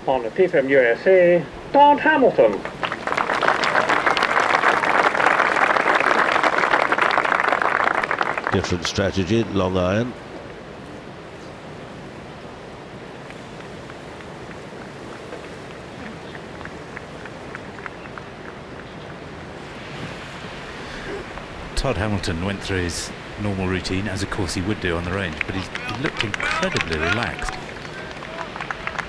On the tee from USA, Todd Hamilton. Different strategy, long iron. Todd Hamilton went through his normal routine, as of course he would do on the range, but he looked incredibly relaxed.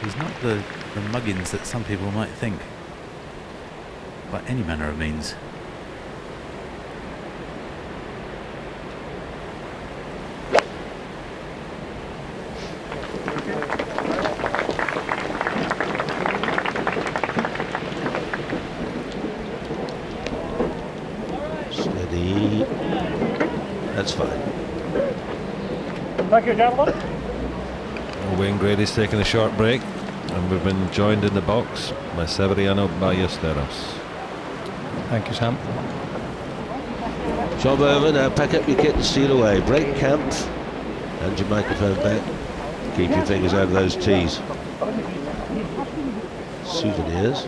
He's not the muggins that some people might think, by any manner of means. Steady. That's fine. Thank you, gentlemen. Wayne Grady's taking a short break, and we've been joined in the box by Severiano Ballesteros. Thank you, Sam. Job over, now pack up your kit and steal away. Break camp, and your microphone back. Keep your fingers out of those tees. Souvenirs.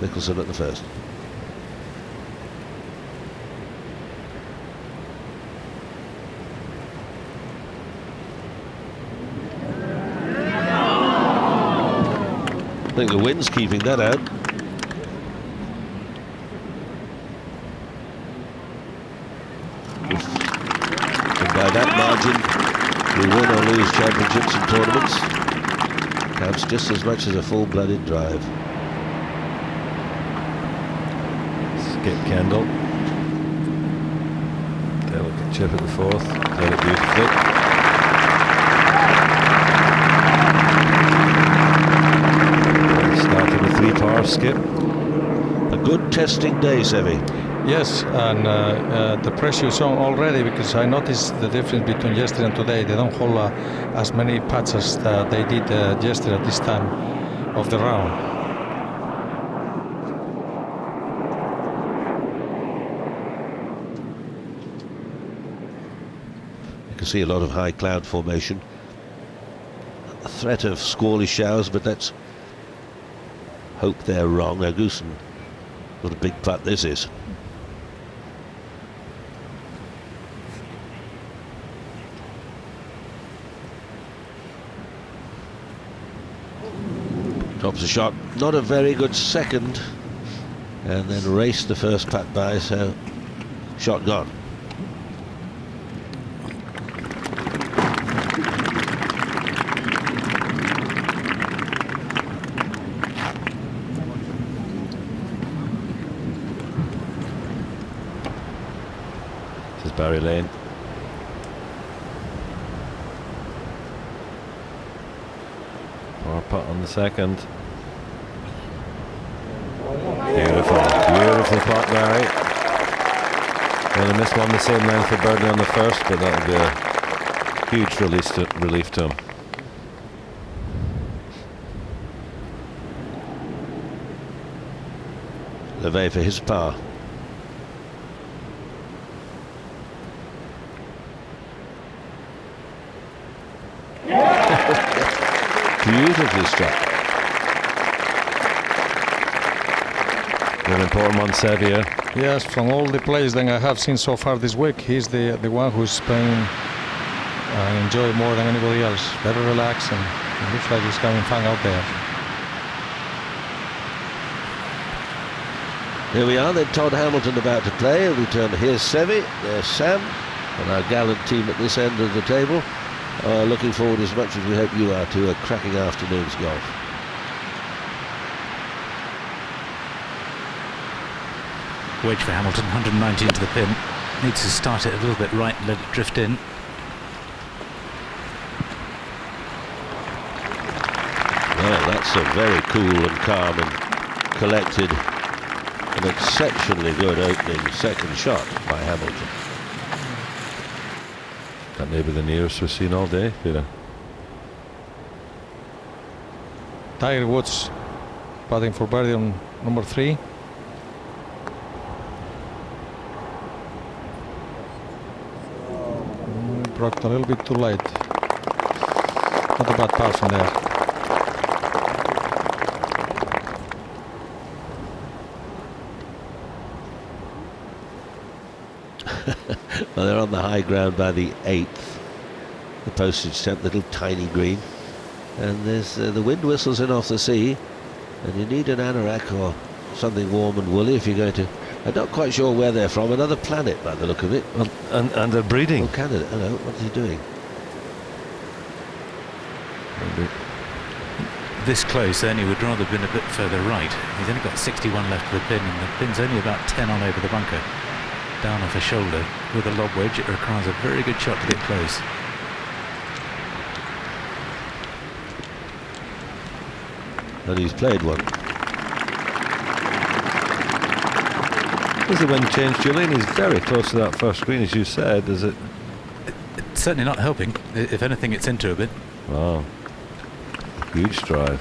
Mickelson at the first. I think the wind's keeping that out. And by that margin, we win or lose championships and tournaments. Counts just as much as a full-blooded drive. Skip Kendall. Delicate chip at the fourth. Played it beautifully. Started with 3 par skip. A good testing day, Sevi. Yes, and the pressure is on already, because I noticed the difference between yesterday and today. They don't hold as many putts as they did yesterday at this time of the round. You can see a lot of high cloud formation. A threat of squally showers, but let's hope they're wrong. Mickelson, what a big putt this is. Drops a shot, not a very good second, and then raced the first putt by, so shot gone. This is Barry Lane. Par putt on the second. Beautiful, beautiful putt, Barry. Well, he missed one the same length for birdie on the first, but that'll be a huge relief to him. LeVay for his par. Beautifully struck. An important one, Sevier. Yes, from all the players that I have seen so far this week, he's the one who's playing enjoy more than anybody else. Very relaxed, and it looks like he's having fun out there. Here we are, then Todd Hamilton about to play. He'll return. Here's Sevi, there's Sam, and our gallant team at this end of the table. Looking forward as much as we hope you are to a cracking afternoon's golf. Wedge for Hamilton, 119 to the pin. Needs to start it a little bit right and let it drift in. Well, that's a very cool and calm and collected, an exceptionally good opening second shot by Hamilton. That may be the nearest we've seen all day, Peter. Tiger Woods putting for birdie on number 3. Broke a little bit too late. Not a bad par from there. Well, they're on the high ground by the 8th. The postage stamp, little tiny green. And there's the wind whistles in off the sea. And you need an anorak or something warm and woolly if you're going to... I'm not quite sure where they're from. Another planet by the look of it. Well, and they're breeding. Oh, Canada. Hello, what's he doing? This close, Ernie would rather have been a bit further right. He's only got 61 left of the pin, and the pin's only about 10 on over the bunker. Down off a shoulder. With a lob wedge, it requires a very good shot to get close. And he's played one. Does the wind change, Julian? He's very close to that first green, as you said. Is it? It's certainly not helping. If anything, it's into a bit. Wow. Huge drive.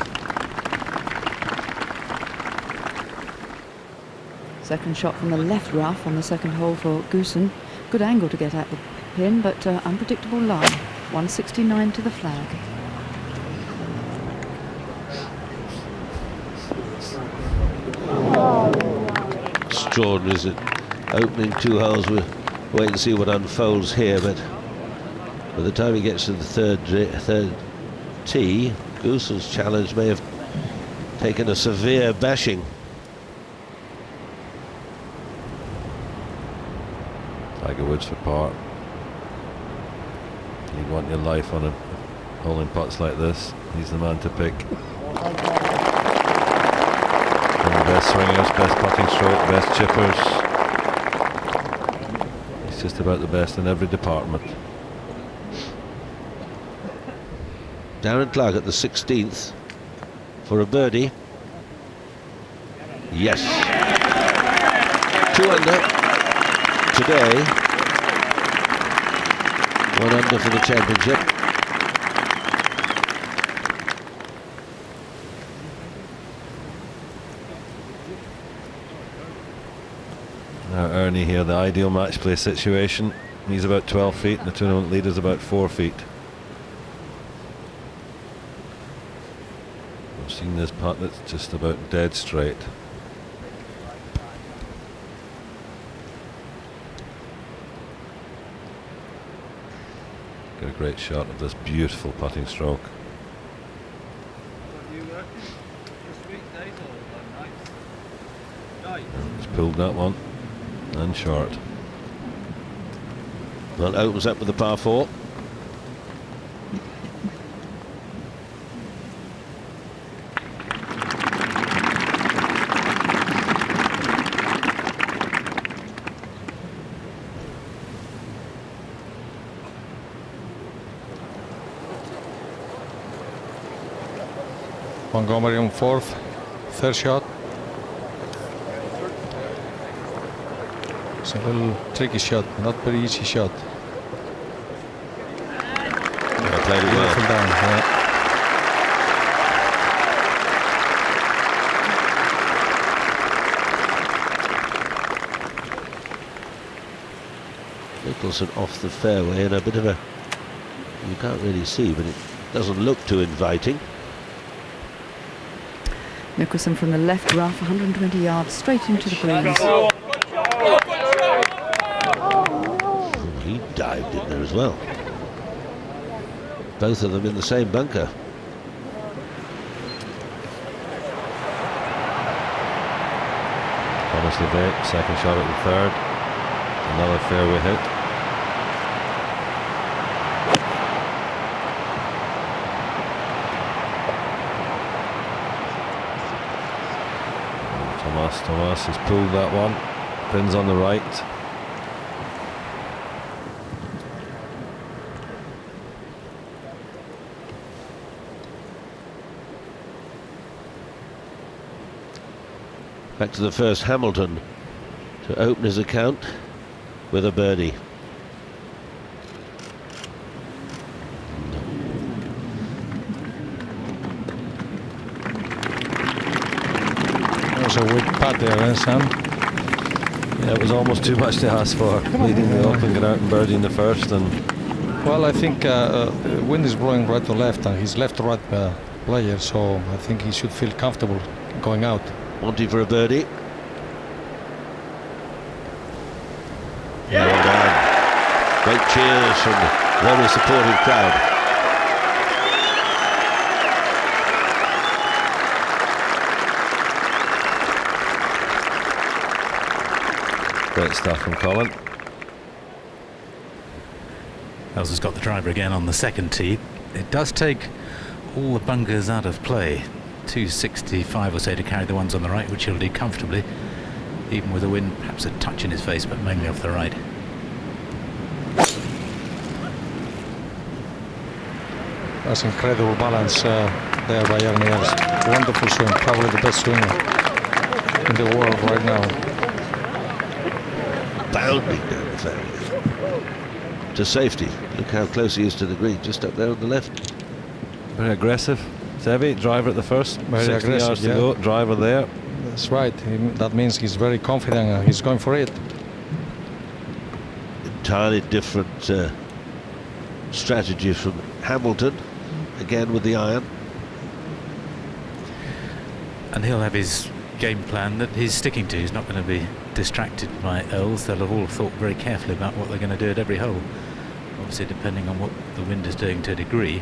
Second shot from the left rough on the second hole for Goosen. Good angle to get at the pin, but unpredictable line. 169 to the flag. Extraordinary, is it? Opening 2 holes, we'll wait and see what unfolds here, but by the time he gets to the third tee, Goosen's challenge may have taken a severe bashing. Tiger Woods for par. You want your life on a hole in putts like this. He's the man to pick. And the best swingers, best putting stroke, best chippers. He's just about the best in every department. Darren Clark at the 16th for a birdie. Yes. 2 under today. 1 under for the championship. Now Ernie here, the ideal match play situation. He's about 12 feet and the tournament leader's about 4 feet. I've seen this putt that's just about dead straight. Got a great shot of this beautiful putting stroke. He's pulled that one and short. Well, it opens up with the par 4. Montgomery on 4th, 3rd shot. It's a little tricky shot, not very easy shot. I played it well. Down, yeah. Mickelson off the fairway and a bit of a, you can't really see, but it doesn't look too inviting. Mickelson from the left rough, 120 yards straight into the greens. He dived in there as well. Both of them in the same bunker. Thomas LeVay, second shot at the 3rd. Another fairway hit. Thomas has pulled that one. Pins on the right. Back to the first Hamilton to open his account with a birdie. That was a weak putt there, Sam? Yeah, it was almost too much to ask for. Leading the Open, get out and birdie in the first. And well, I think wind is blowing right to left, and he's left-right player, so I think he should feel comfortable going out. Monty for a birdie. Well done. cheers from the very supportive crowd. Great stuff from Colin. Elsa's got the driver again on the second tee. It does take all the bunkers out of play. 265 or so to carry the ones on the right, which he'll do comfortably, even with the wind perhaps a touch in his face, but mainly off the right. That's incredible balance there by Ernie. Wonderful swing, probably the best swinger in the world right now. Bounding down the fairway to safety. Look how close he is to the green, just up there on the left. Very aggressive. Seve, driver at the first. Very 60 aggressive, yards to yeah. go. Driver there. That's right. That means he's very confident. He's going for it. Entirely different strategy from Hamilton, again with the iron. And he'll have his game plan that he's sticking to. He's not going to be distracted by Earls. They'll have all thought very carefully about what they're going to do at every hole. Obviously, depending on what the wind is doing to a degree.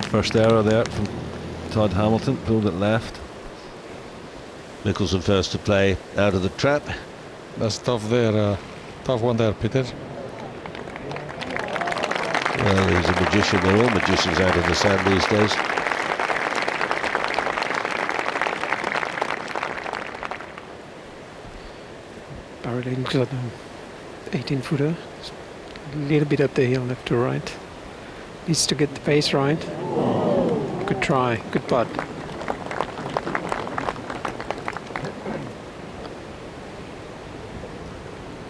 First error there from Todd Hamilton, pulled it left. Mickelson first to play out of the trap. That's tough there. Tough one there, Peter. Well, he's a magician. They're all magicians out in the sand these days. Barreling got an 18-footer. A little bit up the hill, left to right. Needs to get the pace right. Good try, good putt.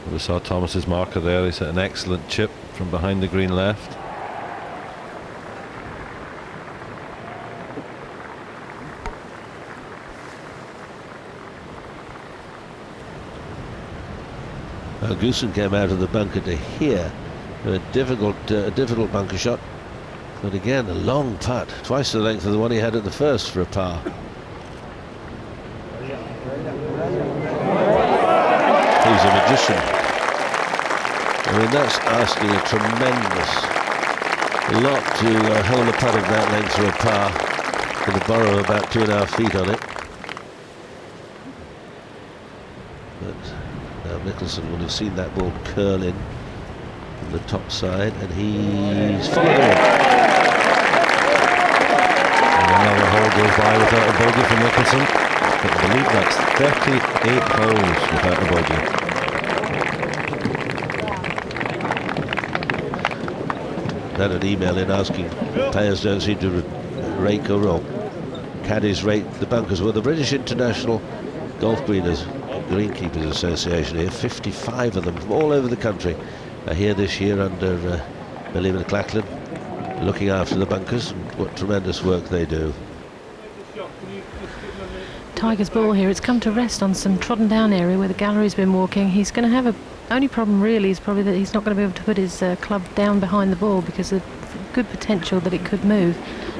We saw Thomas's marker there. He's hit an excellent chip from behind the green left. Goosen came out of the bunker to here. A difficult bunker shot. But again, a long putt, twice the length of the one he had at the first for a par. He's a magician. I mean, that's asking a tremendous lot to hold a putt of that length for a par, going to borrow about 2.5 feet on it. But now Mickelson would have seen that ball curl in from the top side, and he's followed it. Another hole goes by without a bogey for Mickelson. But I believe that's 38 holes without a bogey. Had an email in asking players don't seem to rake or caddies rate the bunkers. Well, the British International Golf Greenkeepers Association here, 55 of them from all over the country, are here this year under Billy McLachlan, looking after the bunkers, and what tremendous work they do. Tiger's ball here. It's come to rest on some trodden down area where the gallery's been walking. He's going to have only problem really is probably that he's not going to be able to put his club down behind the ball because of good potential that it could move.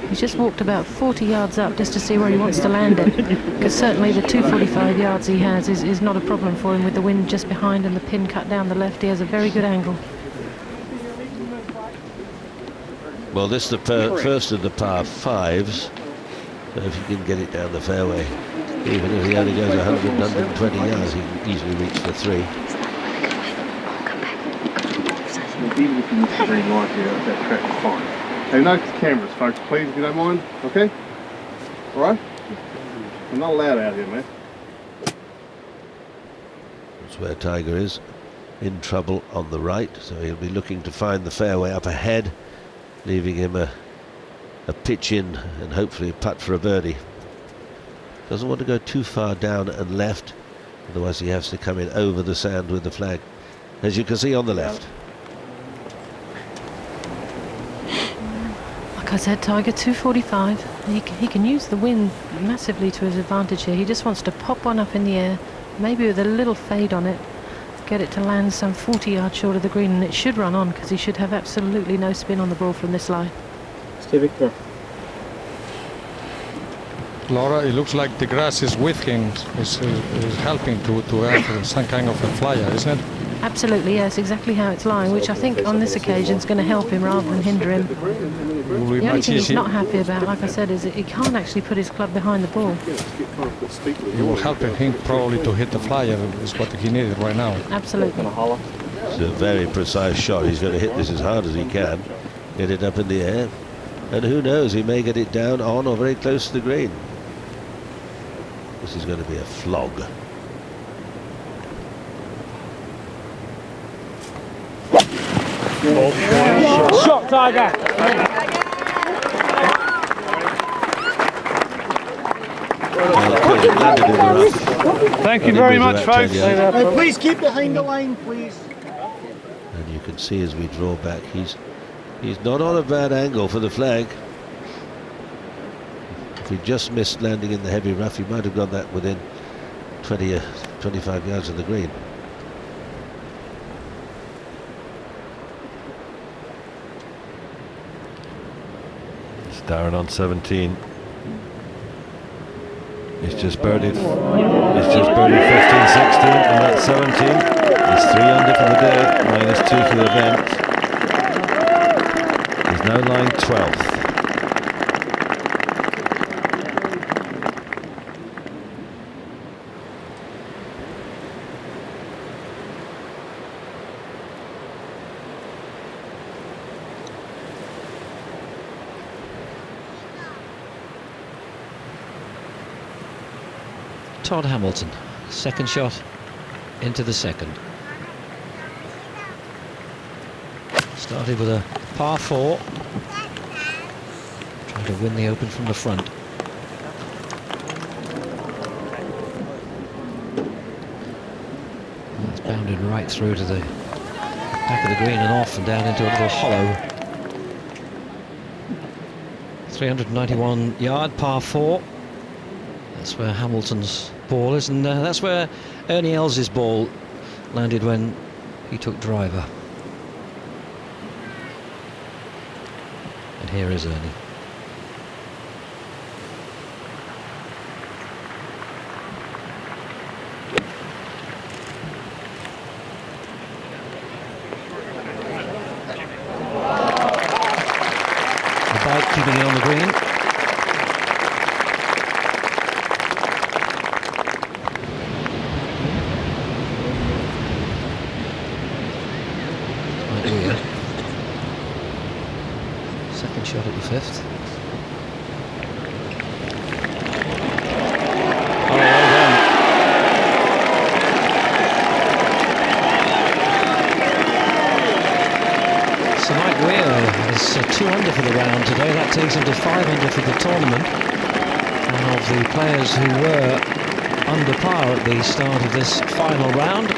He's just walked about 40 yards up just to see where he wants to land it, because certainly the 245 yards he has is not a problem for him with the wind just behind and the pin cut down the left. He has a very good angle. Well, this is the first of the par fives, so if you can get it down the fairway, even if he only goes 100, 120 yards, he can easily reach for 3. Even if you miss the green light here, that track is fine. Hey, no cameras, folks, please, if you don't mind, okay? All right? I'm not allowed out here, mate. That's where Tiger is, in trouble on the right, so he'll be looking to find the fairway up ahead, leaving him a pitch in and hopefully a putt for a birdie. Doesn't want to go too far down and left, otherwise he has to come in over the sand with the flag, as you can see on the left. Like I said, Tiger 245. He can use the wind massively to his advantage here. He just wants to pop one up in the air, maybe with a little fade on it, get it to land some 40 yards short of the green, and it should run on because he should have absolutely no spin on the ball from this line. Stay Victor. Laura, it looks like the grass is with him, is helping to have some kind of a flyer, isn't it? Absolutely, yes, exactly how it's lying, which I think on this occasion is going to help him rather than hinder him. The only thing he's not happy about, like I said, is that he can't actually put his club behind the ball. It will help him probably to hit the flyer, is what he needed right now. Absolutely. It's a very precise shot. He's going to hit this as hard as he can, get it up in the air, and who knows, he may get it down on or very close to the green. This is going to be a flog. Shot, Tiger. Thank you very much, folks. Please keep behind the line, please. And you can see as we draw back, he's not on a bad angle for the flag. If he just missed landing in the heavy rough, he might have got that within 20 or 25 yards of the green. It's Darren on 17. He's just birdied 15, 16, and that's 17. He's 3 under for the day, -2 for the event. He's now lying 12th. Todd Hamilton, second shot into the second. Started with a par 4, trying to win the Open from the front. That's bounded right through to the back of the green and off and down into a little hollow. 391 yard par 4. That's where Hamilton's ball is, and that's where Ernie Els's ball landed when he took driver. And here is Ernie. The bike keeping it on the green. Second shot at the 5th. Oh, well done. So Mike Weir is 2 under for the round today. That takes him to 5 under for the tournament. And of the players who were under par at the start of this final round,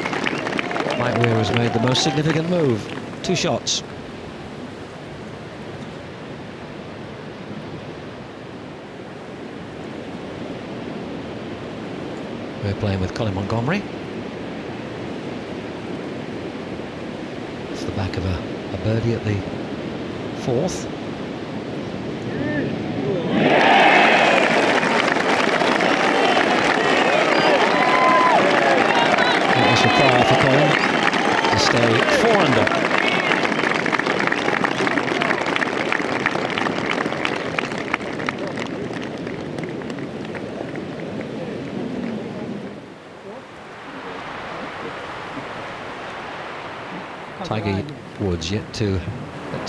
Mike Weir has made the most significant move. 2 shots. We're playing with Colin Montgomery. Off the back of a birdie at the 4th. That was required for Colin to stay 4 under. Tiger Woods yet to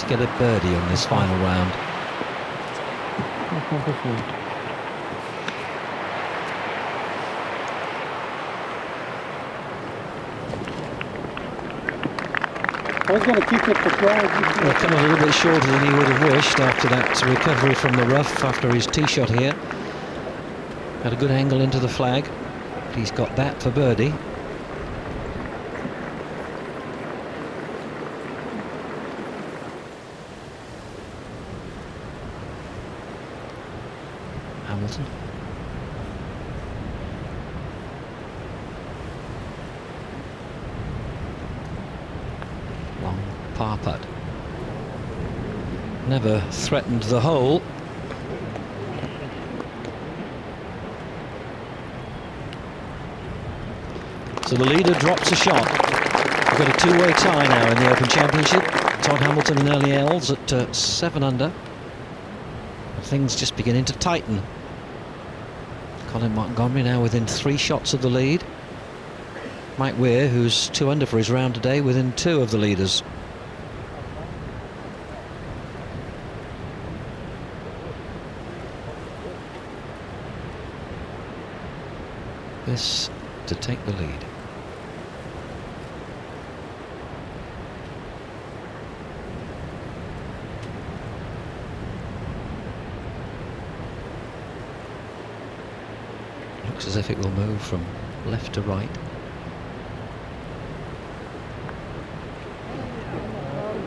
get a birdie on this final round. I was going to keep it for 12. Well, come a little bit shorter than he would have wished after that recovery from the rough after his tee shot here. Had a good angle into the flag. He's got that for birdie. Hamilton. Long par putt. Never threatened the hole. So the leader drops a shot. We've got a two-way tie now in the Open Championship. Todd Hamilton and Ernie Els at 7 under. Things just beginning to tighten. Colin Montgomery now within 3 shots of the lead. Mike Weir, who's 2 under for his round today, within 2 of the leaders. This to take the lead. Looks as if it will move from left to right.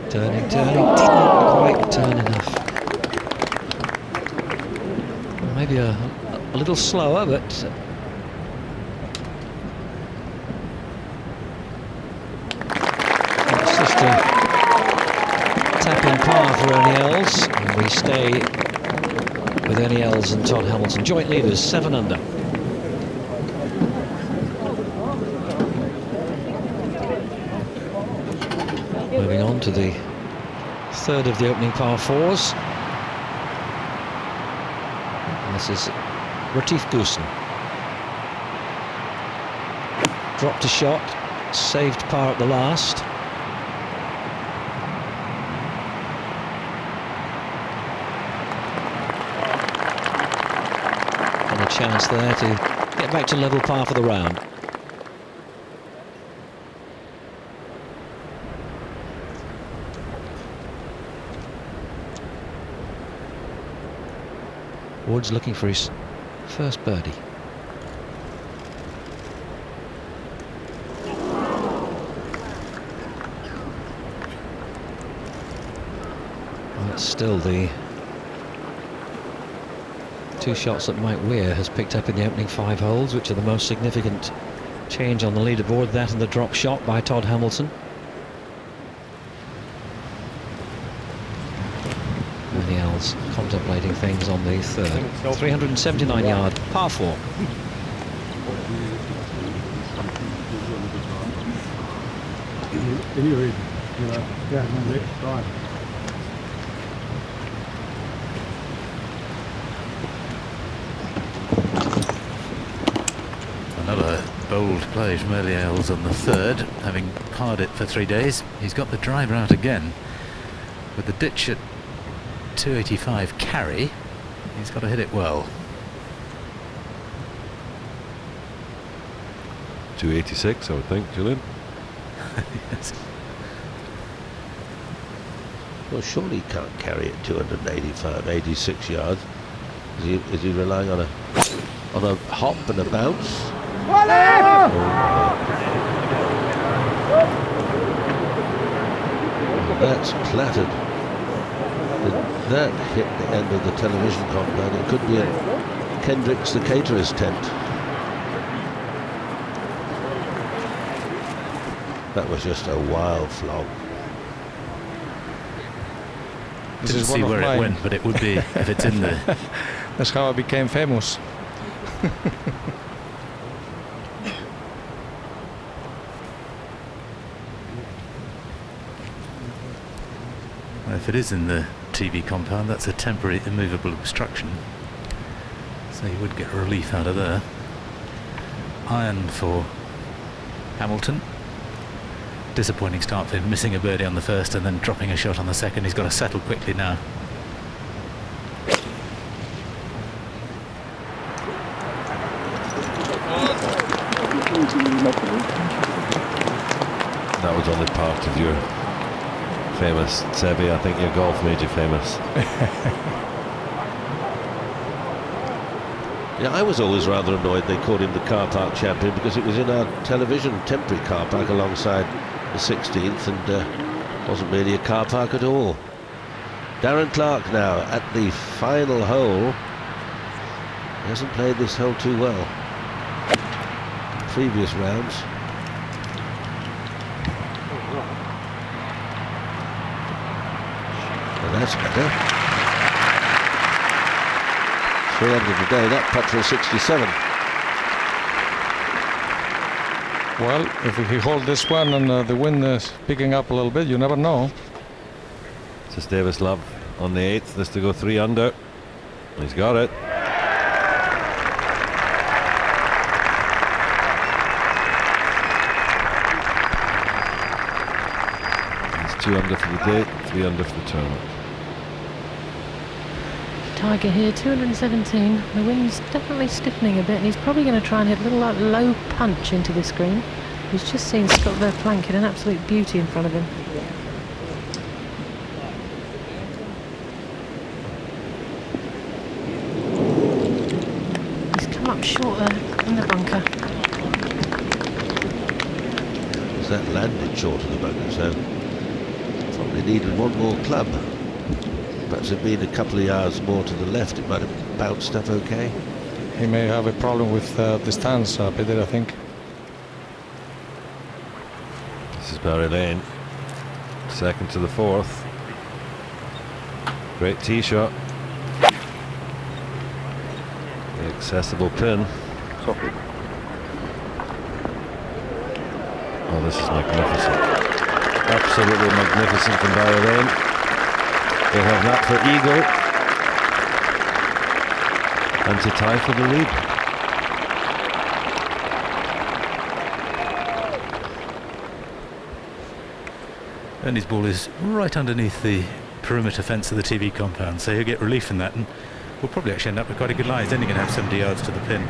Turning, didn't quite turn enough. Maybe a little slower, but it's just a tap-in par for Ernie Els, and we stay with Ernie Els and Todd Hamilton, joint leaders, 7 under. Moving on to the 3rd of the opening par 4s. And this is Retief Goosen. Dropped a shot, saved par at the last. And a chance there to get back to level par for the round. Woods looking for his first birdie. Well, it's still the 2 shots that Mike Weir has picked up in the opening 5 holes, which are the most significant change on the leaderboard, that and the drop shot by Todd Hamilton. Ernie Els contemplating things on the 3rd. 379-yard par 4. Another bold play from Ernie Els on the 3rd, having parred it for 3 days. He's got the driver out again with the ditch at 285 carry. He's got to hit it well. 286, I would think, Julian. Yes. Well, surely he can't carry it 285, 86 yards. Is he relying on a hop and a bounce? Oh, that's clattered. Did that hit the end of the television compound? It could be in Kendrick's the caterer's tent. That was just a wild flog. Didn't see where it went, but it would be if it's in there. That's how I became famous. Well, if it is in the TV compound, that's a temporary immovable obstruction, so you would get relief out of there. Iron for Hamilton. Disappointing start for him, missing a birdie on the 1st and then dropping a shot on the 2nd. He's got to settle quickly now. That was only part of your famous, Sevi. I think your golf made you famous. Yeah, I was always rather annoyed they called him the car park champion, because it was in our television temporary car park alongside the 16th, and wasn't really a car park at all. Darren Clark now at the final hole hasn't played this hole too well in previous rounds. And that's better. 300 today, that putt for a 67. Well, if he holds this one and the wind is picking up a little bit, you never know. This is Davis Love on the 8th. This to go 3 under. He's got it. He's 2 under for the day, 3 under for the tournament. Tiger here, 217. The wind's definitely stiffening a bit, and he's probably going to try and hit a little like low punch into this green. He's just seen Scott Verplank in an absolute beauty in front of him. He's come up short there in the bunker. As that landed short of the bunker, so probably needed one more club. Perhaps it'd been a couple of yards more to the left, it might have bounced up okay. He may have a problem with the stance, Peter, I think. This is Barry Lane, second to the 4th. Great tee shot. The accessible pin. Oh, this is magnificent. Absolutely magnificent from Barry Lane. They have that for eagle and to tie for the lead. Ernie's ball is right underneath the perimeter fence of the TV compound, so he'll get relief in that, and we'll probably actually end up with quite a good lie. He's only going to have 70 yards to the pin.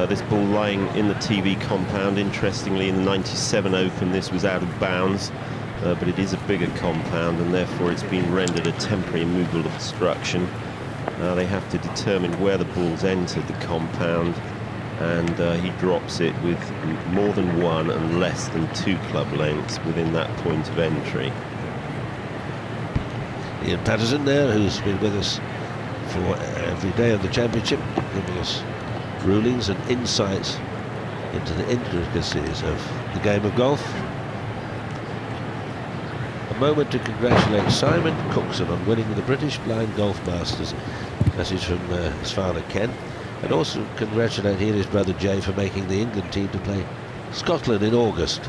This ball lying in the TV compound. Interestingly, in the 97 Open, this was out of bounds. But it is a bigger compound, and therefore it's been rendered a temporary immovable obstruction. They have to determine where the ball's entered the compound, and he drops it with more than 1 and less than 2 club lengths within that point of entry. Ian Patterson there, who's been with us for every day of the championship, giving us rulings and insights into the intricacies of the game of golf. A moment to congratulate Simon Cookson on winning the British Blind Golf Masters. Message from his father Ken, and also congratulate he and his brother Jay for making the England team to play Scotland in August.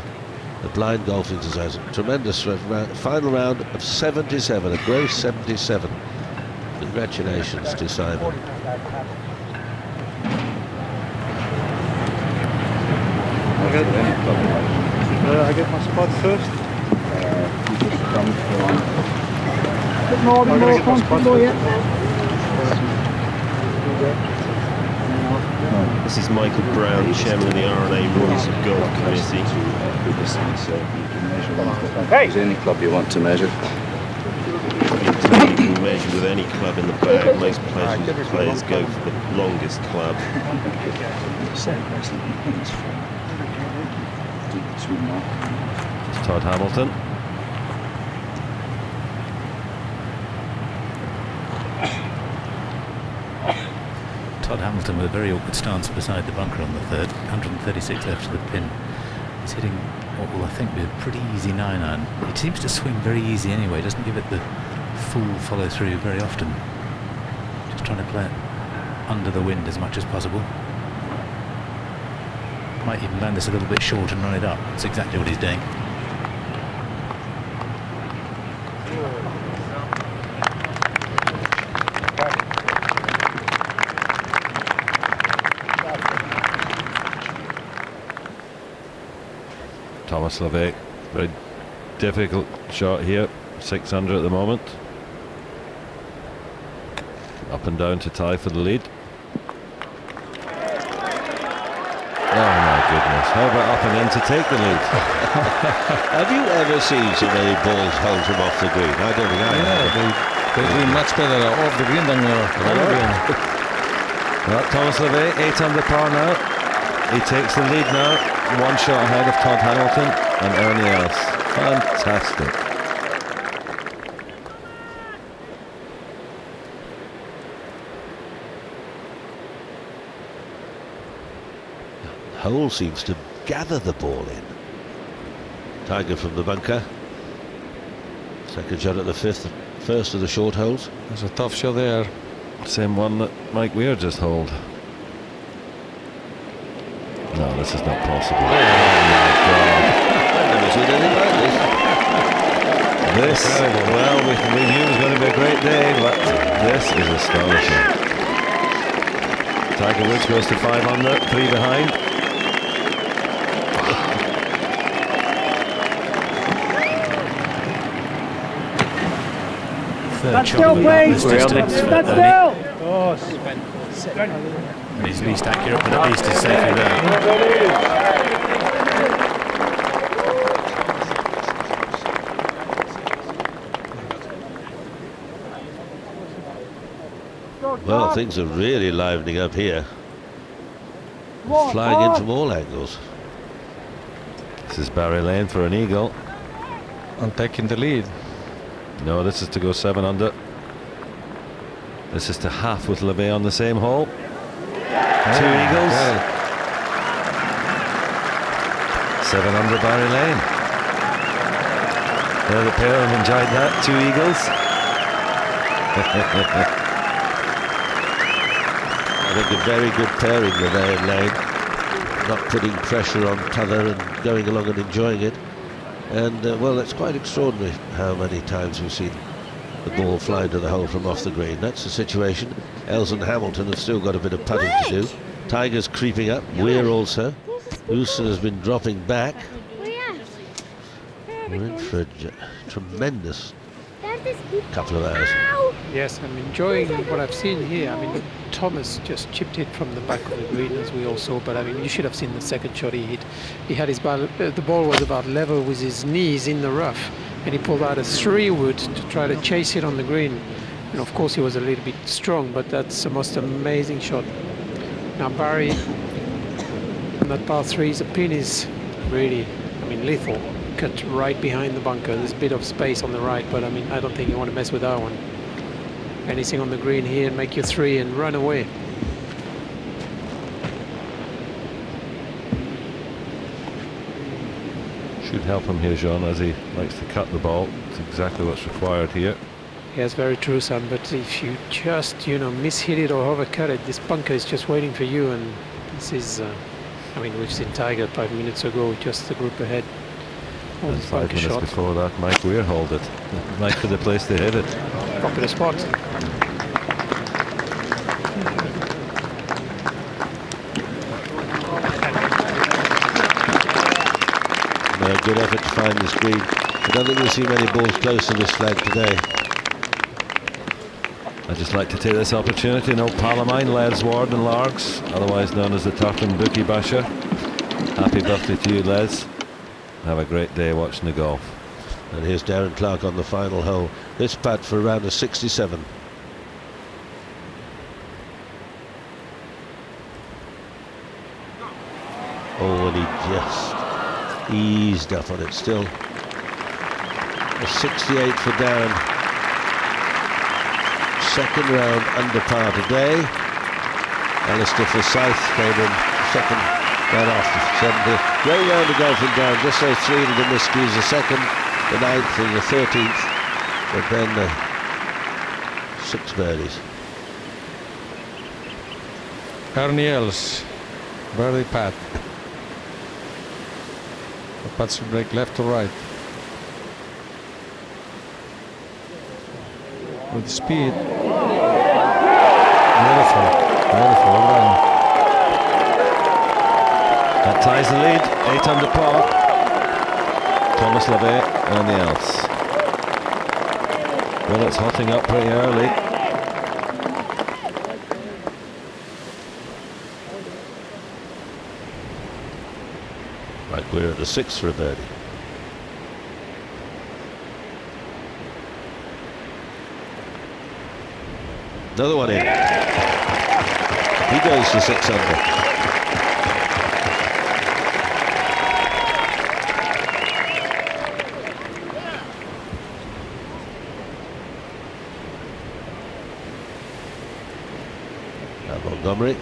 The blind golf exercise, tremendous final round of 77, a gross 77. Congratulations to Simon. I get my spot first. More comfortable yet. This is Michael Brown, chairman of the RNA Rules of Golf Committee. Hey! Is any club you want to measure? You can measure with any club in the bag. Most players go for the longest club. It's Todd Hamilton. Todd Hamilton with a very awkward stance beside the bunker on the 3rd, 136 left to the pin. He's hitting what will I think be a pretty easy 9-iron. It seems to swing very easy anyway, doesn't give it the full follow through very often. Just trying to play it under the wind as much as possible. Might even land this a little bit short and run it up. That's exactly what he's doing. Thomas LeVay, very difficult shot here, 600 at the moment. Up and down to tie for the lead. Oh my goodness, how about up and in to take the lead? Have you ever seen so many balls hold from off the green? I don't think I have. They do much better off the green than on the green. Well, Thomas LeVay, 8 under par now. He takes the lead now, 1 shot ahead of Todd Hamilton and Ernie else. Fantastic. hole seems to gather the ball in. Tiger from the bunker. Second shot at the first of the short holes. There's a tough shot there. Same one that Mike Weir just holed. No, this is not possible. Oh my God. I've never seen anything like this. Well, we knew it was going to be a great day, but this is astonishing. Tiger Woods goes to 5 under, 3 behind. That's still, please. That's still. And he's least accurate, but at least he's safely there. Well, things are really livening up here. Flying in from all angles. This is Barry Lane for an eagle. And taking the lead. No, this is to go 7 under. This is to half with LeVay on the same hole. 2 eagles. 7 under Barry Lane. There, the pair have enjoyed that. 2 eagles. I think a very good pairing, LeVay and Lane. Not putting pressure on t'other and going along and enjoying it. And well, it's quite extraordinary how many times we've seen the ball fly into the hole from off the green. That's the situation. Els and Hamilton have still got a bit of putting to do. Tiger's creeping up. Weir also. Goosen has been dropping back. We're in for a tremendous couple of hours. Yes, I'm enjoying what I've seen here. I mean, Thomas just chipped it from the back of the green, as we all saw, but I mean, you should have seen the second shot he hit. He had his ball, the ball was about level with his knees in the rough, and he pulled out a 3-wood to try to chase it on the green. And of course, he was a little bit strong, but that's the most amazing shot. Now, Barry, on that par 3, the pin is really, I mean, lethal. Cut right behind the bunker. There's a bit of space on the right, but I mean, I don't think you want to mess with that one. Anything on the green here and make your 3 and run away. Should help him here, Jean, as he likes to cut the ball. It's exactly what's required here. Yes, very true, son. But if you just, you know, mishit it or overcut it, this bunker is just waiting for you. And this is, I mean, we've seen Tiger 5 minutes ago, just the group ahead. And 5 minutes shot. Before that, Mike Weir held it. Mike for the place to hit it. Popular spot. Good effort to find the screen. I don't think we'll see many balls close to this flag today. I'd just like to take this opportunity. No Palomine, Les Ward and Largs, otherwise known as the Tartan Bookie Basher. Happy birthday to you, Les. Have a great day watching the golf. And here's Darren Clark on the final hole. This putt for around a 67. Oh, and he just eased up on it still. A 68 for Darren. Second round under par today. Alistair Forsyth came in second round after 70. Great round of golfing down. Just those 3 that didn't squeeze the second, the 9th and the 13th. But then 6 birdies. Ernie Els, birdie putt. The putts will break left to right. With speed. Beautiful, beautiful run. That ties the lead, 8 under par. Thomas LeVay on the else. Well, it's hotting up pretty early. Like we're at the 6th for a birdie. Another one in. He goes to 6 under. Montgomery.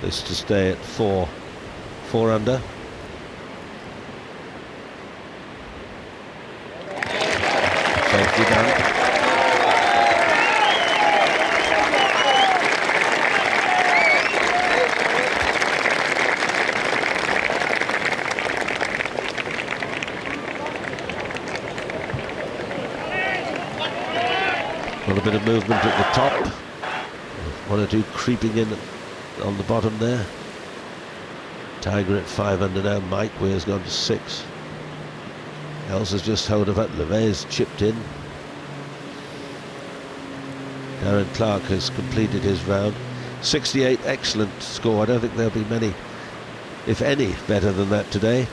this to stay at 4 under. Safety done. A little bit of movement at the top. 1 or 2 creeping in on the bottom there. Tiger at 5 under now. Mike Weir's gone to 6. Els has just held up. LeVay's chipped in. Darren Clark has completed his round. 68, excellent score. I don't think there'll be many, if any, better than that today.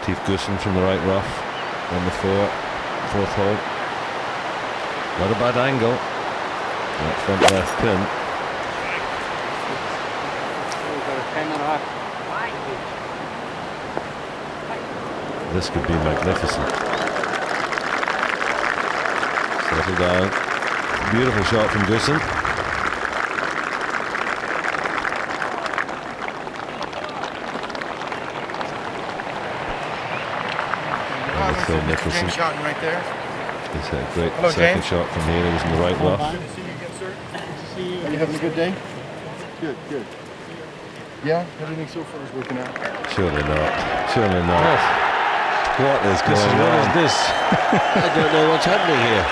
Steve Goosen from the right rough on the 4th hole. Not a bad angle. That front left pin. This could be magnificent. Settle down. Beautiful shot from Goosen. Phil Mickelson. Right there. He's had a great Hello, second James. shot from here. He was in the right rough. Good to see you again, sir. Good to see you. Are you having a good day? Good, good. Yeah, everything so far is working out. Surely not. Surely not. What is going on? What is this? I don't know what's happening here.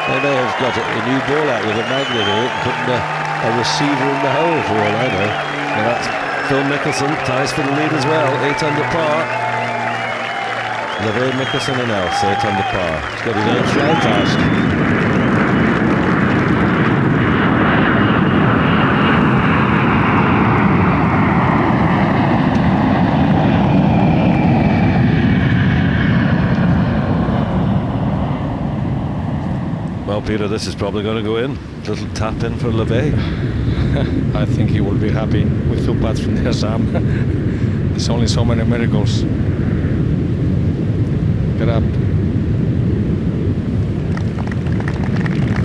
They may have got a new ball out with a magnet in it and putting a receiver in the hole for all I know. Well, that's Phil Mickelson ties for the lead as well. 8 under par. LeVay, Mickelson and Els 8 under par. He's got his own fly fast. Well, Peter, this is probably going to go in. Little tap in for LeVay. I think he will be happy with 2 putts from there, Sam. There's only so many miracles. Get up.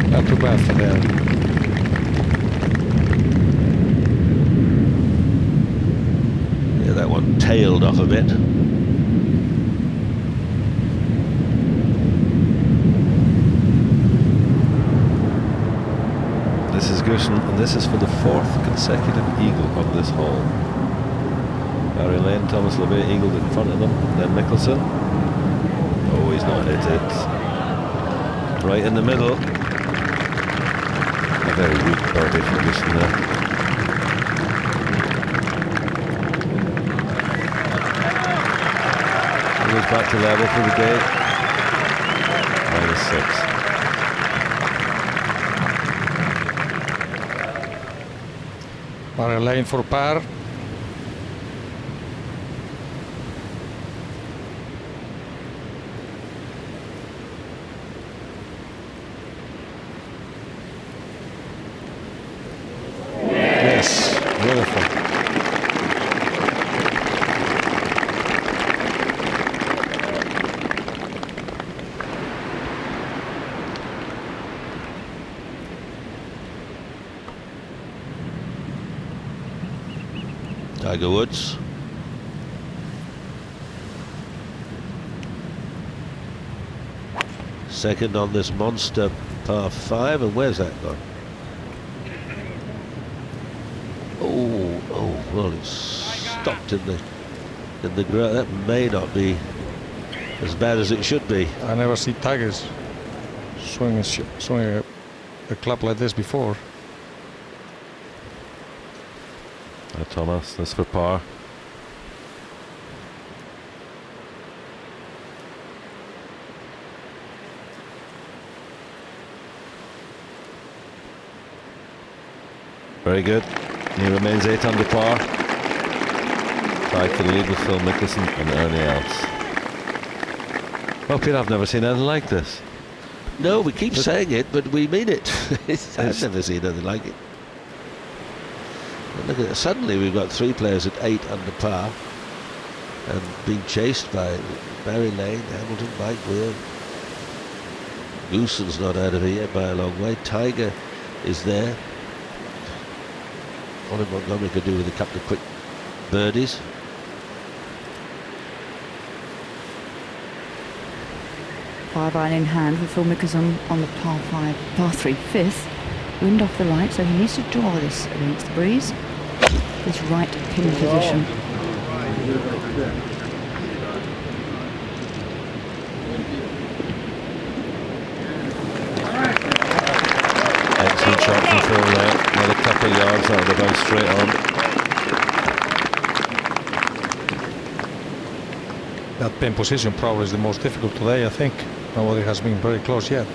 Not too bad for there. Yeah, that one tailed off a bit. This is Goosen, and this is for the 4th consecutive eagle on this hole. Barry Lane, Thomas LeVay eagled in front of them, then Mickelson. Oh, he's not hit it. Right in the middle. A very weak birdie from Goosen there. He was back to level for the day. -6. Barry Lane for par. Yes, beautiful. Tiger Woods. Second on this monster par 5, and where's that gone? Oh, well, it's stopped in the ground. That may not be as bad as it should be. I never see Tigers swinging a club like this before. Thomas, this for par. Very good. He remains 8 under par. Tied for the lead with Phil Mickelson and Ernie Els. Well, Peter, I've never seen anything like this. No, we keep saying it, but we mean it. I've never seen anything like it. Look at it. Suddenly we've got 3 players at 8 under par and being chased by Barry Lane, Hamilton, Mike Weir, Gooson's not out of it yet by a long way. Tiger is there. Colin Montgomery could do with a couple of quick birdies. Five iron in hand for Phil Mickelson on the par 3 fifth. Wind off the right, so he needs to draw this against the breeze. His right pin position. Excellent shot from Phil there. Another couple of yards, that they're both straight on. That pin position probably is the most difficult today, I think. Nobody has been very close yet.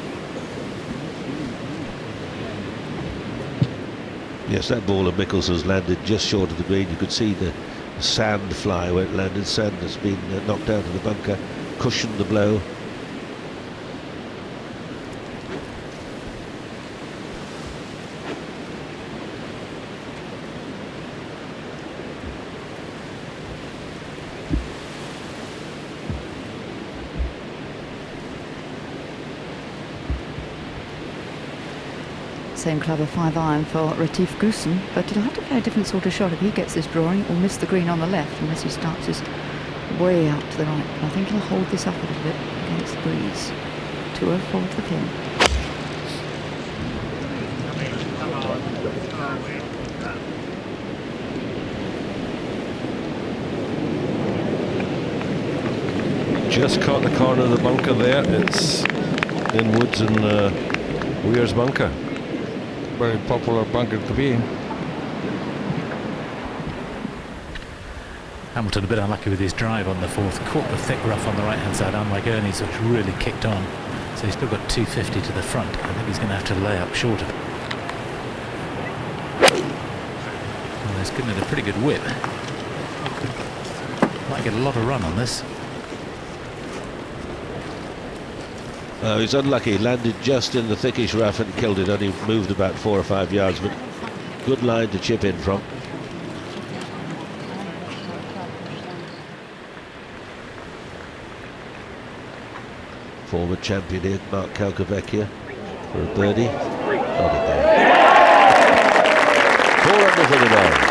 Yes, that ball of Mickelson's landed just short of the green. You could see the sand fly where it landed. Sand that's been knocked out of the bunker, cushioned the blow. Same clever 5 iron for Retief Goosen, but he'll have to play a different sort of shot if he gets this drawing. It will miss the green on the left unless he starts his way out to the right. But I think he'll hold this up a little bit against the breeze. 204 to the pin. Just caught the corner of the bunker there. It's in Woods and Weir's bunker. Very popular bunker to be in. Hamilton a bit unlucky with his drive on the fourth. Caught the thick rough on the right hand side, unlike Ernie's, which really kicked on. So he's still got 250 to the front. I think he's going to have to lay up short of it. Well, he's given it a pretty good whip. Might get a lot of run on this. He's unlucky. He landed just in the thickish rough and killed it. Only moved about 4 or 5 yards, but good line to chip in from. Former champion here, Mark Calcavecchia, for a birdie. Got it there. 4 under for the day.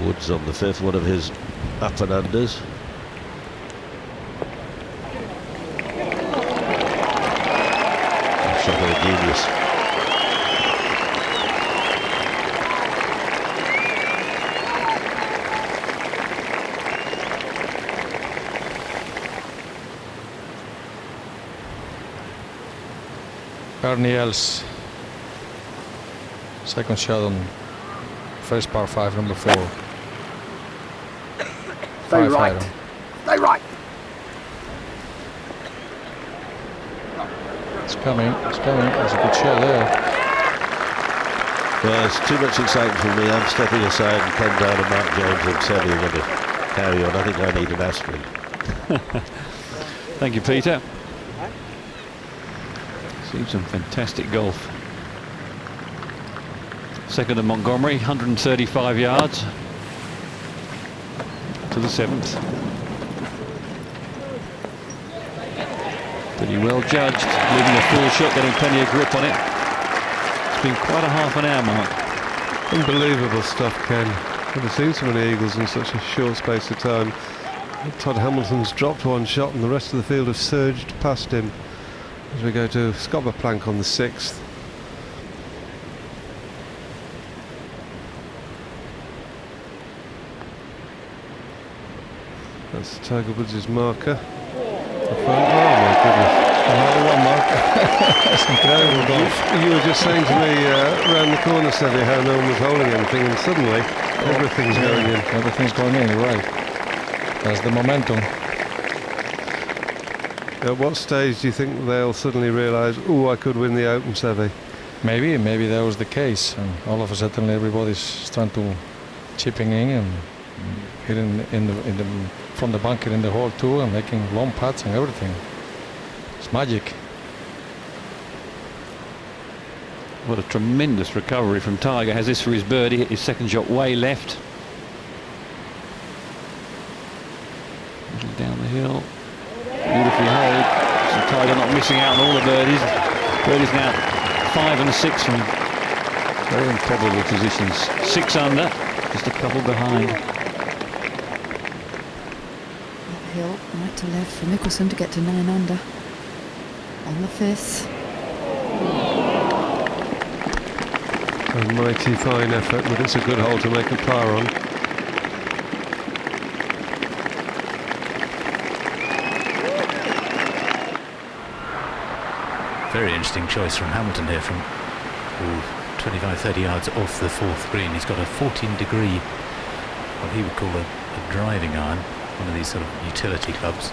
Woods on the 5th, one of his up and unders. Shot of a genius. Ernie Els. Second shot on first par 5, number 4. Stay right. Stay right. It's coming. It's coming. There's a good shot there. Well, it's too much excitement for me. I'm stepping aside, and Ken Down and Mark Jones and Sally are going to carry on. I think I need an aspirin. Thank you, Peter. Seen some fantastic golf. Second of Montgomery, 135 yards to the 7th. Pretty well judged, leaving a full shot, getting plenty of grip on it. It's been quite a half an hour, Mark. Unbelievable stuff, Ken. Never seen so many eagles in such a short space of time. Todd Hamilton's dropped one shot and the rest of the field have surged past him as we go to Scobber Plank on the 6th. That's Tiger Woods' marker. Oh my goodness. Another one, Mark. That's incredible golf. You were just saying to me around the corner, Sally, how no one was holding anything, and suddenly everything's going in. Everything's going in, you're right. That's the momentum. At what stage do you think they'll suddenly realise, oh, I could win the Open, Sally? Maybe that was the case. And all of a sudden everybody's starting to chipping in and hitting from the bunker in the hole too, and making long putts and everything. It's magic. What a tremendous recovery from Tiger. Has this for his birdie. Hit his second shot way left. Down the hill. Beautifully holed. So Tiger not missing out on all the birdies. Birdies now 5 and 6 from very improbable positions. 6 under, just a couple behind. Uphill, right to left for Mickelson to get to 9 under. On the 5th. A mighty fine effort, but it's a good hole to make a par on. Very interesting choice from Hamilton here from 25-30 yards off the 4th green. He's got a 14-degree, what he would call a driving iron, one of these sort of utility clubs.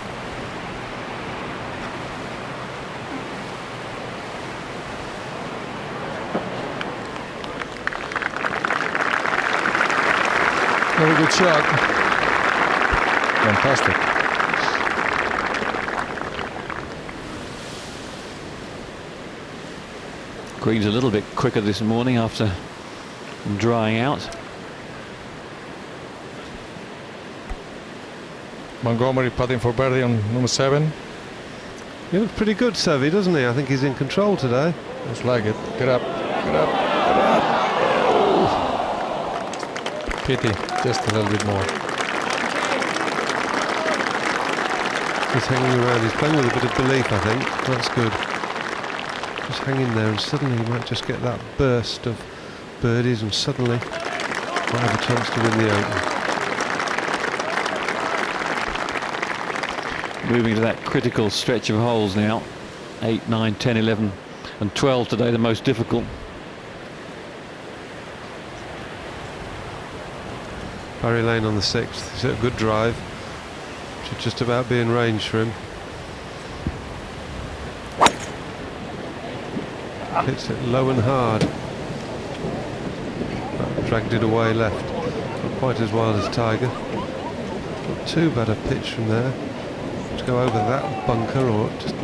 Very good shot. Fantastic. Green's a little bit quicker this morning after drying out. Montgomery putting for birdie on number 7. He looks pretty good, Sevy, doesn't he? I think he's in control today. Looks like it. Get up, get up, get up. Pity, just a little bit more. He's hanging around. He's playing with a bit of belief, I think. That's good. Just hang in there, and suddenly he might just get that burst of birdies, and suddenly might have a chance to win the Open. Moving to that critical stretch of holes now. 8, 9, 10, 11 and 12 today, the most difficult. Barry Lane on the 6th. He's at a good drive. Should just about be in range for him. Hits it low and hard. Dragged it away left. Not quite as wild as Tiger. Not too bad a pitch from there. To go over that bunker, or just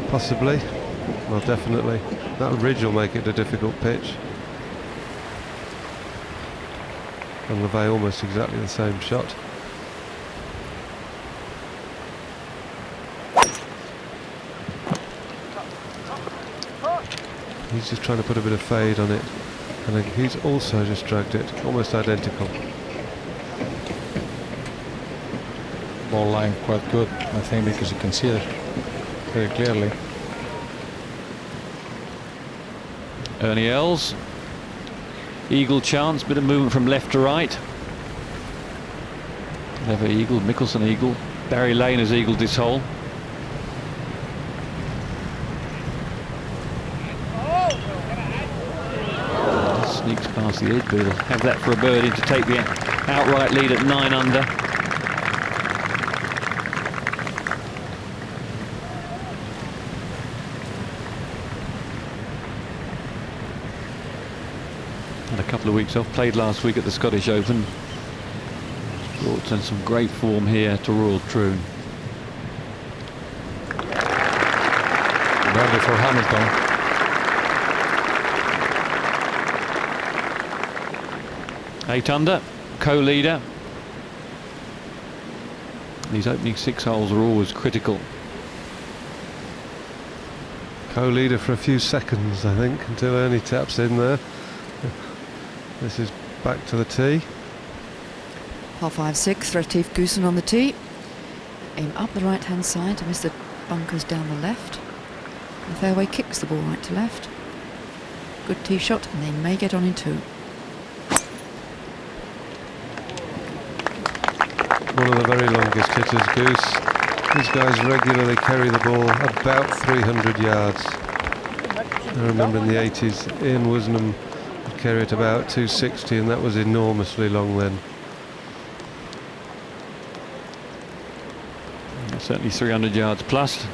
possibly, well, definitely. That ridge will make it a difficult pitch. And LeVay almost exactly the same shot. He's just trying to put a bit of fade on it, and he's also just dragged it, almost identical. Ball line quite good, I think, because you can see it very clearly. Ernie Els. Eagle chance, bit of movement from left to right. Clever eagle, Mickelson eagle. Barry Lane has eagled this hole. Sneaks past the edge, but he'll have that for a birdie to take the outright lead at 9 under. Had a couple of weeks off, played last week at the Scottish Open. Brought in some great form here to Royal Troon. Birdie for Hamilton. Eight under, co-leader. These opening 6 holes are always critical. Co-leader for a few seconds, I think, until Ernie taps in there. This is back to the tee. Par 5, 6th, Retief Goosen on the tee. Aim up the right-hand side to miss the bunkers down the left. The fairway kicks the ball right to left. Good tee shot, and they may get on in 2. One of the very longest hitters, Goose. These guys regularly carry the ball about 300 yards. I remember in the 80s, Ian Woosnam would carry it about 260, and that was enormously long then. Certainly 300 yards plus.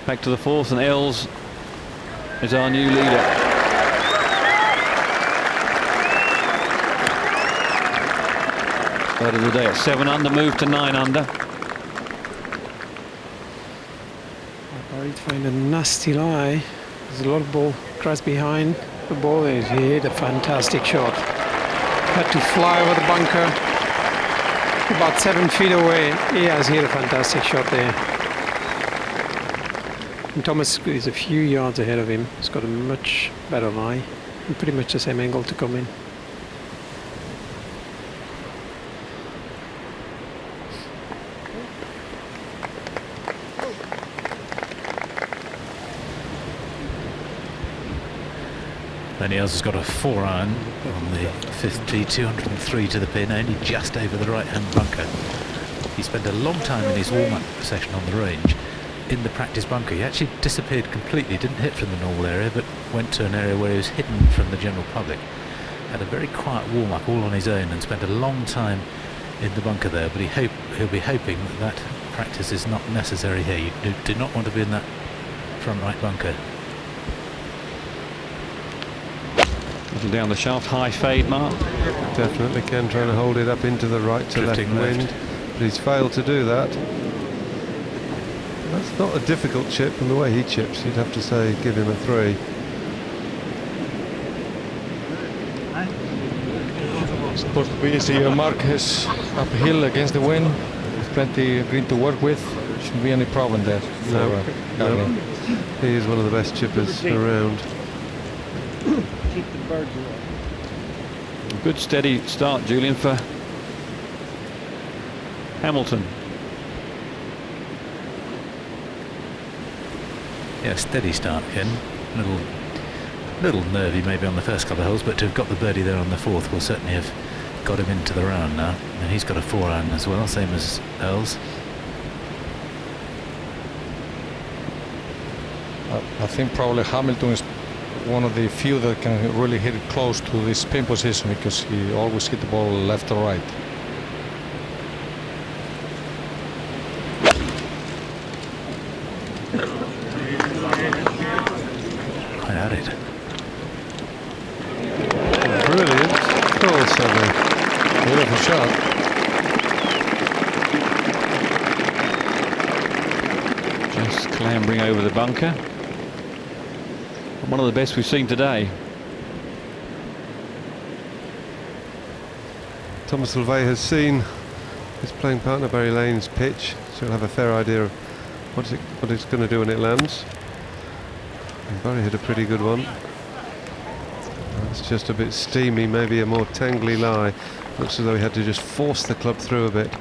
Back to the 4th, and Els is our new leader. Third of the day at 7 under, moved to 9 under. He'd find a nasty lie. There's a lot of ball grass behind the ball. He hit a fantastic shot. Had to fly over the bunker. About 7 feet away. He has hit a fantastic shot there. And Thomas is a few yards ahead of him. He's got a much better lie. And pretty much the same angle to come in. Ernie has got a 4-iron on the 5th tee, 203 to the pin, only just over the right-hand bunker. He spent a long time in his warm-up session on the range in the practice bunker. He actually disappeared completely, didn't hit from the normal area, but went to an area where he was hidden from the general public. Had a very quiet warm-up all on his own and spent a long time in the bunker there, but he'll be hoping that practice is not necessary here. You do not want to be in that front right bunker. Little down the shaft, high fade mark. Definitely Ken trying to hold it up into the right to Drifting left wind, but he's failed to do that. That's not a difficult chip, and the way he chips, you'd have to say give him a 3. It's supposed to be easy. Marquez uphill against the wind. With plenty of green to work with. Shouldn't be any problem there. No. He is one of the best chippers around. A good steady start, Julian, for Hamilton. Yeah, steady start, Ken. Little nervy maybe on the first couple of holes, but to have got the birdie there on the 4th will certainly have got him into the round now. And he's got a 4-iron as well, same as Earl's. I think probably Hamilton is one of the few that can really hit it close to this pin position, because he always hit the ball left or right. I had it. Brilliant. Oh, sorry. Beautiful shot. Just clambering over the bunker. One of the best we've seen today. Thomas Levay has seen his playing partner Barry Lane's pitch, so he'll have a fair idea of what it's going to do when it lands. And Barry hit a pretty good one. That's just a bit steamy, maybe a more tangly lie. Looks as though he had to just force the club through a bit.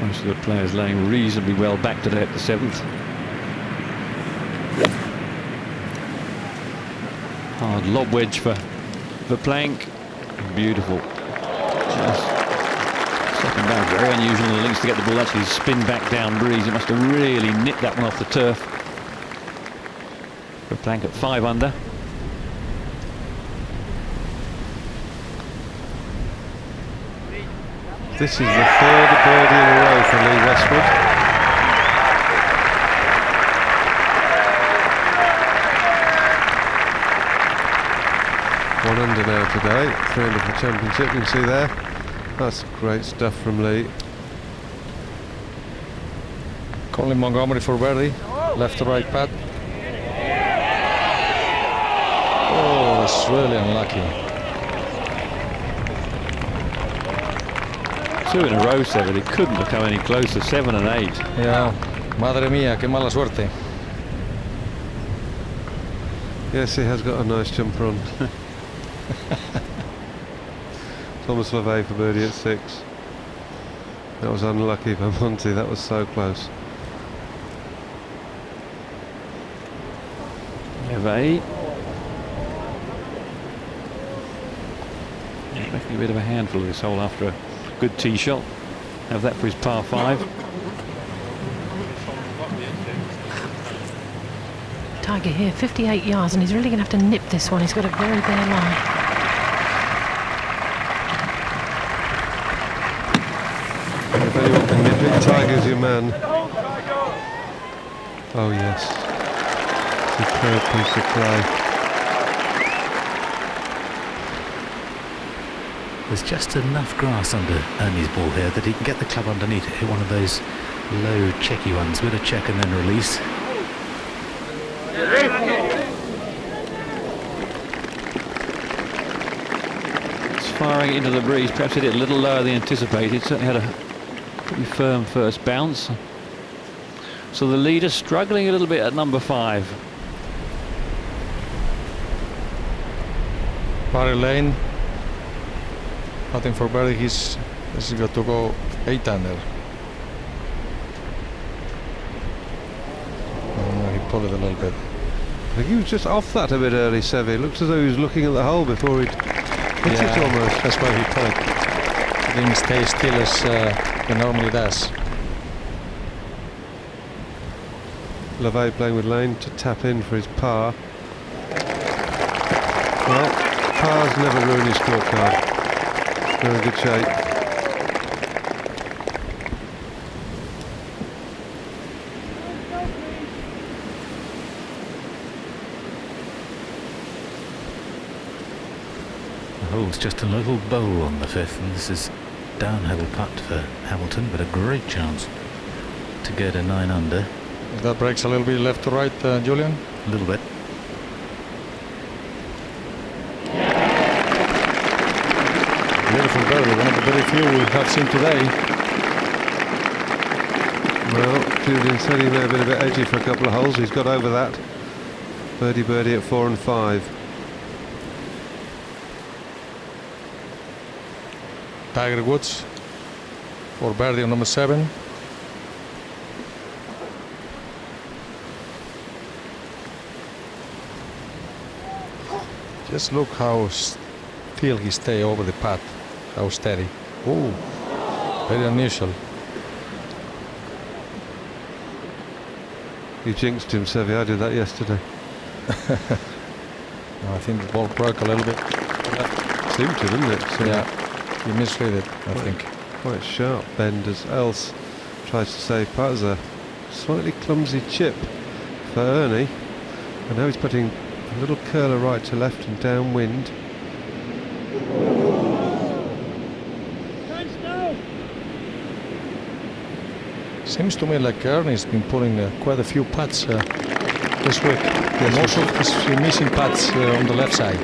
Most of the players laying reasonably well back today at the 7th. Hard lob wedge for Plank. Beautiful. Just second down. Very unusual on the links to get the ball actually spin back down breeze. It must have really nipped that one off the turf. For Plank at 5 under. This is the 3rd birdie in a row for Lee Westwood. One under now today, 3 under for the championship. You can see there. That's great stuff from Lee. Colin Montgomery for birdie. Left to right pad. Oh, that's really unlucky. 2 in a row, 7. It couldn't have come any closer. 7 and 8. Yeah, madre mía, qué mala suerte. Yes, he has got a nice jumper on. Thomas Levay for birdie at 6. That was unlucky for Monty. That was so close. Levay. Making a bit of a handful of this hole after a good tee shot. Have that for his par 5. Tiger here, 58 yards, and he's really going to have to nip this one. He's got a very bare line. If anyone can nip it, Tiger's your man. Oh yes. Superb piece of play. There's just enough grass under Ernie's ball here that he can get the club underneath it. Hit one of those low checky ones with a check and then release. It's firing into the breeze. Perhaps hit it a little lower than anticipated. Certainly had a pretty firm first bounce. So the leader struggling a little bit at number 5. Barry Lane. Nothing for Barry. He's got to go 8 under. He pulled it a little bit. I think he was just off that a bit early, Seve. It looks as though he was looking at the hole before he'd hit it almost. That's why he pulled it. He didn't stay still as he normally does. LeVay playing with Lane to tap in for his par. Well, pars never ruin his scorecard. They're in good shape. The hole's just a little bowl on the 5th, and this is downhill putt for Hamilton, but a great chance to get a 9 under. That breaks a little bit left to right, Julian? A little bit. Beautiful birdie, one of the very few we have seen today. Well, Julian said he may have been a bit edgy for a couple of holes. He's got over that. Birdie at 4 and 5. Tiger Woods for birdie on number 7. Just look how still he stay over the putt, how steady. Oh, very unusual. You jinxed him, Seve. I did that yesterday. I think the ball broke a little bit. Seemed to, didn't it? So yeah, you misread it, I think. Quite sharp bend as else. Tries to save putt as a slightly clumsy chip for Ernie. And now he's putting a little curler right to left and downwind. Seems to me like Ernie's been pulling quite a few putts this week. Most of his missing putts on the left side.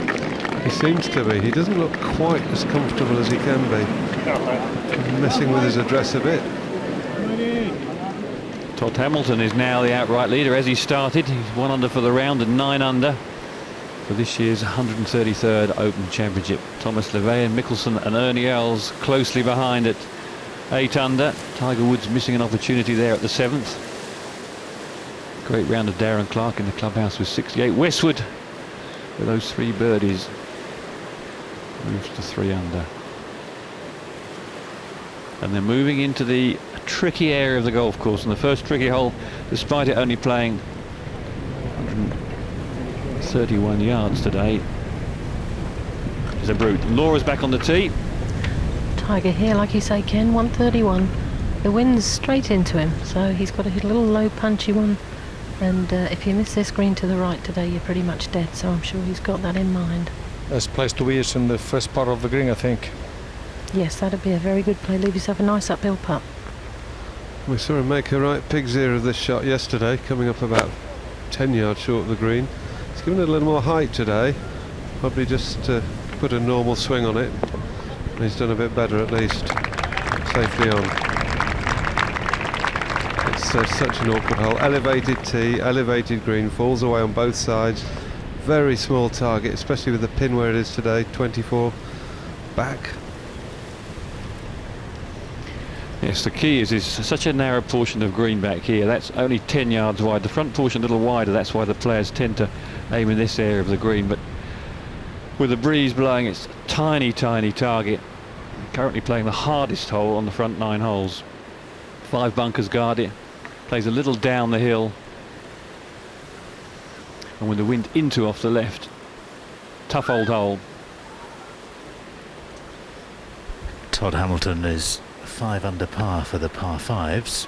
He seems to be. He doesn't look quite as comfortable as he can be. Messing with his address a bit. Todd Hamilton is now the outright leader as he started. He's 1 under for the round and 9 under for this year's 133rd Open Championship. Thomas LeVay and Mickelson and Ernie Els closely behind at 8 under. Tiger Woods missing an opportunity there at the 7th. Great round of Darren Clark in the clubhouse with 68. Westwood with those 3 birdies moves to 3 under. And they're moving into the tricky area of the golf course, and the first tricky hole, despite it only playing 131 yards today, is a brute. Laura's back on the tee. Tiger here, like you say, Ken, 131. The wind's straight into him, so he's got to hit a little low punchy one, and if you miss this green to the right today, you're pretty much dead, so I'm sure he's got that in mind. Best place to be is in the first part of the green, I think. Yes, that'd be a very good play. Leave yourself a nice uphill putt. We saw him make a right pig's ear of this shot yesterday, coming up about 10 yards short of the green. He's given it a little more height today, probably just to put a normal swing on it. And he's done a bit better at least, safely on. It's such an awkward hole. Elevated tee, elevated green, falls away on both sides. Very small target, especially with the pin where it is today, 24 back. Yes, the key is such a narrow portion of green back here. That's only 10 yards wide. The front portion a little wider. That's why the players tend to aim in this area of the green. But with the breeze blowing, it's a tiny, tiny target. Currently playing the hardest hole on the front 9 holes. 5 bunkers guard it. Plays a little down the hill. And with the wind into off the left. Tough old hole. Todd Hamilton is 5 under par for the par 5s,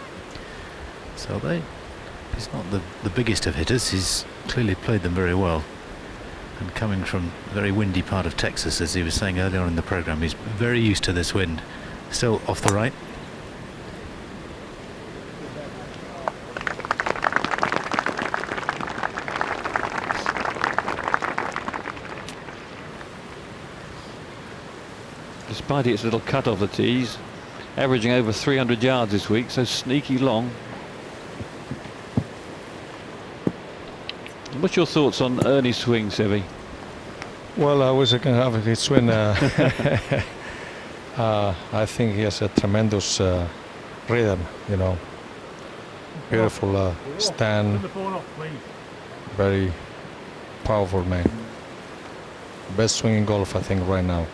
so he's not the biggest of hitters. He's clearly played them very well. And coming from a very windy part of Texas, as he was saying earlier on in the programme, he's very used to this wind. Still off the right. Despite its little cut off the tees, averaging over 300 yards this week, so sneaky long. What's your thoughts on Ernie's swing, Sevi? Well, I wish I can have a good swing. I think he has a tremendous rhythm, you know. Beautiful stand. Very powerful man. Best swing in golf, I think, right now.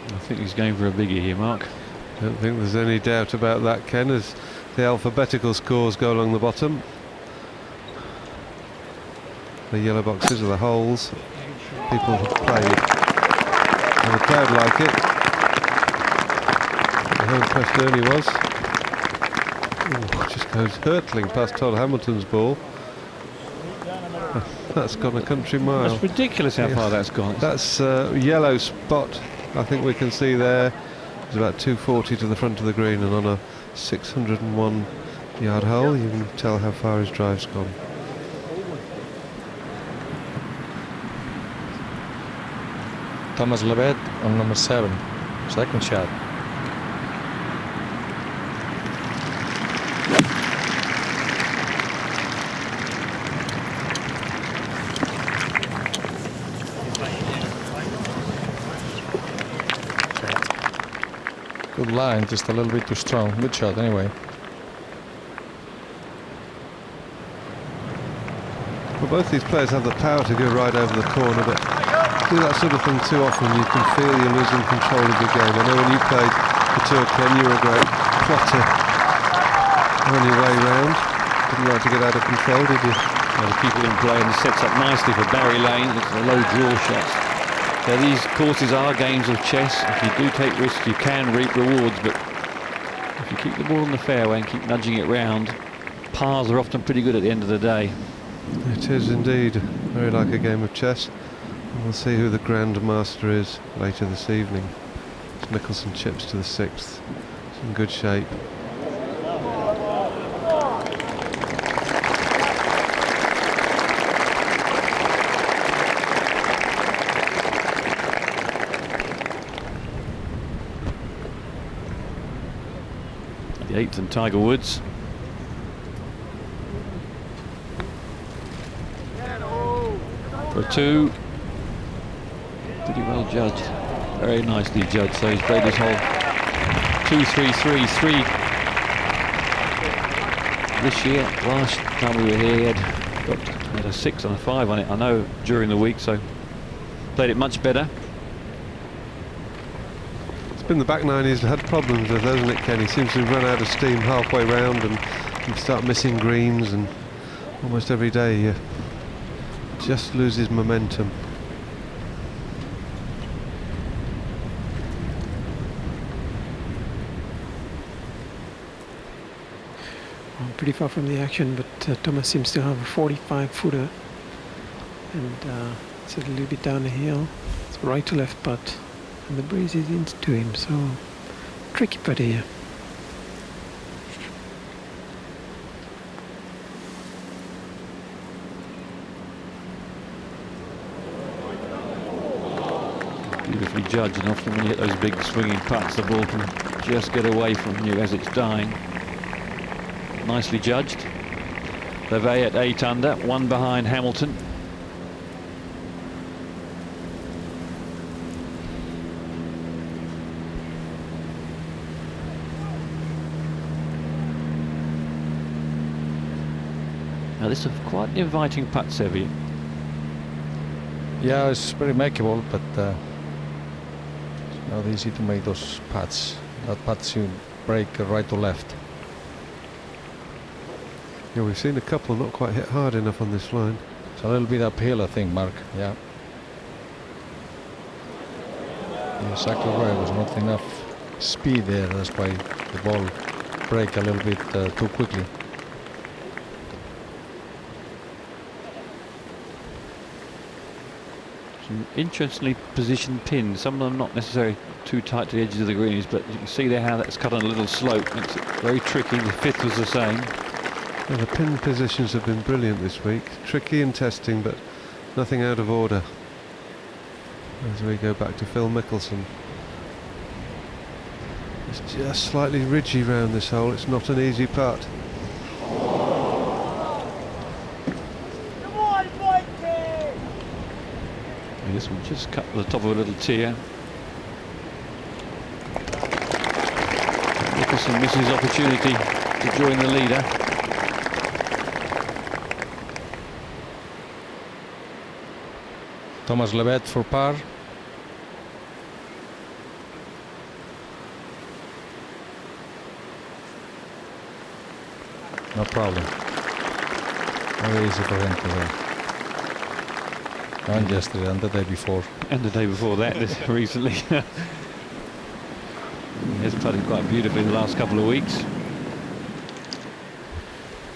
I think he's going for a biggie here, Mark. I don't think there's any doubt about that, Ken, as the alphabetical scores go along the bottom. The yellow boxes are the holes people have played. And the crowd like it. How impressed Ernie was. Ooh, just goes hurtling past Todd Hamilton's ball. That's gone a country mile. That's ridiculous how far that's gone. That's yellow spot, I think we can see there. It's about 240 to the front of the green, and on a 601 yard hole you can tell how far his drive's gone. Thomas Levet on number 7, second shot. Good line, just a little bit too strong. Good shot anyway. Well, both these players have the power to go right over the corner, but do that sort of thing too often, you can feel you're losing control of the game. I know when you played the tour, Ken, you were a great plotter on your way round. Didn't like to get out of control, did you? Well, the people in play and sets up nicely for Barry Lane. It's a low draw shot. So these courses are games of chess. If you do take risks, you can reap rewards, but if you keep the ball in the fairway and keep nudging it round, pars are often pretty good at the end of the day. It is indeed very like a game of chess. We'll see who the Grand Master is later this evening. As Mickelson chips to the 6th. It's in good shape. The 8th and Tiger Woods. For a 2. Pretty well judged. Very nicely judged. So he's played his hole 2, 3, 3, 3 this year. Last time we were here, he had a 6 and a 5 on it, I know, during the week, so played it much better. It's been the back nine he's had problems with, hasn't it, Ken? He seems to have run out of steam halfway round and start missing greens, and almost every day he just loses momentum. Pretty far from the action, but Thomas seems to have a 45-footer, and it's a little bit down the hill. It's right to left putt, and the breeze is into him, so tricky putt here. Beautifully judged, and often when you hit those big swinging putts, the ball can just get away from you as it's dying. Nicely judged. Levet at 8 under, 1 behind Hamilton. Now this is quite an inviting putt, Sevi. Yeah, it's very makeable, but it's not easy to make those putts. Not putts you break right to left. Yeah, we've seen a couple not quite hit hard enough on this line. It's a little bit uphill, I think, Mark. Yeah. You're exactly right. There was not enough speed there. That's why the ball break a little bit too quickly. Some interestingly positioned pins, some of them not necessarily too tight to the edges of the greens, but you can see there how that's cut on a little slope. Makes it very tricky. The fifth was the same. Well, the pin positions have been brilliant this week. Tricky and testing, but nothing out of order. As we go back to Phil Mickelson. It's just slightly ridgy round this hole. It's not an easy putt. And this one just cut the top of a little tier. Mickelson misses opportunity to join the leader. Thomas Levet for par. No problem. Very easy for him today. And yesterday and the day before. And the day before that, recently. He has putted quite beautifully in the last couple of weeks.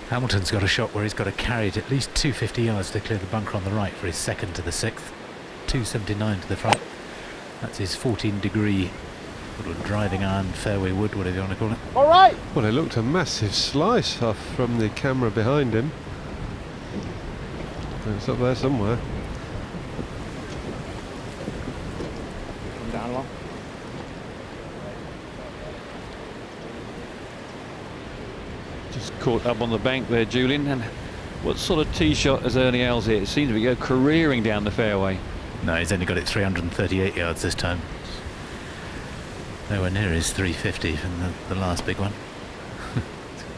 Hamilton's got a shot where he's got to carry it at least 250 yards to clear the bunker on the right for his second to the sixth. 279 to the front. That's his 14-degree sort of driving iron, fairway wood, whatever you want to call it. All right. Well, it looked a massive slice off from the camera behind him. It's up there somewhere. Down long. Just caught up on the bank there, Julian. And what sort of tee shot has Ernie Els here? It seems to be go careering down the fairway. No, he's only got it 338 yards this time. Nowhere near his 350 from the last big one.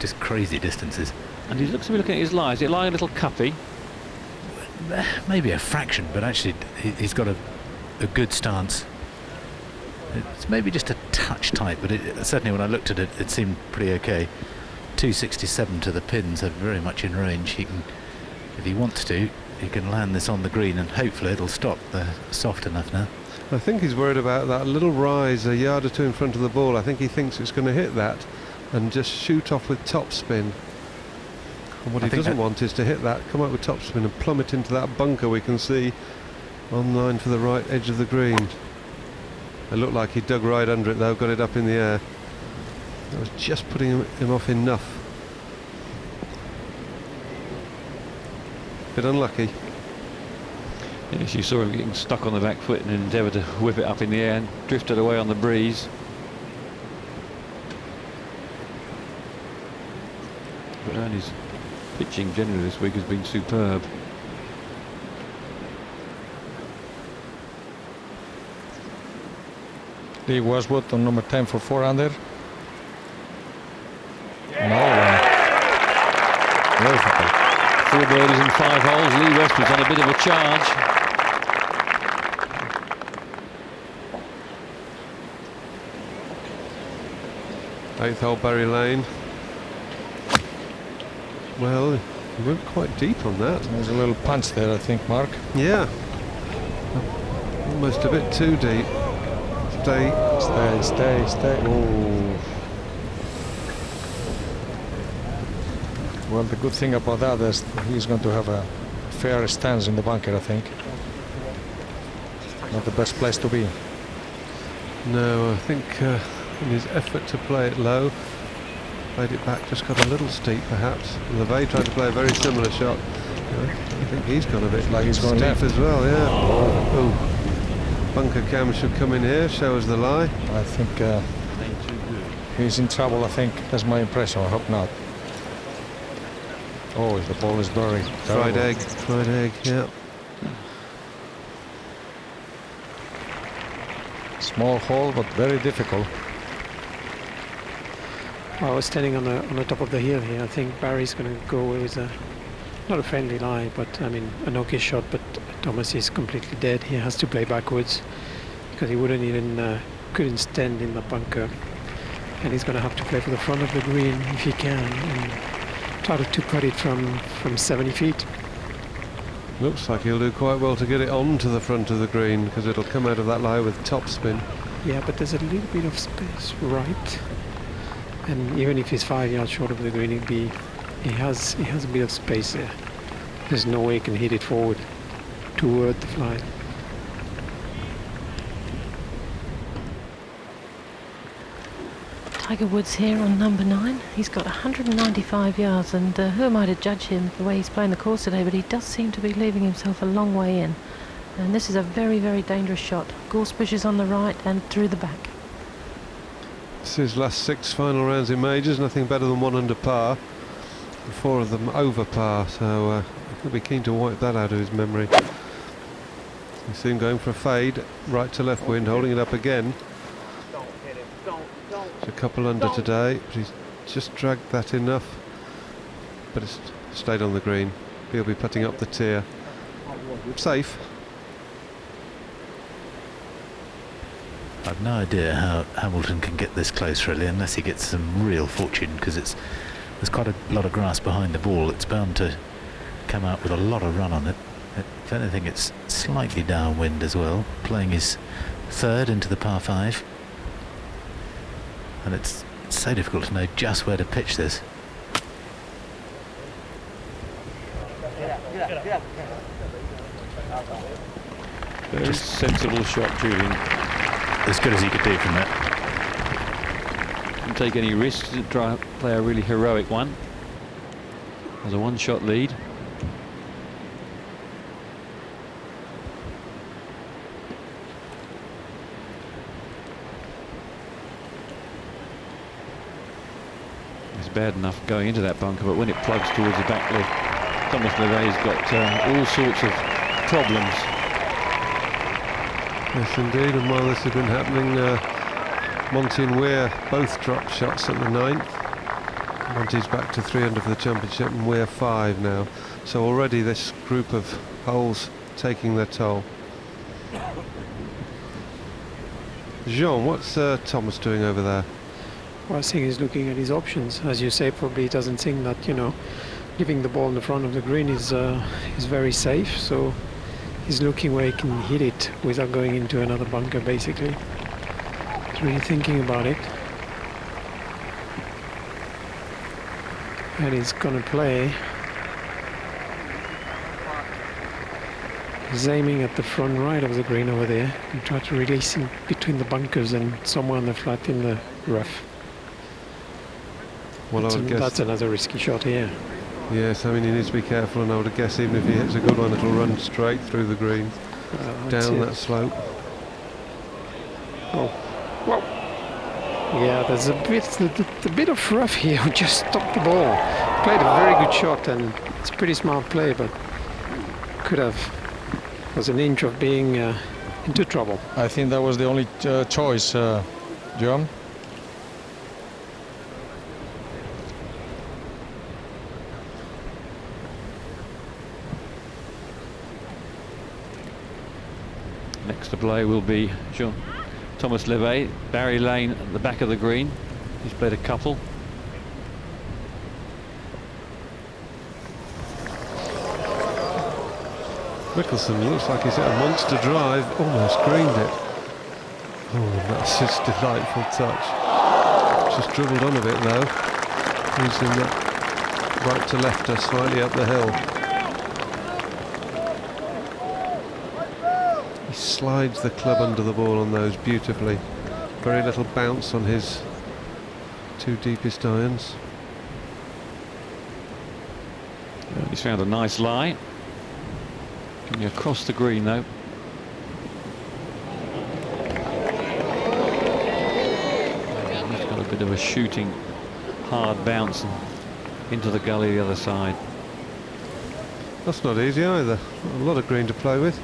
Just crazy distances. And he looks to be looking at his lie. Is it lying a little cuppy? Maybe a fraction, but actually he's got a good stance. It's maybe just a touch tight, but certainly when I looked at it, it seemed pretty okay. 267 to the pins are very much in range. He can, if he wants to, he can land this on the green and hopefully it'll stop. They're soft enough now. I think he's worried about that little rise a yard or two in front of the ball. I think he thinks it's going to hit that and just shoot off with topspin. And what he doesn't want is to hit that, come out with topspin and plummet into that bunker we can see on line for the right edge of the green. It looked like he dug right under it though, got it up in the air. That was just putting him off enough. Bit unlucky. Yes, you saw him getting stuck on the back foot and endeavour to whip it up in the air and drifted away on the breeze. But Ernie's pitching generally this week has been superb. Lee Westwood on number 10 for 4 under. Another one. Beautiful. 4 birdies in 5 holes. Lee Westwood's on a bit of a charge. Eighth hole, Barry Lane. Well, he went quite deep on that. There's a little punch there, I think, Mark. Yeah. Almost a bit too deep. Stay. Oh. Well, the good thing about that is he's going to have a fair stance in the bunker, I think. Not the best place to be. No, I think in his effort to play it low, played it back, just got a little steep perhaps. LeVay tried to play a very similar shot. I think he's gone a bit like he's going steep left as well, yeah. Oh. Bunker cam should come in here, show us the lie. I think he's in trouble, I think. That's my impression. I hope not. Oh, the ball is very Fried egg, yeah. Small hole, but very difficult. I was standing on the top of the hill here. I think Barry's going to go away with not a friendly lie, but I mean an okay shot. But Thomas is completely dead. He has to play backwards because he wouldn't even couldn't stand in the bunker, and he's going to have to play for the front of the green if he can and try to put it from 70 feet. Looks like he'll do quite well to get it onto the front of the green because it'll come out of that lie with topspin. Yeah, but there's a little bit of space right. And even if he's 5 yards short of the green, he has a bit of space there. There's no way he can hit it forward toward the fly. Tiger Woods here on number 9. He's got 195 yards, and who am I to judge him the way he's playing the course today, but he does seem to be leaving himself a long way in. And this is a very, very dangerous shot. Gorse bushes on the right and through the back. This is his last 6 final rounds in majors, nothing better than 1 under par, 4 of them over par, so he'll be keen to wipe that out of his memory. You see him going for a fade, right to left wind, holding it up again. It's a couple under today, but he's just dragged that enough, but it's stayed on the green. He'll be putting up the tier. Safe. I've no idea how Hamilton can get this close, really, unless he gets some real fortune, because there's quite a lot of grass behind the ball. It's bound to come out with a lot of run on it. If anything, it's slightly downwind as well, playing his 3rd into the par 5. And it's so difficult to know just where to pitch this. Very sensible shot, Julian. As good as he could do from that. Didn't take any risks, didn't try to play a really heroic one. There's a 1-shot lead. Bad enough going into that bunker, but when it plugs towards the back left, Thomas Levet's got all sorts of problems. Yes, indeed, and while this has been happening, Monty and Weir both dropped shots at the 9th. Monty's back to 3 under for the championship, and Weir 5 now. So already this group of holes taking their toll. Jean, what's Thomas doing over there? Well, I think he's looking at his options. As you say, probably he doesn't think that, you know, leaving the ball in the front of the green is very safe. So he's looking where he can hit it without going into another bunker, basically. He's really thinking about it. And he's going to play. He's aiming at the front right of the green over there and try to release him between the bunkers and somewhere on the flat in the rough. Well, that's another risky shot here. Yes, I mean, he needs to be careful, and I would guess even if he hits a good one, it'll run straight through the green, down that slope. Oh, whoa! Yeah, there's a bit of rough here. We just stopped the ball. Played a very good shot, and it's a pretty smart play, but was an inch of being into trouble. I think that was the only choice, John. Next to play will be Thomas Levet. Barry Lane at the back of the green. He's played a couple. Mickelson looks like he's hit a monster drive, almost greened it. Oh, that's just delightful touch. Just dribbled on a bit though, using that right to lefter slightly up the hill. He slides the club under the ball on those beautifully. Very little bounce on his 2 deepest irons. He's found a nice lie. Coming across the green though. He's got a bit of a shooting, hard bounce into the gully the other side. That's not easy either. A lot of green to play with.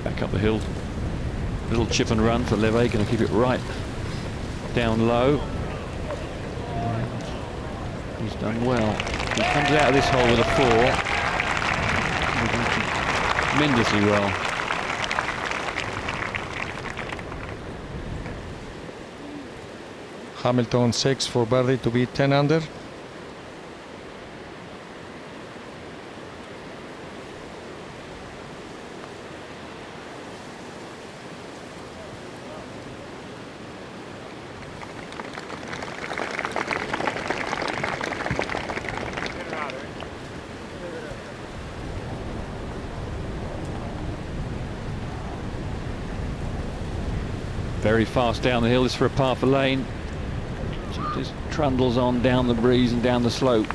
Back up the hill. Little chip and run for Levet, going to keep it right down low. He's done well. He comes out of this hole with a 4. Tremendously well. Hamilton 6 for birdie to be 10 under. Very fast down the hill. This for a par for lane. Just trundles on down the breeze and down the slope.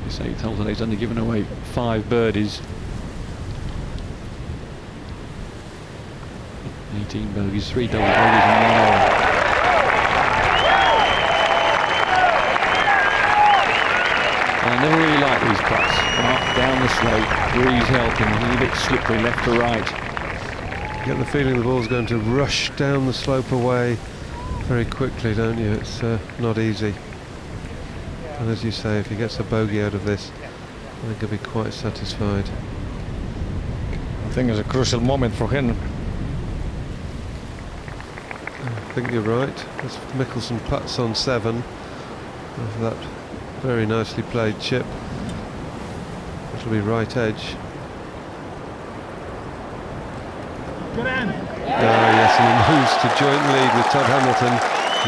You say Hamilton has only given away 5 birdies. 18 bogeys, 3 double bogeys and 1 over. I never really like these putts. Up, down the slope, breeze helping, a little bit slippery left to right. You get the feeling the ball's going to rush down the slope away very quickly, don't you? It's not easy. And as you say, if he gets a bogey out of this, I think he'll be quite satisfied. I think it's a crucial moment for him. I think you're right. As Mickelson putts on 7 of that very nicely played chip. It'll be right edge. Yes, and he moves to joint lead with Todd Hamilton,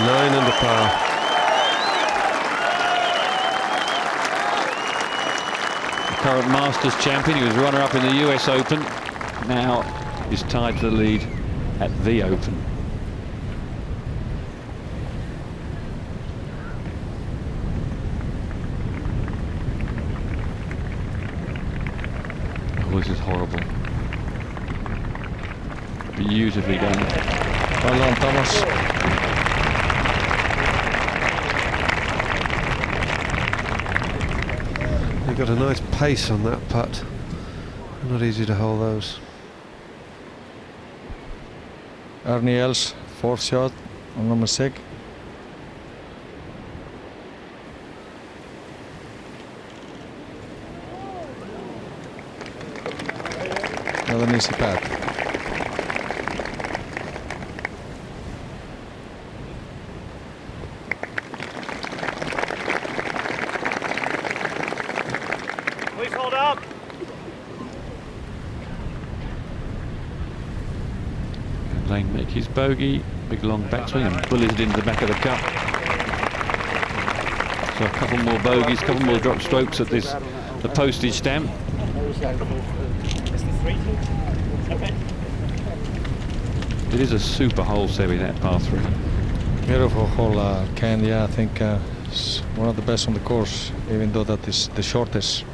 9 under par. The current Masters champion, he was runner-up in the US Open, now is tied to the lead at the Open. This is horrible. Beautifully done. Well done, Thomas. He got a nice pace on that putt. Not easy to hold those. Ernie Els, 4th shot on number 6. Another easy pad. Please hold up. Lane make his bogey, big long backswing and bullies it into the back of the cup. So a couple more bogeys, a couple more drop strokes at this, the postage stamp. It is a super hole, Sebi, that par 3. Beautiful hole, Ken. Yeah, I think it's one of the best on the course, even though that is the shortest.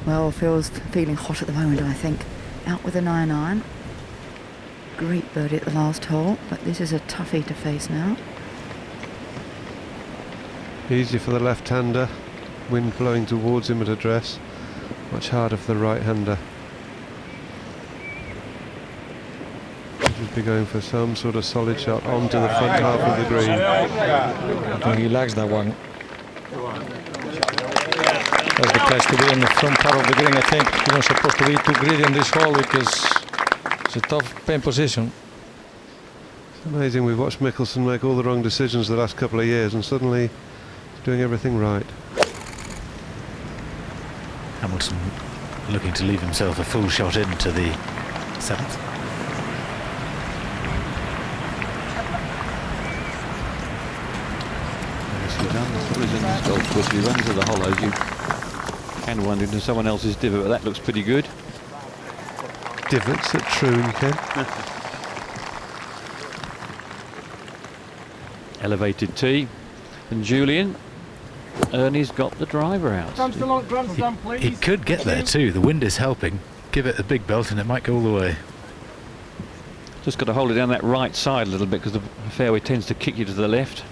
Well, Phil's feeling hot at the moment, I think. Out with a 9-iron. Great birdie at the last hole, but this is a toughie to face now. Easy for the left-hander. Wind blowing towards him at address. Much harder for the right-hander. He'd be going for some sort of solid shot onto the front half of the green. I think he likes that one. That's the place to be in the front part of the green, I think. You're not supposed to be too greedy on this hole because it's a tough pin position. It's amazing, we've watched Mickelson make all the wrong decisions the last couple of years and suddenly he's doing everything right. Hamilton looking to leave himself a full shot into the 7th. Nicely done. That's what is in this golf course. He runs to the hollows. You can wander into someone else's divot, but that looks pretty good. Divots at Troon, Ken. Elevated tee. And Julian, Ernie's got the driver out. He could get there too. The wind is helping. Give it a big belt and it might go all the way. Just got to hold it down that right side a little bit because the fairway tends to kick you to the left.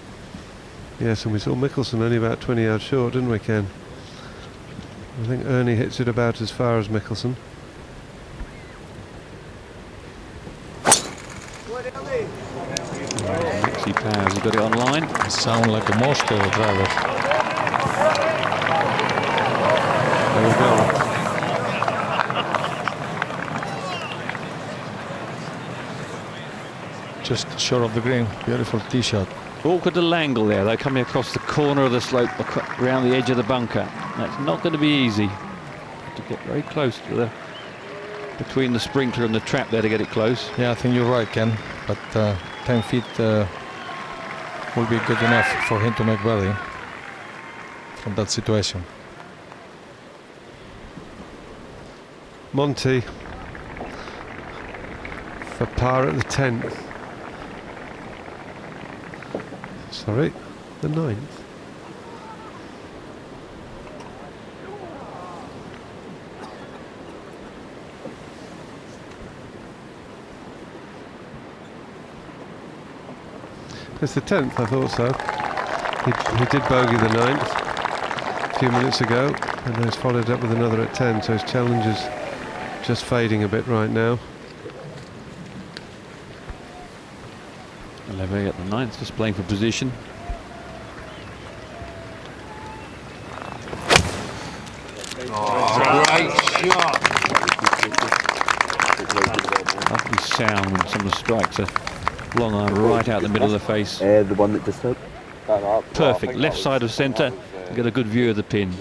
Yes, and we saw Mickelson only about 20 yards short, didn't we, Ken? I think Ernie hits it about as far as Mickelson. Maxi Powers has got it online. It sounds like a monster driver. There we go. Just short of the green. Beautiful tee shot. Awkward little angle there. They're coming across the corner of the slope, around the edge of the bunker. That's not going to be easy. To get very close to the between the sprinkler and the trap there to get it close. Yeah, I think you're right, Ken. But 10 feet will be good enough for him to make birdie from that situation. Monty for par at the 10th. Sorry, the 9th. It's the 10th, I thought so. He did bogey the 9th a few minutes ago, and he's followed up with another at 10, so his challenge is just fading a bit right now. Levy at the 9th, just playing for position. Oh, great shot! Lovely sound when some of the strikes are long iron right out the middle of the face. The one that just took. Perfect, left side of centre, get a good view of the pin.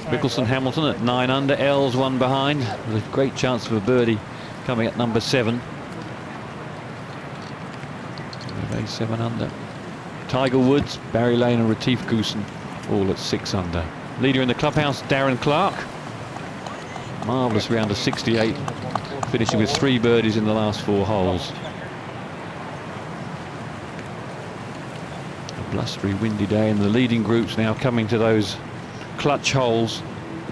Mickelson, Hamilton at 9 under, L's 1 behind, with a great chance for a birdie coming at number 7. 7 under. Tiger Woods, Barry Lane and Retief Goosen all at 6 under. Leader in the clubhouse, Darren Clark. Marvellous round of 68, finishing with 3 birdies in the last 4 holes. A blustery, windy day, and the leading groups now coming to those clutch holes.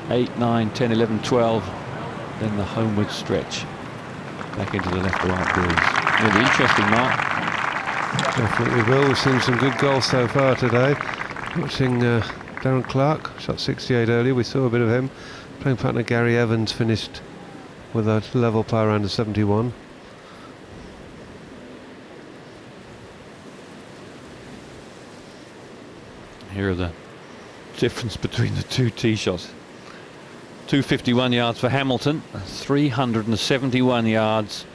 8, 9, 10, 11, 12. Then the homeward stretch back into the left to right breeze. Will be interesting, Mark. Definitely will. We've seen some good golf so far today. Watching Darren Clark, shot 68 earlier. We saw a bit of him. Playing partner Gary Evans finished with a level par round of 71. Here are the difference between the 2 tee shots. 251 yards for Hamilton, 371 yards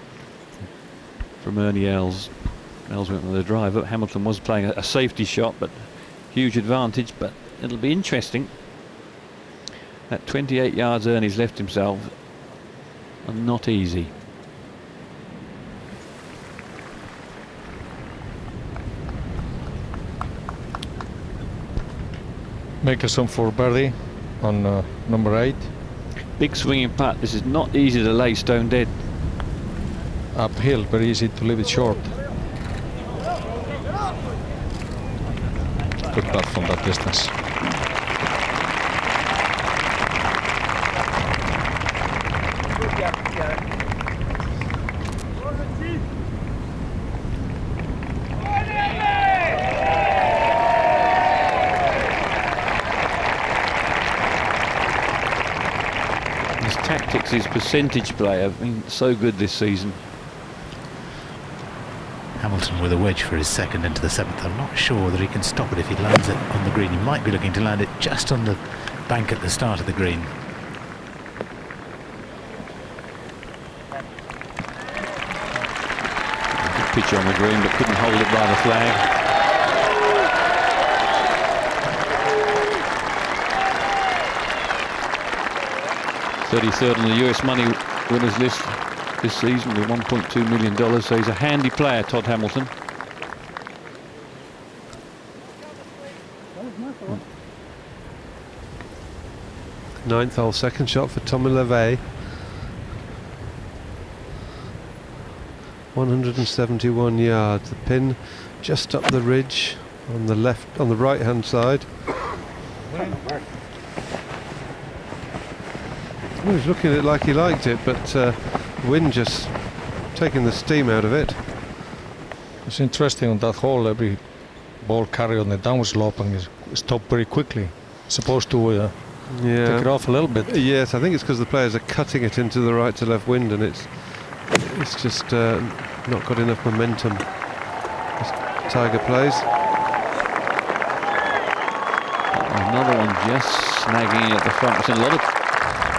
from Ernie Els. Els went with the driver. Hamilton was playing a safety shot, but huge advantage. But it'll be interesting. At 28 yards, Ernie's left himself, and not easy. Mickelson for birdie on number 8. Big swinging putt. This is not easy to lay stone dead. Uphill, very easy to leave it short. Good putt from that distance. His tactics, his percentage play have been so good this season. Hamilton with a wedge for his second into the 7th. I'm not sure that he can stop it if he lands it on the green. He might be looking to land it just on the bank at the start of the green. Good pitch on the green, but couldn't hold it by the flag. .33rd on the US money winners list this season with $1.2 million, so he's a handy player, Todd Hamilton. Ninth hole, second shot for Tommy LeVay. 171 yards. The pin just up the ridge on the left, on the right hand side. He was looking at it like he liked it, but wind just taking the steam out of it. It's interesting on that hole, every ball carried on the downward slope and is stopped very quickly. Supposed to take it off a little bit. Yes, I think it's because the players are cutting it into the right to left wind, and it's just not got enough momentum as Tiger plays. Another one just snagging at the front. We've seen a lot of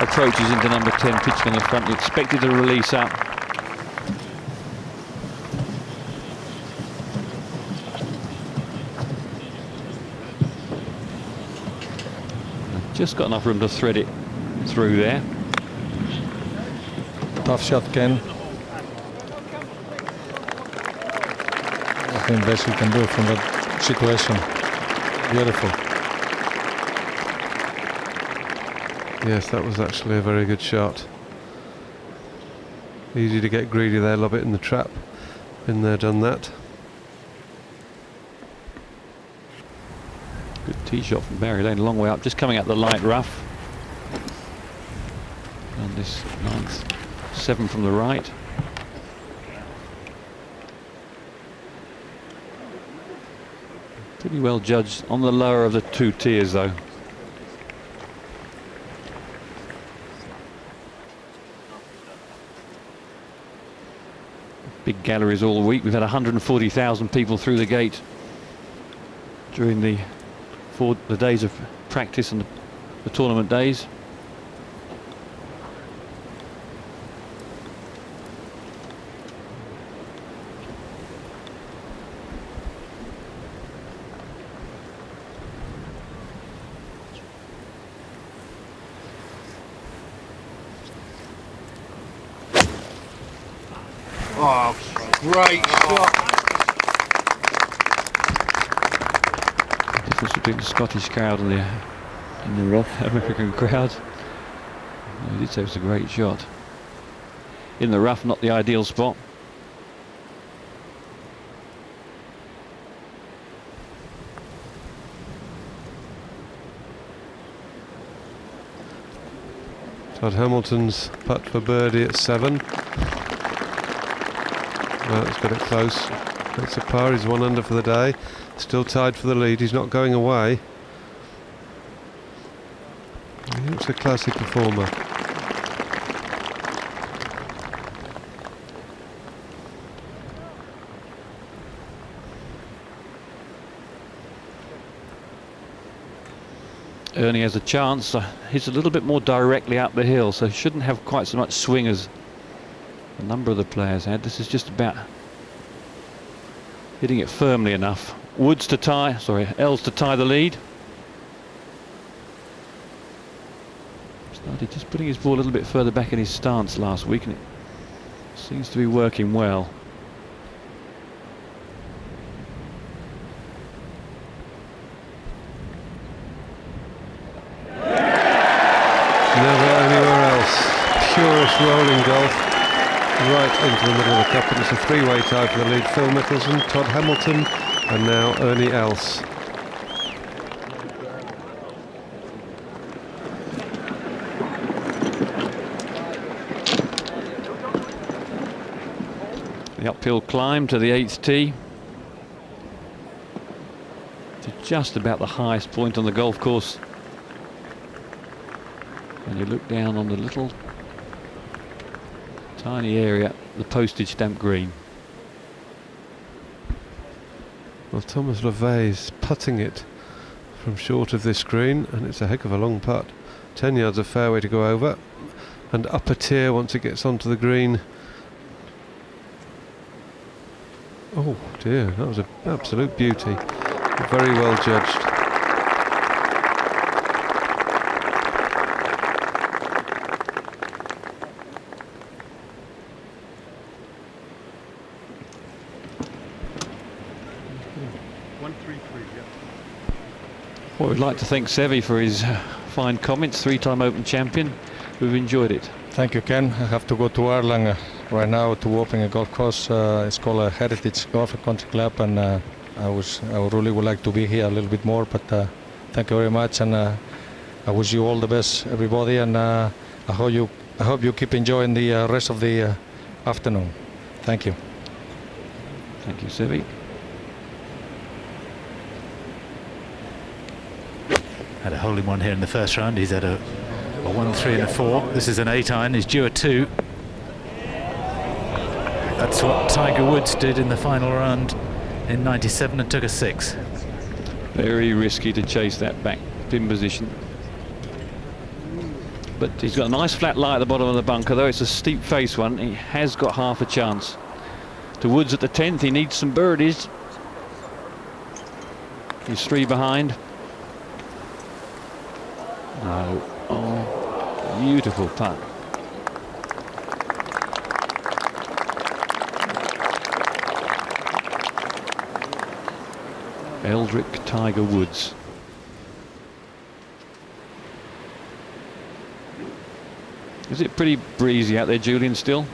approaches into number 10 pitching on the front. You expected to release up. Just got enough room to thread it through there. Tough shot, Ken. I think best we can do from that situation. Beautiful. Yes, that was actually a very good shot. Easy to get greedy there, lob it in the trap. Been there, done that. Good tee shot from Barry Lane, a long way up, just coming out the light rough. And this ninth, 7 from the right. Pretty well judged on the lower of the 2 tiers though. Big galleries all week. We've had 140,000 people through the gate during the days of practice and the tournament days. Oh, great shot. The difference between the Scottish crowd and the rough American crowd. I did say it was a great shot. In the rough, not the ideal spot. Todd Hamilton's putt for birdie at 7. Well, it's got it close. It's a par. He's 1 under for the day. Still tied for the lead. He's not going away. He looks a classy performer. Ernie has a chance. He's a little bit more directly up the hill, so he shouldn't have quite so much swing as a number of the players had. This is just about hitting it firmly enough. Els to tie the lead. Started just putting his ball a little bit further back in his stance last week, and it seems to be working well. Never anywhere else. Purest rolling golf. Right into the middle of the cup, and it's a 3-way tie for the lead. Phil Mickelson, Todd Hamilton, and now Ernie Els. The uphill climb to the 8th tee, to just about the highest point on the golf course. And you look down on the little tiny area, the postage stamp green. Well, Thomas LeVay's putting it from short of this green, and it's a heck of a long putt. 10 yards of fairway to go over, and up a tier once it gets onto the green. Oh dear, that was an absolute beauty. Very well judged. Well, we'd like to thank Seve for his fine comments, 3-time Open champion. We've enjoyed it. Thank you, Ken. I have to go to Ireland right now to open a golf course. It's called a Heritage Golf and Country Club, and I really would like to be here a little bit more. But thank you very much, and I wish you all the best, everybody. And I hope you keep enjoying the rest of the afternoon. Thank you. Thank you, Seve. Had a hole in one here in the first round. He's had a 1, 3 and a 4. This is an 8-iron. He's due a 2. That's what Tiger Woods did in the final round in '97 and took a 6. Very risky to chase that back pin position. But he's got a nice flat lie at the bottom of the bunker, though it's a steep face one. He has got half a chance. To Woods at the 10th, he needs some birdies. He's 3 behind. No. Oh, Beautiful putt. Eldrick Tiger Woods. Is it pretty breezy out there, Julian, still?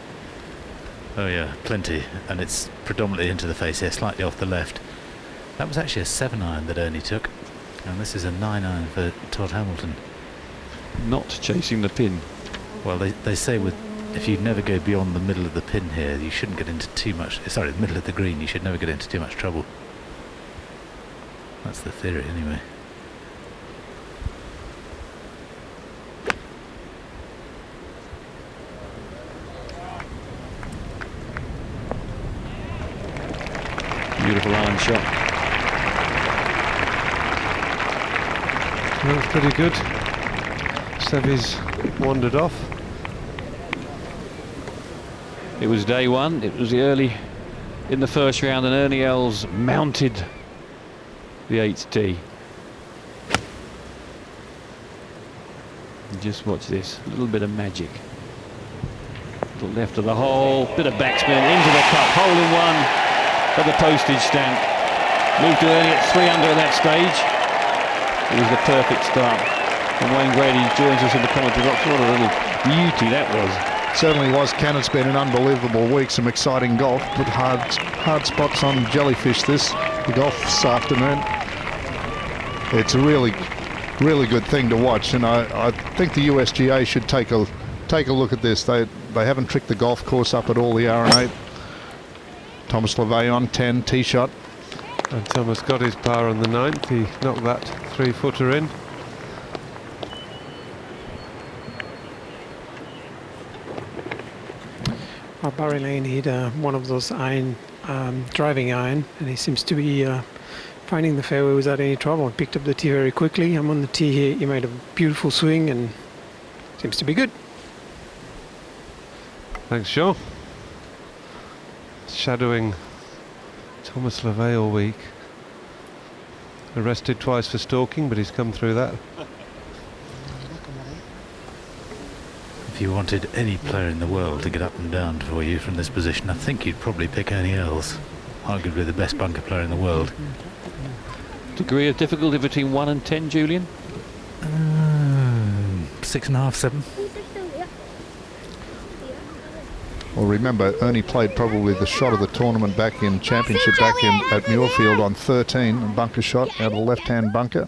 Oh yeah, plenty, and it's predominantly into the face here, slightly off the left. That was actually a 7-iron that Ernie took, and this is a 9-iron for Todd Hamilton. Not chasing the pin. Well, they say if you never go beyond the middle of the pin here, you shouldn't get into too much, sorry, the middle of the green, you should never get into too much trouble. That's the theory anyway. Beautiful iron shot. That was pretty good. Sevy's wandered off. It was day one. It was the early in the first round, and Ernie Els mounted the 8th tee. And just watch this. A little bit of magic. To the left of the hole. Bit of backspin into the cup. Hole in one. At the postage stamp. Moved to Ernie at 3 under at that stage. It was the perfect start. And Wayne Grady joins us in the commentary box. What a little beauty that was. Certainly was, Ken. It's been an unbelievable week. Some exciting golf, but hard spots on jellyfish the golf this afternoon. It's a really good thing to watch, and I think the USGA should take a look at this. They haven't tricked the golf course up at all, the R&A. Thomas LeVay on 10, tee shot. And Thomas got his par on the 9th. He knocked that 3-footer in. Barry Lane hit one of those driving iron, and he seems to be finding the fairway without any trouble. Picked up the tee very quickly. I'm on the tee here. He made a beautiful swing and seems to be good. Thanks, Shaw. Shadowing Thomas LeVay all week. Arrested twice for stalking, but he's come through that. If you wanted any player in the world to get up and down for you from this position, I think you'd probably pick Ernie Els, arguably the best bunker player in the world. Degree of difficulty between 1 and 10, Julian? 6.5, 7. Well, remember, Ernie played probably the shot of the tournament back in championship back in at Muirfield on 13, a bunker shot out of the left-hand bunker.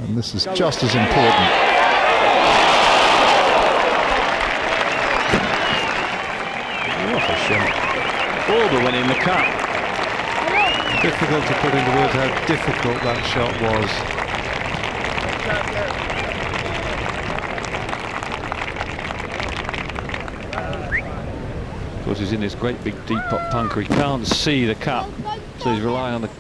And this is just as important. What a shot. All but went in the cup. Difficult to put into words how difficult that shot was. Of course, he's in this great big deep pot bunker. He can't see the cup, so he's relying on the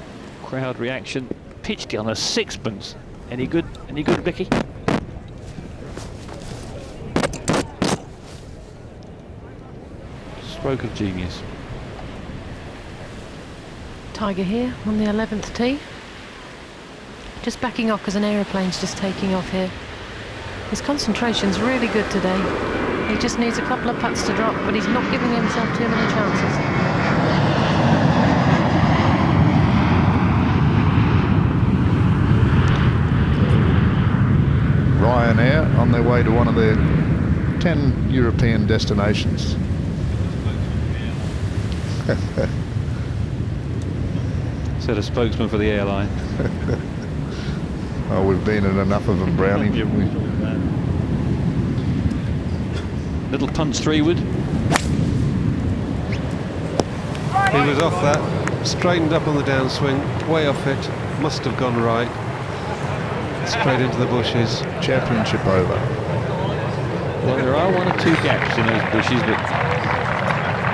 crowd reaction. Pitched it on a 6pence. Any good, Vicky? Stroke of genius. Tiger here on the 11th tee. Just backing off because an aeroplane's just taking off here. His concentration's really good today. He just needs a couple of putts to drop, but he's not giving himself too many chances. Ryanair on their way to one of their 10 European destinations. Said a spokesman for the airline. Oh, we've been in enough of them, Brownie. Little punch 3-wood. He was off that, straightened up on the downswing, way off it, must have gone right. Straight into the bushes. Championship over. Well, there are 1 or 2 gaps in those bushes, but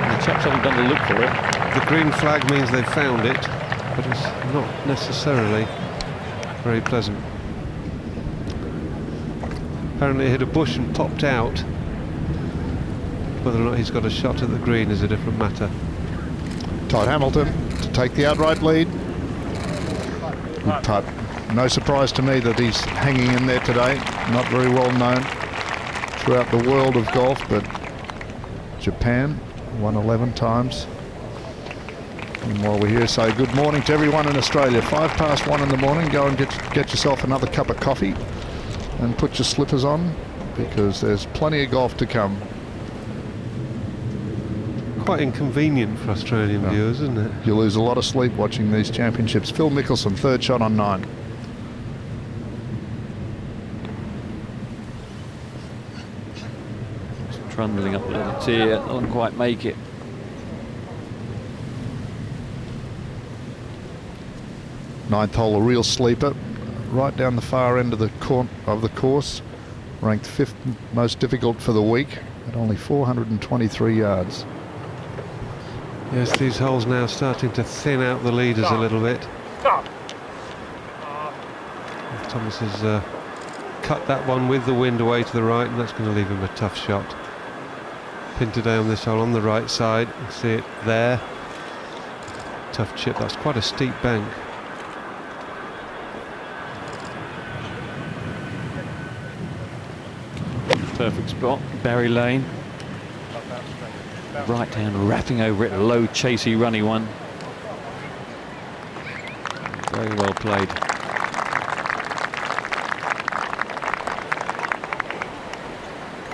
the chaps haven't done the look for it. The green flag means they've found it, but it's not necessarily very pleasant. Apparently it hit a bush and popped out. Whether or not he's got a shot at the green is a different matter. Todd Hamilton to take the outright lead. Good putt. No surprise to me that he's hanging in there today. Not very well known throughout the world of golf, but Japan won 11 times. And while we're here, say good morning to everyone in Australia. 1:05 in the morning. Go and get yourself another cup of coffee and put your slippers on, because there's plenty of golf to come. Quite inconvenient for Australian viewers, isn't it? You lose a lot of sleep watching these championships. Phil Mickelson, third shot on 9. Trundling up a little tier, doesn't quite make it. Ninth hole, a real sleeper, right down the far end of the course, ranked 5th most difficult for the week at only 423 yards. Yes, these holes now starting to thin out the leaders a little bit. Thomas has cut that one with the wind away to the right, and that's going to leave him a tough shot. Pin today on this hole on the right side. You can see it there. Tough chip. That's quite a steep bank. Perfect spot, Berry Lane. Right hand wrapping over it, a low, chasey, runny one. Very well played.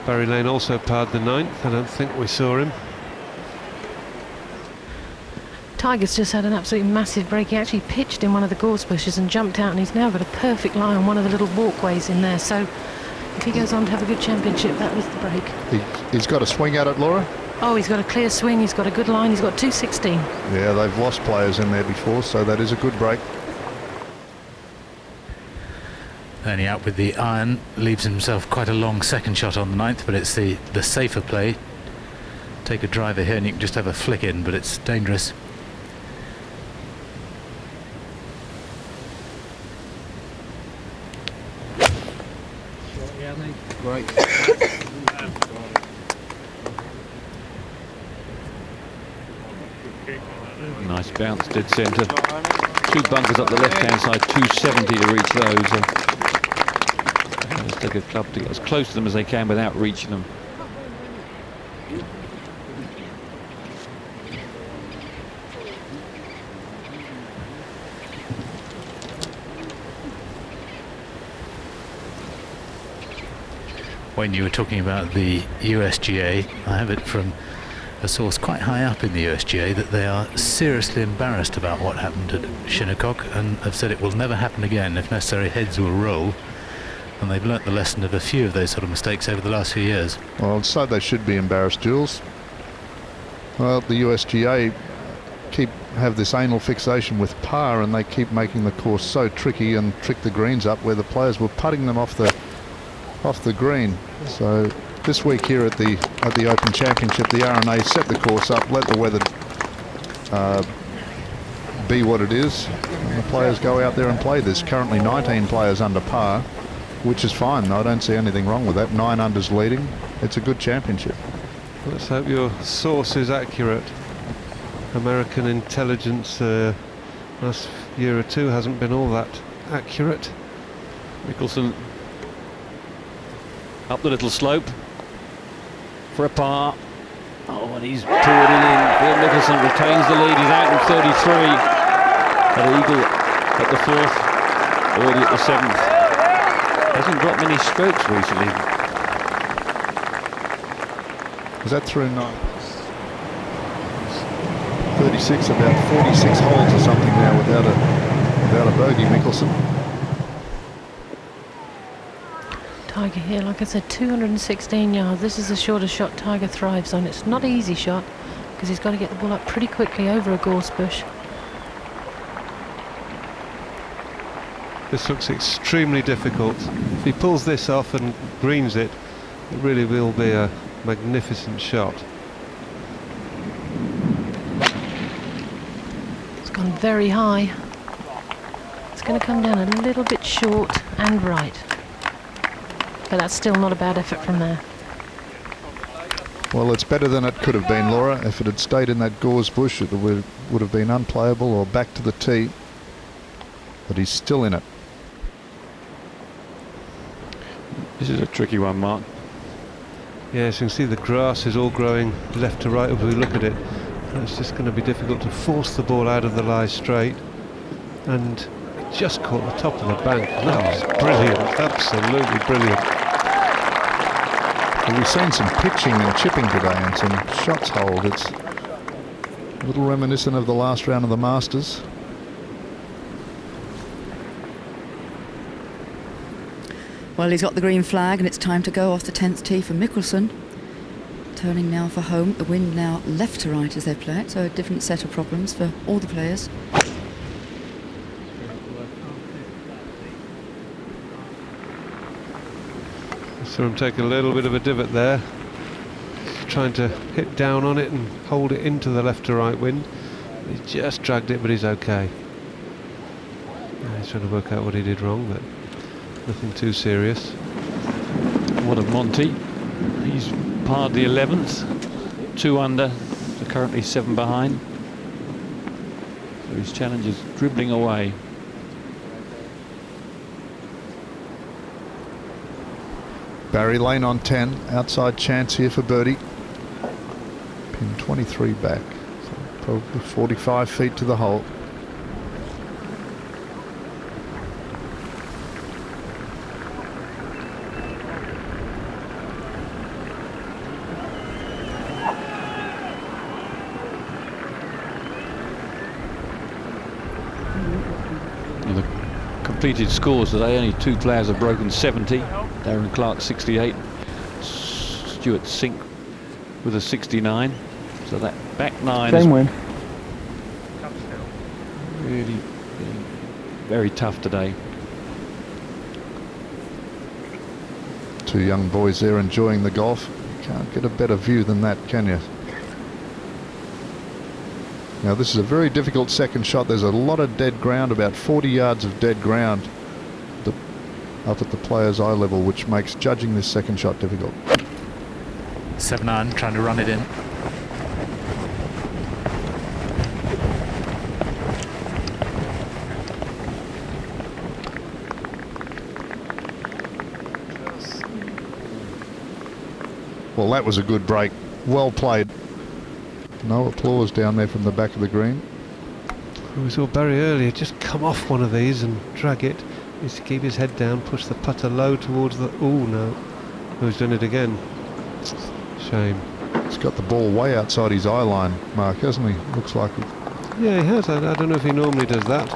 Berry Lane also parred the 9th. I don't think we saw him. Tiger's just had an absolutely massive break. He actually pitched in one of the gorse bushes and jumped out, and he's now got a perfect lie on one of the little walkways in there. So if he goes on to have a good championship, that was the break. He's got a swing at it, Laura? Oh, he's got a clear swing, he's got a good line, he's got 216. Yeah, they've lost players in there before, so that is a good break. Ernie out with the iron, leaves himself quite a long second shot on the 9th, but it's the safer play. Take a driver here and you can just have a flick in, but it's dangerous. Great. Nice bounce, dead centre. 2 bunkers up the left-hand side, 270 to reach those. Let's take a club to get as close to them as they can without reaching them. When you were talking about the USGA, I have it from a source quite high up in the USGA that they are seriously embarrassed about what happened at Shinnecock, and have said it will never happen again. If necessary, heads will roll, and they've learnt the lesson of a few of those sort of mistakes over the last few years. Well, so they should be embarrassed, Jules. Well, the USGA have this anal fixation with par, and they keep making the course so tricky and trick the greens up, where the players were putting them off the green. So this week here at the Open Championship, the R&A set the course up, let the weather be what it is, and the players go out there and play. There's currently 19 players under par, which is fine. I don't see anything wrong with that. 9 unders leading. It's a good championship. Let's hope your source is accurate. American intelligence last year or two hasn't been all that accurate. Mickelson up the little slope for a par. Oh, and he's poured it in. Phil Mickelson retains the lead. He's out in 33. An eagle at the 4th, birdie at the 7th. Hasn't dropped many strokes recently. Is that through 9? 36, about 46 holes or something now without a bogey, Mickelson. Tiger here, like I said, 216 yards. This is the shortest shot Tiger thrives on. It's not an easy shot because he's got to get the ball up pretty quickly over a gorse bush. This looks extremely difficult. If he pulls this off and greens it, it really will be a magnificent shot. It's gone very high. It's going to come down a little bit short and right. But that's still not a bad effort from there. Well, it's better than it could have been, Laura. If it had stayed in that gorse bush, it would have been unplayable or back to the tee. But he's still in it. This is a tricky one, Mark. Yes, you can see the grass is all growing left to right as we look at it. It's just going to be difficult to force the ball out of the lie straight. And it just caught the top of the bank. That was brilliant, absolutely brilliant. Well, we've seen some pitching and chipping today and some shots hold. It's a little reminiscent of the last round of the Masters. Well, he's got the green flag and it's time to go off the 10th tee for Mickelson. Turning now for home. The wind now left to right as they play it, so a different set of problems for all the players. Saw him take a little bit of a divot there. He's trying to hit down on it and hold it into the left to right wind. He just dragged it, but he's okay. He's trying to work out what he did wrong, but nothing too serious. What of Monty? He's parred the 11th, 2 under, so currently 7 behind. So his challenge is dribbling away. Barry Lane on 10, outside chance here for birdie. Pin 23 back, so probably 45 feet to the hole. The completed scores today, only 2 players have broken 70. Darren Clark 68, Stuart Sink with a 69. So that back 9 Same win. Really very tough today. Two young boys there enjoying the golf. You can't get a better view than that, can you? Now this is a very difficult second shot. There's a lot of dead ground, about 40 yards of dead ground up at the player's eye level, which makes judging this second shot difficult. 7-iron, trying to run it in. Well, that was a good break. Well played. No applause down there from the back of the green. We saw Barry earlier just come off one of these and drag it. Needs to keep his head down, push the putter low towards the... Oh, no. Oh, he's done it again. Shame. He's got the ball way outside his eye line, Mark, hasn't he? Looks like it. Yeah, he has. I don't know if he normally does that.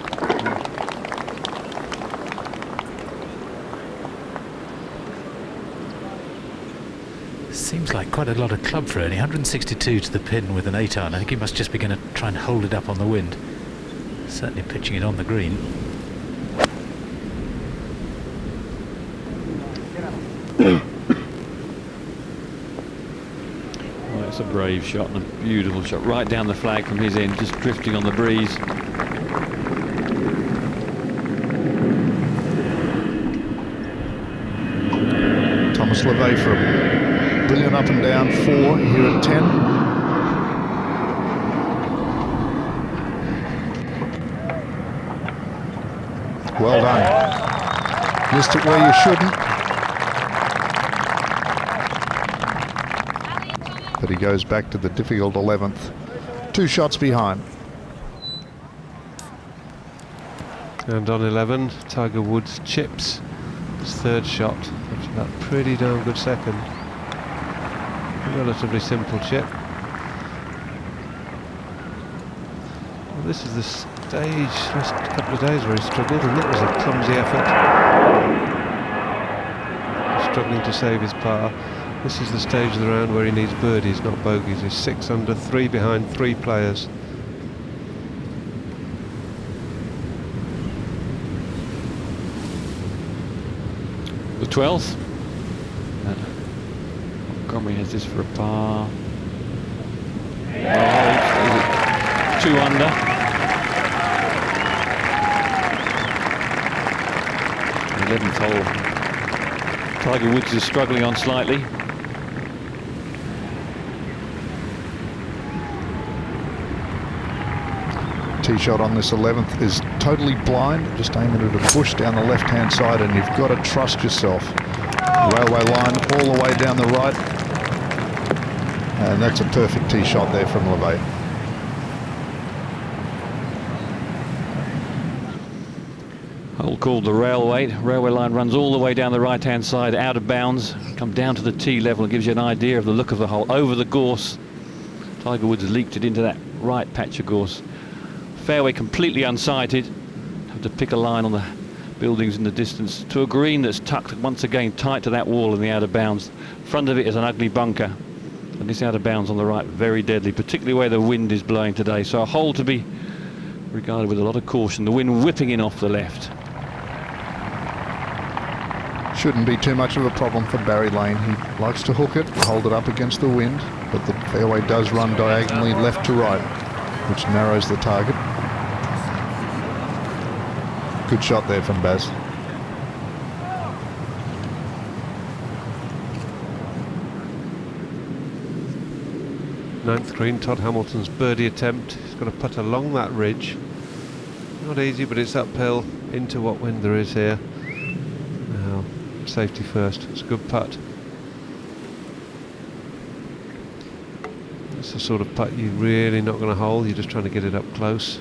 Seems like quite a lot of club for Ernie. 162 to the pin with an 8-iron. I think he must just be going to try and hold it up on the wind. Certainly pitching it on the green. Well, that's a brave shot and a beautiful shot right down the flag from his end, just drifting on the breeze. Thomas LeVay for a brilliant up and down 4 here at 10. Well done. Missed it where you shouldn't. But he goes back to the difficult 11th. 2 shots behind. And on 11, Tiger Woods chips his 3rd shot after that pretty darn good second. A relatively simple chip. Well, this is the stage last couple of days where he struggled, and that was a clumsy effort. Struggling to save his par. This is the stage of the round where he needs birdies, not bogeys. He's 6 under, 3 behind 3 players. The 12th. Montgomery has this for a par. Oh, 2 under. 11th hole. Tiger Woods is struggling on slightly. Tee shot on this 11th is totally blind. Just aiming at a bush down the left-hand side, and you've got to trust yourself. Railway line all the way down the right. And that's a perfect tee shot there from LeVay. Hole called the Railway. Railway line runs all the way down the right-hand side, out of bounds. Come down to the tee level and gives you an idea of the look of the hole. Over the gorse. Tiger Woods leaked it into that right patch of gorse. Fairway completely unsighted. Have to pick a line on the buildings in the distance to a green that's tucked once again tight to that wall in the out of bounds. Front of it is an ugly bunker. And this out of bounds on the right, very deadly, particularly where the wind is blowing today. So a hole to be regarded with a lot of caution. The wind whipping in off the left. Shouldn't be too much of a problem for Barry Lane. He likes to hook it, hold it up against the wind, but the fairway does run diagonally left to right, which narrows the target. Good shot there from Baz. Ninth green, Todd Hamilton's birdie attempt. He's got to putt along that ridge. Not easy, but it's uphill into what wind there is here. Now, safety first. It's a good putt. It's the sort of putt you're really not going to hole. You're just trying to get it up close.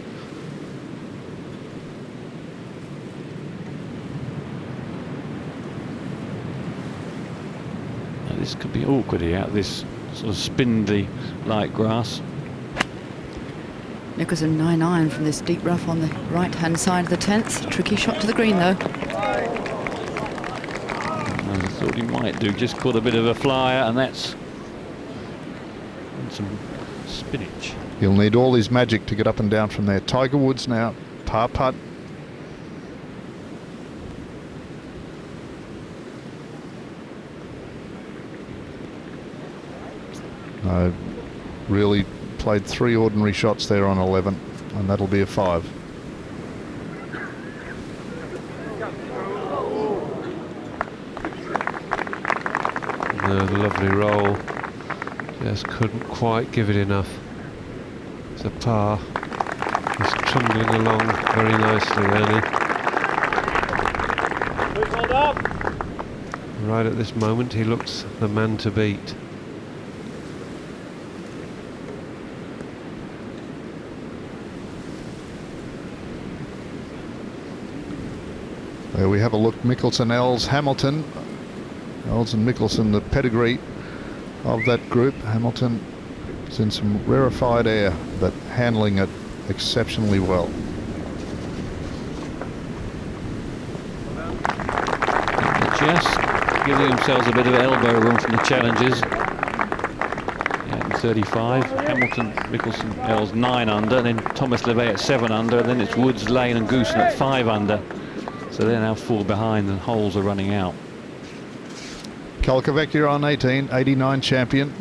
Now this could be awkward here out this sort of spindly light grass. Mickelson 9-iron from this deep rough on the right-hand side of the 10th. Tricky shot to the green, though. As I thought he might do, just caught a bit of a flyer, and that's some spinach. He'll need all his magic to get up and down from there. Tiger Woods now, par putt. Really played 3 ordinary shots there on 11, and that'll be a 5. No, the lovely roll. Just couldn't quite give it enough. It's a par. He's trundling along very nicely, Ernie. Right at this moment, he looks the man to beat. There we have a look. Mickelson, Els, Hamilton. Els and Mickelson, the pedigree of that group. Hamilton is in some rarefied air, but handling it exceptionally well. Just giving themselves a bit of elbow room from the challengers. Yeah, 35. Hamilton, Mickelson, Els 9 under, and then Thomas LeVay at 7 under, and then it's Woods, Lane and Goosen at 5 under. So they're now 4 behind and holes are running out. Calcavecchia on 18, 89 champion.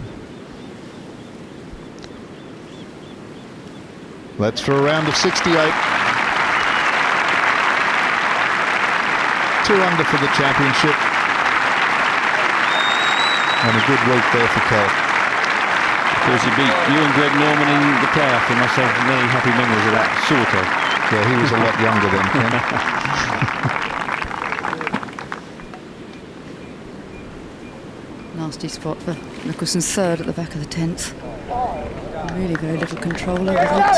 That's for a round of 68. 2 under for the championship. And a good week there for Cal. Of course, he beat you and Greg Norman in the playoff. He must have many happy memories of that, sort of. Yeah, he was a lot younger then, Ken. Nasty spot for Mickelson's 3rd at the back of the 10th. Really very little control over that.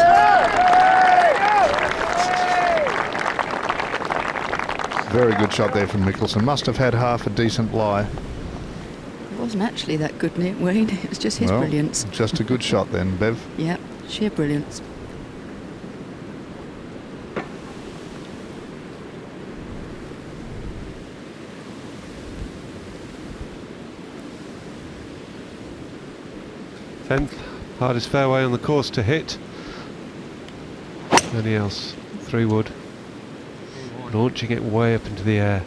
Very good shot there from Mickelson. Must have had half a decent lie. It wasn't actually that good, Wayne. It was just his brilliance. Just a good shot then, Bev. Yeah, sheer brilliance. Tenth, hardest fairway on the course to hit. Any else? 3 wood. Launching it way up into the air.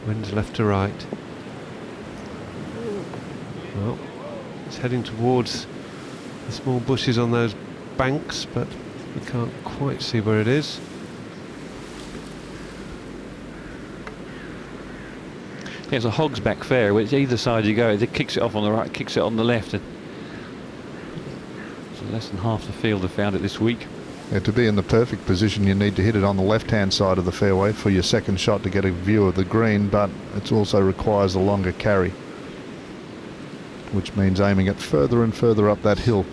Winds left to right. Well, it's heading towards the small bushes on those banks, but we can't quite see where it is. Yeah, it's a hog's back fair, which either side you go, it kicks it off on the right, kicks it on the left. And so less than half the field have found it this week. To be in the perfect position, you need to hit it on the left-hand side of the fairway for your second shot to get a view of the green, but it also requires a longer carry, which means aiming it further and further up that hill.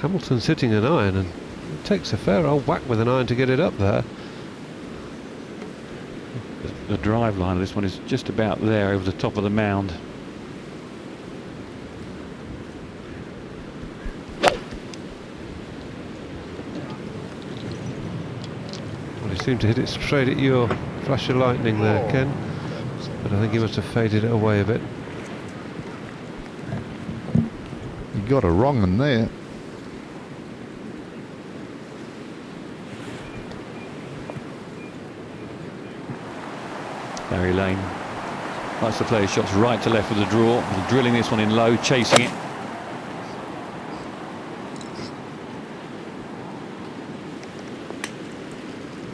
Hamilton's hitting an iron, and it takes a fair old whack with an iron to get it up there. The drive line of this one is just about there over the top of the mound. Well, he seemed to hit it straight at your flash of lightning there, Ken, but I think he must have faded it away a bit. You got a wrong one there. Barry Lane likes to play his shots right to left with the draw. He's drilling this one in low, chasing it.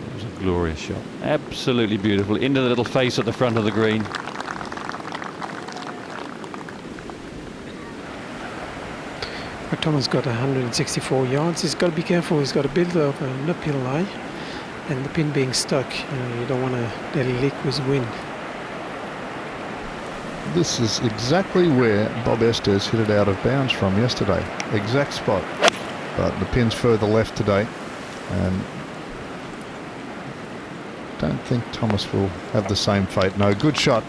It was a glorious shot. Absolutely beautiful. Into the little face at the front of the green. Thomas got 164 yards. He's got to be careful. He's got to build up an uphill lie, and the pin being stuck. You don't want to let it leak with wind. This is exactly where Bob Estes hit it out of bounds from yesterday. Exact spot. But the pin's further left today, and don't think Thomas will have the same fate. No, good shot.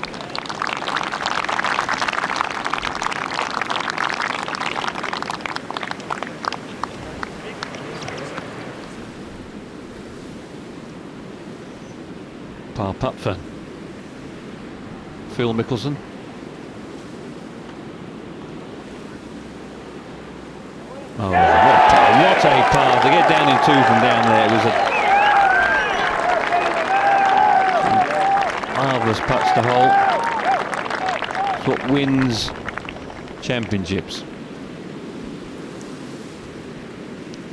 Par putt for Phil Mickelson. Oh, what a par to get down in two from down there. It was a marvellous putts to hole. It's what wins championships.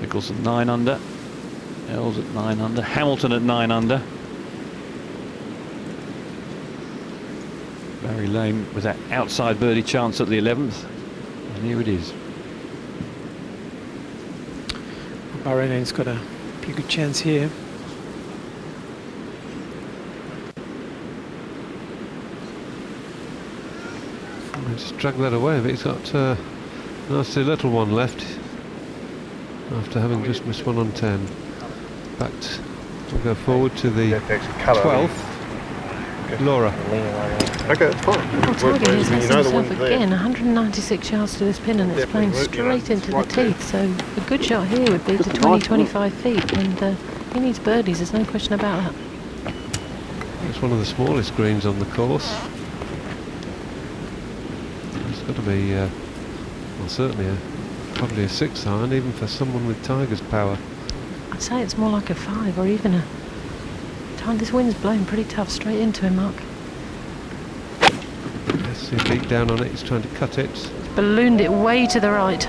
Mickelson 9 under, Els at 9 under, Hamilton at 9 under. Barry Lane with that outside birdie chance at the 11th, and here it is. Barry Lane's got a pretty good chance here. Just drag that away a bit. He's got a nasty little one left after having just missed one on 10. We'll go forward to the 12th. Laura. Okay, that's fine. Well, Tiger has himself again 196 yards to this pin, and it's playing straight into the teeth, so a good shot here would be to 20-25 feet, and he needs birdies, there's no question about that. It's one of the smallest greens on the course. It's got to be, well, certainly probably a 6 iron, even for someone with Tiger's power. I'd say it's more like a 5 or even a... This wind's blowing pretty tough straight into him, Mark. Let's see a beat down on it. He's trying to cut it. He's ballooned it way to the right.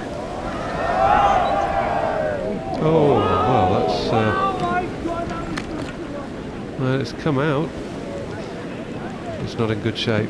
Oh, well, that's... well, it's come out. It's not in good shape.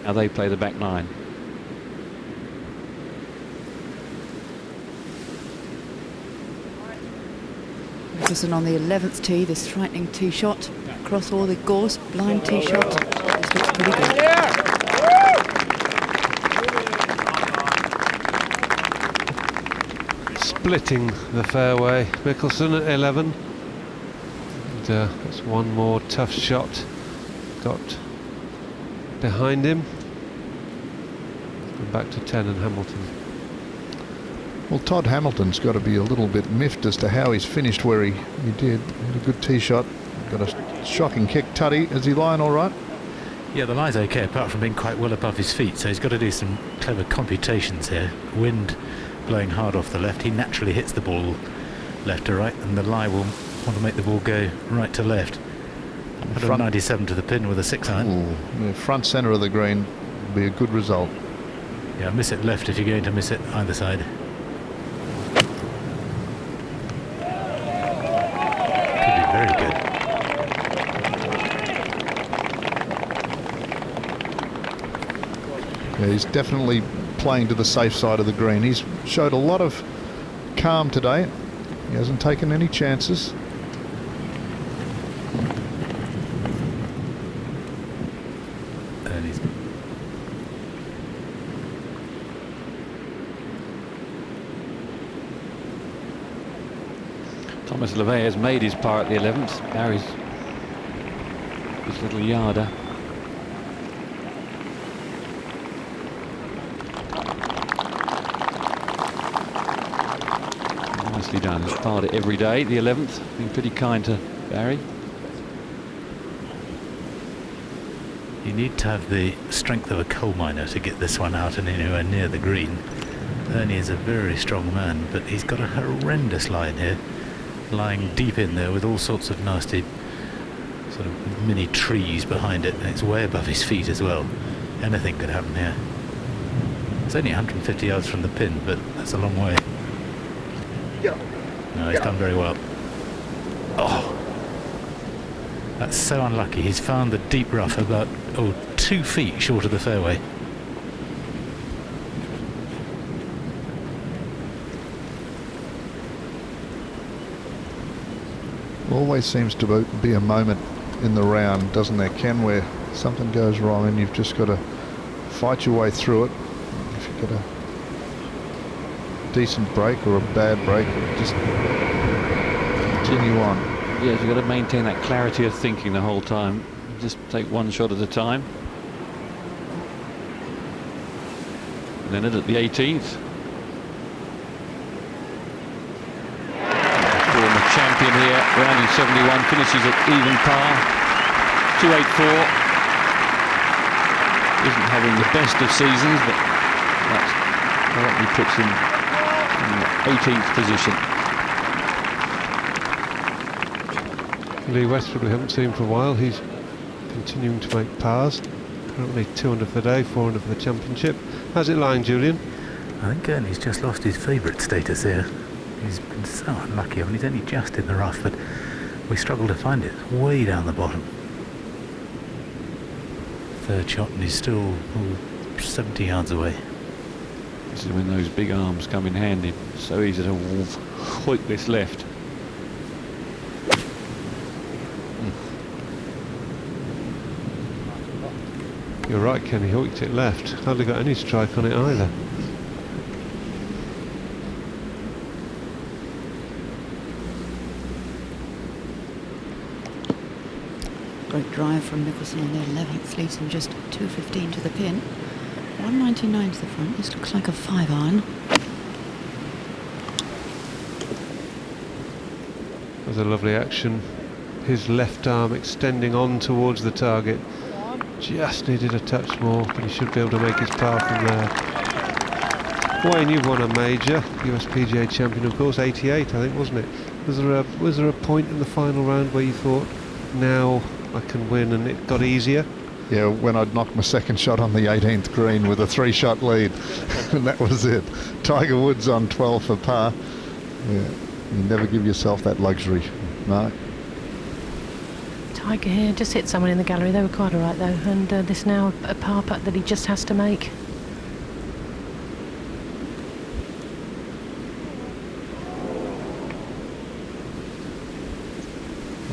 Now they play the back nine. Mickelson on the 11th tee, this frightening tee shot across all the gorse, blind tee shot. This looks pretty good. Splitting the fairway, Mickelson at 11. And that's one more tough shot got behind him. And back to 10 and Hamilton. Well, Todd Hamilton's got to be a little bit miffed as to how he's finished where he did. He had a good tee shot, got a shocking kick. Tuddy, is he lying all right? Yeah, the lie's okay, apart from being quite well above his feet, so he's got to do some clever computations here. Wind blowing hard off the left, he naturally hits the ball left to right, and the lie will want to make the ball go right to left. 197 to the pin with a 6-iron. The front centre of the green would be a good result. Yeah, miss it left if you're going to miss it either side. Could be very good. Yeah, he's definitely playing to the safe side of the green. He's showed a lot of calm today. He hasn't taken any chances. Ernie's. Thomas LeVay has made his par at the 11th. Barry's his little yarder. Nicely done. He's parred it every day. The 11th, been pretty kind to Barry. You need to have the strength of a coal miner to get this one out and anywhere near the green. Ernie is a very strong man, but he's got a horrendous line here, lying deep in there with all sorts of nasty sort of mini trees behind it, and it's way above his feet as well. Anything could happen here. It's only 150 yards from the pin, but that's a long way. No, he's done very well. Oh, that's so unlucky. He's found the deep rough about 2 feet short of the fairway. Always seems to be a moment in the round, doesn't there, Ken, where something goes wrong and you've just got to fight your way through it. If you get a decent break or a bad break, just continue on. Yes, you've got to maintain that clarity of thinking the whole time. Just take one shot at a time. And then at the 18th. Former champion here, rounding 71, finishes at even par. 284. Isn't having the best of seasons, but that's currently puts him in the 18th position. Lee Westwood we haven't seen for a while. He's continuing to make pars. Currently 200 for the day, 400 for the championship. How's it lying, Julian? I think Ernie's just lost his favourite status here. He's been so unlucky. I mean, he's only just in the rough, but we struggle to find it. It's way down the bottom. Third shot, and he's still 70 yards away. This is when those big arms come in handy. So easy to hoik this left. You're right, Kenny, hooked it left. Hardly got any strike on it either. Great drive from Mickelson on the 11th, leaves him just 215 to the pin. 199 to the front. This looks like a 5-iron. That was a lovely action. His left arm extending on towards the target. Just needed a touch more, but he should be able to make his par from there. Wayne, you've won a major, USPGA champion, of course, 88, I think, wasn't it? Was there a point in the final round where you thought, now I can win, and it got easier? Yeah, when I'd knocked my second shot on the 18th green with a 3-shot lead, and that was it. Tiger Woods on 12 for par. Yeah, you never give yourself that luxury, no. Tiger here just hit someone in the gallery. They were quite all right though, and this now a par putt that he just has to make.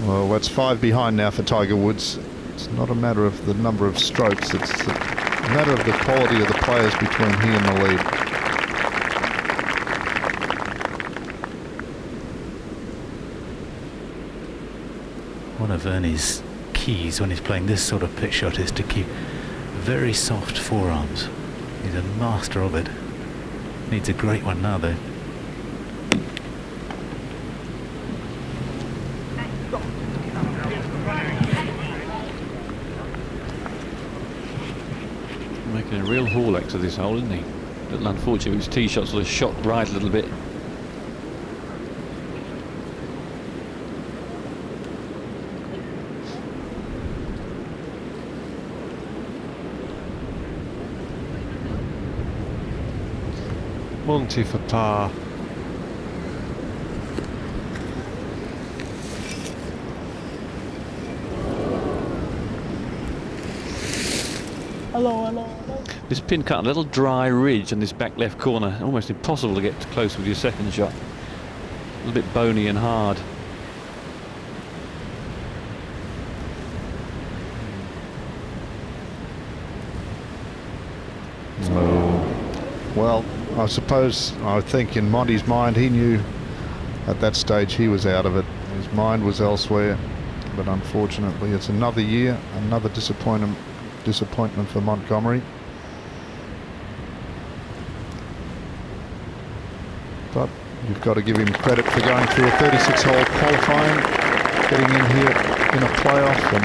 Well, that's 5 behind now for Tiger Woods. It's not a matter of the number of strokes, it's a matter of the quality of the players between he and the lead. One of Ernie's keys when he's playing this sort of pitch shot is to keep very soft forearms. He's a master of it. Needs a great one now though. Making a real haul-act of this hole, isn't he? A little unfortunate, his tee shots were shot right a little bit. Monty for par. This pin cut a little dry ridge on this back left corner. Almost impossible to get close with your second shot. A little bit bony and hard. Well, I think in Monty's mind, he knew at that stage he was out of it. His mind was elsewhere, but unfortunately it's another year, another disappointment for Montgomery. But you've got to give him credit for going through a 36-hole qualifying, getting in here in a playoff, and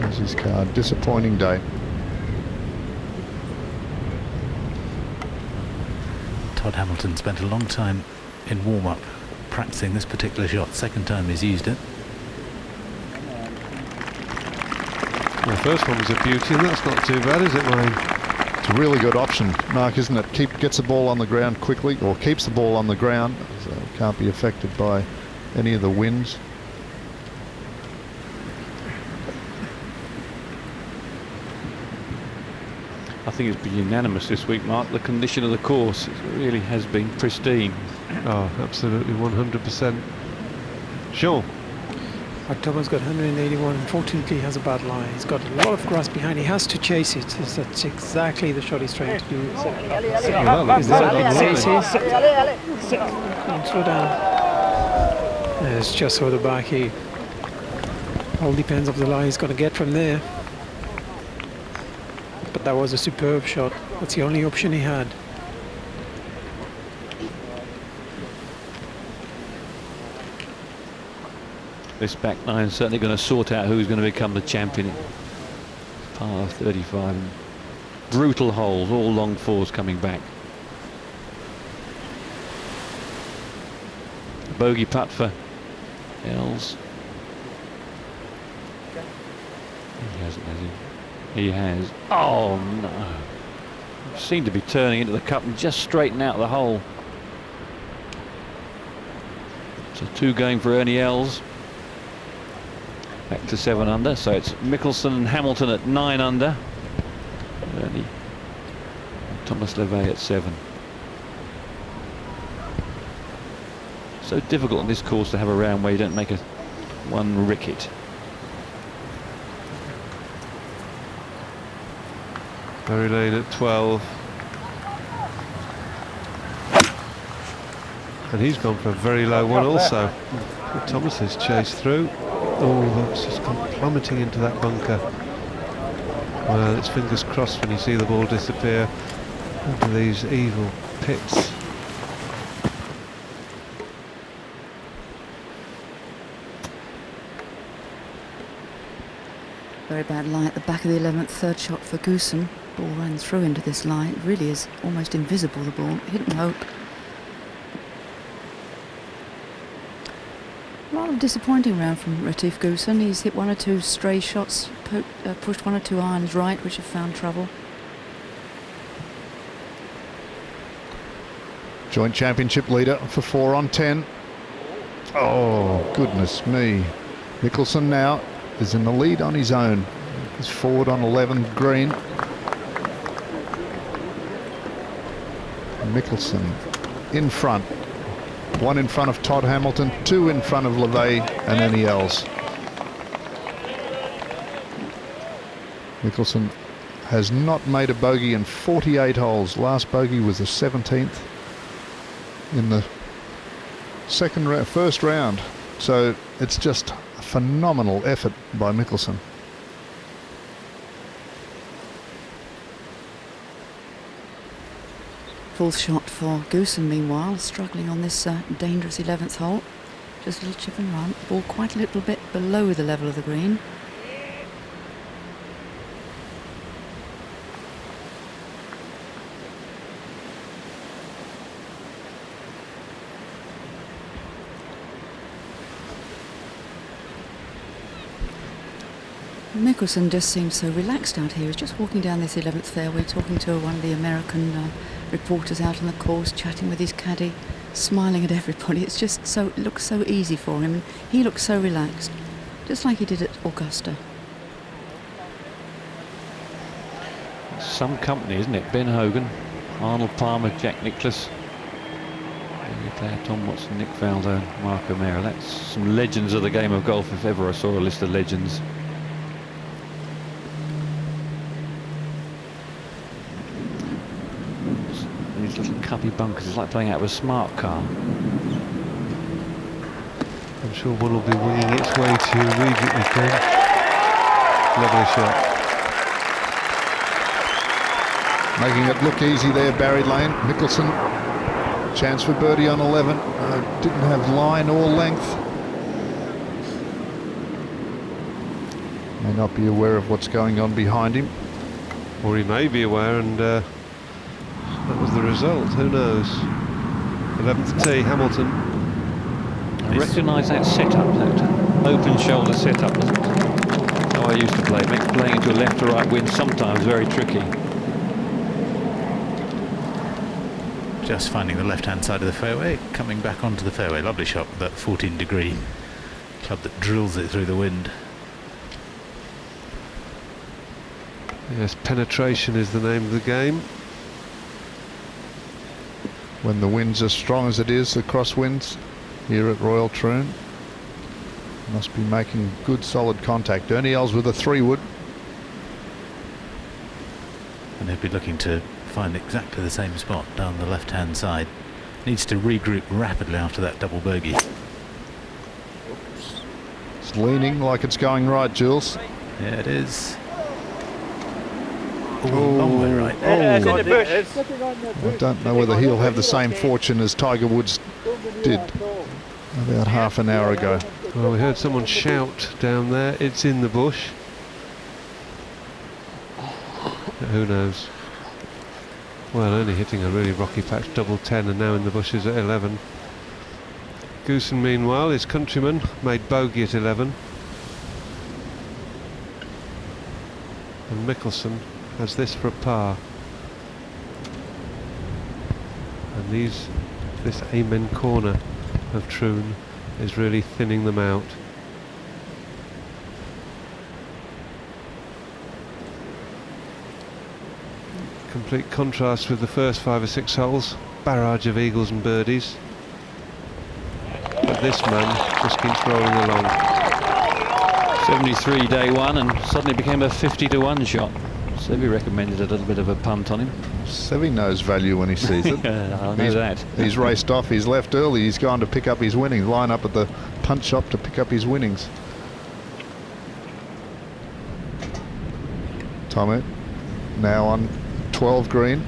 there's his card. Disappointing day. Todd Hamilton spent a long time in warm-up practicing this particular shot. Second time he's used it. The first one was a beauty, and that's not too bad, is it, Wayne? It's a really good option, Mark, isn't it? Gets the ball on the ground quickly, or keeps the ball on the ground, so it can't be affected by any of the winds. I think it's been unanimous this week, Mark. The condition of the course really has been pristine. Oh, absolutely, 100%. Sure. Thomas got 181. Unfortunately, he has a bad lie. He's got a lot of grass behind. He has to chase it. That's exactly the shot he's trying to do. Slow down. It's just over the back here. All depends on the lie he's going to get from there. But that was a superb shot. That's the only option he had. This back nine is certainly going to sort out who's going to become the champion. Par 35. Brutal holes, all long fours coming back. Bogey putt for Els. He hasn't, has he? He has. Oh no. Seemed to be turning into the cup and just straighten out the hole. So 2 going for Ernie Els. Back to 7 under, so it's Mickelson and Hamilton at 9 under. Ernie and Thomas Levay at 7. So difficult on this course to have a round where you don't make one ricket. Very lane at 12. And he's gone for a very low one also. Thomas has chased through. Oh, that's just gone plummeting into that bunker. Well, it's fingers crossed when you see the ball disappear into these evil pits. Very bad lie at the back of the 11th, third shot for Goosen. Ball ran through into this lie. It really is almost invisible, the ball. Hit and hope. Rather disappointing round from Retief Goosen. He's hit 1 or 2 stray shots, pushed 1 or 2 irons right, which have found trouble. Joint championship leader for 4 on 10. Oh, goodness me. Mickelson now is in the lead on his own. He's forward on 11 green. Mickelson in front. 1 in front of Todd Hamilton, 2 in front of Levay and Ernie Els. Mickelson has not made a bogey in 48 holes. Last bogey was the 17th in the first round. So it's just a phenomenal effort by Mickelson. Full shot for Goosen, meanwhile, struggling on this dangerous 11th hole. Just a little chip and run. Ball quite a little bit below the level of the green. Mickelson just seems so relaxed out here. He's just walking down this 11th fairway, talking to one of the American reporters out on the course, chatting with his caddy, smiling at everybody. It's just so, it looks so easy for him, and he looks so relaxed, just like he did at Augusta. Some company, isn't it? Ben Hogan, Arnold Palmer, Jack Nicklaus, Tom Watson, Nick Faldo, Mark O'Meara. That's some legends of the game of golf, if ever I saw a list of legends. These little cubby bunkers, it's like playing out of a smart car. I'm sure one will be winging its way to Regent again. Lovely shot. Making it look easy there, Barry Lane. Mickelson, chance for birdie on 11. Didn't have line or length. May not be aware of what's going on behind him. Or he may be aware, and that was the result. Who knows? 11th tee, Hamilton. I recognise that setup, that open shoulder setup. That's how I used to play. Makes playing into a left or right wind sometimes very tricky. Just finding the left-hand side of the fairway, coming back onto the fairway. Lovely shot with that 14-degree club that drills it through the wind. Yes, penetration is the name of the game. When the wind's as strong as it is, the crosswinds here at Royal Troon, must be making good solid contact. Ernie Els with a 3-wood. And he'll be looking to find exactly the same spot down the left-hand side. Needs to regroup rapidly after that double bogey. It's leaning like it's going right, Jules. Yeah, it is. Oh, long way right. I don't know whether he'll have the same fortune as Tiger Woods did about half an hour ago. Well, we heard someone shout down there, it's in the bush. Who knows? Well, only hitting a really rocky patch, double 10, and now in the bushes at 11. Goosen, meanwhile, his countryman, made bogey at 11. And Mickelson has this for a par. And this amen corner of Troon is really thinning them out. Complete contrast with the first 5 or 6 holes, barrage of eagles and birdies. But this man just keeps rolling along. 73 day one, and suddenly became a 50-to-1 shot. Seve recommended a little bit of a punt on him. Seve knows value when he sees it. I know that. He's raced off, he's left early, he's gone to pick up his winnings, line up at the punt shop to pick up his winnings. Tomet now on 12 green.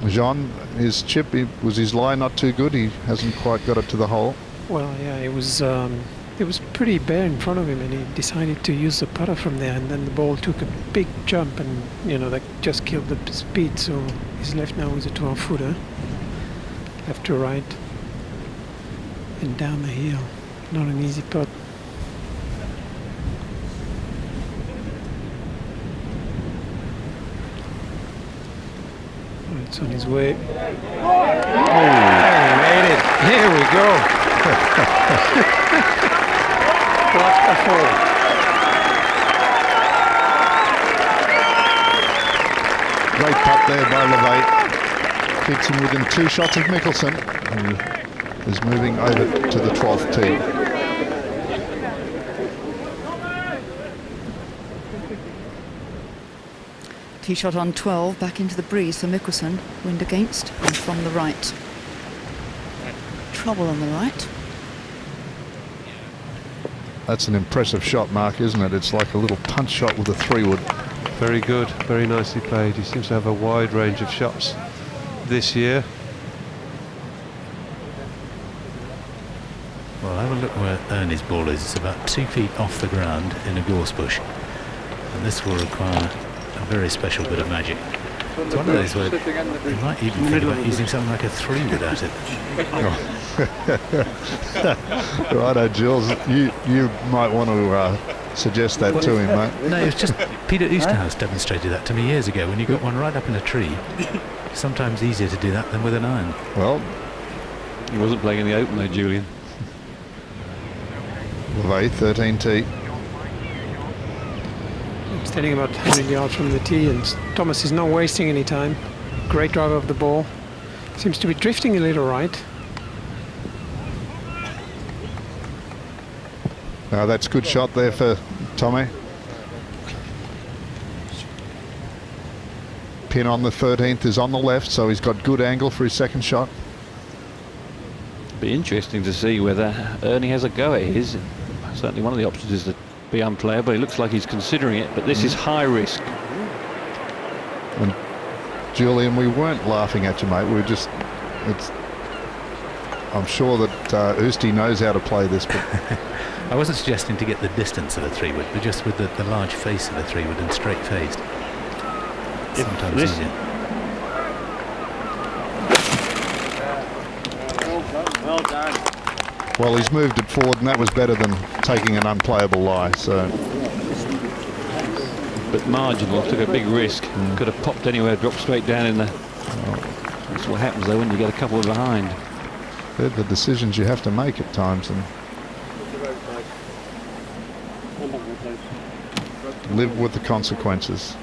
Jean, his chip, was his lie not too good? He hasn't quite got it to the hole. Well, yeah, it was pretty bare in front of him, and he decided to use the putter from there, and then the ball took a big jump, and that just killed the speed. So he's left now with a 12-footer, left to right, and down the hill. Not an easy putt. It's on his way. Oh, made it. Here we go. What a fall. Great putt there by LeVay. Keeps him within 2 shots of Mickelson, who is moving over to the 12th tee. Tee shot on 12, back into the breeze for Mickelson. Wind against and from the right. Trouble on the right. That's an impressive shot, Mark, isn't it? It's like a little punch shot with a 3-wood. Very good, very nicely played. He seems to have a wide range of shots this year. Well, have a look where Ernie's ball is. It's about 2 feet off the ground in a gorse bush. And this will require a very special bit of magic. It's one of those where you might even think about using something like a 3-wood at it. Righto, Jules. You might want to suggest that to him, mate. No, it was just Peter Oosterhouse demonstrated that to me years ago. When you got one right up in a tree, it's sometimes easier to do that than with an iron. Well, he wasn't playing in the Open though, Julian. LeVay, 13T. Standing about 100 yards from the tee, and Thomas is not wasting any time. Great drive of the ball. Seems to be drifting a little right. Now that's good shot there for Tommy. Pin on the 13th is on the left, so he's got good angle for his second shot. Be interesting to see whether Ernie has a go at his. Certainly one of the options is to be unplayable. He looks like he's considering it, but this is high risk. And Julian, we weren't laughing at you, mate. We were just, I'm sure that Oosty knows how to play this, but I wasn't suggesting to get the distance of a 3-wood, but just with the large face of a 3-wood and straight faced. Sometimes easier. Well done. well, he's moved it forward, and that was better than taking an unplayable lie. So, but marginal, took a big risk. Could have popped anywhere, dropped straight down in the. That's what happens though when you get a couple behind. They're the decisions you have to make at times, and live with the consequences.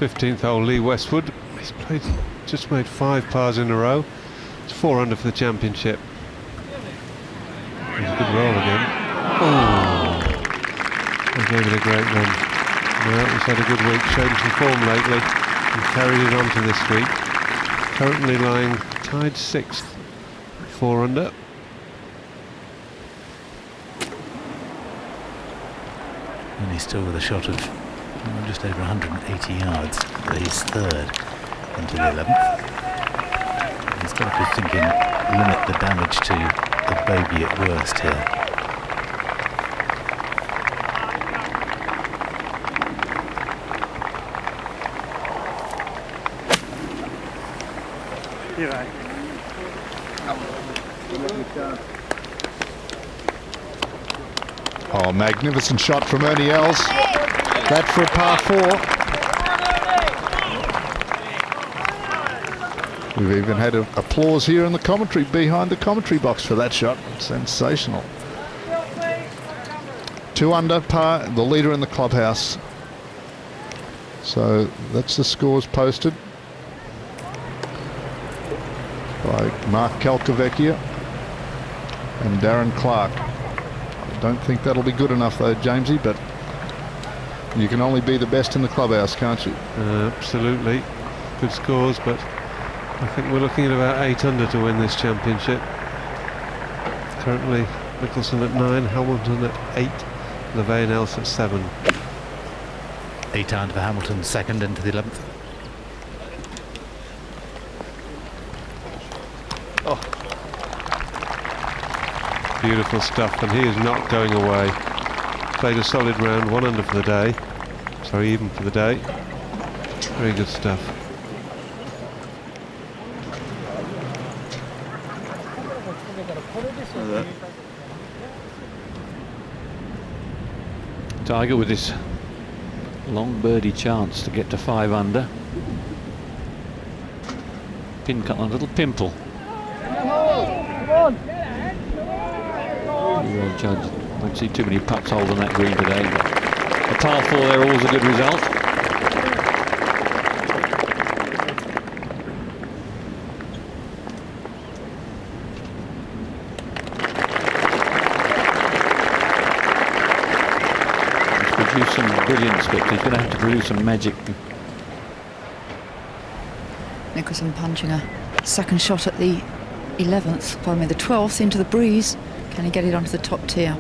'15th hole, Lee Westwood. He's just made 5 pars in a row. It's 4 under for the championship. He's a good roll again. Oh, he gave it a great run. Well, he's had a good week, shown some form lately, and carried it on to this week. Currently lying tied 6th, 4 under. And he's still with a shot of just over 180 yards for his third into the 11th. He's got to be thinking, limit the damage to a bogey at worst here. You're right. Oh, magnificent shot from Ernie Els. That for a par 4. We've even had applause here in the commentary, behind the commentary box for that shot. Sensational. 2 under par, the leader in the clubhouse. So that's the scores posted by Mark Calcavecchia and Darren Clark. I don't think that'll be good enough though, Jamesy, but you can only be the best in the clubhouse, can't you? Absolutely. Good scores, but I think we're looking at about 8 under to win this championship. Currently Mickelson at 9, Hamilton at 8, LeVay and Els at 7. 8 under for Hamilton, second into the 11th. Oh, beautiful stuff, and he is not going away. Played a solid round, 1 under for the day. Sorry, even for the day. Very good stuff. Tiger with this long birdie chance to get to 5 under. Pin cut on a little pimple. Real judge. Won't see too many putts holding that green today. But a par 4 there, always a good result. He's produced some brilliance, but he's going to have to produce some magic. Mickelson punching a second shot at the 11th, pardon me, the 12th into the breeze. Can he get it onto the top tier?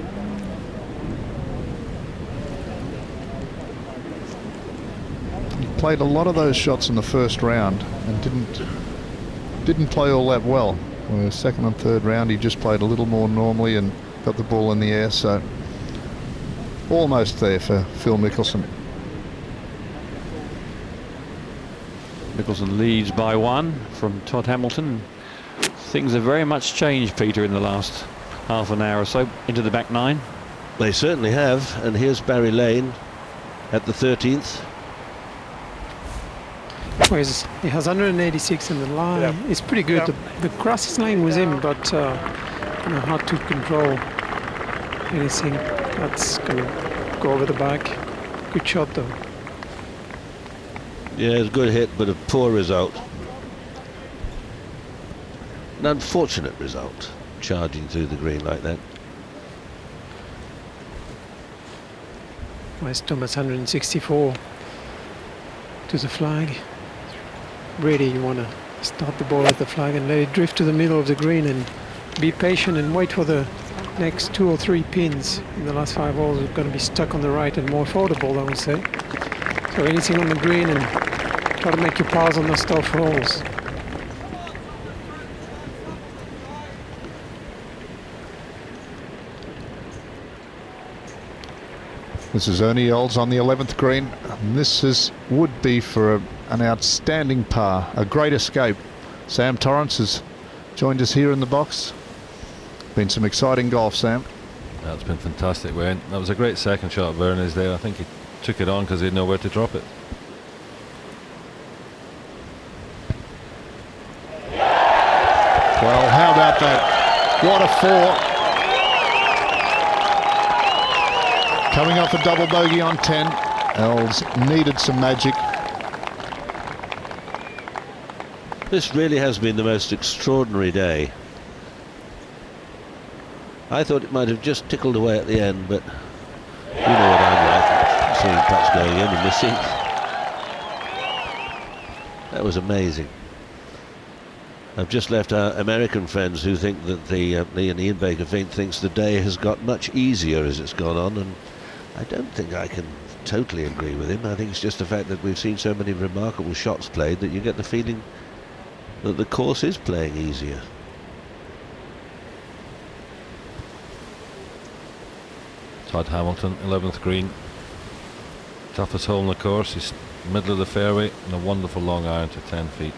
He played a lot of those shots in the first round and didn't play all that well. In the second and third round he just played a little more normally and got the ball in the air, so almost there for Phil Mickelson. Mickelson leads by 1 from Todd Hamilton. Things have very much changed, Peter, in the last half an hour or so into the back nine. They certainly have, and here's Barry Lane at the 13th. Well, he has 186 in the line. Yeah. It's pretty good. Yeah. The grass is lying with him, but hard to control anything that's going to go over the back. Good shot, though. Yeah, it's a good hit, but a poor result. An unfortunate result, charging through the green like that. Where's Thomas? 164 to the flag. Really, you want to start the ball at the flag and let it drift to the middle of the green and be patient and wait for the next 2 or 3 pins in the last 5 holes are going to be stuck on the right and more affordable, I would say. So anything on the green and try to make your pars on those tough holes. This is Ernie Ells on the 11th green. And this would be for an outstanding par, a great escape. Sam Torrance has joined us here in the box. Been some exciting golf, Sam. That's been fantastic, Wayne. That was a great second shot of Ernie's there. I think he took it on because he didn't know where to drop it. Well, how about that? What a 4. Coming off a double bogey on 10. Els needed some magic. This really has been the most extraordinary day. I thought it might have just tickled away at the end, but you know what I'm like, seeing putts going in and missing. That was amazing. I've just left our American friends who think that Lee and Ian Baker thinks the day has got much easier as it's gone on, and I don't think I can totally agree with him. I think it's just the fact that we've seen so many remarkable shots played that you get the feeling that the course is playing easier. Todd Hamilton, 11th green. Toughest hole in the course. He's middle of the fairway and a wonderful long iron to 10 feet.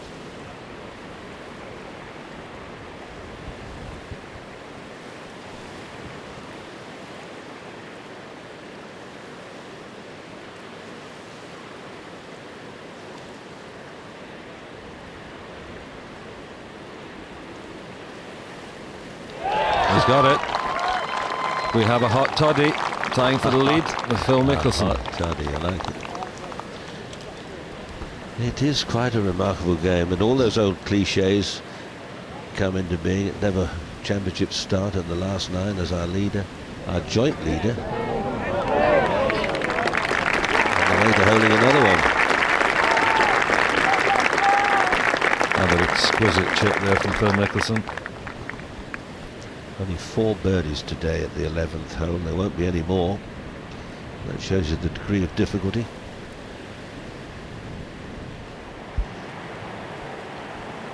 He's got it. We have a hot toddy tying for the lead with Phil Mickelson. Hot toddy, I like it. It is quite a remarkable game, and all those old cliches come into being. It never championship start at the last 9 as our leader, our joint leader. On the way to holding another one. Another exquisite chip there from Phil Mickelson. Only 4 birdies today at the 11th hole. There won't be any more. That shows you the degree of difficulty.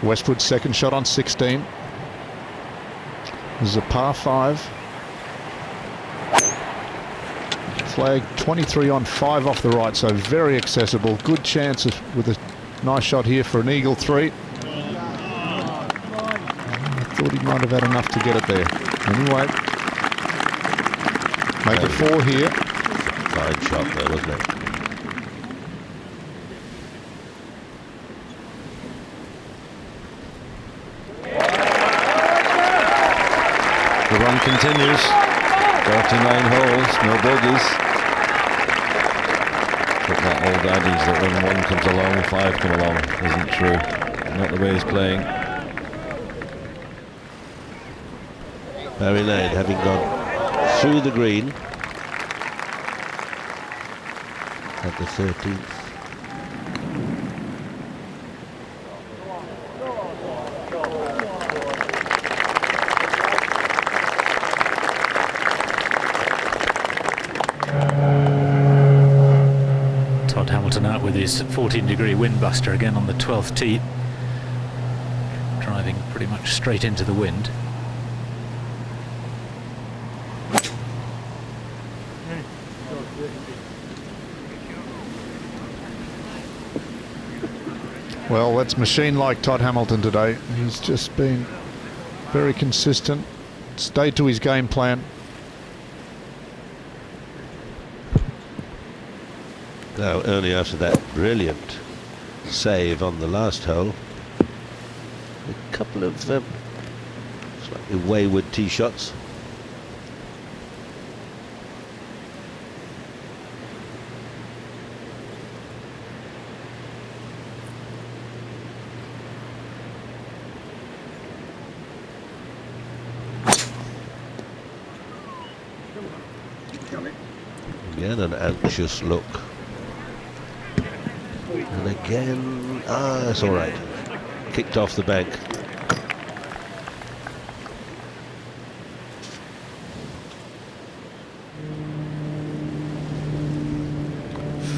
Westwood's second shot on 16. This is a par 5. Flag 23 on 5 off the right, so very accessible. Good chance with a nice shot here for an eagle 3. I thought he might have had enough to get it there. Anyway, make it 4 here. Fine shot there, wasn't it? The run continues. 39 holes, no bogeys. But that old adage that when 1 comes along, 5 come along isn't true. Not the way he's playing. Barry Lane having gone through the green at the 13th. Todd Hamilton out with his 14-degree windbuster again on the 12th tee, driving pretty much straight into the wind. Well, that's machine like Todd Hamilton today. He's just been very consistent, stayed to his game plan. Now, Ernie, after that brilliant save on the last hole, a couple of slightly wayward tee shots. Again, an anxious look. And again, it's all right. Kicked off the bank.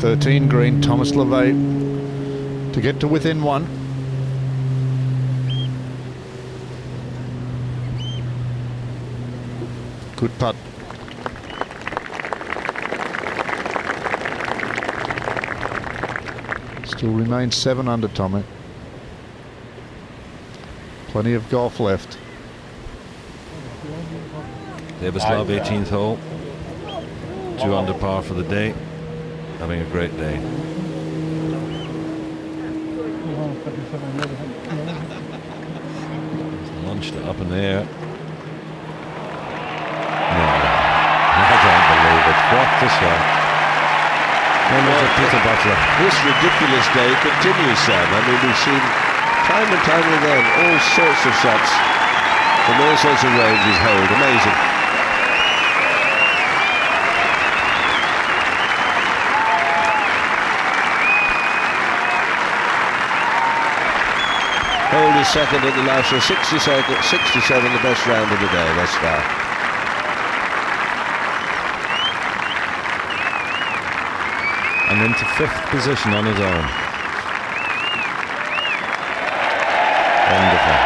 "13 green, Thomas LeVay to get to within one." Good putt. Still remains 7 under, Tommy. Plenty of golf left. Davis Love, 18th hole. 2 under par for the day. Having a great day. Launched it up in the air. No, I can't believe it. What a shot. Peter Butler. This ridiculous day continues, Sam. I mean, we've seen time and time again all sorts of shots from all sorts of ranges hold. Amazing. Hold is second at the last, so 67, the best round of the day thus far. And into 5th position on his own. Wonderful.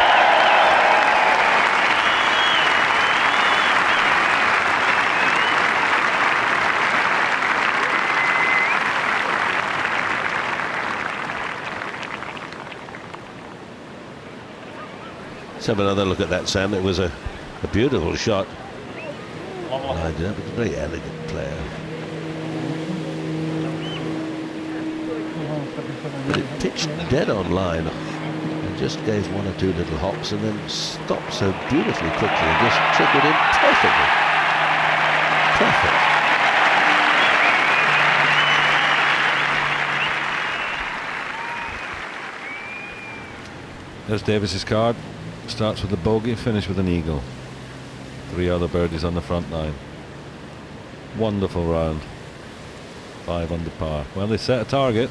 Let's have another look at that, Sam. It was a beautiful shot. Lined up, a very elegant player. But it pitched dead on line and just gave 1 or 2 little hops and then stopped so beautifully quickly and just trickled in perfectly. Perfect. There's Davis's card. Starts with a bogey, finished with an eagle. 3 other birdies on the front 9. Wonderful round. 5 under par. Well, they set a target.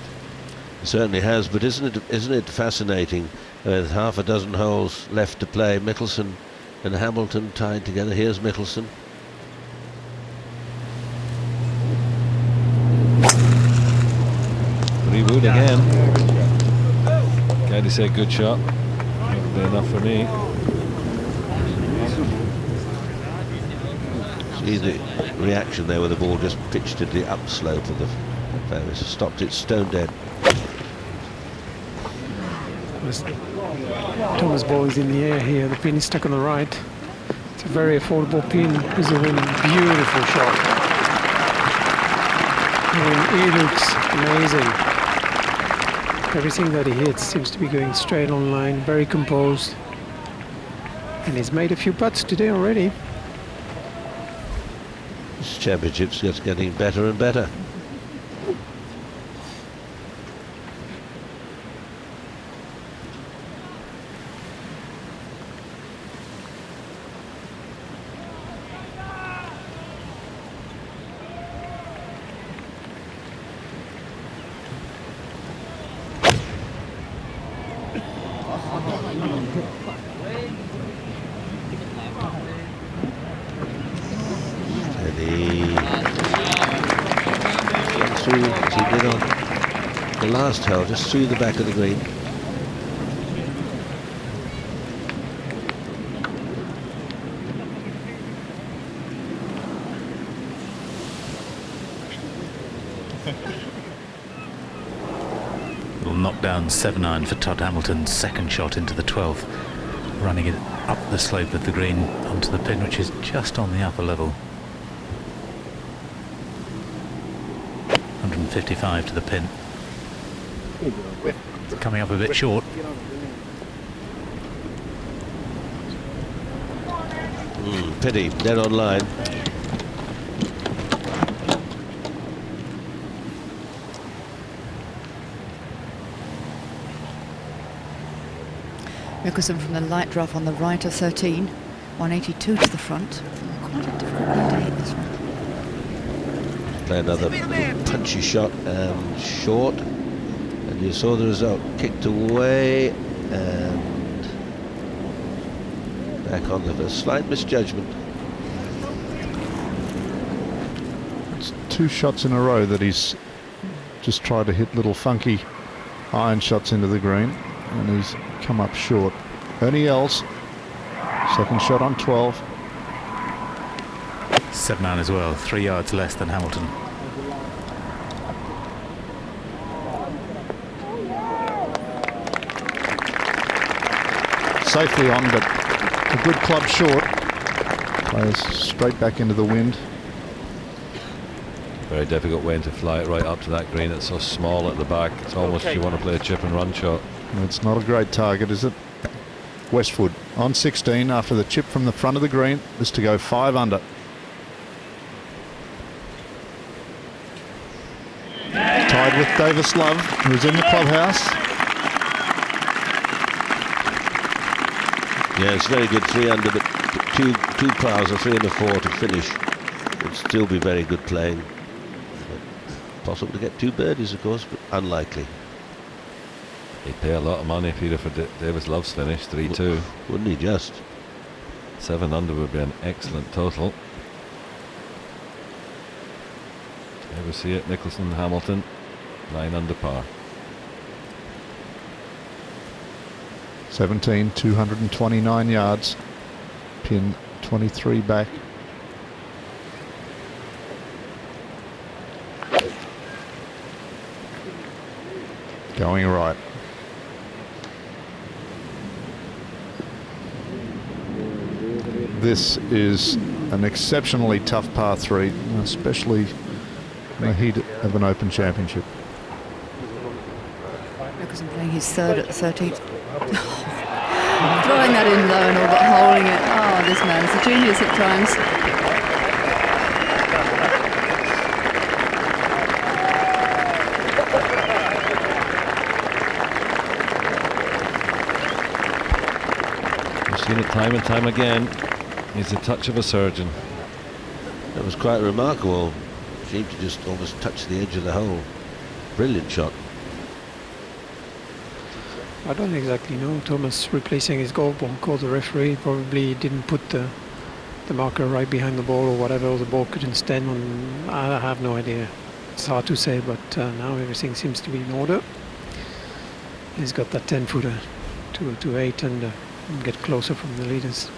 It certainly has, but isn't it fascinating? With half a dozen holes left to play, Mickelson and Hamilton tied together. Here's Mickelson. Wood again. Caddy said good shot. That'll be enough for me. See the reaction there with the ball just pitched to the upslope of the fairway. Stopped it stone dead. Thomas' ball is in the air here. The pin is stuck on the right. It's a very affordable pin. It's a really beautiful shot. I mean, he looks amazing. Everything that he hits seems to be going straight on line, very composed. And he's made a few putts today already. This championship's just getting better and better. Hole just through the back of the green. Little knockdown 7-iron for Todd Hamilton's second shot into the 12th, running it up the slope of the green onto the pin, which is just on the upper level. 155 to the pin. It's coming up a bit short. Pity, dead on line. Mickelson from the light rough on the right of 13, 182 to the front. Quite a difficult one to hit this one. Play another punchy shot and short, and you saw the result. Kicked away and back on the slight misjudgment. It's 2 shots in a row that he's just tried to hit little funky iron shots into the green, and he's come up short. Ernie Els, second shot on 12. 7 iron as well, 3 yards less than Hamilton. Safely on, but a good club short. Plays straight back into the wind. Very difficult way to fly it right up to that green. It's so small at the back. It's almost you want to play a chip and run shot. It's not a great target, is it? Westwood on 16 after the chip from the front of the green is to go 5 under. Tied with Davis Love, who's in the clubhouse. Yeah, it's very good 3 under, but two pars, a 3 and a 4 to finish. Would still be very good playing. Possible to get 2 birdies, of course, but unlikely. He'd pay a lot of money, Peter, for Davis Love's finish, 3-2. Wouldn't he just? 7 under would be an excellent total. Ever see it? Mickelson, Hamilton, 9 under par. 17, 229 yards. Pin 23 back. Going right. This is an exceptionally tough par 3, especially in the heat of an Open Championship. Mickelson playing his 3rd at the 13th. Throwing that in low and all but holding it. Oh, this man is a genius at times. We've seen it time and time again. He's the touch of a surgeon. That was quite remarkable. Seemed to just almost touch the edge of the hole. Brilliant shot. I don't exactly know. Thomas replacing his golf ball, called the referee. Probably didn't put the marker right behind the ball or whatever, or the ball couldn't stand on. I have no idea. It's hard to say, but now everything seems to be in order. He's got that 10-footer to 8 and get closer from the leaders.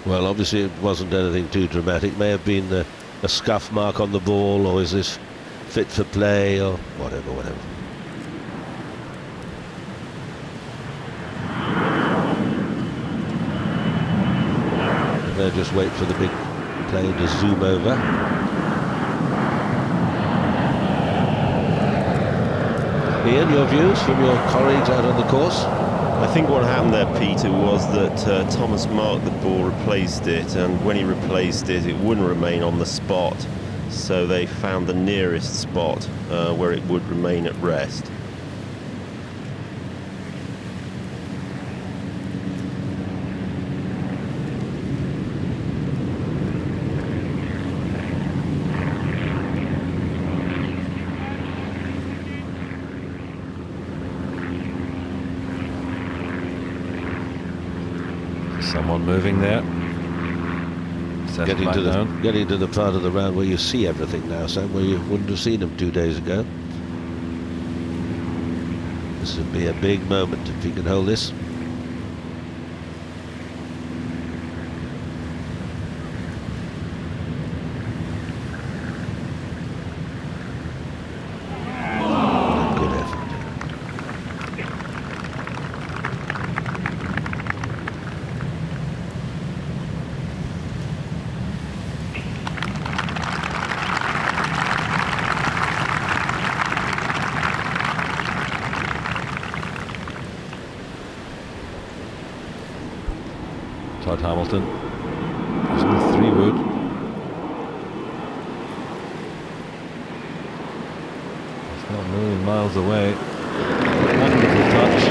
Well, obviously it wasn't anything too dramatic. May have been a scuff mark on the ball, or is this fit for play, or whatever. They'll just wait for the big plane to zoom over. Ian, your views from your colleagues out on the course? I think what happened there, Peter, was that Thomas marked the ball, replaced it, and when he replaced it, it wouldn't remain on the spot. So they found the nearest spot where it would remain at rest. Someone moving there. Getting to the part of the round where you see everything now, Sam, where you wouldn't have seen him 2 days ago. This would be a big moment if he can hold this. Good effort. Todd Hamilton. There's no 3-wood. It's not a million miles away. Wonderful touch.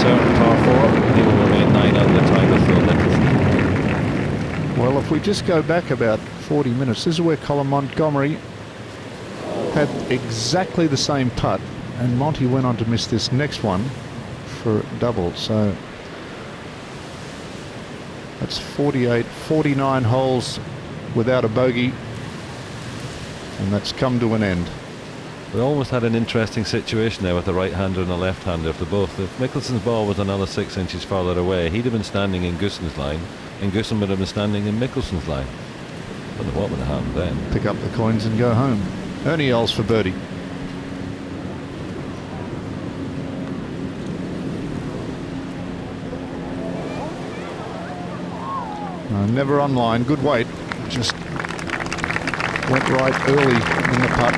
Certain par 4. He will remain 9 under time with Phil Mickelson. Well, if we just go back about 40 minutes, this is where Colin Montgomery had exactly the same putt, and Monty went on to miss this next one for double. So that's 49 holes without a bogey, and that's come to an end. We almost had an interesting situation there with a right-hander and a left-hander. If Mickelson's ball was another 6 inches farther away, he'd have been standing in Goosen's line, and Goosen would have been standing in Mickelson's line. I don't know what would have happened then. Pick up the coins and go home. Ernie yells for birdie. Never online, good weight, just went right early in the putt.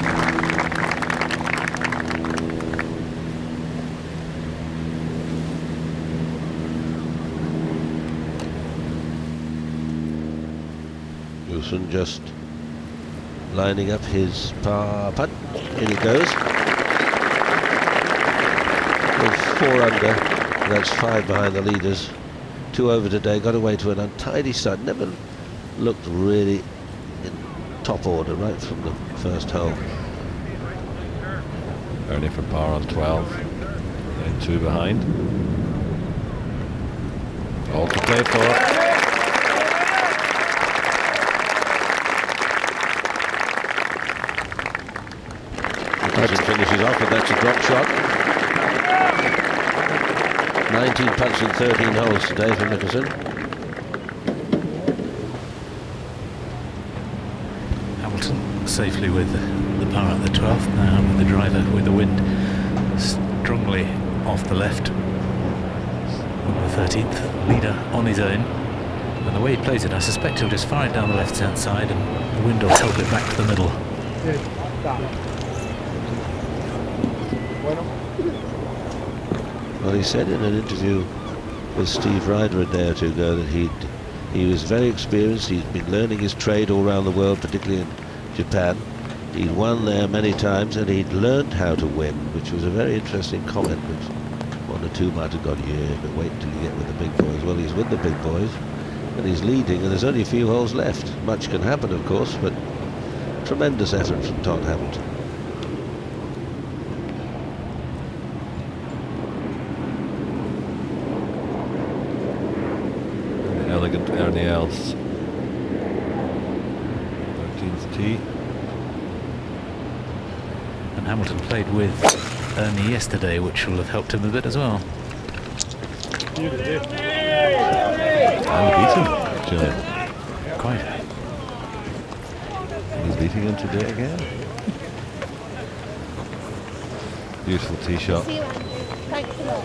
Wilson just lining up his par putt. In he goes. With 4 under, that's 5 behind the leaders. 2 over today, got away to an untidy start. Never looked really in top order right from the first hole. Ernie for par on 12. Then 2 behind. All to play for. Mickelson finishes off, but that's a drop shot. 19 putts in 13 holes today for Mickelson. Hamilton safely with the par at the 12th, now with the driver with the wind strongly off the left. On the 13th, leader on his own. And the way he plays it, I suspect he'll just fire it down the left-hand side and the wind will help it back to the middle. Well, he said in an interview with Steve Ryder a day or two ago that he was very experienced. He'd been learning his trade all around the world, particularly in Japan. He'd won there many times, and he'd learned how to win, which was a very interesting comment. Which 1 or 2 might have gone, yeah, but wait until you get with the big boys. Well, he's with the big boys, and he's leading, and there's only a few holes left. Much can happen, of course, but tremendous effort from Todd Hamilton. Elegant Ernie else. 13th tee. And Hamilton played with Ernie yesterday, which will have helped him a bit as well. And beat him, actually. Quite. He's beating him today again. Beautiful tee shot. Thanks a lot.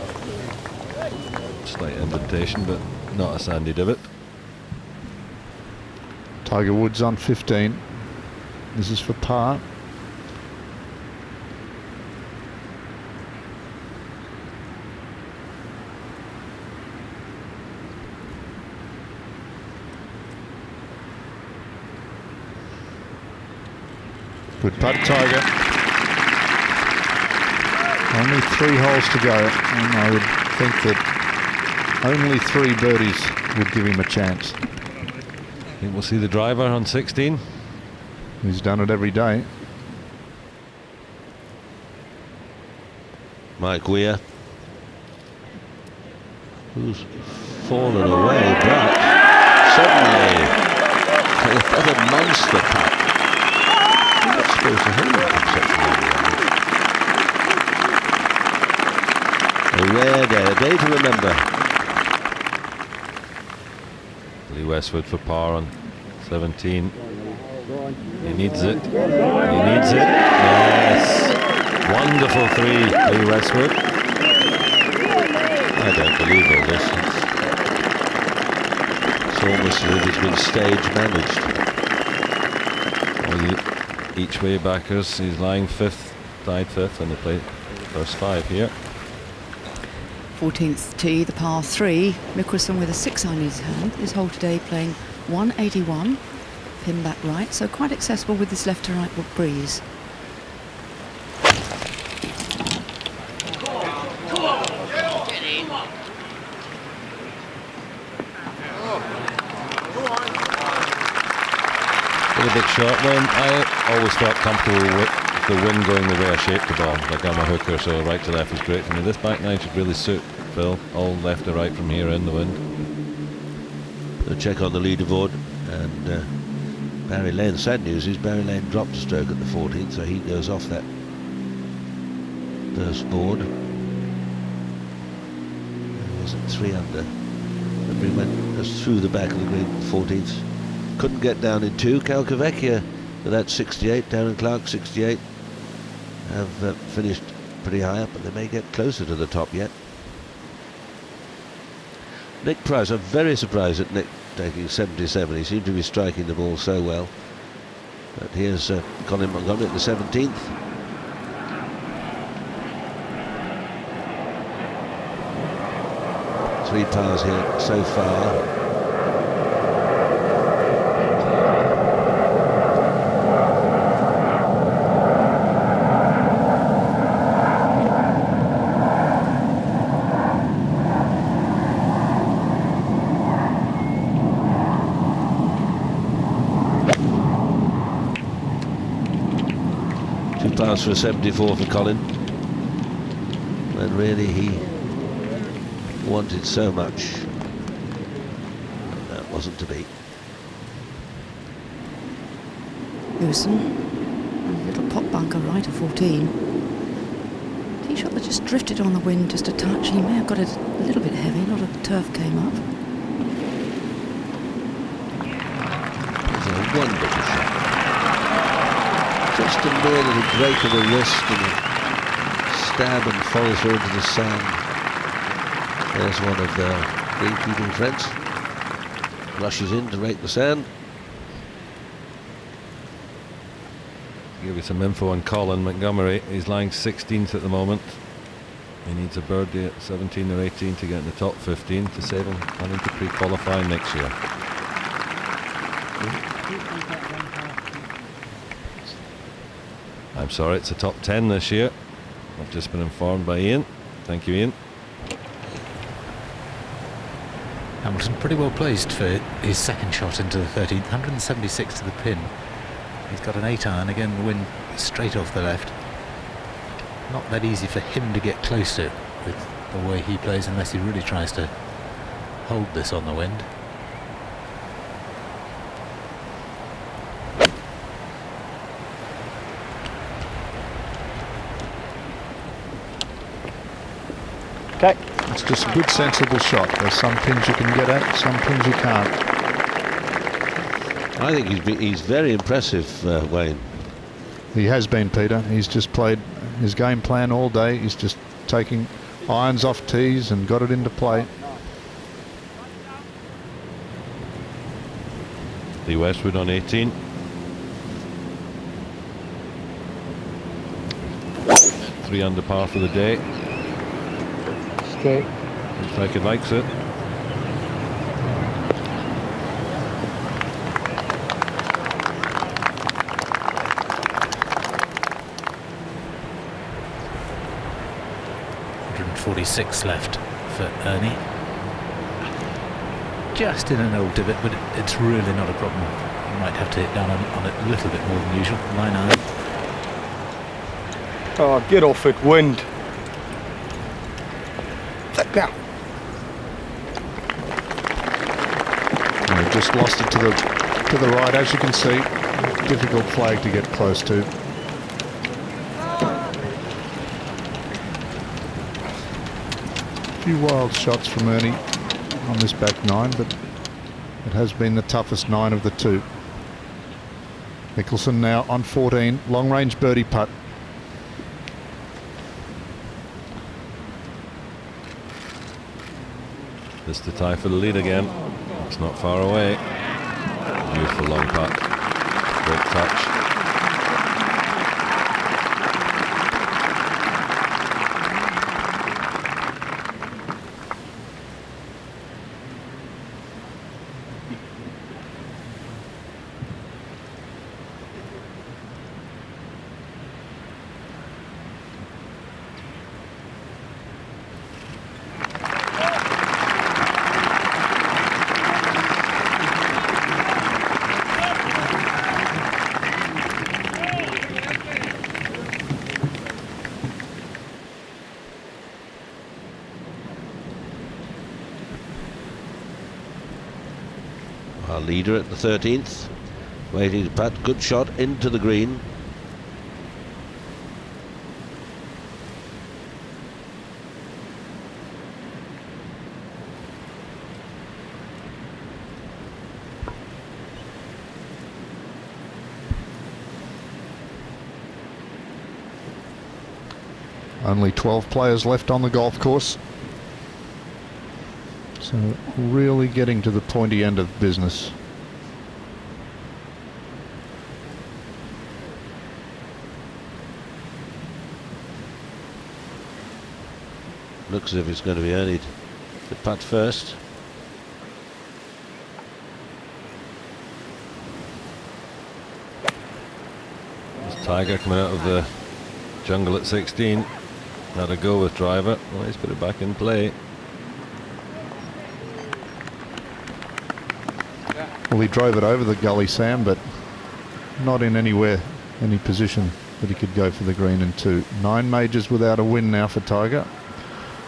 Slight indentation, but not a sandy divot. Tiger Woods on 15. This is for par. Good putt, Tiger. Only 3 holes to go, and I would think that only 3 birdies would give him a chance. I think we'll see the driver on 16. He's done it every day. Mike Weir, who's fallen away, but suddenly another monster putt. You're not supposed to hold it from such a rare day, a day to remember. Lee Westwood for par on 17. He needs it. He needs it. Yes. Wonderful 3, Lee Westwood. I don't believe all this. It's almost as if it's been stage managed. Well, each way backers, he's lying 5th, tied 5th, and they play first 5 here. 14th tee, the par 3. Mickelson with a 6-iron in his hand. This hole today playing 181, pin back right, so quite accessible with this left to right breeze. Really big shot. When I always felt comfortable with the wind going the way I shaped the ball. Like I'm a hooker, so right to left is great for me. This back nine should really suit Phil. All left to right from here in the wind. A check on the leaderboard, and Barry Lane. Sad news is Barry Lane dropped a stroke at the 14th, so he goes off that first board. Was it 3 under? He went just through the back of the green, 14th. Couldn't get down in 2. Calcavecchia with that 68. Darren Clark 68 have finished pretty high up, but they may get closer to the top yet. Nick Price, I'm very surprised at Nick taking 77. He seemed to be striking the ball so well. But here's Colin Montgomery at the 17th. Three pars here so far. Pass for a 74 for Colin, when really he wanted so much. That wasn't to be. Lewison, a little pop bunker right of 14. Tee shot that just drifted on the wind just a touch. He may have got it a little bit heavy. A lot of turf came up. It's a wonderful shot. Just a mere little break of the wrist and a stab and follow through into the sand. There's one of their greenkeeping friends. Rushes in to rake the sand. Give you some info on Colin Montgomery. He's lying 16th at the moment. He needs a birdie at 17 or 18 to get in the top 15 to save him having to pre-qualify next year. I'm sorry, it's a top 10 this year. I've just been informed by Ian. Thank you, Ian. Hamilton pretty well placed for his second shot into the 13th, 176 to the pin. He's got an 8-iron, again the wind straight off the left. Not that easy for him to get close to with the way he plays, unless he really tries to hold this on the wind. Okay. It's just a good, sensible shot. There's some pins you can get at, some pins you can't. I think he's very impressive, Wayne. He has been, Peter. He's just played his game plan all day. He's just taking irons off tees and got it into play. Lee Westwood on 18. Three under par for the day. Okay. Looks like he likes it. .46 left for Ernie. Just in an old divot, but it's really not a problem. You might have to hit down on it a little bit more than usual. 9-iron. Oh, get off it, wind. Down. And just lost it to the right, as you can see. Difficult flag to get close to. A few wild shots from Ernie on this back nine, but it has been the toughest nine of the two. Mickelson now on 14, long range birdie putt. This to tie for the lead again. It's not far away. Beautiful long putt. Great touch. Our leader at the 13th, waiting to putt. Good shot into the green. Only 12 players left on the golf course. So really getting to the pointy end of business. Looks as if it's going to be Ernie to putt first. There's Tiger coming out of the jungle at 16. Had a go with driver. Well, he's put it back in play. Well, he drove it over the gully, Sam, but not in any position that he could go for the green in 2. 9 majors without a win now for Tiger.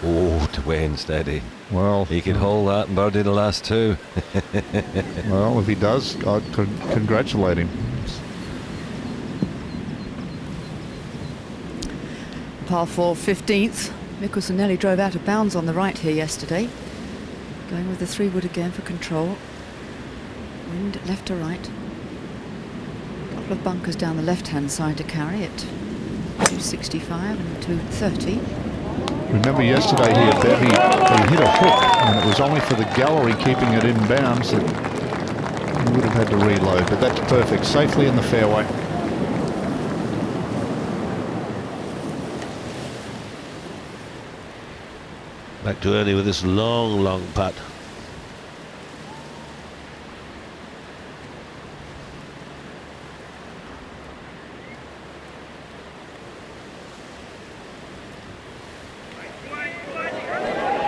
Oh, to Wayne steady. Well, he could hold that and birdie the last 2. Well, if he does, I'd congratulate him. Par 4, 15th. Mickelson nearly drove out of bounds on the right here yesterday. Going with the 3-wood again for control. Wind left to right. A couple of bunkers down the left-hand side to carry at 265 and 230. Remember yesterday he hit a hook, and it was only for the gallery keeping it in bounds that he would have had to reload, but that's perfect. Safely in the fairway. Back to Ernie with this long putt.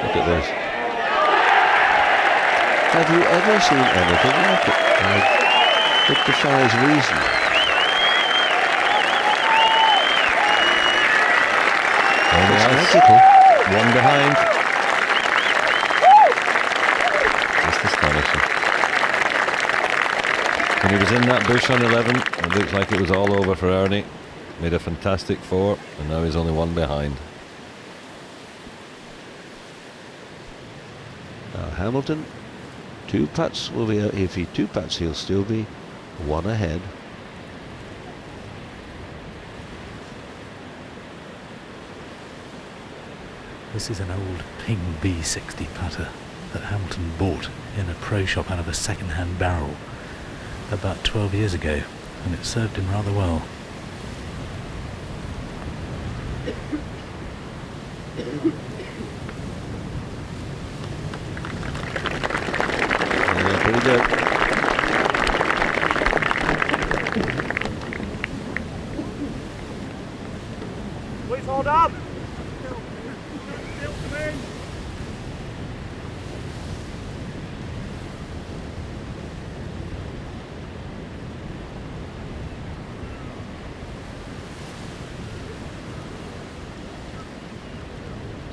Look at this. Have you ever seen anything like it? It defies reason. It's magical. One behind. Just astonishing. When he was in that bush on 11, it looked like it was all over for Ernie. Made a fantastic 4, and now he's only 1 behind. Now Hamilton, 2 putts will be. If he 2 putts, he'll still be 1 ahead. This is an old Ping B60 putter that Hamilton bought in a pro shop out of a second-hand barrel about 12 years ago, and it served him rather well. Yeah, pretty good. Please hold up.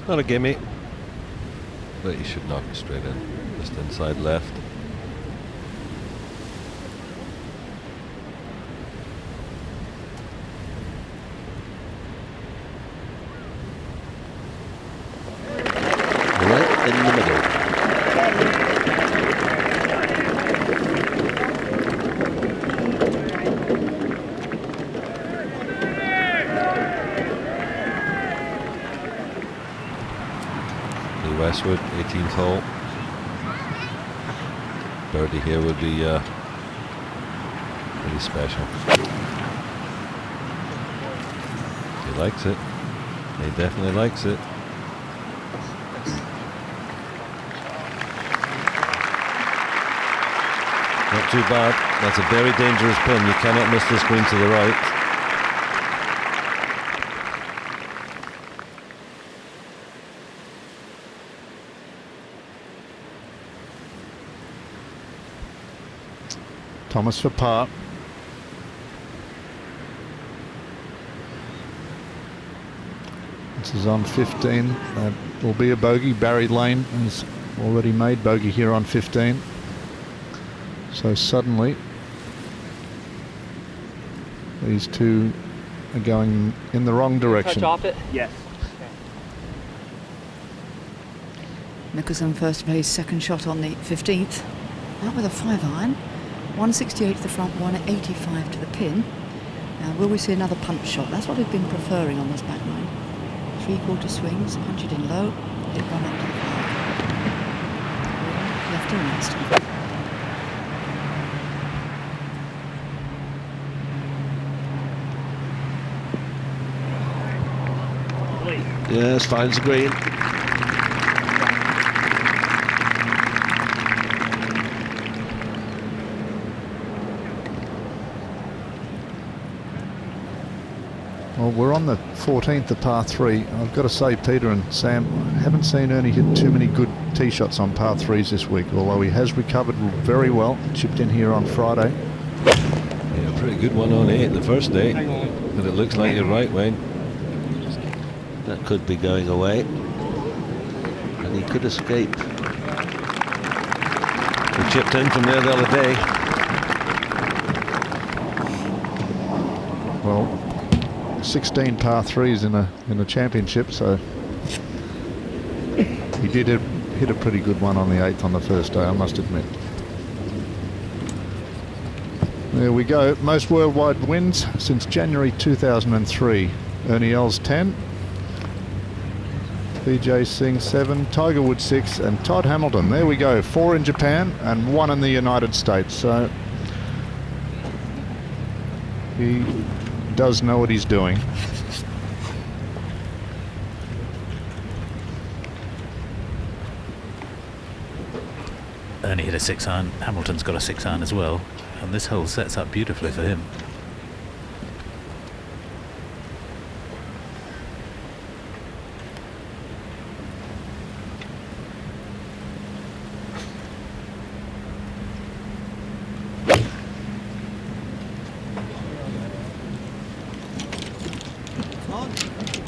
Not a gimme, but he should knock it straight in, just inside left. Right in the middle. Westwood, 18th hole. Birdie here would be pretty special. He likes it. He definitely likes it. Not too bad. That's a very dangerous pin. You cannot miss this green to the right. Thomas for par. This is on 15. That will be a bogey. Barry Lane has already made bogey here on 15. So suddenly these two are going in the wrong direction. Touch off it? Yes. Mickelson first to play his second shot on the 15th. Out with a 5-iron. 168 to the front, 185 to the pin. Now, will we see another punch shot? That's what we've been preferring on this back nine. 3/4 swings, punch it in low, hit one up to the park. Left and right. Yes, finds the green. Well, we're on the 14th, the par 3. I've got to say, Peter and Sam, I haven't seen Ernie hit too many good tee shots on par 3s this week, although he has recovered very well. Chipped in here on Friday. Yeah, pretty good one on 8 the first day, but it looks like you're right, Wayne. That could be going away, and he could escape. He chipped in from there the other day. Well, 16 par 3s in a championship, so he did hit a pretty good one on the 8th on the first day, I must admit. There we go. Most worldwide wins since January 2003. Ernie Els 10, Vijay Singh 7, Tiger Woods 6, and Todd Hamilton. There we go. 4 in Japan and 1 in the United States. So he does know what he's doing. Ernie hit a 6-iron, Hamilton's got a 6-iron as well, and this hole sets up beautifully for him.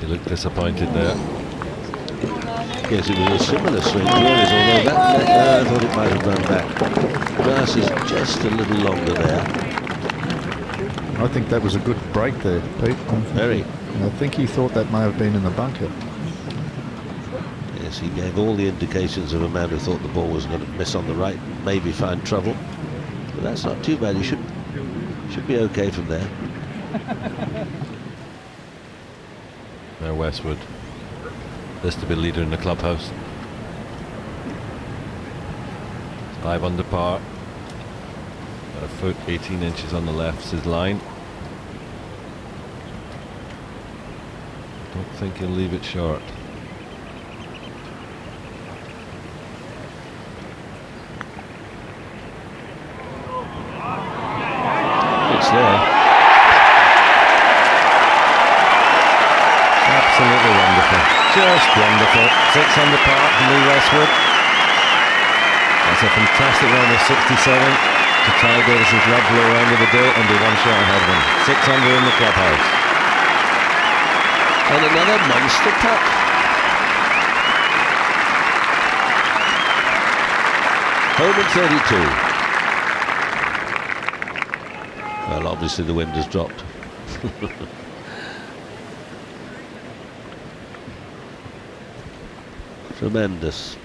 He looked disappointed there. Yes, it was a similar swing to Ernie's, although that I thought it might have run back. Grass is just a little longer there. I think that was a good break there, Pete. Very. I think he thought that may have been in the bunker. Yes, he gave all the indications of a man who thought the ball was going to miss on the right, maybe find trouble. But that's not too bad. He should be okay from there. Now Westwood. This to be leader in the clubhouse. 5 under par. Got a foot 18 inches on the left is his line. Don't think he'll leave it short. It's there. Absolutely wonderful. Just wonderful. 6 under par from Lee Westwood. That's a fantastic round of 67 to tie Davis's lovely round of the day and be 1 shot ahead of him. 6 under in the clubhouse. And another monster putt. Home at 32. Well, obviously the wind has dropped. Tremendous.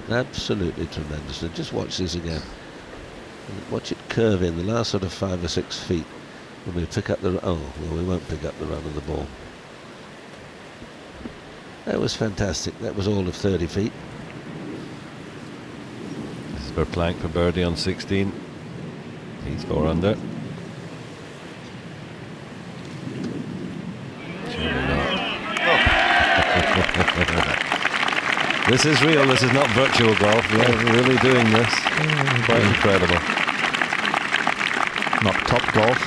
Absolutely tremendous. And just watch this again. Watch it curve in the last sort of 5 or 6 feet when we pick up the... Oh, well, we won't pick up the run of the ball. That was fantastic. That was all of 30 feet. This is Verplank for birdie on 16. He's 4 under. Surely not. This is real. This is not virtual golf. They're really doing this. Quite incredible. Not top golf.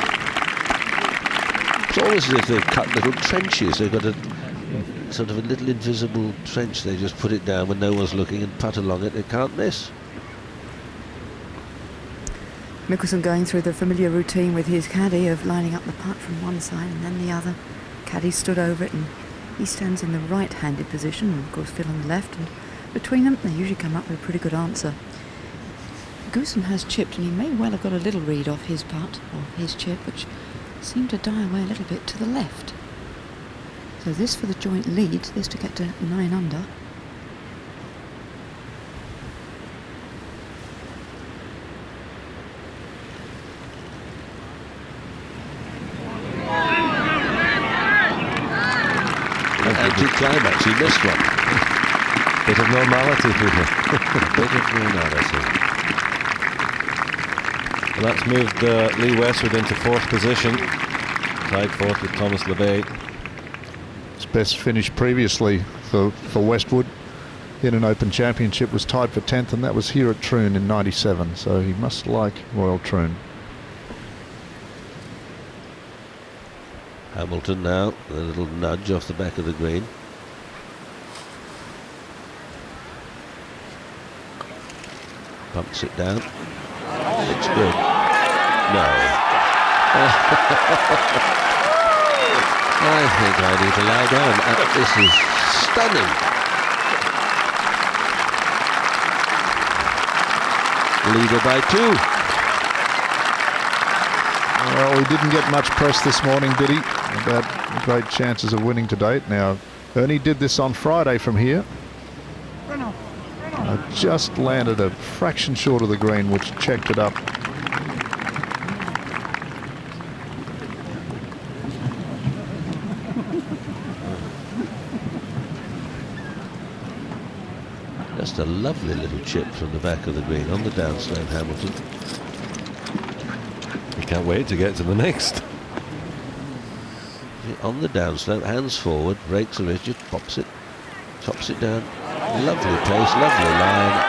It's almost as if they've cut little trenches. They've got a sort of a little invisible trench. They just put it down when no one's looking and putt along it. They can't miss. Mickelson going through the familiar routine with his caddy of lining up the putt from one side and then the other. Caddy stood over it and he stands in the right-handed position, and of course Phil on the left, and between them they usually come up with a pretty good answer. Goosen has chipped, and he may well have got a little read off his putt, or his chip, which seemed to die away a little bit to the left. So this for the joint lead, this to get to 9 under. Anti-climax, he missed one. Bit of normality, Peter. Bit of normality. And that's moved Lee Westwood into 4th position. Tied 4th with Thomas LeBay. His best finish previously for Westwood in an Open Championship was tied for 10th, and that was here at Troon in '97. So he must like Royal Troon. Hamilton now, a little nudge off the back of the green. Bumps it down. It's good. No. I think I need to lie down. This is stunning. Leader by 2. Well, he didn't get much press this morning, did he? About great chances of winning to date. Now, Ernie did this on Friday from here. Just landed a fraction short of the green, which checked it up. Just a lovely little chip from the back of the green on the downslope, Hamilton. You can't wait to get to the next. On the downslope, hands forward, breaks the wrist, just pops it, tops it down. Lovely place, lovely line.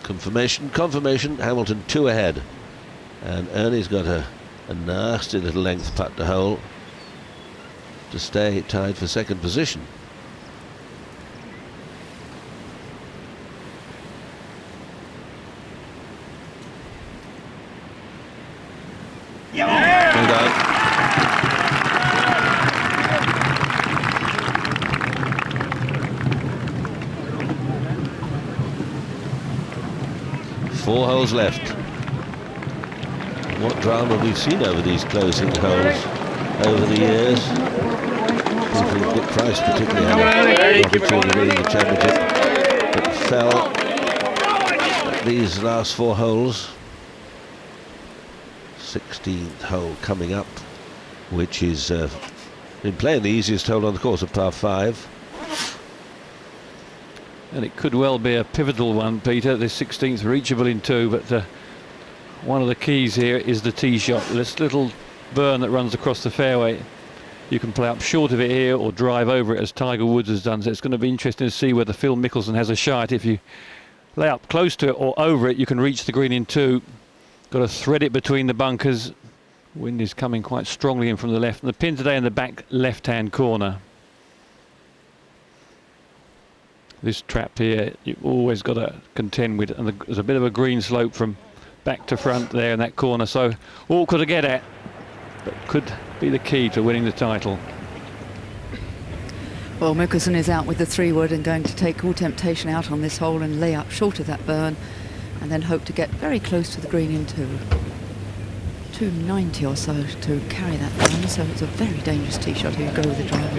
In. Confirmation, Hamilton 2 ahead. And Ernie's got a nasty little length putt to hole to stay tied for 2nd position. Well done. Four holes left. What drama we've seen over these closing holes over the years. People, Dick Price particularly, had an opportunity to win the championship, but fell at these last 4 holes. 16th hole coming up, which is in playing the easiest hole on the course, of par 5. And it could well be a pivotal one, Peter. The 16th reachable in 2, but one of the keys here is the tee shot. This little burn that runs across the fairway. You can play up short of it here or drive over it as Tiger Woods has done. So it's going to be interesting to see whether Phil Mickelson has a shot. If you lay up close to it or over it, you can reach the green in 2. Got to thread it between the bunkers. Wind is coming quite strongly in from the left. And the pin today in the back left-hand corner. This trap here, you've always got to contend with. And there's a bit of a green slope from back to front there in that corner. So awkward to get at, but could be the key to winning the title. Well, Mickelson is out with the 3-wood and going to take all temptation out on this hole and lay up short of that burn, and then hope to get very close to the green in 2. 290 or so to carry that burn, so it's a very dangerous tee shot here. Go with the driver.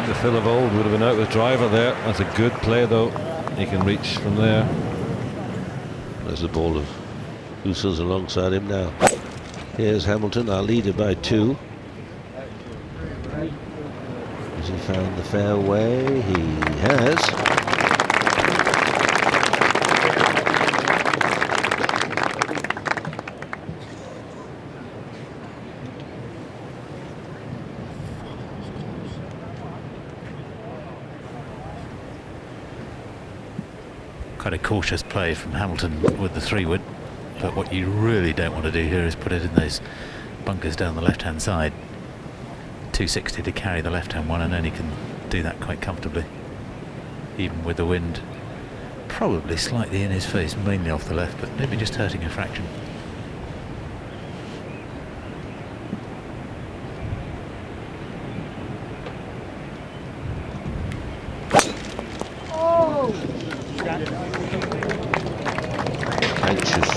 The Phil of old would have been out with driver there. That's a good play though. He can reach from there. There's the ball of Goosen's alongside him now. Here's Hamilton, our leader by 2. Has he found the fairway? He has. Quite a cautious play from Hamilton with the 3-wood, but what you really don't want to do here is put it in those bunkers down the left-hand side. 260 to carry the left-hand one, and then he can do that quite comfortably. even with the wind probably slightly in his face, mainly off the left, but maybe just hurting a fraction. Anxious.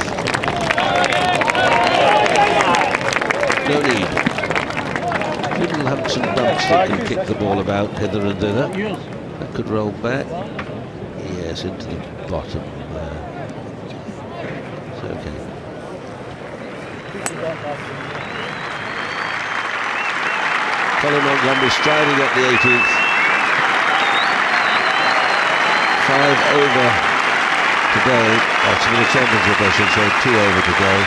No need. Little humps and bumps that can kick the ball about hither and thither. That could roll back. Yes, into the bottom. It's okay. Colin Montgomery striding up the 18th. 5 over today. That's for the championship, I should say. 2 over today.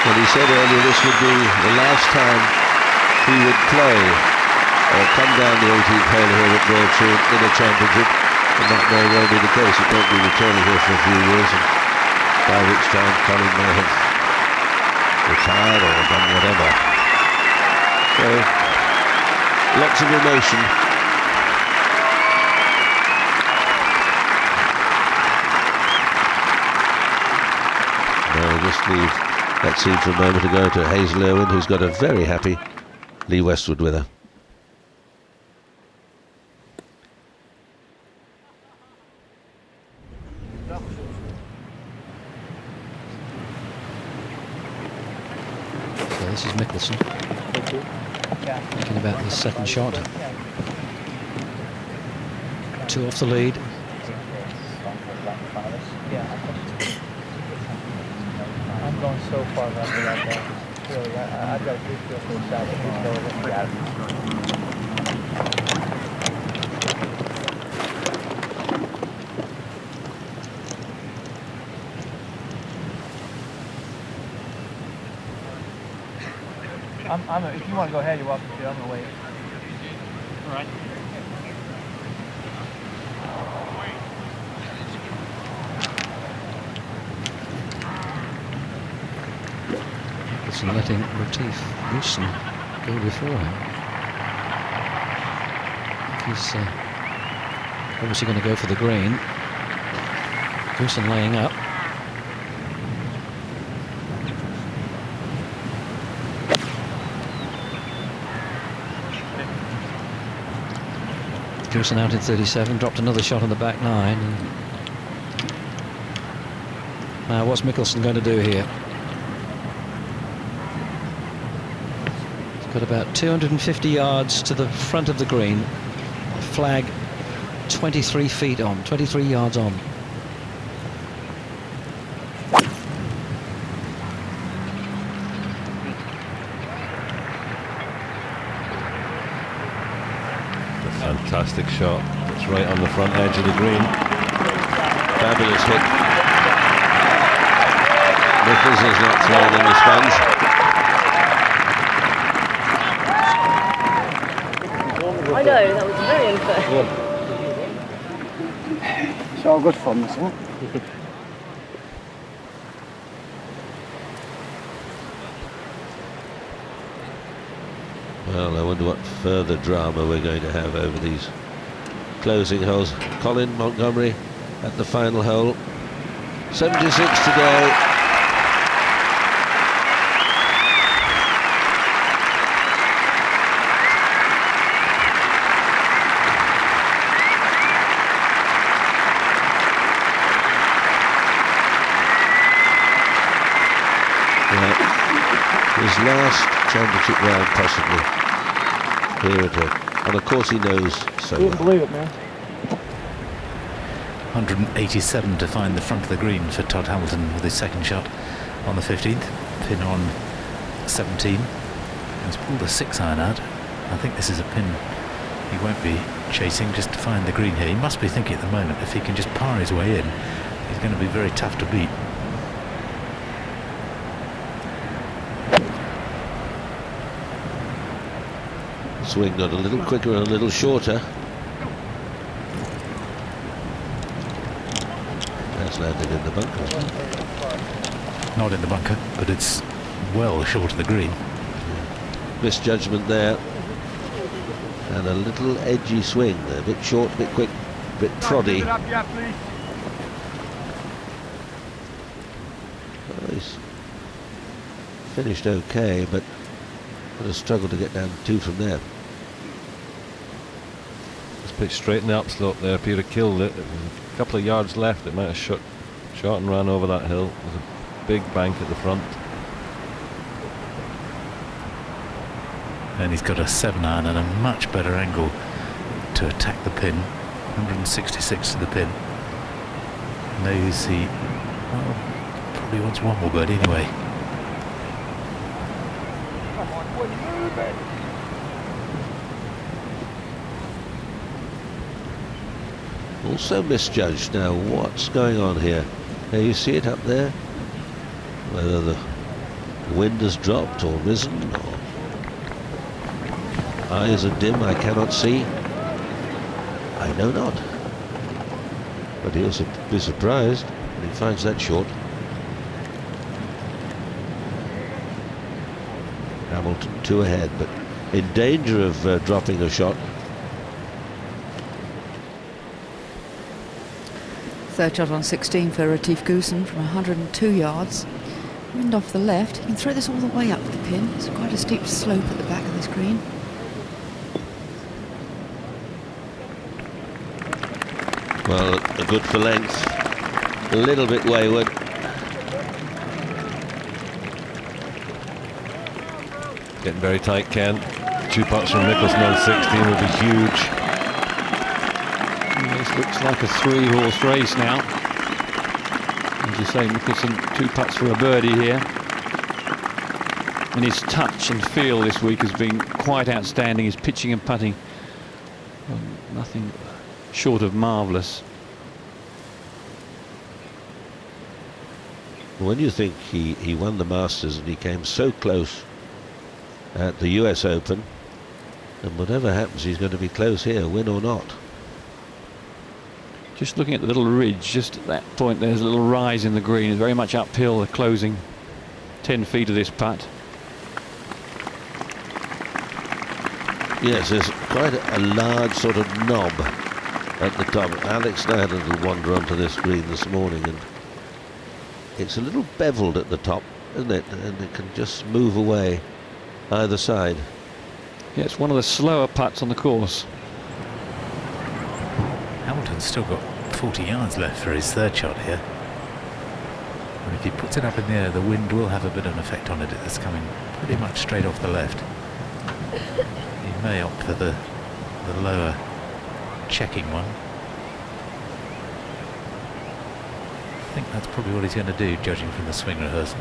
And he said earlier this would be the last time he would play or come down the 18th hole here at Royal Troon in a championship, and that may well be the case. He won't be returning here for a few years, and by which time Colin may have retired or done whatever. So, lots of emotion. No, just leave that scene for a moment ago to Hazel Irwin, who's got a very happy Lee Westwood with her. So this is Mickelson thinking about his second shot. 2 off the lead. I'm going so far back without that. Really, I've got a good feel for the shot. If you want to go ahead, you're welcome to. I'm going to wait. All right. And letting Retief Goosen go before him. He's obviously going to go for the green. Goosen laying up. Goosen out in 37, dropped another shot on the back 9. Now what's Mickelson going to do here? Got about 250 yards to the front of the green. Flag 23 feet on, 23 yards on. A fantastic shot. It's right on the front edge of the green. Fabulous hit. Mickelson's not throwing in the sponge. I know, that was very unfair. It's all good fun, isn't it? Well, I wonder what further drama we're going to have over these closing holes. Colin Montgomery at the final hole. 76 to go. His last championship round, possibly, here at and of course he knows so well. You wouldn't believe it, man. 187 to find the front of the green for Todd Hamilton with his second shot on the 15th. Pin on 17. He's pulled a 6-iron out. I think this is a pin he won't be chasing just to find the green here. He must be thinking at the moment if he can just par his way in, he's going to be very tough to beat. Swing got a little quicker and a little shorter. That's landed in the bunker. Not in the bunker, but it's well short of the green. Misjudgment there. And a little edgy swing. A bit short, bit quick, bit proddy. Well, he's finished okay, but would have struggled to get down 2 from there. It's a bit straight in the upslope there. If you'd have killed it, a couple of yards left, it might have shot and ran over that hill. There's a big bank at the front. And he's got a 7-iron and a much better angle to attack the pin. 166 to the pin. Knows he probably wants one more birdie anyway. Also misjudged. Now what's going on here? Now you see it up there, whether the wind has dropped or risen, or eyes are dim, I cannot see. I know not. But he'll be surprised when he finds that short. Hamilton 2 ahead, but in danger of dropping a shot. Third shot on 16 for Retief Goosen from 102 yards. Wind off the left. You can throw this all the way up the pin. It's quite a steep slope at the back of this green. Well, good for length. A little bit wayward. Getting very tight, Ken. 2 putts from Mickelson on 16 will be huge. This looks like a 3-horse race now. As you say, Mickelson 2 putts for a birdie here. And his touch and feel this week has been quite outstanding. His pitching and putting, nothing short of marvellous. When you think he won the Masters and he came so close at the US Open, and whatever happens he's going to be close here, win or not. Just looking at the little ridge, just at that point there's a little rise in the green. It's very much uphill, the closing 10 feet of this putt. Yes, there's quite a large sort of knob at the top. Alex and I had a little wander onto this green this morning, and it's a little beveled at the top, isn't it? And it can just move away either side. Yeah, it's one of the slower putts on the course. Hamilton's still got 40 yards left for his third shot here. And if he puts it up in the air, the wind will have a bit of an effect on it. It's coming pretty much straight off the left. He may opt for the lower checking one. I think that's probably what he's going to do, judging from the swing rehearsal.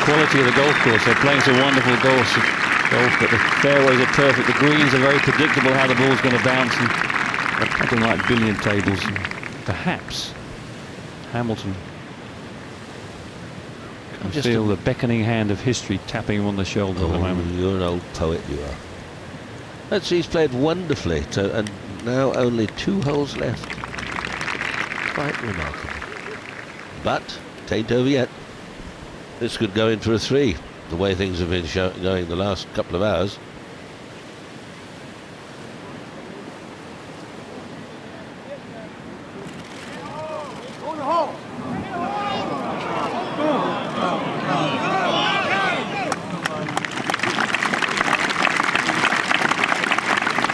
Quality of the golf course. They're playing some wonderful golf, but the fairways are perfect. The greens are very predictable how the ball's going to bounce, and they're putting like billiard tables. And perhaps Hamilton can feel the beckoning hand of history tapping him on the shoulder at the moment. You're an old poet, you are. That's, he's played wonderfully, and now only 2 holes left. Quite remarkable. But tain't over yet. This could go in for a 3, the way things have been going the last couple of hours.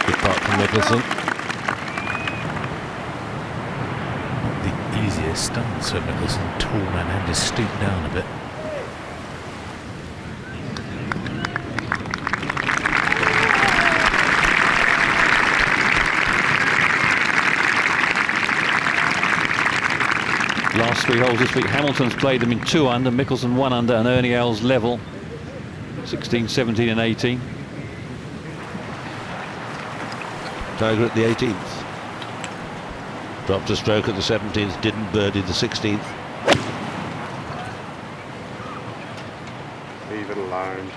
Good putt from Mickelson. The easiest stance for Mickelson. Tall man had to stoop down a bit. Last 3 holes this week, Hamilton's played them in 2 under, Mickelson 1 under, and Ernie Els level. 16, 17 and 18. Tiger at the 18th. Dropped a stroke at the 17th, didn't birdie the 16th. Leave it alone.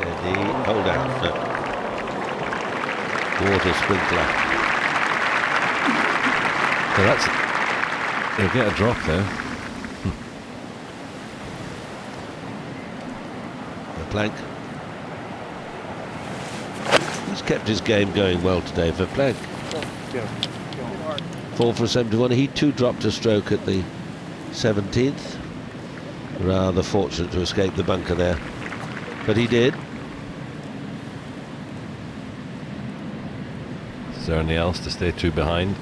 Eddie, hold down. No. Water sprinkler. So that's... He'll get a drop there. The plank. He's kept his game going well today for Plank. 4 for 71. He too dropped a stroke at the 17th. Rather fortunate to escape the bunker there, but he did. Is there anything else to stay 2 behind?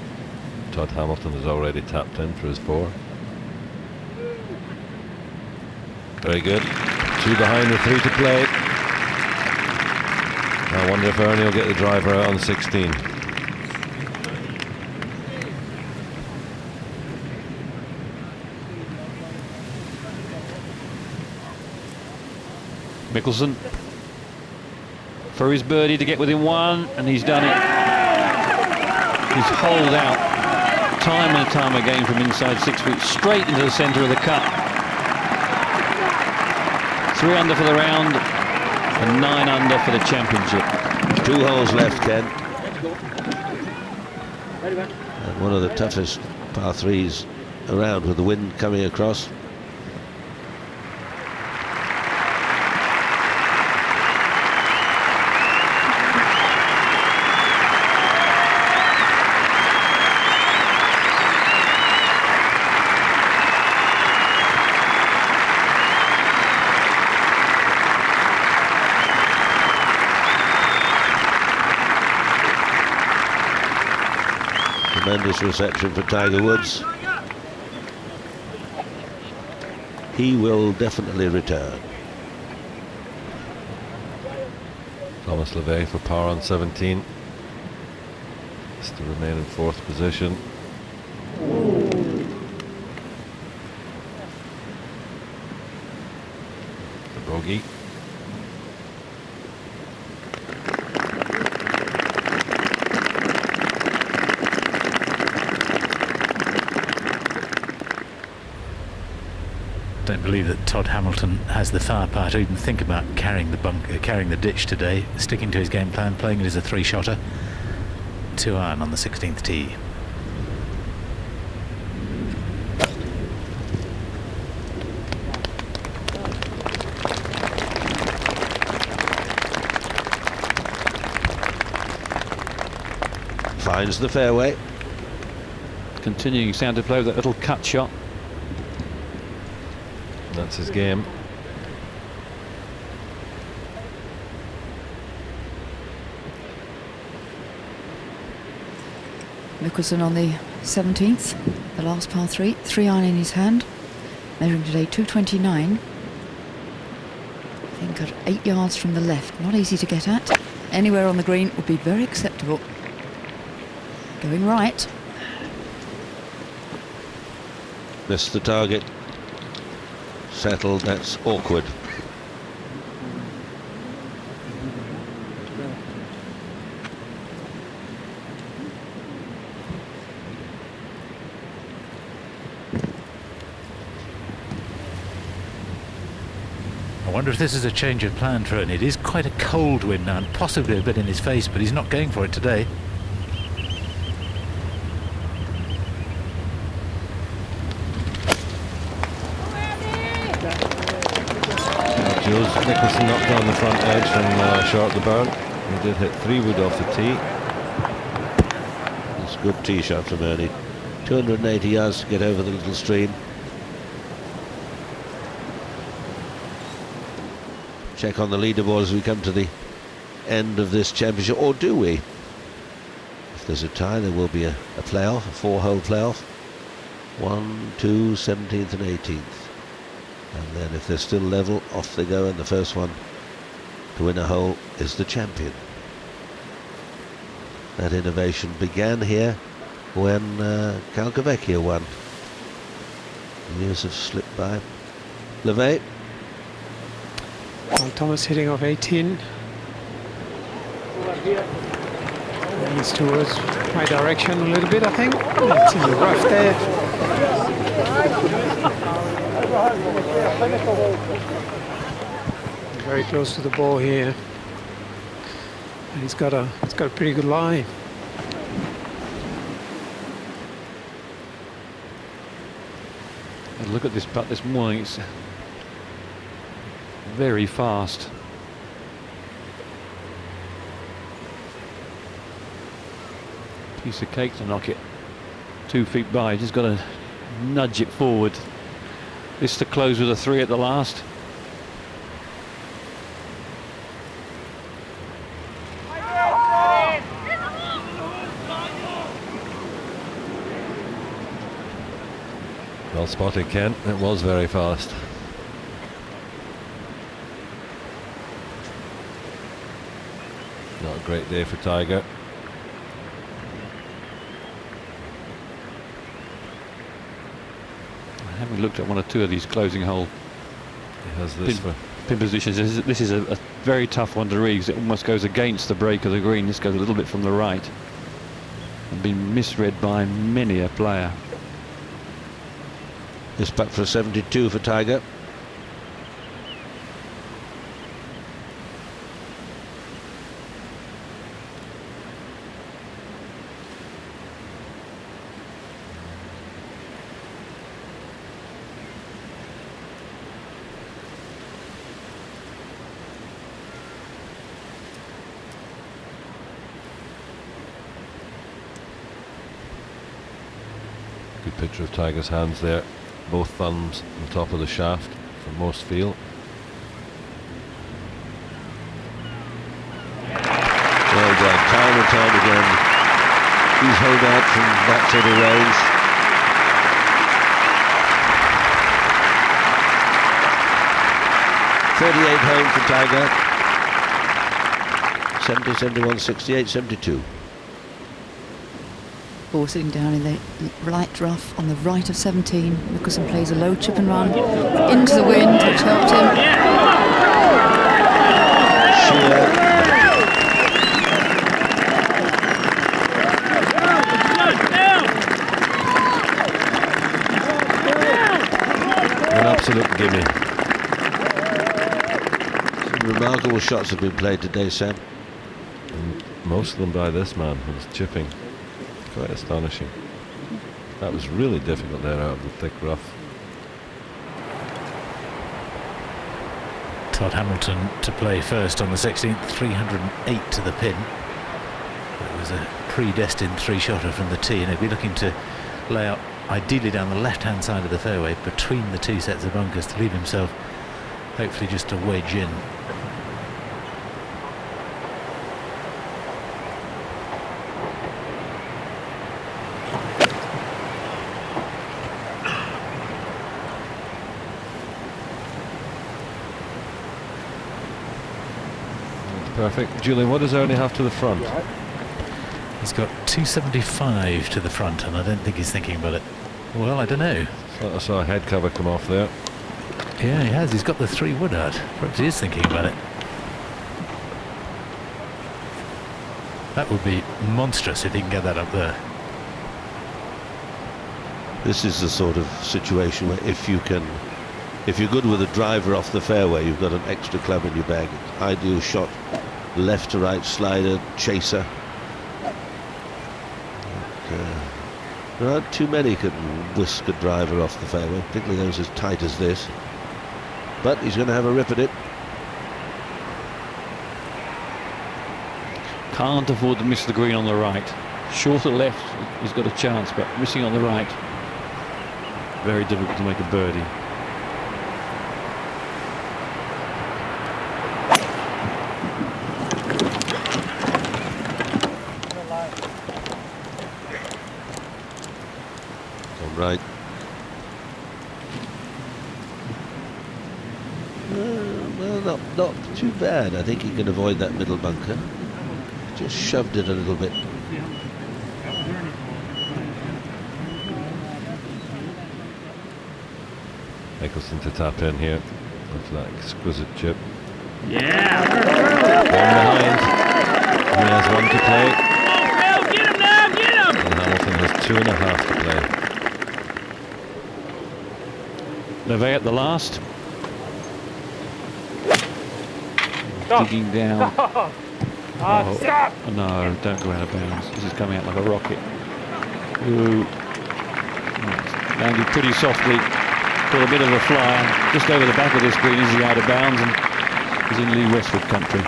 Todd Hamilton has already tapped in for his 4. Very good. 2 behind with 3 to play. I wonder if Ernie will get the driver out on 16. Mickelson for his birdie to get within 1, and he's done it. He's holed out time and time again from inside 6 feet straight into the centre of the cup. 3 under for the round and 9 under for the championship. 2 holes left, Ken. And one of the toughest par 3s around with the wind coming across. Tremendous reception for Tiger Woods. He will definitely return. Thomas LeVay for par on 17. Has to remain in 4th position. The bogey. Don't believe that Todd Hamilton has the firepower to even think about carrying the ditch today. Sticking to his game plan, playing it as a 3-shotter. 2-iron on the 16th tee. Finds the fairway. Continuing sound to play with that little cut shot. That's his game. Mickelson on the 17th, the last par 3, 3-iron in his hand, measuring today 229. I think got 8 yards from the left, not easy to get at. Anywhere on the green would be very acceptable. Going right. Missed the target. Settled, that's awkward. I wonder if this is a change of plan for Ernie. It is quite a cold wind now, and possibly a bit in his face, but he's not going for it today. Mickelson knocked down the front edge from short of the burn. He did hit 3 wood off the tee. It's a good tee shot from Ernie. 280 yards to get over the little stream. Check on the leaderboard as we come to the end of this championship, or do we? If there's a tie, there will be a playoff, a 4-hole playoff. 1, 2, 17th and 18th. And then if they're still level, off they go, and the first one to win a hole is the champion. That innovation began here when Calcavecchia won. Years have slipped by. LeVay. Well, Thomas hitting off 18. He's towards my direction a little bit, I think. It's in the rough there. Very close to the ball here. And he's got a pretty good lie. And look at this putt this morning, it's very fast. Piece of cake to knock it 2 feet by, just got to nudge it forward. This to close with a 3 at the last. Well spotted, Ken. It was very fast. Not a great day for Tiger. Having looked at 1 or 2 of these closing hole He has this pin positions, this is a very tough one to read because it almost goes against the break of the green. This goes a little bit from the right and been misread by many a player. This putt for 72 for Tiger. good picture of Tiger's hands there. Both thumbs on top of the shaft for most feel. Well done, time and time again. He's held out from that sort of range. .38 home for Tiger. 70, 71, 68, 72. Ball sitting down in the light rough on the right of 17. Mickelson plays a low chip and run into the wind, which helped him. An absolute gimme. Some remarkable shots have been played today, Sam. And most of them by this man who was chipping. Quite astonishing. That was really difficult there out of the thick rough. Todd Hamilton to play first on the 16th, 308 to the pin. It was a predestined 3-shotter from the tee, and he'd be looking to lay out ideally down the left-hand side of the fairway between the 2 sets of bunkers to leave himself hopefully just a wedge in. Perfect. Julian, what does Ernie have to the front? He's got 275 to the front, and I don't think he's thinking about it. Well, I don't know. I saw a head cover come off there. Yeah, he has. He's got the 3 wood out. Perhaps he is thinking about it. That would be monstrous if he can get that up there. This is the sort of situation where if you're good with a driver off the fairway, you've got an extra club in your bag. Ideal shot, left to right slider, chaser. There aren't too many can whisk a driver off the fairway, particularly those as tight as this. But he's going to have a rip at it. Can't afford to miss the green on the right. Shorter left, he's got a chance, but missing on the right, very difficult to make a birdie. Right. Well, not too bad. I think he can avoid that middle bunker. Just shoved it a little bit. Mickelson to tap in here after that exquisite chip. Yeah. One behind. He has one to play. 2.5 to play. Levey at the last. Digging down. Stop! Oh, no, don't go out of bounds. This is coming out like a rocket. Ooh. Landed pretty softly. Got a bit of a flyer. Just over the back of this green is he out of bounds and he's in Lee Westwood country.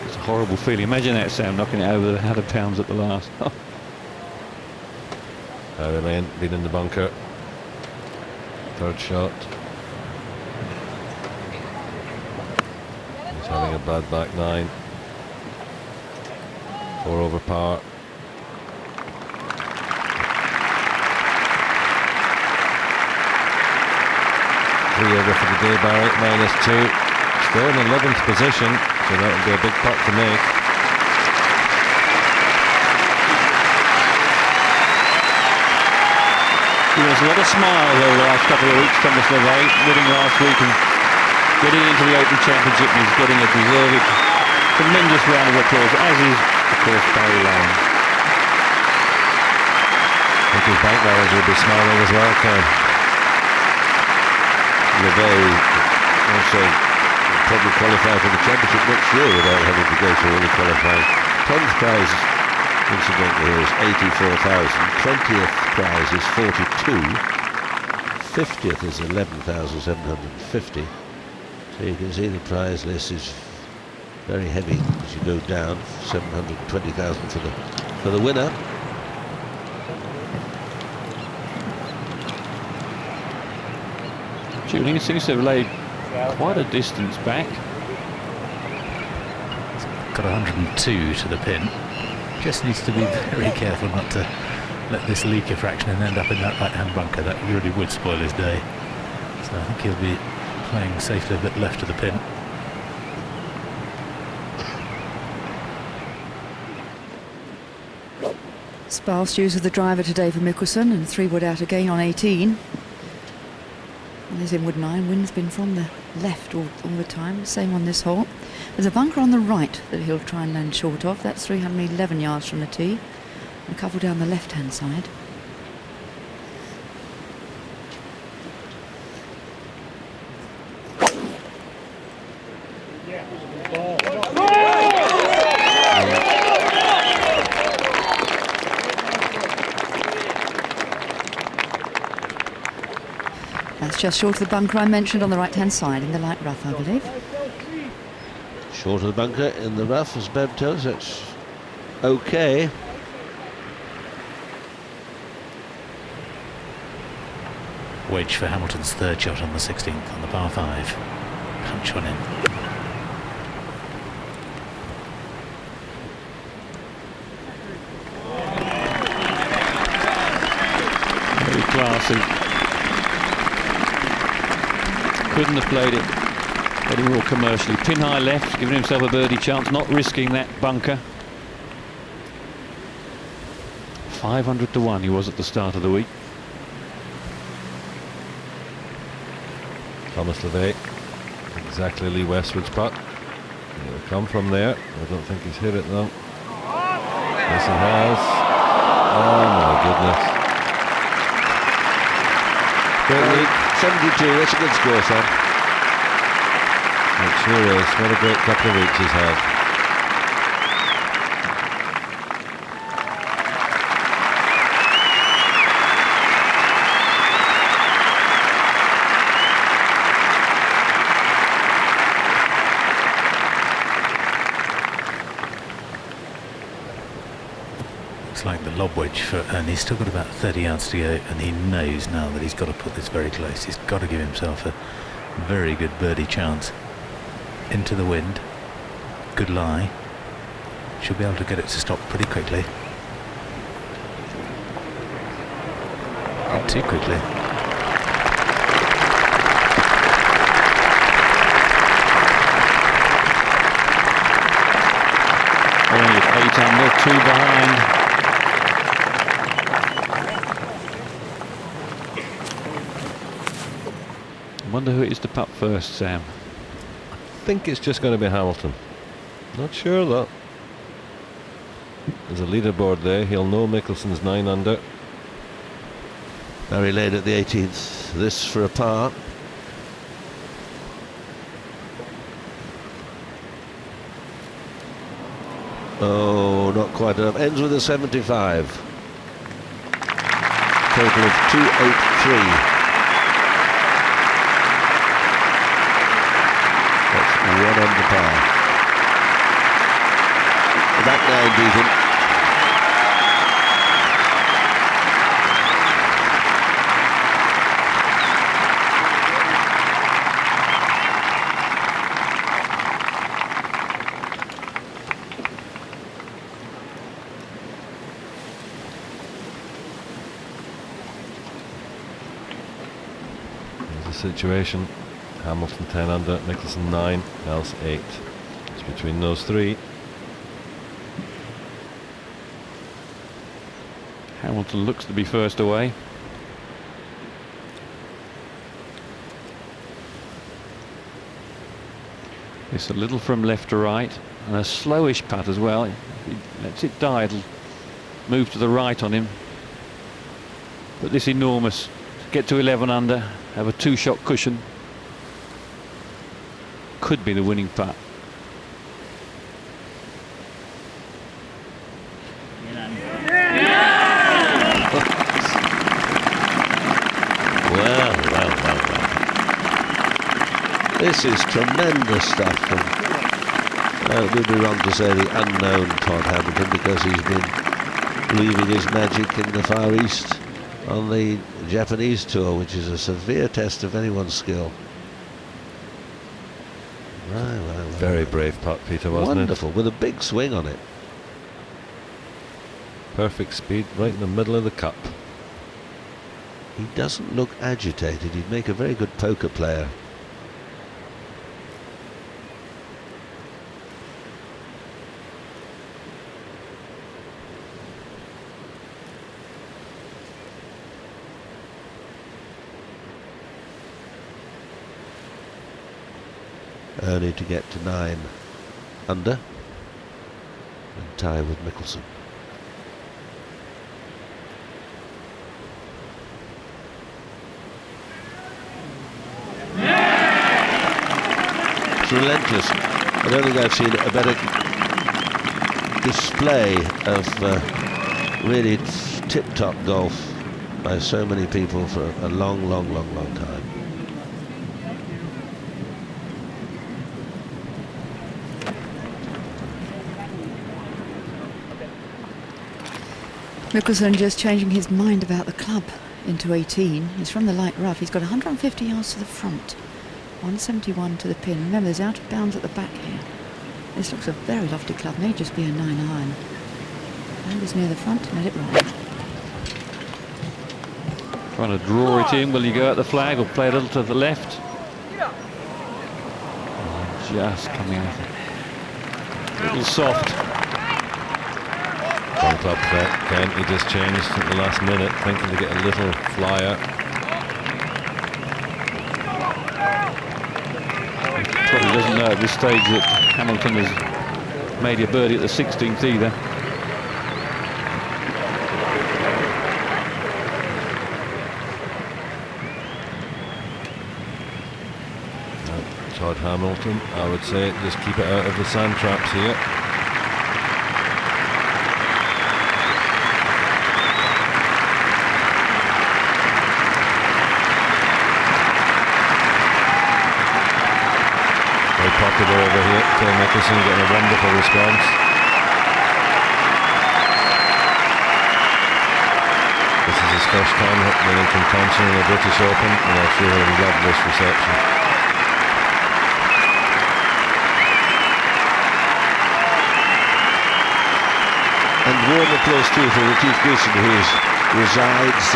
It's a horrible feeling. Imagine that, Sam, knocking it over the out of bounds at the last. Harry Lane been in the bunker. Third shot. He's having a bad back nine. 4 over par. Three over for the day, Barry, -2. Still in 11th position, so that would be a big putt to make. Giving us a lot of smiles over the last couple of weeks, Thomas Levey, winning last week and getting into the Open Championship, and he's getting a deserved, tremendous round of applause, as is, of course, Barry Lane. I think his bank manager will be smiling as well, Ken. Levey also probably qualify for the championship next year without having to go through all the qualifying. 10th prize, incidentally, here is 84,000. 20th prize is 42. 50th is 11,750. So you can see the prize list is very heavy as you go down. 720,000 for the winner. Julian seems to have laid quite a distance back. Got 102 to the pin. Just needs to be very careful not to let this leak a fraction and end up in that right-hand bunker. That really would spoil his day. So I think he'll be playing safely a bit left of the pin. Sparse use of the driver today for Mickelson, and 3-wood out again on 18. And his inward 9 wind's been from the left all the time, same on this hole. There's a bunker on the right that he'll try and land short of. That's 311 yards from the tee. And a couple down the left-hand side. That's just short of the bunker I mentioned on the right-hand side in the light rough, I believe. Short of the bunker in the rough, as Bev tells us. That's okay. Wedge for Hamilton's third shot on the 16th on the par 5. Punch one in. Very classy. Couldn't have played it any more commercially. Pin high left, giving himself a birdie chance, not risking that bunker. 500 to 1 he was at the start of the week. Thomas Levey, exactly Lee Westwood's putt. It'll come from there. I don't think he's hit it though. Yes, he has. Oh my goodness. Great week. 72, that's a good score, Sam. It sure is. What a great couple of weeks he's had. Looks like the lob wedge for Ernie. He's still got about 30 yards to go, and he knows now that he's got to put this very close. He's got to give himself a very good birdie chance. Into the wind. Good lie. Should be able to get it to stop pretty quickly. Not too quickly. Only at 8 under, 2 behind. I wonder who it is to putt first, Sam. I think it's just going to be Hamilton. Not sure though. There's a leaderboard there. He'll know Mickelson's 9 under. Very late at the 18th. This for a par. Oh, not quite enough. Ends with a 75. Total of 283. That's 1 under par. The back 9 beaten. Situation. Hamilton 10 under, Mickelson 9, else 8. It's between those three. Hamilton looks to be first away. It's a little from left to right and a slowish putt as well. If he lets it die, it'll move to the right on him. But this enormous, get to 11 under, have a 2-shot cushion, could be the winning putt. Well. This is tremendous stuff from, it would be wrong to say the unknown Todd Hamilton, because he's been leaving his magic in the Far East on the Japanese tour, which is a severe test of anyone's skill. Right. Very brave putt, Peter, wasn't Wonderful, with a big swing on it. Perfect speed, right in the middle of the cup. He doesn't look agitated. He'd make a very good poker player. Ernie to get to 9 under and tie with Mickelson. It's relentless. I don't think I've seen a better display of really tip-top golf by so many people for a long time. Mickelson just changing his mind about the club into 18. He's from the light rough. He's got 150 yards to the front, 171 to the pin. Remember, there's out of bounds at the back here. This looks a very lofty club. May just be a 9 iron. And is near the front. Let it roll. Trying to draw it in. Will he go at the flag or play a little to the left? Oh, just coming out. A little soft. One club bet, Ken, he just changed at the last minute, thinking to get a little flyer. He probably doesn't know at this stage that Hamilton has made a birdie at the 16th either. Todd Hamilton, I would say, just keep it out of the sand traps here. Popular over here, Phil Mickelson getting a wonderful response. This is his first time being in contention in the British Open, and I'm sure he'll love this reception. And warm applause too for Retief Goosen, who resides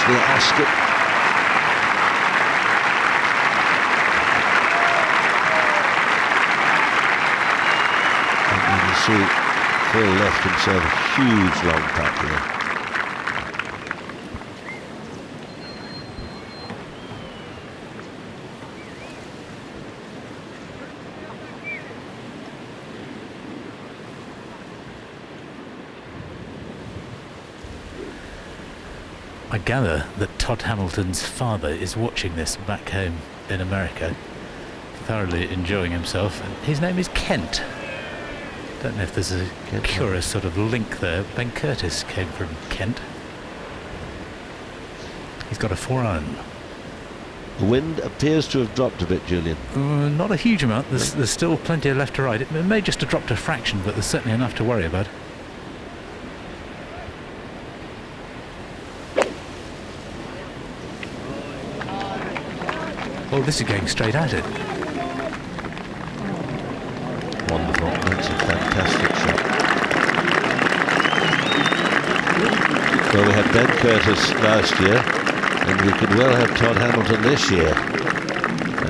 near Ascot. See, Phil left himself a huge long putt here. I gather that Todd Hamilton's father is watching this back home in America, thoroughly enjoying himself. And his name is Kent. Don't know if there's a curious sort of link there. Ben Curtis came from Kent. He's got a 4-iron. The wind appears to have dropped a bit, Julian. Not a huge amount. There's still plenty of left to right. It may just have dropped a fraction, but there's certainly enough to worry about. Oh, this is going straight at it. Wonderful. That's a fantastic shot. Well, we had Ben Curtis last year, and we could well have Todd Hamilton this year.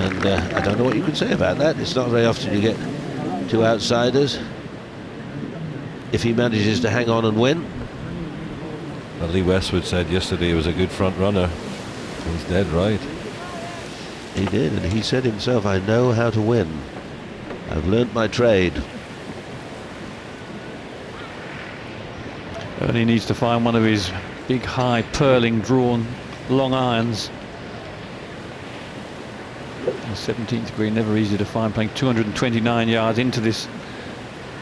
And I don't know what you can say about that. It's not very often you get two outsiders. If he manages to hang on and win. Well, Lee Westwood said yesterday he was a good front runner. He's dead right. He did, and he said himself, I know how to win. I've learnt my trade. Ernie needs to find one of his big, high, purling, drawn, long irons. The 17th green, never easy to find, playing 229 yards into this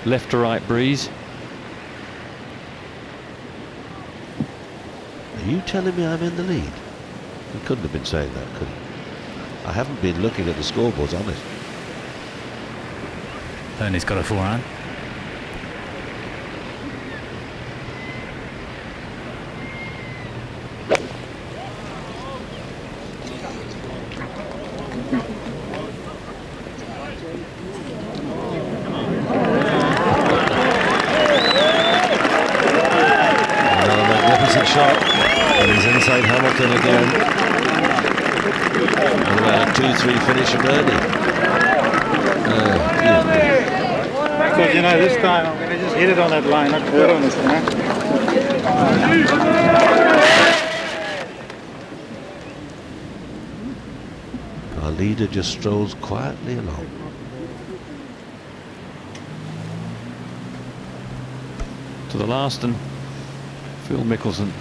left to right breeze. Are you telling me I'm in the lead? He couldn't have been saying that, could he? I haven't been looking at the scoreboards, honest. Ernie's got a 4-iron. Another magnificent shot, and he's inside Hamilton again. And about a 2-3 finish from Ernie. Because, you know, this time I'm going to just hit it on that line, not put on this one. Our leader just strolls quietly along. To the last, and Phil Mickelson.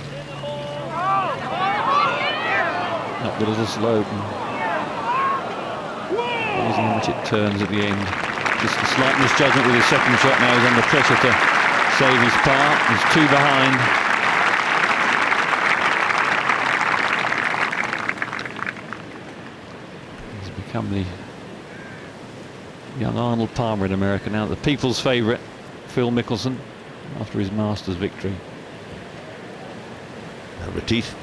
Up the little slope. Amazing how much it turns at the end. Just a slight misjudgment with his second shot. Now he's under pressure to save his par. He's 2 behind. He's become the young Arnold Palmer in America now, the people's favourite, Phil Mickelson, after his Masters victory. Now Retief.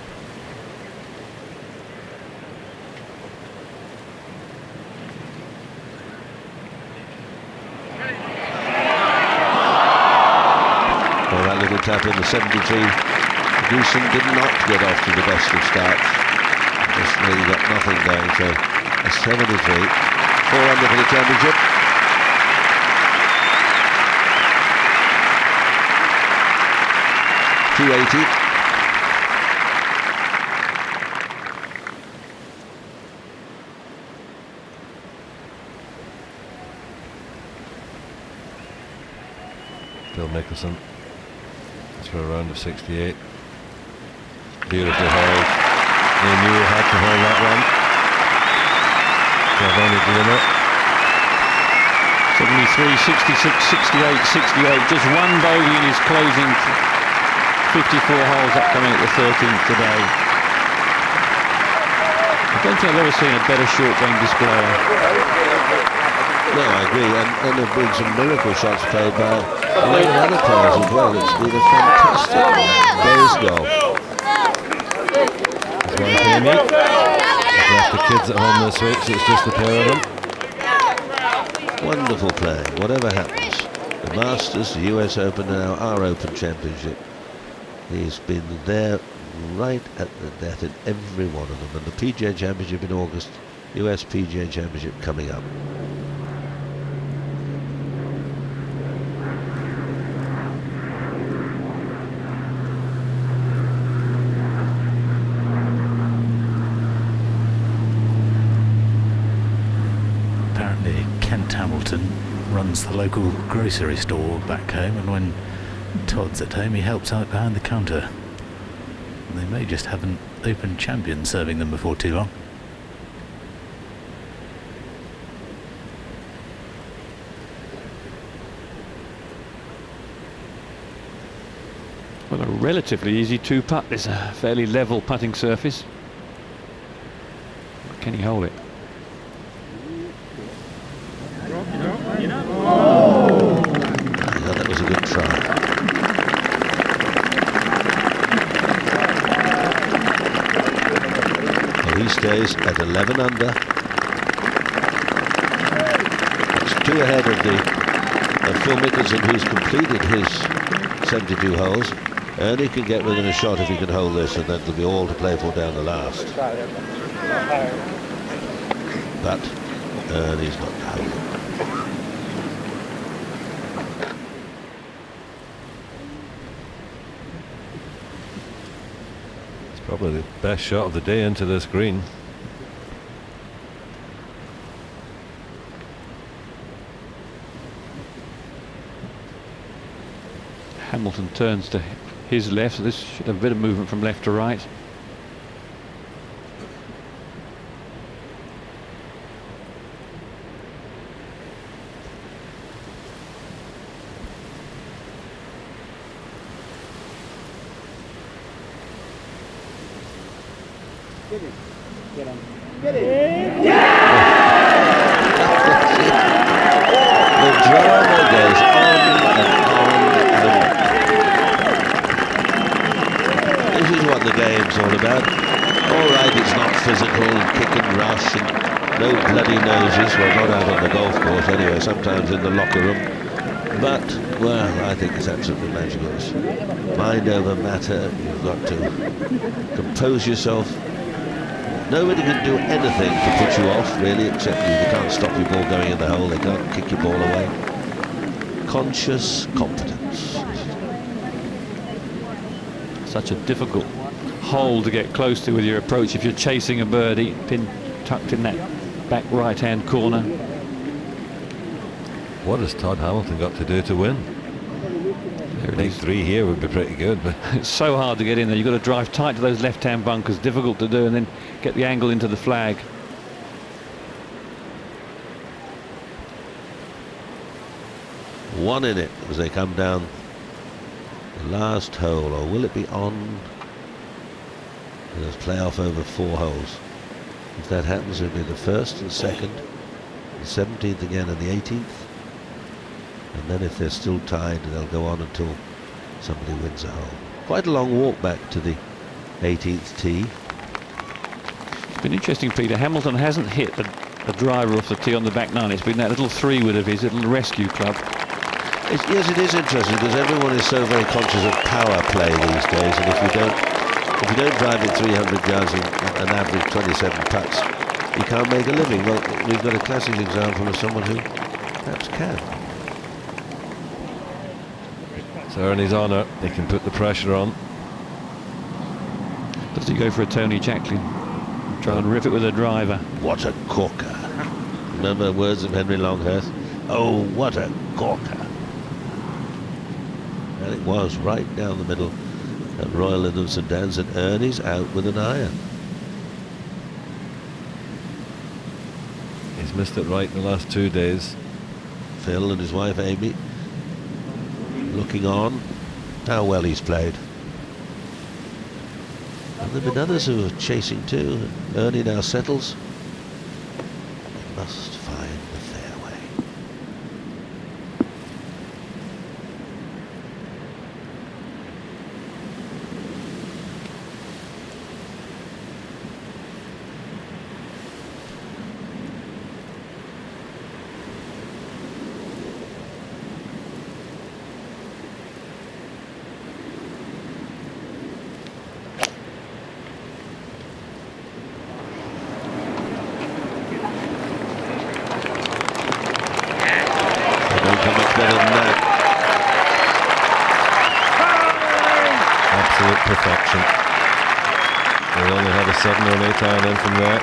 Tap in the 73. Goosen did not get off to the best of starts. Just really got nothing going, so a 73. 4 under for the championship. .280. Phil Mickelson for a round of 68. Beautiful hold. They knew he had to hold that one. Only doing it. 73, 66, 68, 68. Just one bogey in his closing 54 holes upcoming at the 13th today. I don't think I've ever seen a better short game display. No, I agree, and there have been some miracle shots played by a lot of other players as well. It's been a fantastic day's golf. His wife Amy has left the kids at home this week, so it's just the pair of them. Wonderful playing, whatever happens. The Masters, the US Open, now our Open Championship. He's been there right at the death in every one of them. And the PGA Championship in August, US PGA Championship coming up. Runs the local grocery store back home, and when Todd's at home he helps out behind the counter. They may just have an Open champion serving them before too long. Well, a relatively easy two-putt. It's a fairly level putting surface. Can he hold it? Oh, that was a good try. Well, he stays at 11 under. It's 2 ahead of Phil Mickelson, who's completed his 72 holes. Ernie can get within a shot if he can hold this, and then it'll be all to play for down the last. But Ernie's not holding. It's probably the best shot of the day into this green. Hamilton turns to his left, so this should have a bit of movement from left to right. Get it. Get him. Get it. The drama goes on and on. This is what the game's all about. All right, it's not physical, kick and rush, and no bloody noses. Well, not out on the golf course anyway, sometimes in the locker room. But, well, I think it's absolutely magical. It's mind over matter. You've got to compose yourself. Nobody can do anything to put you off, really, except they can't stop your ball going in the hole. They can't kick your ball away. Conscious competence. Such a difficult hole to get close to with your approach if you're chasing a birdie, pin tucked in that back right-hand corner. What has Todd Hamilton got to do to win? I think 3 here would be pretty good, but it's so hard to get in there. You've got to drive tight to those left-hand bunkers, difficult to do, and then get the angle into the flag. One in it as they come down the last hole, or will it be on? Let's play off over 4 holes. If that happens, it'll be the 1st and 2nd, the 17th again and the 18th. And then if they're still tied, they'll go on until somebody wins a hole. Quite a long walk back to the 18th tee. It's been interesting, Peter. Hamilton hasn't hit a driver off the tee on the back 9. It's been that little 3-wood of his, little rescue club. Yes, it is interesting because everyone is so very conscious of power play these days, and if you don't drive it 300 yards and average 27 putts, you can't make a living. Well, we've got a classic example of someone who perhaps can. So Ernie's on it. He can put the pressure on. Does he go for a Tony Jacklin? Try and rip it with a driver. What a corker. Remember the words of Henry Longhurst? Oh, what a corker. And it was right down the middle at Royal and St Dan's, and Ernie's out with an iron. He's missed it right in the last 2 days. Phil and his wife Amy looking on how well he's played. And there have been others who are chasing too. Ernie now settles. He must find the fairway. Perfection. We only had a 7 or an 8 iron in from there.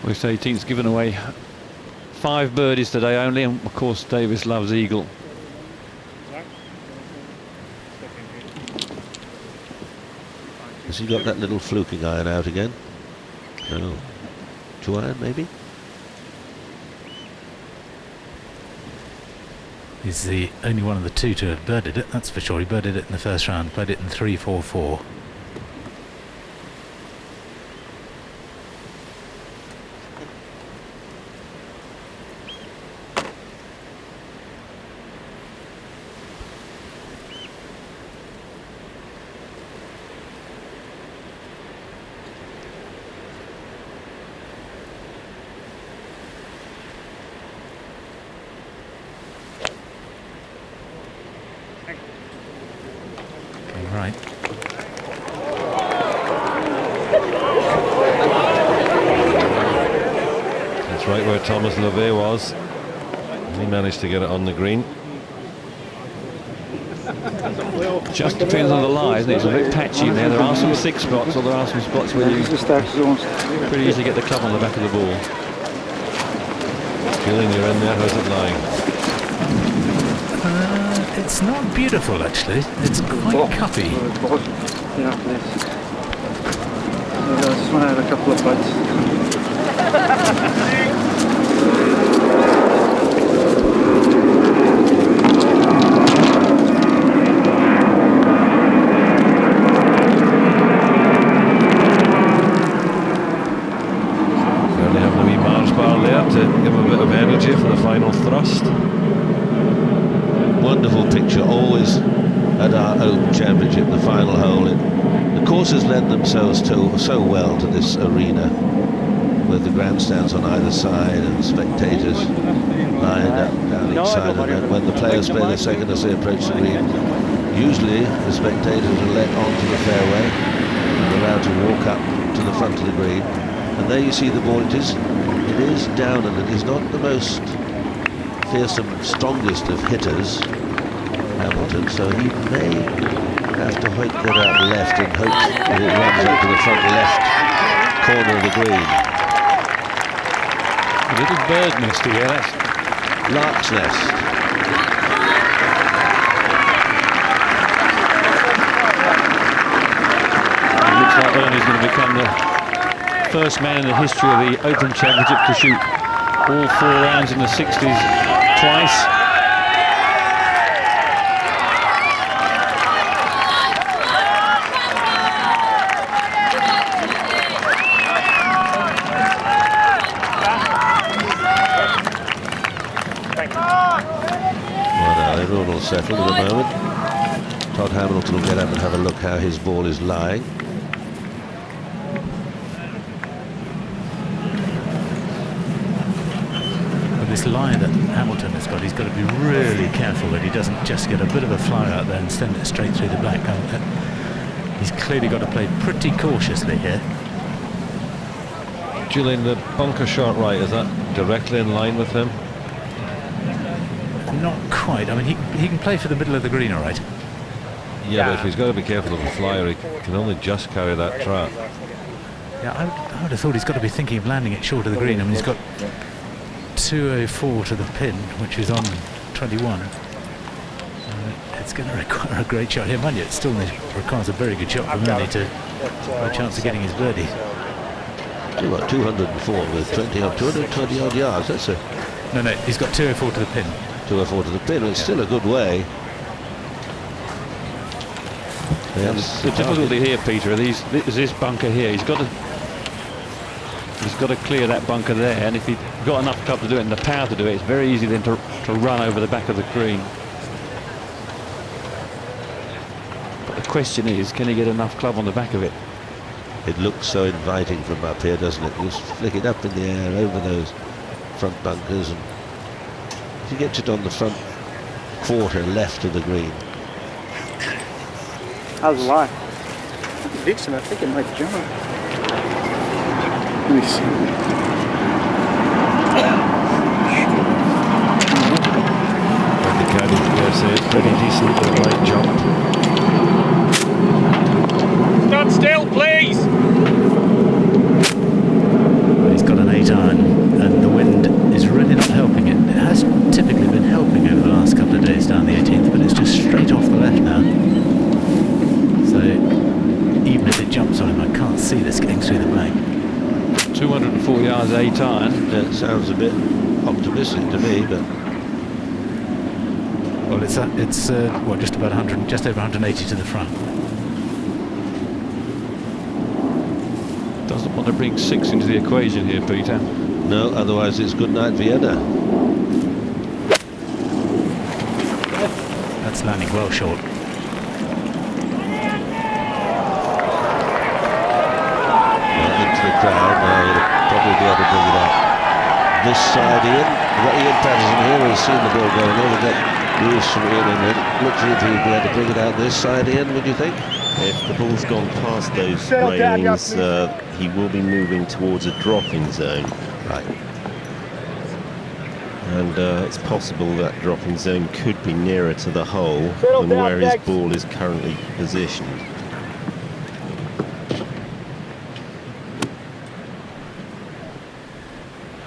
Well, this 18th's given away 5 birdies today only, and of course Davis loves eagle. Has he got that little fluking iron out again? No. 2-iron maybe? He's the only one of the two to have birded it, that's for sure. He birded it in the first round, played it in 3-4-4. Right. That's right where Thomas LeVay was. He managed to get it on the green. Just depends on the lie, isn't it? It's a bit patchy in there. There are some thick spots, or there are some spots where you pretty easily get the club on the back of the ball. Feeling you're in there, how's it lying? It's not beautiful actually, it's quite cuppy. Yeah, please. I just want to have a couple of bites. Certainly having a wee Mars bar there to give him a bit of energy for the final thrust. Wonderful picture, always at our Open Championship, the final hole. The courses lend themselves so well to this arena, with the grandstands on either side and spectators lined up down each side. And then when the players play their second as they approach the green, usually the spectators are let onto the fairway and allowed to walk up to the front of the green. And there you see the ball. It is down, and it is not the most fearsome, strongest of hitters, Hamilton, so he may have to hoik that out left and hope that it runs up to the front left corner of the green. A little bird nest here, that's Lark's nest. It looks like Ernie's going to become the first man in the history of the Open Championship to shoot all 4 rounds in the 60s twice. Settled at the moment. Todd Hamilton will get up and have a look how his ball is lying. With this lie that Hamilton has got, he's got to be really careful that he doesn't just get a bit of a flyer out there and send it straight through the black. He's clearly got to play pretty cautiously here. Julian, the bunker shot right, is that directly in line with him? Not quite. I mean, he can play for the middle of the green, all right. Yeah, but if he's got to be careful of the flyer, he can only just carry that trap. Yeah, I would have thought he's got to be thinking of landing it short of the green. I mean, he's got 204 to the pin, which is on 21. It's going to require a great shot here, mind you. It still requires a very good shot from Ernie to have a chance of getting his birdie. You've got 204 with 220 odd yards. That's a... No, he's got 204 to the pin. 204 to the pin. It's still a good way. Yes. The difficulty here, Peter, is this bunker here. He's got to clear that bunker there, and if he's got enough club to do it and the power to do it, it's very easy then to run over the back of the green. But the question is, can he get enough club on the back of it? It looks so inviting from up here, doesn't it? Just flick it up in the air over those front bunkers, and if you get it on the front quarter left of the green. How's the lie? Vixen, I think it might jump. Let me see. But the guidance there says pretty decent for the right jump. Stand still, please! He's got an 8-iron, and the wind is really not helping it. It has typically been helping over the last couple of days down the 18th, but it's just straight off the left now. So even if it jumps 240 yards 8 iron. That sounds a bit optimistic to me, but well, it's what, just about 100, just over 180 to the front. Doesn't want to bring 6 into the equation here, Peter. no, otherwise it's good night Vienna. That's landing well short. Into the crowd now, he'll probably be able to bring it up this side. Ian Patterson here has seen the ball going over. Got Lewis from Ian, and it looks as if he'll be able to bring it out this side. Ian, would you think? If the ball's gone past those railings, he will be moving towards a dropping zone. Right. And it's possible that dropping zone could be nearer to the hole than where his ball is currently positioned.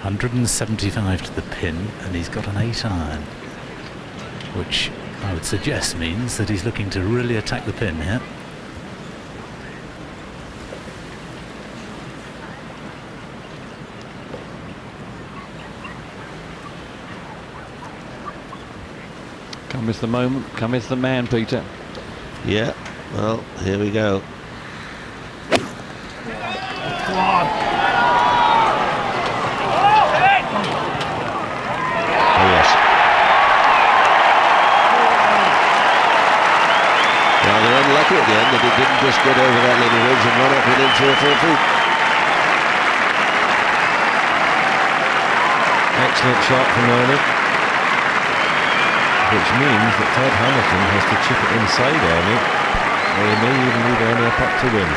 $175 to the pin, and he's got an 8 iron, which I would suggest means that he's looking to really attack the pin here. Come is the moment, come is the man, Peter. Yeah, well, here we go. At the end, that it didn't just get over that little ridge and run up within 3 or 4 feet. Excellent shot from Ernie, which means that Todd Hamilton has to chip it inside Ernie, or he may even leave Ernie a putt to win.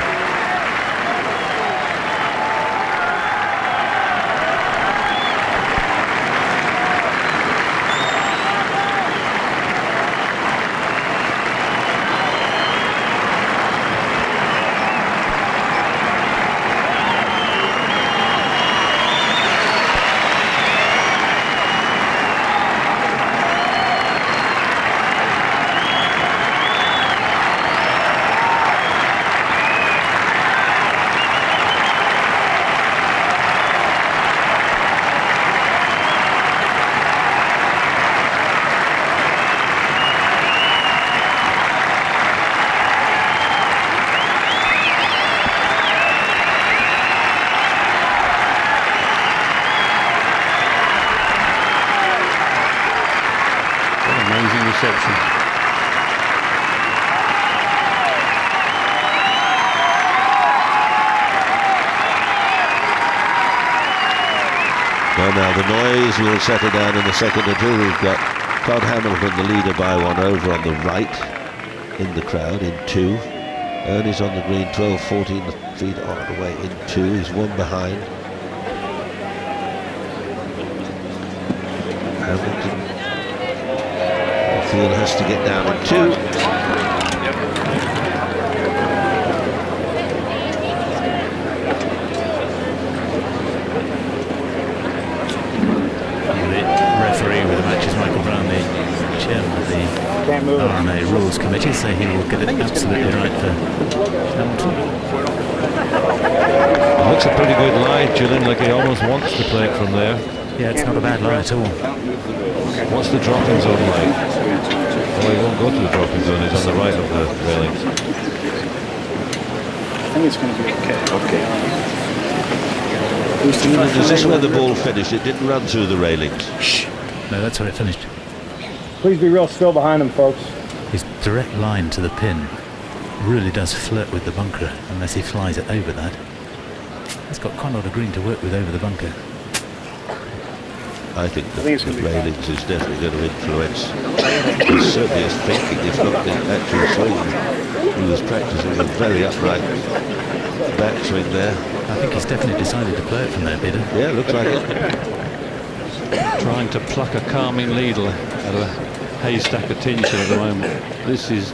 Now the noise will settle down in a second or two. We've got Todd Hamilton, the leader, by 1 over on the right in the crowd in 2. Ernie's on the green, 12, 14 feet on the way in 2. He's 1 behind. Hamilton, the field has to get down in 2. RMA Rules Committee, so he will get it absolutely right for Hamilton. It looks a pretty good lie, Julian, like he almost wants to play it from there. Yeah, it's not a bad lie at all. What's the dropping zone like? Oh, he won't go to the dropping zone, he's on the right of the railings. I think it's going to be okay. Is this where the ball finished? It didn't run through the railings. No, that's where it finished. Please be real still behind him, folks. His direct line to the pin really does flirt with the bunker unless he flies it over that. He's got quite a lot of green to work with over the bunker. I think the railings is definitely going to influence. He's certainly his thinking, if not the actual swing. He was practicing a very upright backswing there. I think he's definitely decided to play it from there, Peter. Yeah, looks like it. Trying to pluck a calming needle out of a haystack of tension at the moment. This is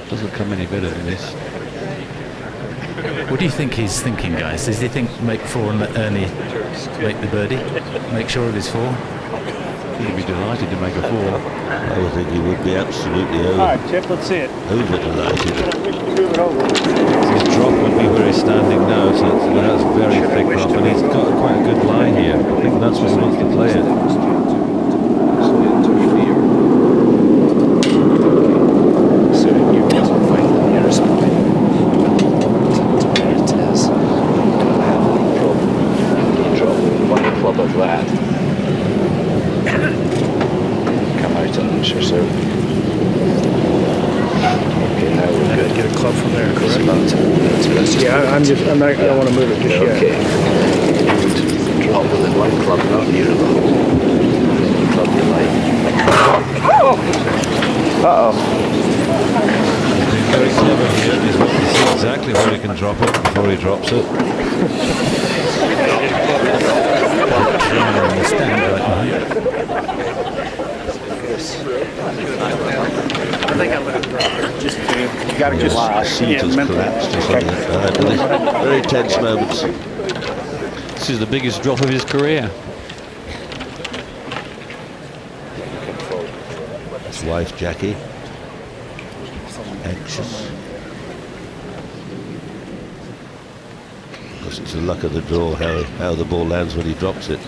doesn't come any better than this. What do you think he's thinking, guys? Does he think make 4 and let Ernie make the birdie? Make sure of his 4? He'd be delighted to make a 4. I would think he would be absolutely over. All right, Chip, let's see it. Over delighted. His drop would be where he's standing now. can play it. So you want to find the nearest point. There it is. Don't have any problem. You drop one club of that. Come out an inch or so. Okay, now we're good. Get a club from there, correct? Let's just I don't want to move it just yet. Okay. And drop within one club, not near the hole. Any club you like. Uh-oh. Being very clever here is what he sees exactly where he can drop it before he drops it. On the stand right I think I'm going to drop it. Just you got to get live. Seat has collapsed or something. Very tense moments. This is the biggest drop of his career. His wife Jackie, anxious. Of course, it's the luck of the draw how the ball lands when he drops it.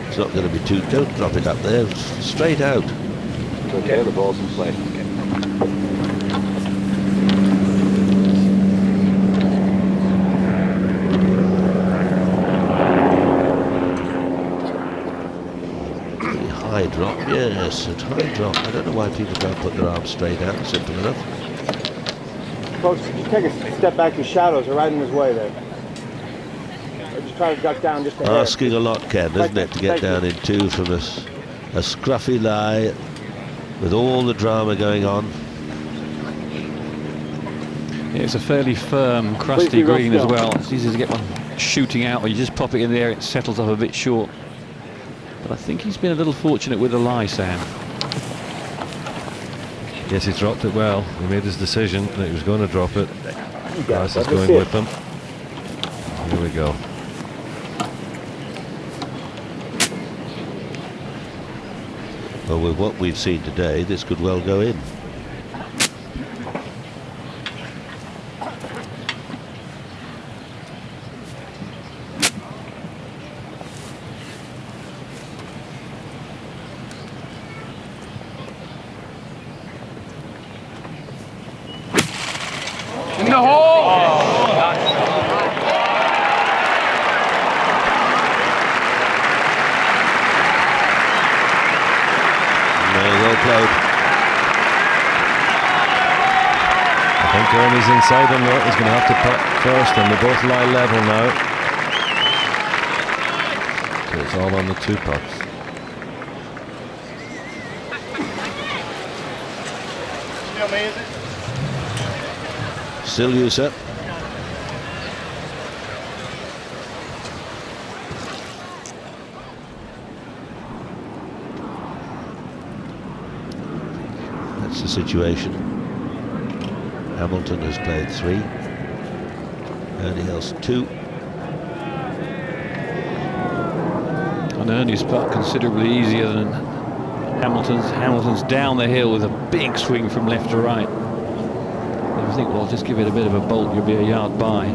It's not going to be too. Don't drop it up there. Straight out. It's okay, the ball's in play. High drop, yes, a high drop. I don't know why people don't put their arms straight out. Simple enough. Folks, just take a step back. Your shadows are right in his way there. Or just try to duck down just a hair. Asking a lot, Ken, isn't it, to get down in two from a scruffy lie with all the drama going on. Yeah, it's a fairly firm, crusty green as well. It's easy to get one shooting out, or you just pop it in the air, it settles up a bit short. But I think he's been a little fortunate with the lie, Sam. Yes, he dropped it well. He made his decision that he was going to drop it. Price is going with him. Here we go. Well, with what we've seen today, this could well go in. In the hole! Well played. I think Ernie's inside him now. He's going to have to putt first, and they both lie level now. So it's all on the two putts. Still me, is it? Still you, sir. That's the situation. Hamilton has played 3. Ernie has 2. And Ernie's putt considerably easier than Hamilton's. Hamilton's down the hill with a big swing from left to right. I think, well, just give it a bit of a bolt, you'll be a yard by.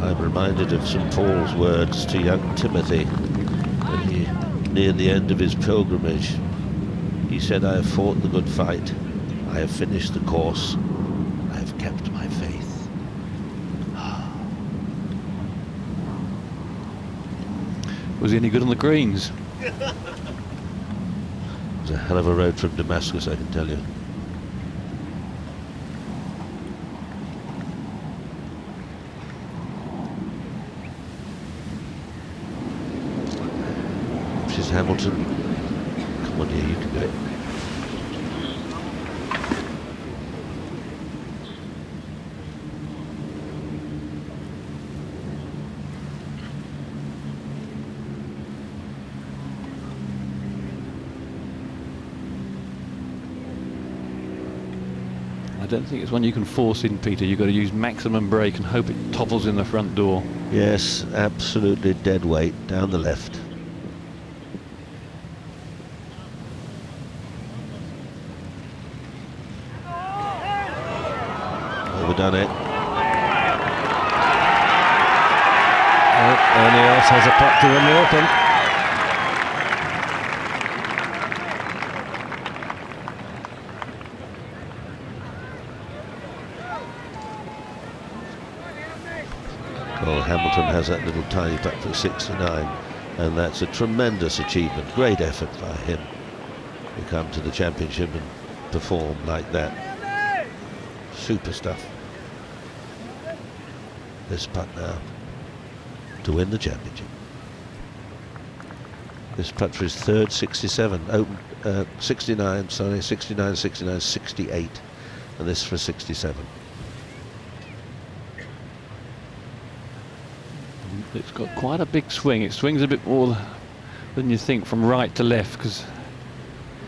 I'm reminded of St. Paul's words to young Timothy when he neared the end of his pilgrimage. He said, "I have fought the good fight, I have finished the course, I have kept my faith." Was he any good on the greens? It was a hell of a road from Damascus, I can tell you. Mrs. Hamilton, come on here, you can do it. I don't think it's one you can force in, Peter. You've got to use maximum brake and hope it topples in the front door. Yes, absolutely dead weight down the left. Overdone it. Ernie else has a putt to win the Open. Well, Hamilton has that little tiny putt for 69, and that's a tremendous achievement. Great effort by him to come to the championship and perform like that. Super stuff. This putt now to win the championship. This putt for his third 67, open 69, sorry, 69, 69, 68, and this for 67. It's got quite a big swing. It swings a bit more than you think from right to left, because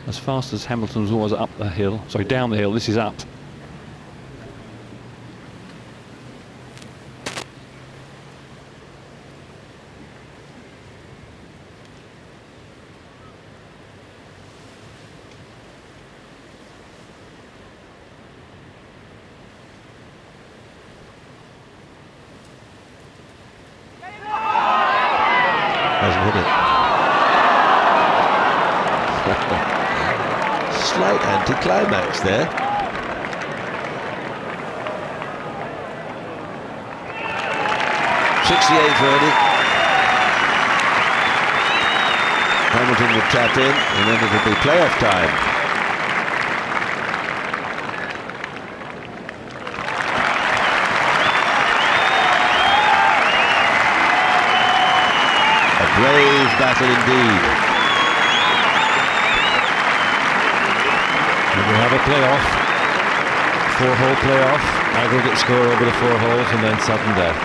as fast as Hamilton's was up the hill, sorry, down the hill, this is up. Hasn't hit it. Slight anticlimax there. .68 for Ernie. Hamilton will tap in, and then it'll be playoff time. Brave battle indeed. And we have a playoff, 4-hole playoff, aggregate score over the 4 holes, and then sudden death.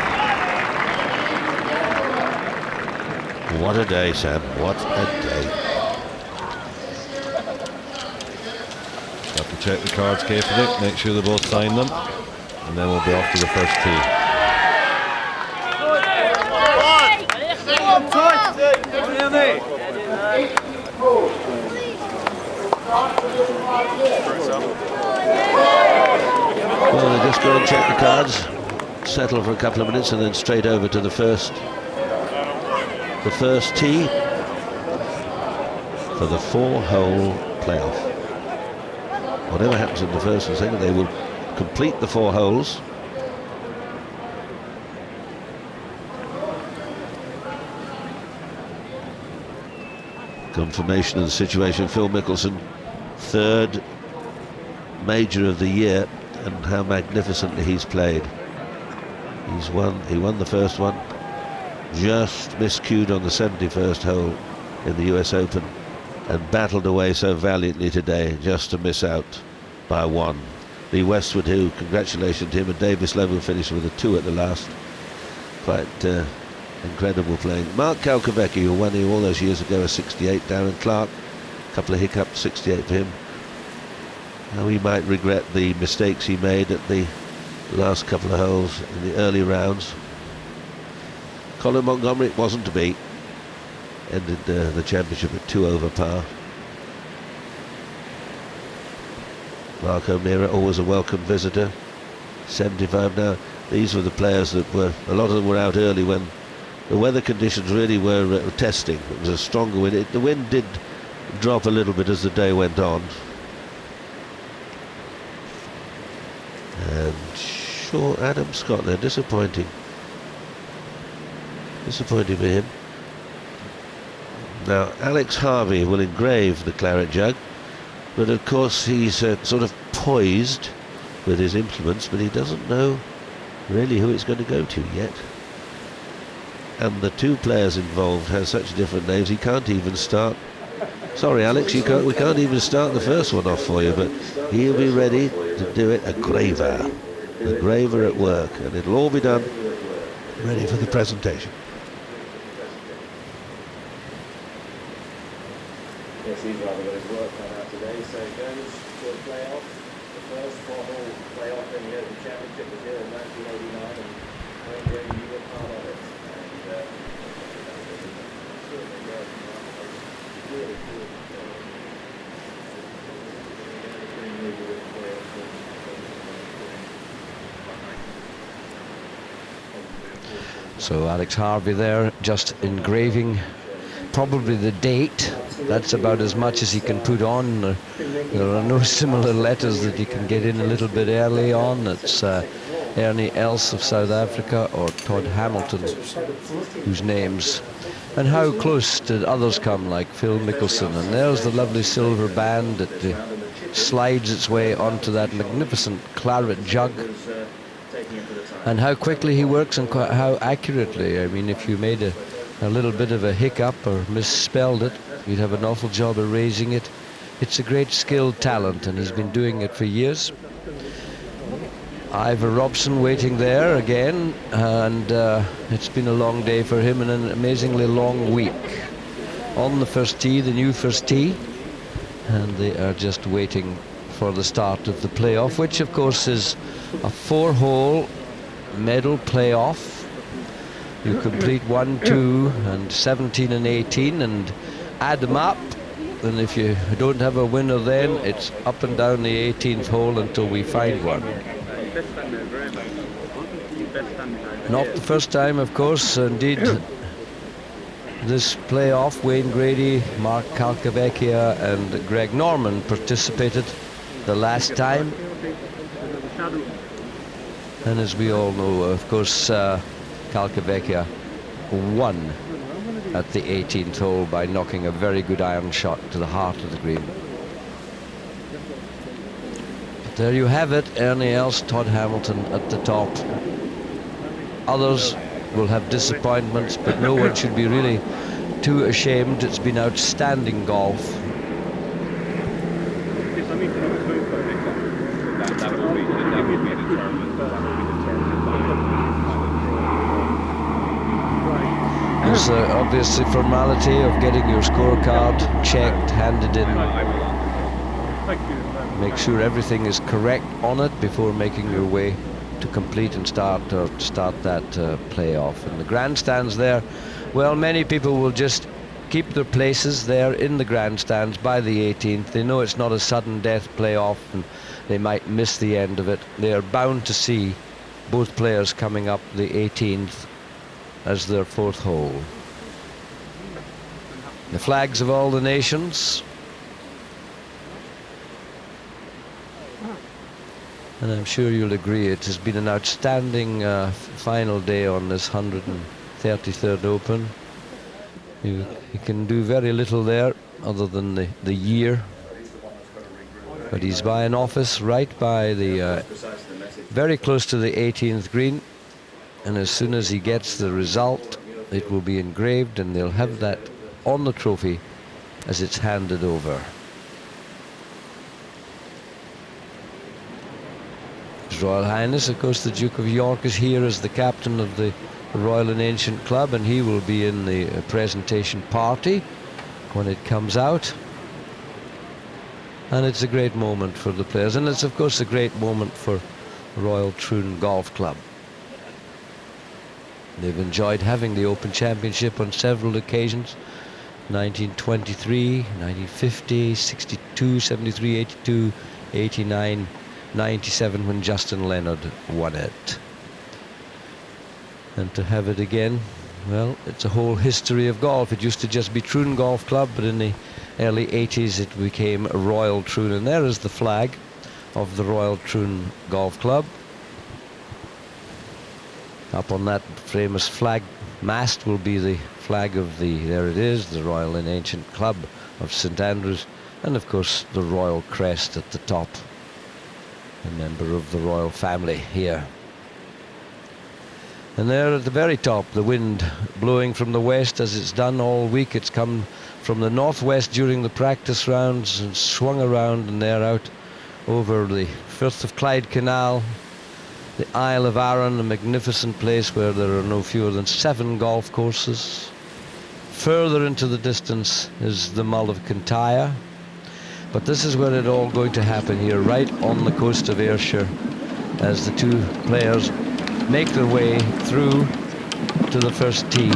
What a day, Sam, what a day. Have to check the cards carefully, make sure they both sign them, and then we'll be off to the first tee. Well, they just go and check the cards, settle for a couple of minutes, and then straight over to the first tee for the 4-hole playoff. Whatever happens in the first and second, they will complete the 4 holes. Confirmation of the situation. Phil Mickelson, 3rd major of the year, and how magnificently he's played. He won the first one, just miscued on the 71st hole in the US Open, and battled away so valiantly today just to miss out by 1. Lee Westwood, who, congratulations to him, and Davis Level finished with a 2 at the last. Quite incredible playing. Mark Kalkovecki, who won here all those years ago, a 68. Darren Clark, a couple of hiccups, 68 for him. Now he might regret the mistakes he made at the last couple of holes in the early rounds. Colin Montgomery wasn't to be. Ended the championship at 2 over par. Mark O'Meara, always a welcome visitor, 75 now. These were the players that were, a lot of them were out early when the weather conditions really were testing. It was a stronger wind. The wind did drop a little bit as the day went on. And sure, Adam Scott there, disappointing. Disappointing for him. Now, Alex Harvey will engrave the Claret Jug, but of course he's sort of poised with his implements, but he doesn't know really who it's going to go to yet. And the 2 players involved have such different names, he can't even start. Sorry, Alex, we can't even start the first one off for you, but he'll be ready to do it. A graver at work, and it'll all be done, ready for the presentation. Yes, he's rather got his work cut out today, so it goes to the playoff. first four-hole playoff in the Open Championship was here in 1989, and when you were part of it, and certainly really good. So Alex Harvey there just engraving probably the date. That's about as much as he can put on. There are no similar letters that he can get in a little bit early on. It's Ernie Else of South Africa or Todd Hamilton, whose names. And how close did others come, like Phil Mickelson. And there's the lovely silver band that slides its way onto that magnificent Claret Jug. And how quickly he works and how accurately. I mean, if you made a little bit of a hiccup or misspelled it, you'd have an awful job of raising it. It's a great skilled talent, and he's been doing it for years. Ivor Robson waiting there again, and it's been a long day for him and an amazingly long week. On the first tee, the new first tee, and they are just waiting for the start of the playoff, which of course is a 4-hole medal playoff. You complete 1, 2 and 17 and 18 and add them up, and if you don't have a winner then it's up and down the 18th hole until we find one. Not the first time, of course. Indeed, this playoff, Wayne Grady, Mark Calcavecchia and Greg Norman participated the last time. And as we all know, of course, Calcavecchia won at the 18th hole by knocking a very good iron shot to the heart of the green. But there you have it, Ernie Else, Todd Hamilton at the top. Others will have disappointments, but no one should be really too ashamed. It's been outstanding golf. There's obviously formality of getting your scorecard checked, handed in. Make sure everything is correct on it before making your way to complete and start that playoff. And the grandstands there, well, many people will just keep their places there in the grandstands by the 18th. They know it's not a sudden death playoff and they might miss the end of it. They are bound to see both players coming up the 18th as their 4th hole. The flags of all the nations. And I'm sure you'll agree it has been an outstanding final day on this 133rd Open. You can do very little there other than the year. But he's by an office right by the very close to the 18th green. And as soon as he gets the result, it will be engraved and they'll have that on the trophy as it's handed over. His Royal Highness, of course, the Duke of York is here as the captain of the Royal and Ancient Club, and he will be in the presentation party when it comes out. And it's a great moment for the players, and it's of course a great moment for Royal Troon Golf Club. They've enjoyed having the Open Championship on several occasions. 1923, 1950, 62, 73, 82, 89, 97 when Justin Leonard won it. And to have it again, well, it's a whole history of golf. It used to just be Troon Golf Club, but in the early 80s it became Royal Troon, and there is the flag of the Royal Troon Golf Club. Up on that famous flag mast will be the flag of there it is, the Royal and Ancient Club of St Andrews, and of course the royal crest at the top, a member of the royal family here. And there at the very top, the wind blowing from the west as it's done all week. It's come from the northwest during the practice rounds and swung around, and they're out over the Firth of Clyde Canal, the Isle of Arran, a magnificent place where there are no fewer than 7 golf courses. Further into the distance is the Mull of Kintyre. But this is where it all going to happen here, right on the coast of Ayrshire, as the two players make their way through to the first tee.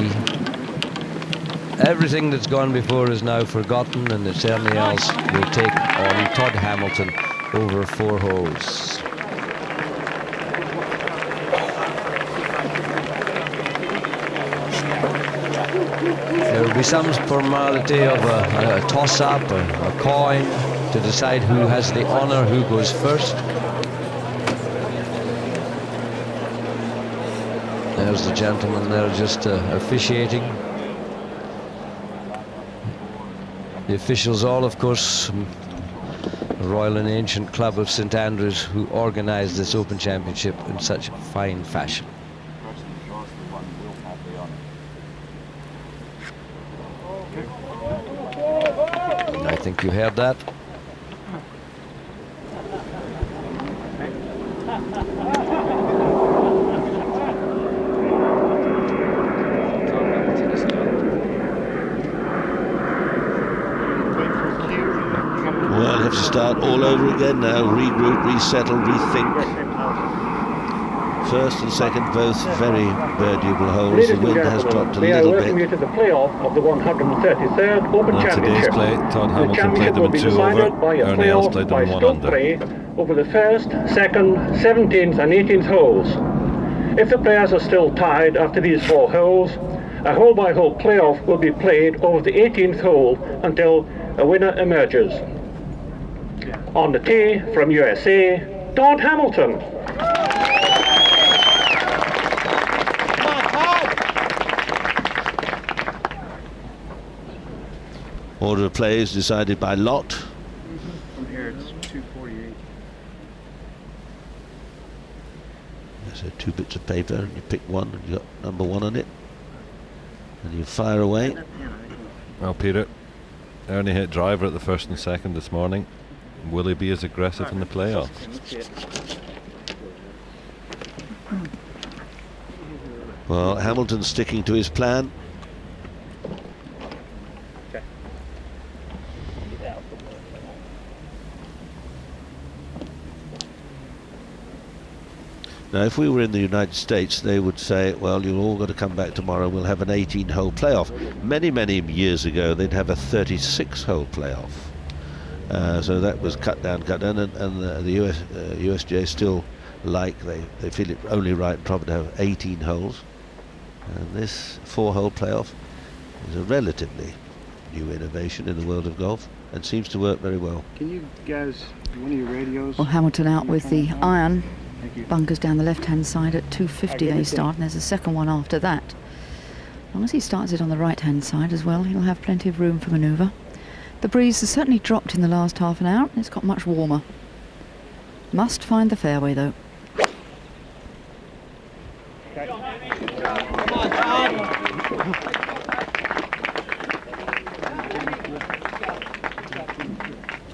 Everything that's gone before is now forgotten, and it's Ernie else will take on Todd Hamilton over 4 holes. There will be some formality of a toss-up, a coin, to decide who has the honour, who goes first. There's the gentleman there just officiating. The officials all, of course, the Royal and Ancient Club of St Andrews, who organised this Open Championship in such fine fashion. I think you heard that. Well, have to start all over again now. Regroup, resettle, rethink. First and second, both very birdable holes. The wind has dropped a little bit. You to the playoff of the 133rd Open Today's Championship. play, Todd Hamilton championship played them will in be 2 decided over. by a Ernie else playoff played by them 1 stroke under. play over the 1st, 2nd, 17th and 18th holes. If the players are still tied after these 4 holes, a hole-by-hole playoff will be played over the 18th hole until a winner emerges. On the tee from USA, Todd Hamilton. Order of play is decided by lot. From here it's 248. So 2 bits of paper, and you pick one, and you got number 1 on it, and you fire away. Well, Peter, Ernie hit driver at the 1st and 2nd this morning. Will he be as aggressive in the playoffs? Well, Hamilton's sticking to his plan. Now, if we were in the United States, they would say, well, you've all got to come back tomorrow, we'll have an 18-hole playoff. Many, many years ago, they'd have a 36-hole playoff. So that was cut down, and the USGA still they feel it only right and proper to have 18 holes. And this 4-hole playoff is a relatively new innovation in the world of golf and seems to work very well. Can you guys, one of your radios? Well, Hamilton out with the iron. Bunkers down the left-hand side at 250 they start, and there's a second one after that. As long as he starts it on the right-hand side as well, he'll have plenty of room for manoeuvre. The breeze has certainly dropped in the last half an hour, and it's got much warmer. Must find the fairway, though.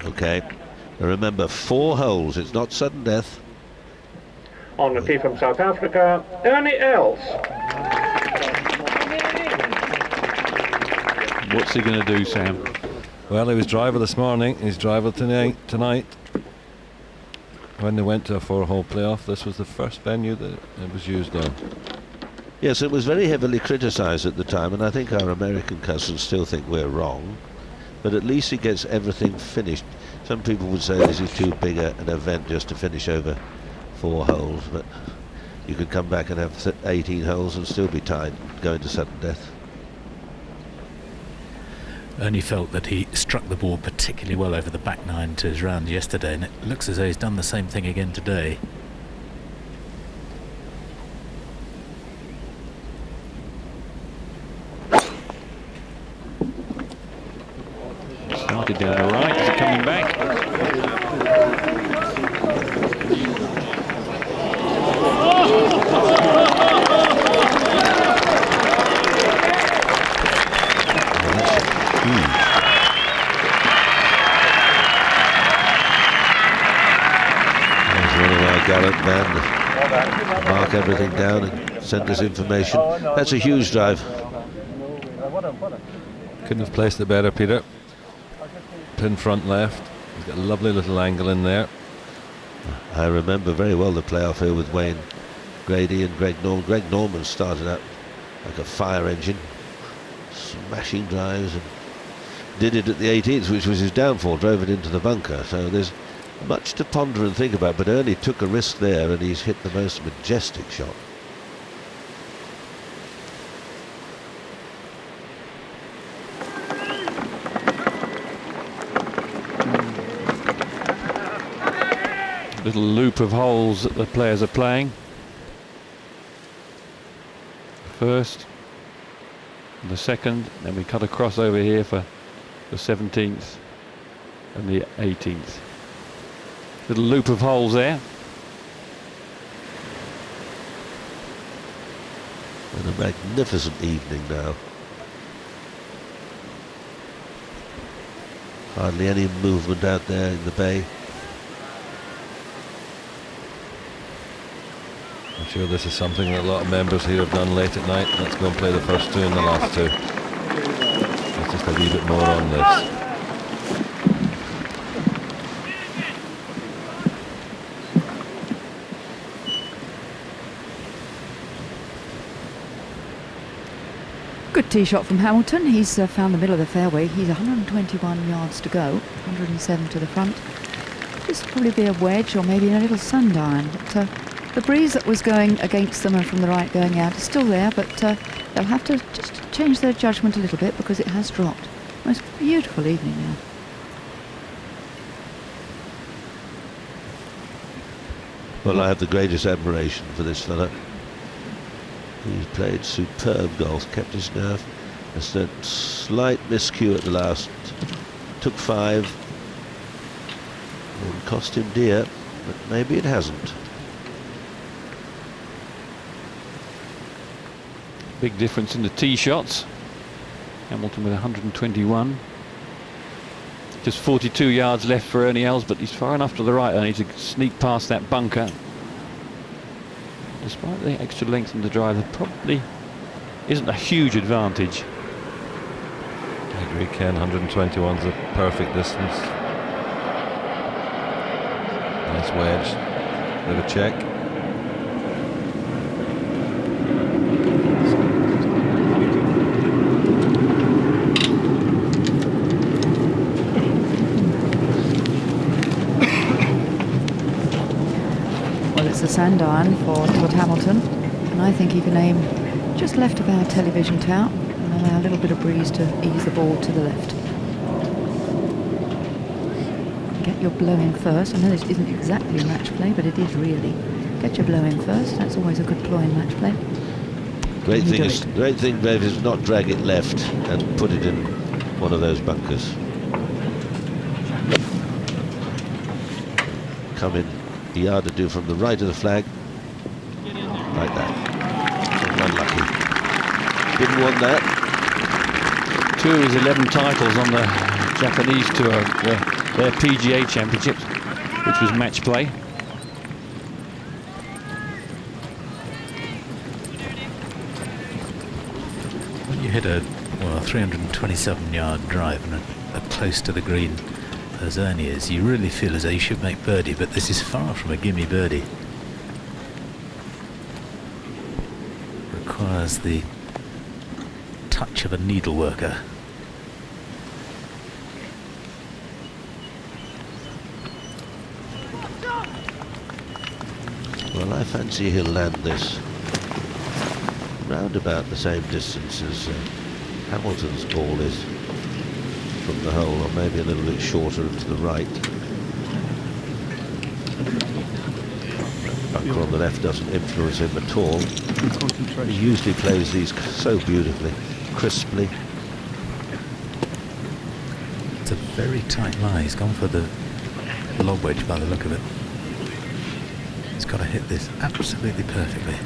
Okay, now remember, 4 holes, it's not sudden death. On the tee from South Africa, Ernie Els. What's he going to do, Sam? Well, he was driver this morning, he's driver tonight. When they went to a 4-hole playoff, this was the first venue that it was used on. Yes, it was very heavily criticised at the time, and I think our American cousins still think we're wrong, but at least he gets everything finished. Some people would say this is too big an event just to finish over 4 holes, but you could come back and have 18 holes and still be tied going to sudden death. Ernie felt that he struck the ball particularly well over the back 9 to his round yesterday, and it looks as though he's done the same thing again today. Started down the right, is he coming back? Gallant man, mark everything down and send us information. That's a huge drive. Couldn't have placed it better, Peter. Pin front left. He's got a lovely little angle in there. I remember very well the playoff here with Wayne Grady and Greg Norman. Greg Norman started out like a fire engine, smashing drives, and did it at the 18th, which was his downfall, drove it into the bunker. So there's much to ponder and think about, but Ernie took a risk there and he's hit the most majestic shot. Little loop of holes that the players are playing. First, the second, then we cut across over here for the 17th and the 18th. Little loop of holes there. And a magnificent evening now. Hardly any movement out there in the bay. I'm sure this is something that a lot of members here have done late at night. Let's go and play the first two and the last two. Let's just a wee bit more on this. Good tee shot from Hamilton. He's found the middle of the fairway. He's 121 yards to go, 107 to the front. This will probably be a wedge or maybe a little sundial. But the breeze that was going against them and from the right going out is still there, but they'll have to just change their judgment a little bit because it has dropped. Most beautiful evening now. Well, I have the greatest admiration for this fella. He's played superb golf, kept his nerve. Just a slight miscue at the last. Took 5. And cost him dear, but maybe it hasn't. Big difference in the tee shots. Hamilton with 121. Just 42 yards left for Ernie Els, but he's far enough to the right, Ernie, to sneak past that bunker. Despite the extra length in the drive, there probably isn't a huge advantage. I agree, Ken. 121's the perfect distance. Nice wedge. Bit of a check. It's a sand iron for Todd Hamilton, and I think he can aim just left of our television tower and allow a little bit of breeze to ease the ball to the left. Get your blow in first. I know this isn't exactly a match play, but it is really. Get your blow in first. That's always a good ploy in match play. Great thing, Dave, is not drag it left and put it in one of those bunkers. Come in a yard to do from the right of the flag, like that. Unlucky. Didn't want that. 2 of his 11 titles on the Japanese tour, their PGA Championships, which was match play. When you hit a 327-yard drive and are close to the green as Ernie is, you really feel as though you should make birdie, but this is far from a gimme birdie. Requires the touch of a needle worker. Well, I fancy he'll land this round about the same distance as Hamilton's ball is from the hole, or maybe a little bit shorter and to the right. That bunker on the left doesn't influence him at all. He usually plays these so beautifully, crisply. It's a very tight lie. He's gone for the lob wedge by the look of it. He's got to hit this absolutely perfectly.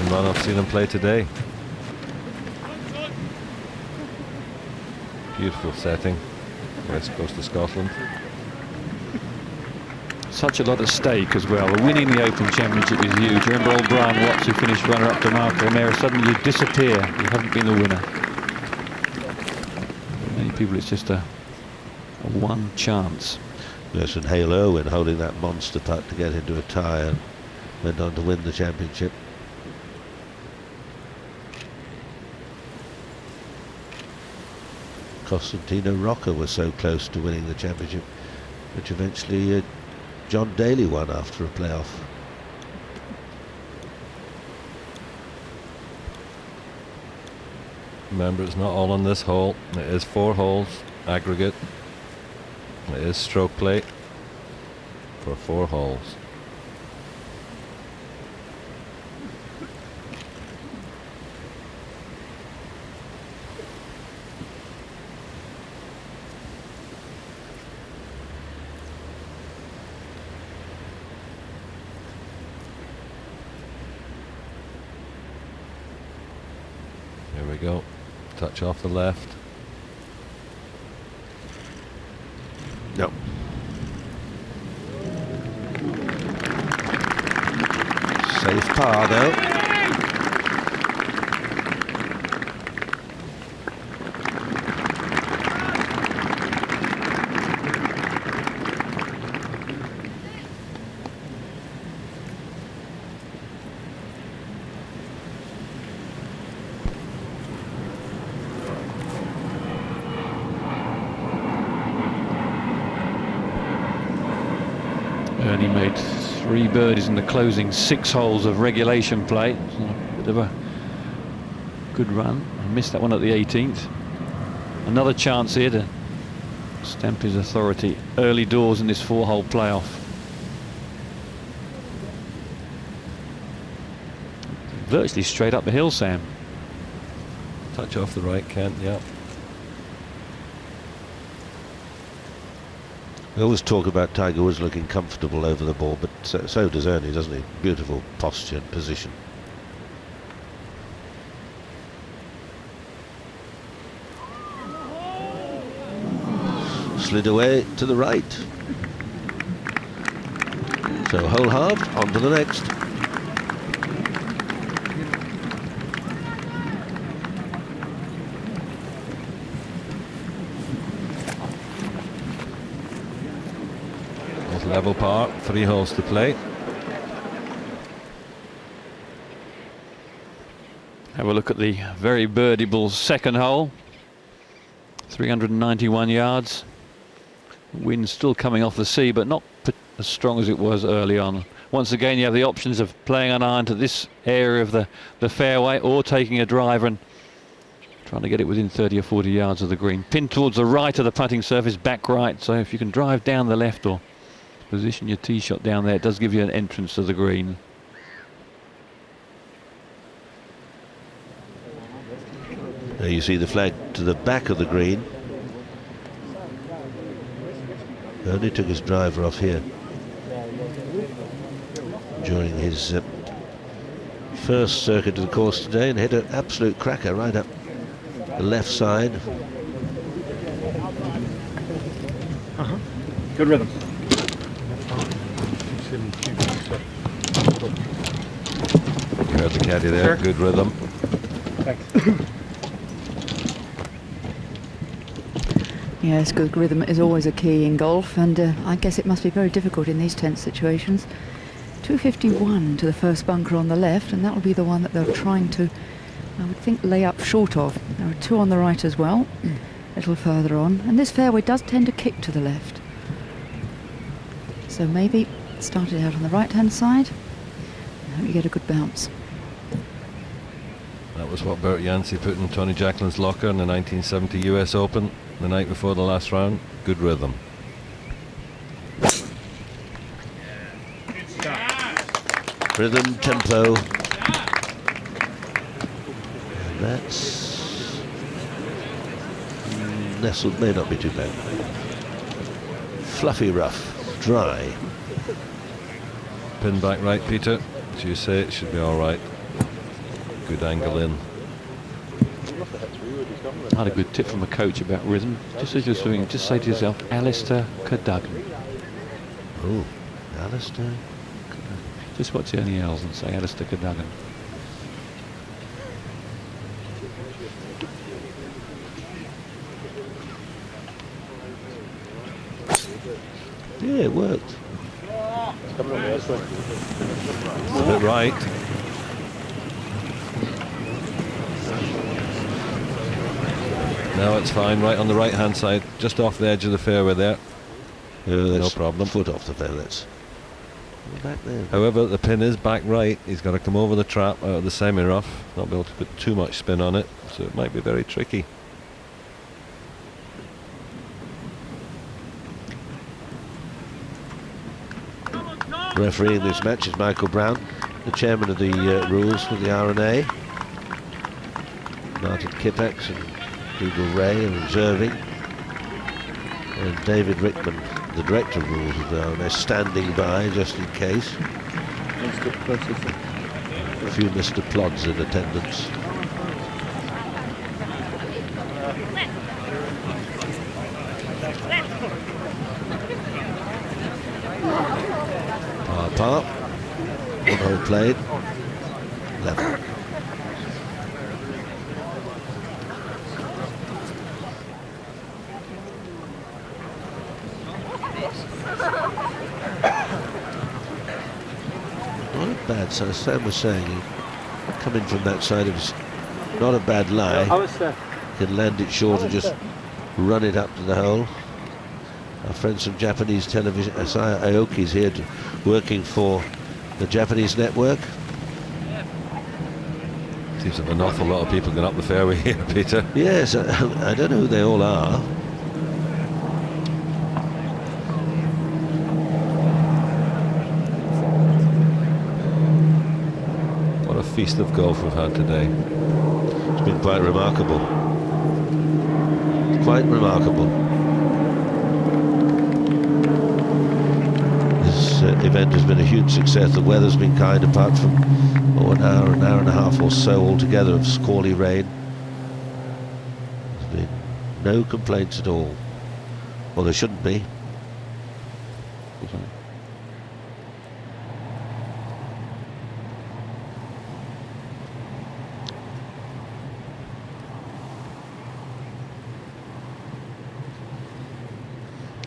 exhibition run I've seen him play today. Beautiful setting, west coast of Scotland. Such a lot at stake as well. Winning the Open Championship is huge. Remember old Brian Watts, who finished runner-up to Marco O'Meara. Suddenly you disappear. You haven't been the winner. For many people, it's just a one chance. Yes, and Hale Irwin holding that monster putt to get into a tie and went on to win the championship. Costantino Rocca was so close to winning the championship, which eventually John Daly won after a playoff. Remember, it's not all on this hole. It is 4 holes aggregate. It is stroke play for 4 holes. Here we go. Touch off the left. No. Safe par though. Ernie made 3 birdies in the closing 6 holes of regulation play. So a bit of a good run. I missed that one at the 18th. Another chance here to stamp his authority early doors in this 4-hole playoff. Virtually straight up the hill, Sam. Touch off the right, Kent, yeah. We always talk about Tiger Woods looking comfortable over the ball, but so does Ernie, doesn't he? Beautiful posture and position. Slid away to the right. So hole halved, on to the next. Level par, 3 holes to play. Have a look at the very birdieable second hole. 391 yards. Wind still coming off the sea, but not as strong as it was early on. Once again, you have the options of playing an iron to this area of the fairway, or taking a driver and trying to get it within 30 or 40 yards of the green. Pin towards the right of the putting surface, back right. So if you can drive down the left or position your tee shot down there, it does give you an entrance to the green. There you see the flag to the back of the green. Ernie took his driver off here during his first circuit of the course today and hit an absolute cracker right up the left side. Good rhythm. You heard the caddy there, good rhythm. Thanks. Yes, good rhythm is always a key in golf, and I guess it must be very difficult in these tense situations. 251 to the first bunker on the left, and that will be the one that they're trying to, I would think, lay up short of. There are 2 on the right as well, a little further on, and this fairway does tend to kick to the left. So maybe start it out on the right-hand side. I hope you get a good bounce. That was what Bert Yancey put in Tony Jacklin's locker in the 1970 US Open the night before the last round. Good rhythm. Rhythm, tempo. And that's nestled, may not be too bad. Fluffy rough, dry. Pin back right, Peter. As you say, it should be all right. Good angle in. I had a good tip from a coach about rhythm. Just as you're swimming, just say to yourself, Alistair Cadogan. Oh, Alistair. Just watch Ernie Els and say Alistair Cadogan. Yeah, it worked. It's a bit right. No, it's fine. Right on the right hand side, just off the edge of the fairway there. No problem. Foot off the fairway. That's back there. However, the pin is back right. He's got to come over the trap out of the semi-rough. Not be able to put too much spin on it, so it might be very tricky. Refereeing this match is Michael Brown, the chairman of the rules for the R&A. Martin Kipex and Dougal Ray are observing. And David Rickman, the director of rules of the R&A, standing by just in case. A few Mr. Plods in attendance. Par. One hole played. Level. Not a bad side. Sam was saying, coming from that side, it was not a bad lie. Can land it short and just run it up to the hole. Our friends from Japanese television, Asaya Aoki's here working for the Japanese network. Seems to have an awful lot of people going up the fairway here, Peter. Yes, I don't know who they all are. What a feast of golf we've had today. It's been quite remarkable. Quite remarkable. This event has been a huge success. The weather's been kind, apart from an hour and a half or so altogether of squally rain. There's been no complaints at all. Well, there shouldn't be.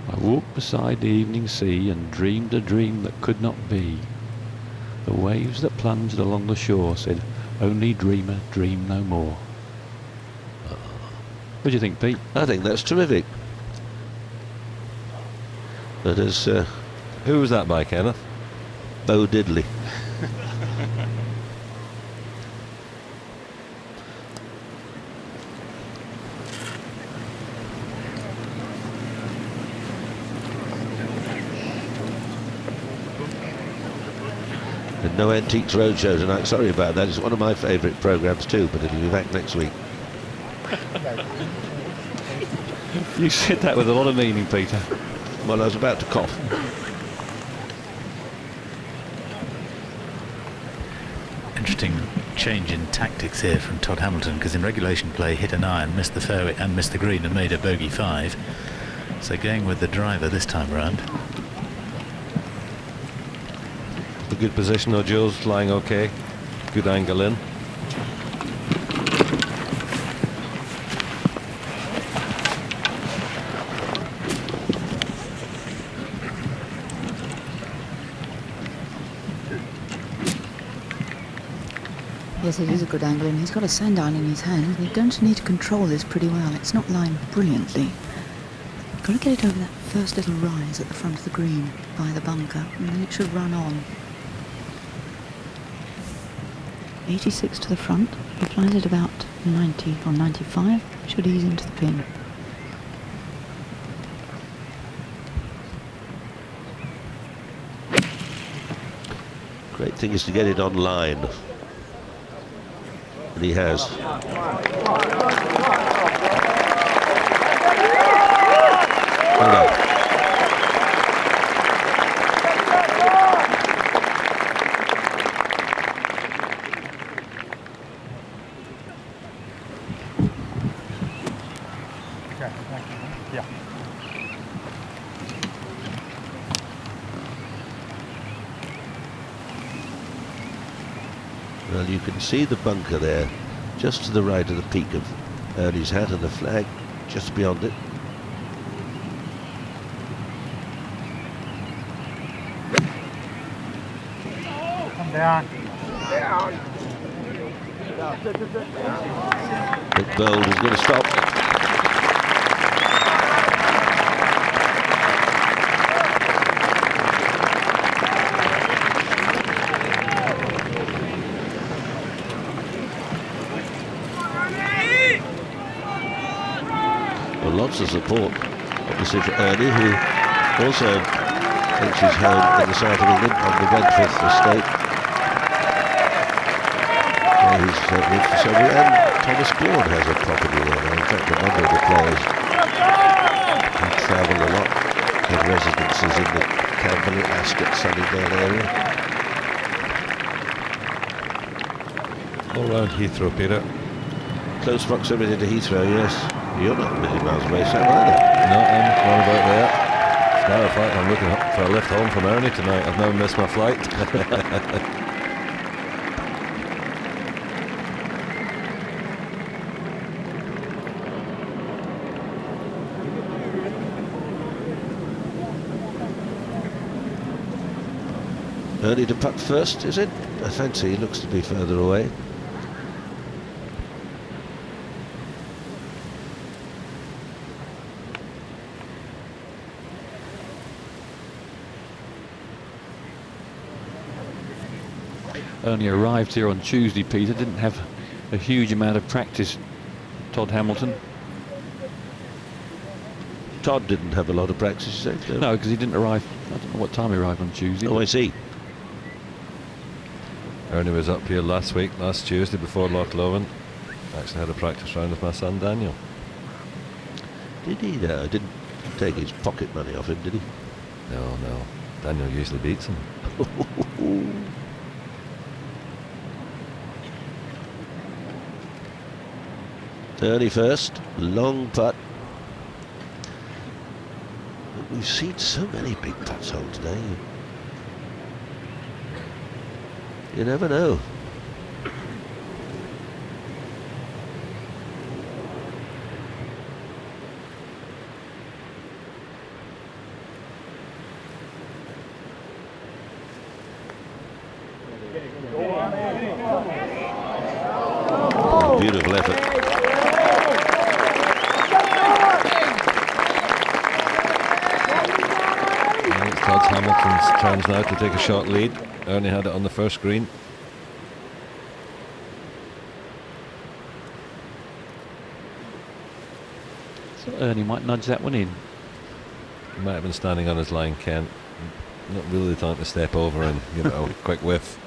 I walked beside the evening sea and dreamed a dream that could not be. The waves that plunged along the shore said, "Only dreamer, dream no more." What do you think, Pete? I think that's terrific. That is. Who was that by, Kenneth? Bo Diddley. And no Antiques Roadshow tonight. Sorry about that. It's one of my favourite programmes too, but it'll be back next week. You said that with a lot of meaning, Peter. Well, I was about to cough. Interesting change in tactics here from Todd Hamilton, because in regulation play hit an iron, missed the fairway and missed the green and made a bogey 5. So going with the driver this time around. A good position though, Jules, flying okay. Good angle in. Yes, it is a good angle, and he's got a sand iron in his hand. You're going to need to control this pretty well. It's not lined brilliantly. You've got to get it over that first little rise at the front of the green by the bunker, and then it should run on. 86 to the front. He flies at about 90 or 95. Should ease into the pin. Great thing is to get it online. And he has. Hold on. Okay, thank you. Yeah. Well, you can see the bunker there, just to the right of the peak of Ernie's hat, and the flag just beyond it. Come down. But Bold is going to stop. Well, lots of support, obviously, for Ernie, who also thinks he's home in the south of England on the Wentworth estate. He's lived for several, and Thomas Bourne has a property there now. In fact, a number of the players who travel a lot have residences in the Camberley, Ascot, Sunningdale area. All round Heathrow, Peter. Close proximity to Heathrow, yes. You're not a million miles away, Sam, either. No, I'm round about there. As a matter of fact, I'm looking for a lift home from Ernie tonight. I've now missed my flight. Ernie to putt first, is it? I fancy he looks to be further away. Ernie arrived here on Tuesday, Peter. Didn't have a huge amount of practice. Todd Hamilton. Todd didn't have a lot of practice, you say? No, because he didn't arrive. I don't know what time he arrived on Tuesday. Oh, I see. Ernie was up here last Tuesday before Loch Lomond. Actually had a practice round with my son Daniel. Did he? No, didn't take his pocket money off him, did he? No. Daniel usually beats him. Ernie first, long putt. We've seen so many big putts hole today. You never know. Beautiful effort. It's Todd Hamilton's chance now to take a short lead. Ernie had it on the first green. So Ernie might nudge that one in. He might have been standing on his line, Ken. Not really the time to step over and give it a quick whiff.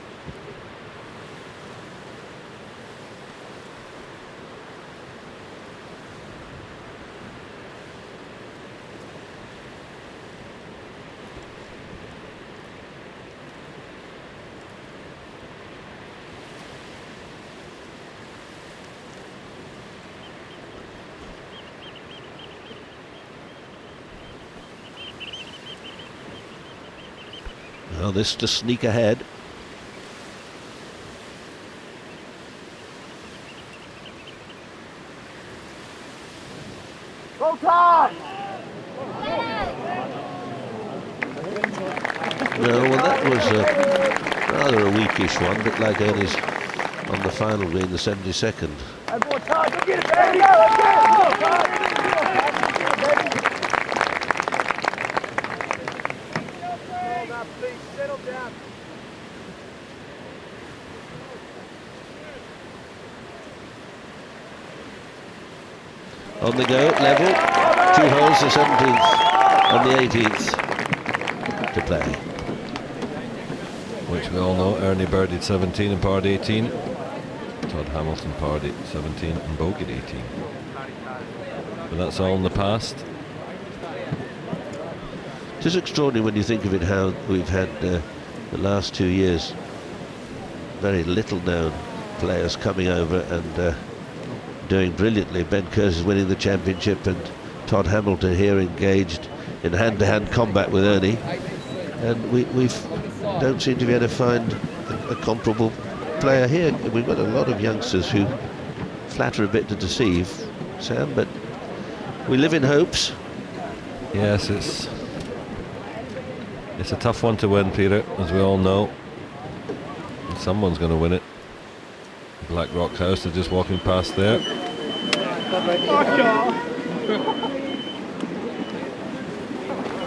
Well, this to sneak ahead. Go, Todd! No, well, that was rather a weakish one, but like Ernie's on the final green, the 72nd. Hey, boy, Todd, go get it, baby! Let's go! Settle down. On the go, level. 2 holes, the 17th and the 18th to play. Which we all know, Ernie birdied 17 and parred 18. Todd Hamilton parred 17 and bogeyed 18. But that's all in the past. It is extraordinary when you think of it, how we've had the last 2 years very little known players coming over and doing brilliantly. Ben Curtis winning the championship and Todd Hamilton here engaged in hand-to-hand combat with Ernie, and we don't seem to be able to find a comparable player here. We've got a lot of youngsters who flatter a bit to deceive, Sam, but we live in hopes. Yes, it's a tough one to win, Peter, as we all know. And someone's going to win it. Black Rock House are just walking past there.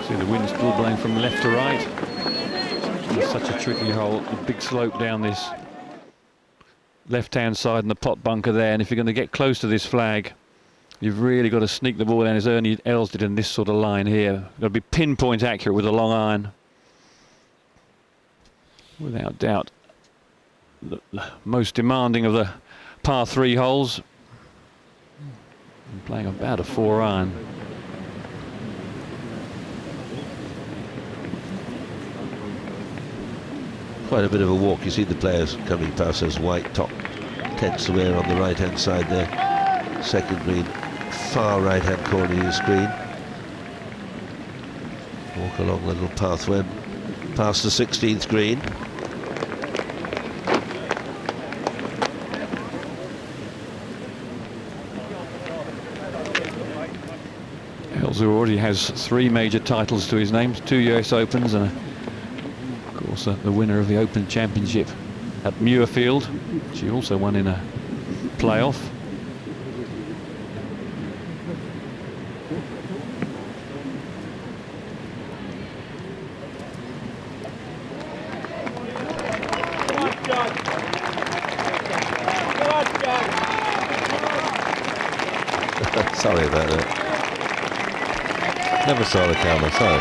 See the wind still blowing from left to right. It's such a tricky hole, a big slope down this left-hand side and the pot bunker there, and if you're going to get close to this flag, you've really got to sneak the ball down as Ernie Els did in this sort of line here. You've got to be pinpoint accurate with a long iron. Without doubt, the most demanding of the par 3 holes. I'm playing about a 4 iron. Quite a bit of a walk. You see the players coming past those white top tents to wear on the right hand side there. Second green, far right hand corner of your screen. Walk along the little pathway past the 16th green. Els, who already has 3 major titles to his name, 2 US Opens and of course the winner of the Open Championship at Muirfield. She also won in a playoff. Sorry about that. Never saw the camera, sorry.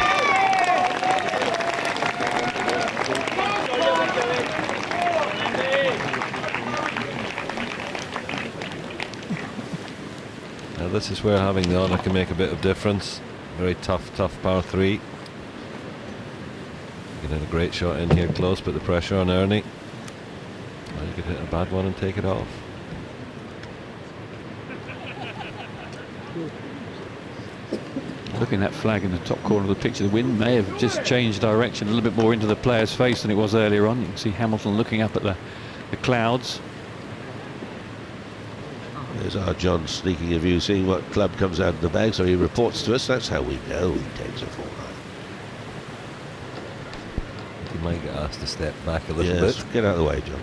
Now this is where having the honour can make a bit of difference. Very tough par 3. You can hit a great shot in here close, put the pressure on Ernie. Or you could hit a bad one and take it off. Looking at that flag in the top corner of the picture, the wind may have just changed direction a little bit more into the player's face than it was earlier on. You can see Hamilton looking up at the clouds. There's our John sneaking a view, seeing what club comes out of the bag, so he reports to us. That's how we know he takes a 4 iron. You might get asked to step back a little Yes, bit. get out of the way, John.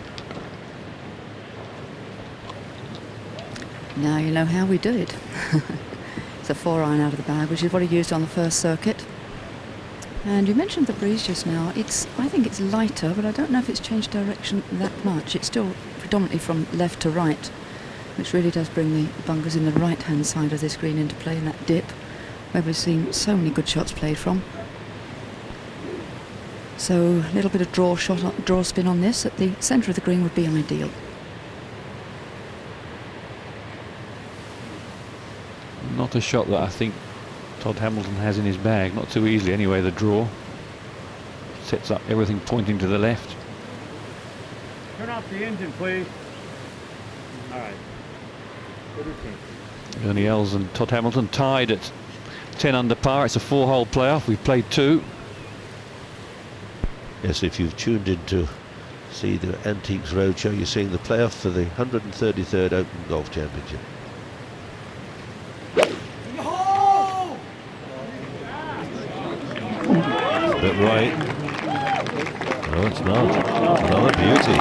Now you know how we do it. It's a 4 iron out of the bag, which is what he used on the first circuit. And you mentioned the breeze just now. I think it's lighter, but I don't know if it's changed direction that much. It's still predominantly from left to right, which really does bring the bunkers in the right-hand side of this green into play in that dip, where we've seen so many good shots played from. So a little bit of draw spin on this at the centre of the green would be ideal. Not a shot that I think Todd Hamilton has in his bag, not too easily anyway. The draw sets up everything pointing to the left. Turn off the engine, please. All right. Ernie Els and Todd Hamilton tied at 10 under par. It's a 4-hole playoff. We've played 2. Yes, if you've tuned in to see the Antiques Roadshow, you're seeing the playoff for the 133rd Open Golf Championship. A bit right. No, it's not. Another beauty.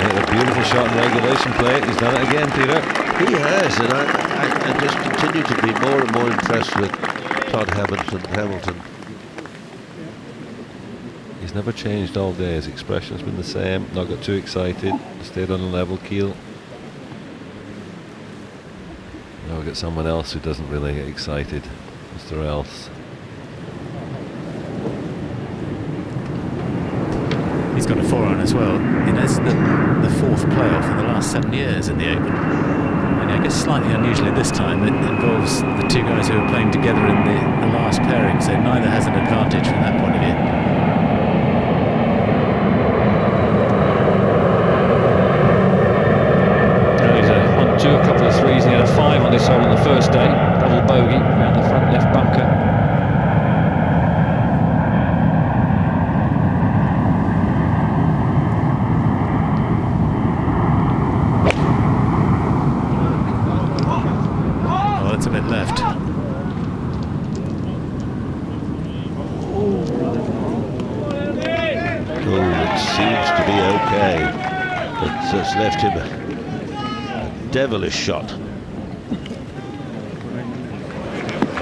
A beautiful shot in regulation play. He's done it again, Peter. He has, and I just continue to be more and more impressed with Todd Hamilton. He's never changed all day. His expression's been the same. Not got too excited. Stayed on a level keel. Now we've got someone else who doesn't really get excited. Mr. Els. He's got a 4 iron as well. You know, it's the 4th playoff in the last 7 years at the Open. And I guess slightly unusually this time, it involves the 2 guys who are playing together in the last pairing, so neither has an advantage from that point of view. He's on 2, a couple of 3s, and he had a 5 this hole on the first day. Double bogey around the front left bunker. Oh, that's a bit left. Oh, it seems to be okay. But it's left him a devilish shot.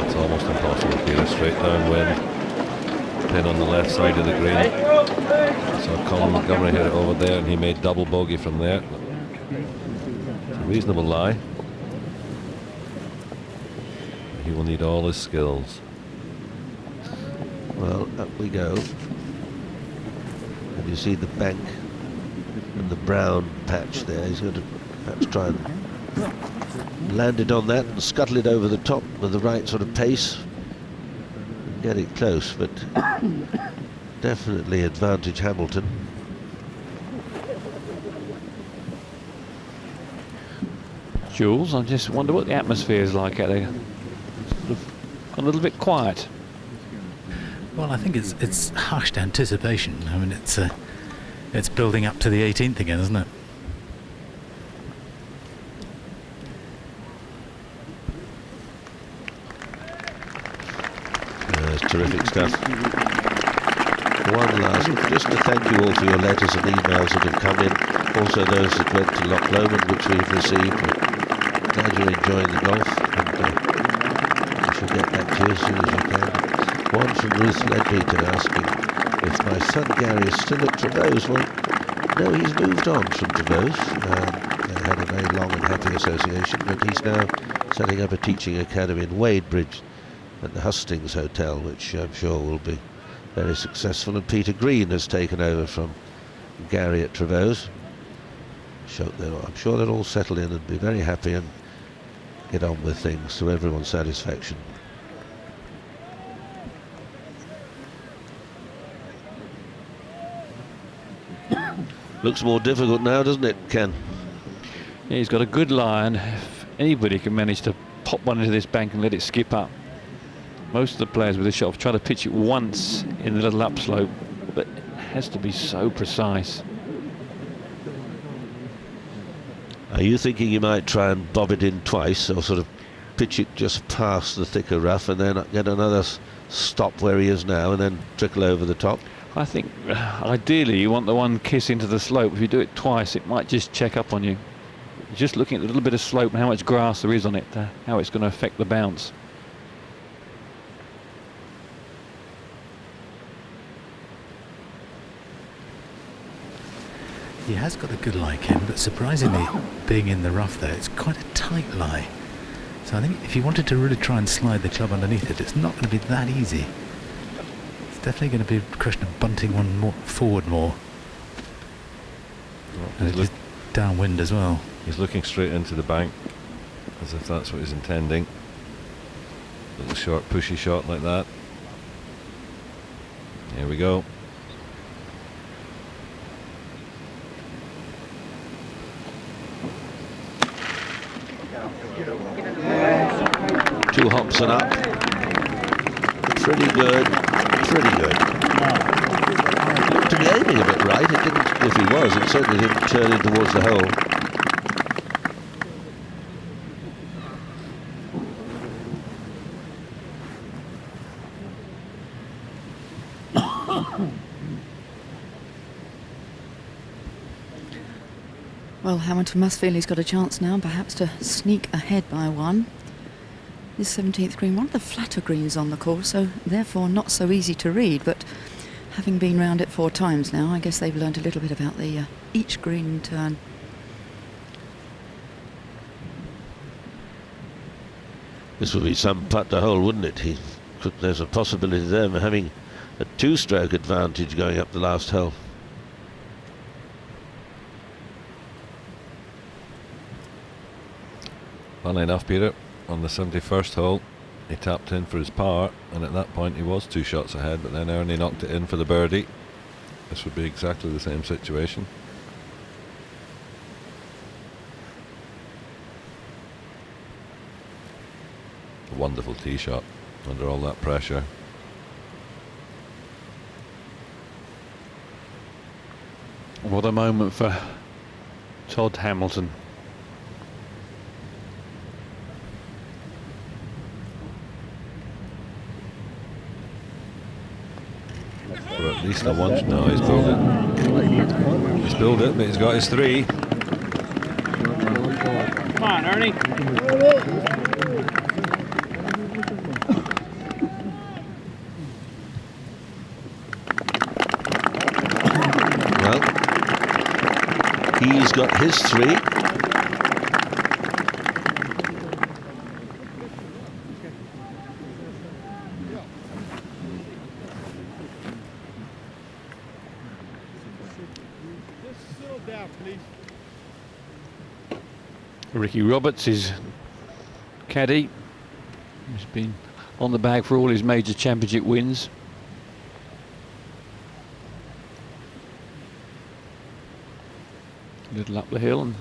It's almost impossible to get a straight downwind. Pin on the left side of the green. So Colin Montgomery hit it over there and he made double bogey from there. It's a reasonable lie. He will need all his skills. Well, up we go. And you see the bank and the brown patch there. He's going to perhaps try and land it on that and scuttle it over the top with the right sort of pace and get it close, but definitely advantage Hamilton. Jules, I just wonder what the atmosphere is like out there. Sort of a little bit quiet. Well, I think it's hushed anticipation. I mean, it's building up to the 18th again, isn't it? That's terrific stuff. One last, just to thank you all for your letters and emails that have come in. Also those that went to Loch Lomond, which we've received. Glad you're enjoying the golf, and I shall get back to you as soon as you can. One from Ruth Ledbeater asking if my son Gary is still at Trevose. Well, no, he's moved on from Trevose. They had a very long and happy association, but he's now setting up a teaching academy in Wadebridge at the Hustings Hotel, which I'm sure will be very successful. And Peter Green has taken over from Gary at Trevose. I'm sure they're all settled in and be very happy and get on with things to everyone's satisfaction. Looks more difficult now, doesn't it, Ken? Yeah, he's got a good lie, and if anybody can manage to pop one into this bank and let it skip up. Most of the players with this shot have tried to pitch it once in the little upslope, but it has to be so precise. Are you thinking you might try and bob it in twice, or sort of pitch it just past the thicker rough and then get another stop where he is now and then trickle over the top? I think ideally you want the one kiss into the slope. If you do it twice, it might just check up on you. You're just looking at the little bit of slope and how much grass there is on it, how it's going to affect the bounce. He has got a good lie, Ken, but surprisingly, being in the rough there, it's quite a tight lie. So I think if you wanted to really try and slide the club underneath it, it's not going to be that easy. It's definitely going to be a question of bunting one more forward more. And it's downwind as well. He's looking straight into the bank, as if that's what he's intending. Little short, pushy shot like that. Here we go. Two hops and up. Pretty good, pretty good. To be aiming a bit right, it didn't, if he was, it certainly didn't turn in towards the hole. Well, Hamilton must feel he's got a chance now, perhaps to sneak ahead by one. This 17th green, one of the flatter greens on the course, so therefore not so easy to read, but having been round it 4 times now, I guess they've learned a little bit about the each green in turn. This would be some putt to hole, wouldn't it? There's a possibility there of having a 2-stroke advantage going up the last hole. Funnily enough, Peter, on the 71st hole, he tapped in for his par, and at that point he was 2 shots ahead, but then Ernie knocked it in for the birdie. This would be exactly the same situation. A wonderful tee shot under all that pressure. What a moment for Todd Hamilton. For at least a one. No, he's built it. He's built it, but he's got his 3. Come on, Ernie. Well, he's got his 3. Ricky Roberts, his caddy, he's been on the bag for all his major championship wins. A little up the hill and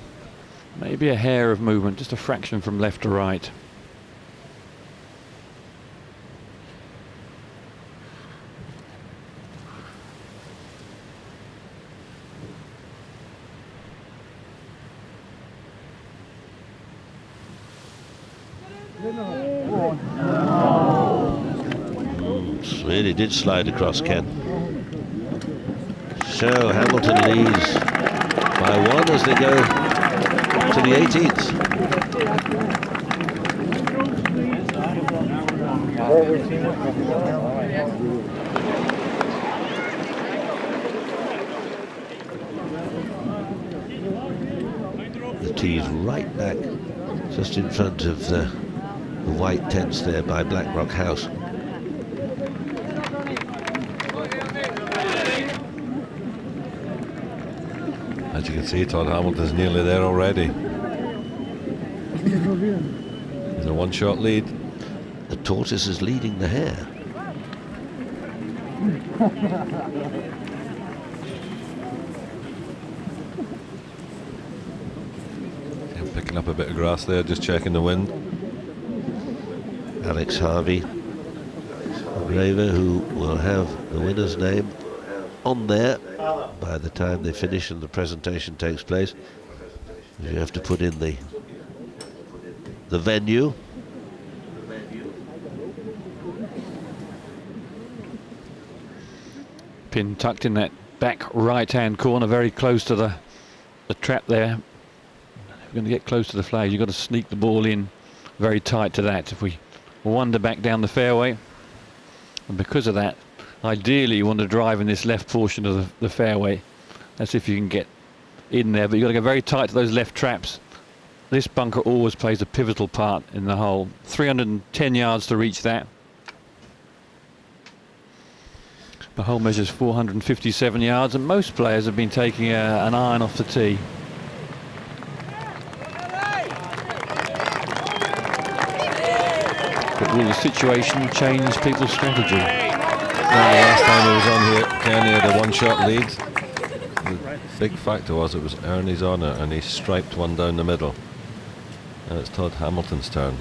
maybe a hair of movement, just a fraction from left to right. Really did slide across, Ken. So Hamilton leads by 1 as they go to the 18th. The tee's right back, just in front of the white tents there by Blackrock House. As you can see, Todd Hamilton's nearly there already. There's a 1-shot lead. The tortoise is leading the hare. I'm picking up a bit of grass there, just checking the wind. Alex Harvey, a graver who will have the winner's name on there by the time they finish and the presentation takes place. You have to put in the venue. Pin tucked in that back right-hand corner, very close to the trap there. If we're going to get close to the flag, you've got to sneak the ball in very tight to that. If we wander back down the fairway, and because of that, ideally you want to drive in this left portion of the fairway. That's if you can get in there, but you've got to go very tight to those left traps. This bunker always plays a pivotal part in the hole. 310 yards to reach that. The hole measures 457 yards, and most players have been taking an iron off the tee. But will the situation change people's strategy? The last time he was on here, Kenny had a 1-shot lead. The big factor was it was Ernie's on it, and he striped one down the middle. And it's Todd Hamilton's turn.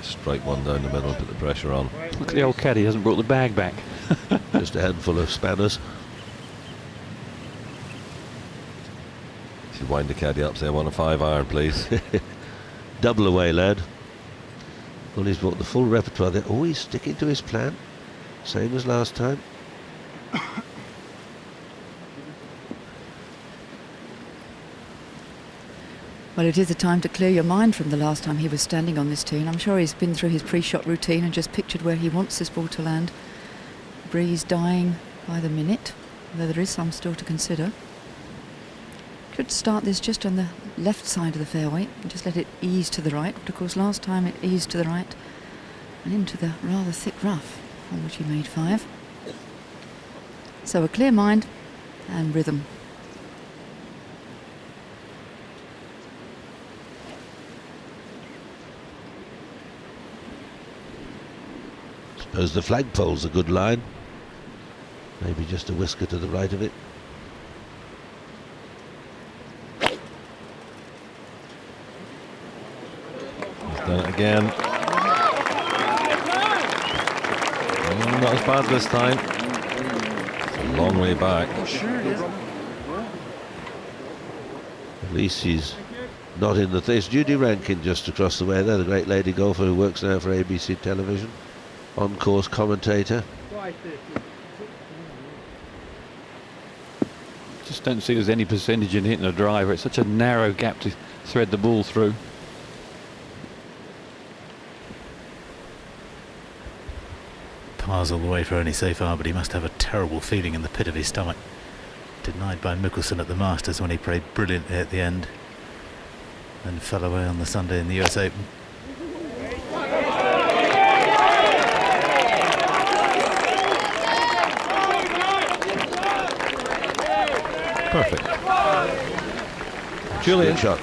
Strike one down the middle, put the pressure on. Look at the old caddy, he hasn't brought the bag back. Just a handful of spanners. Should wind the caddy up, say I want a 5-iron, please. Double away, lad. Well, he's brought the full repertoire there. Oh, he's sticking to his plan. Same as last time. Well, it is a time to clear your mind from the last time he was standing on this tee, and I'm sure he's been through his pre-shot routine and just pictured where he wants this ball to land. Breeze dying by the minute, though there is some still to consider. Could start this just on the left side of the fairway and just let it ease to the right, but of course last time it eased to the right and into the rather thick rough on which he made 5. So a clear mind and rhythm. Suppose the flagpole's a good line. Maybe just a whisker to the right of it. He's done it again. Not as bad this time. It's a long way back. At least he's not in the... There's Judy Rankin just across the way there, the great lady golfer who works now for ABC Television. On-course commentator. Just don't see there's any percentage in hitting a driver. It's such a narrow gap to thread the ball through. Pars all the way for Ernie so far, but he must have a terrible feeling in the pit of his stomach. Denied by Mickelson at the Masters when he played brilliantly at the end, and fell away on the Sunday in the US Open. Perfect. Julian, shot.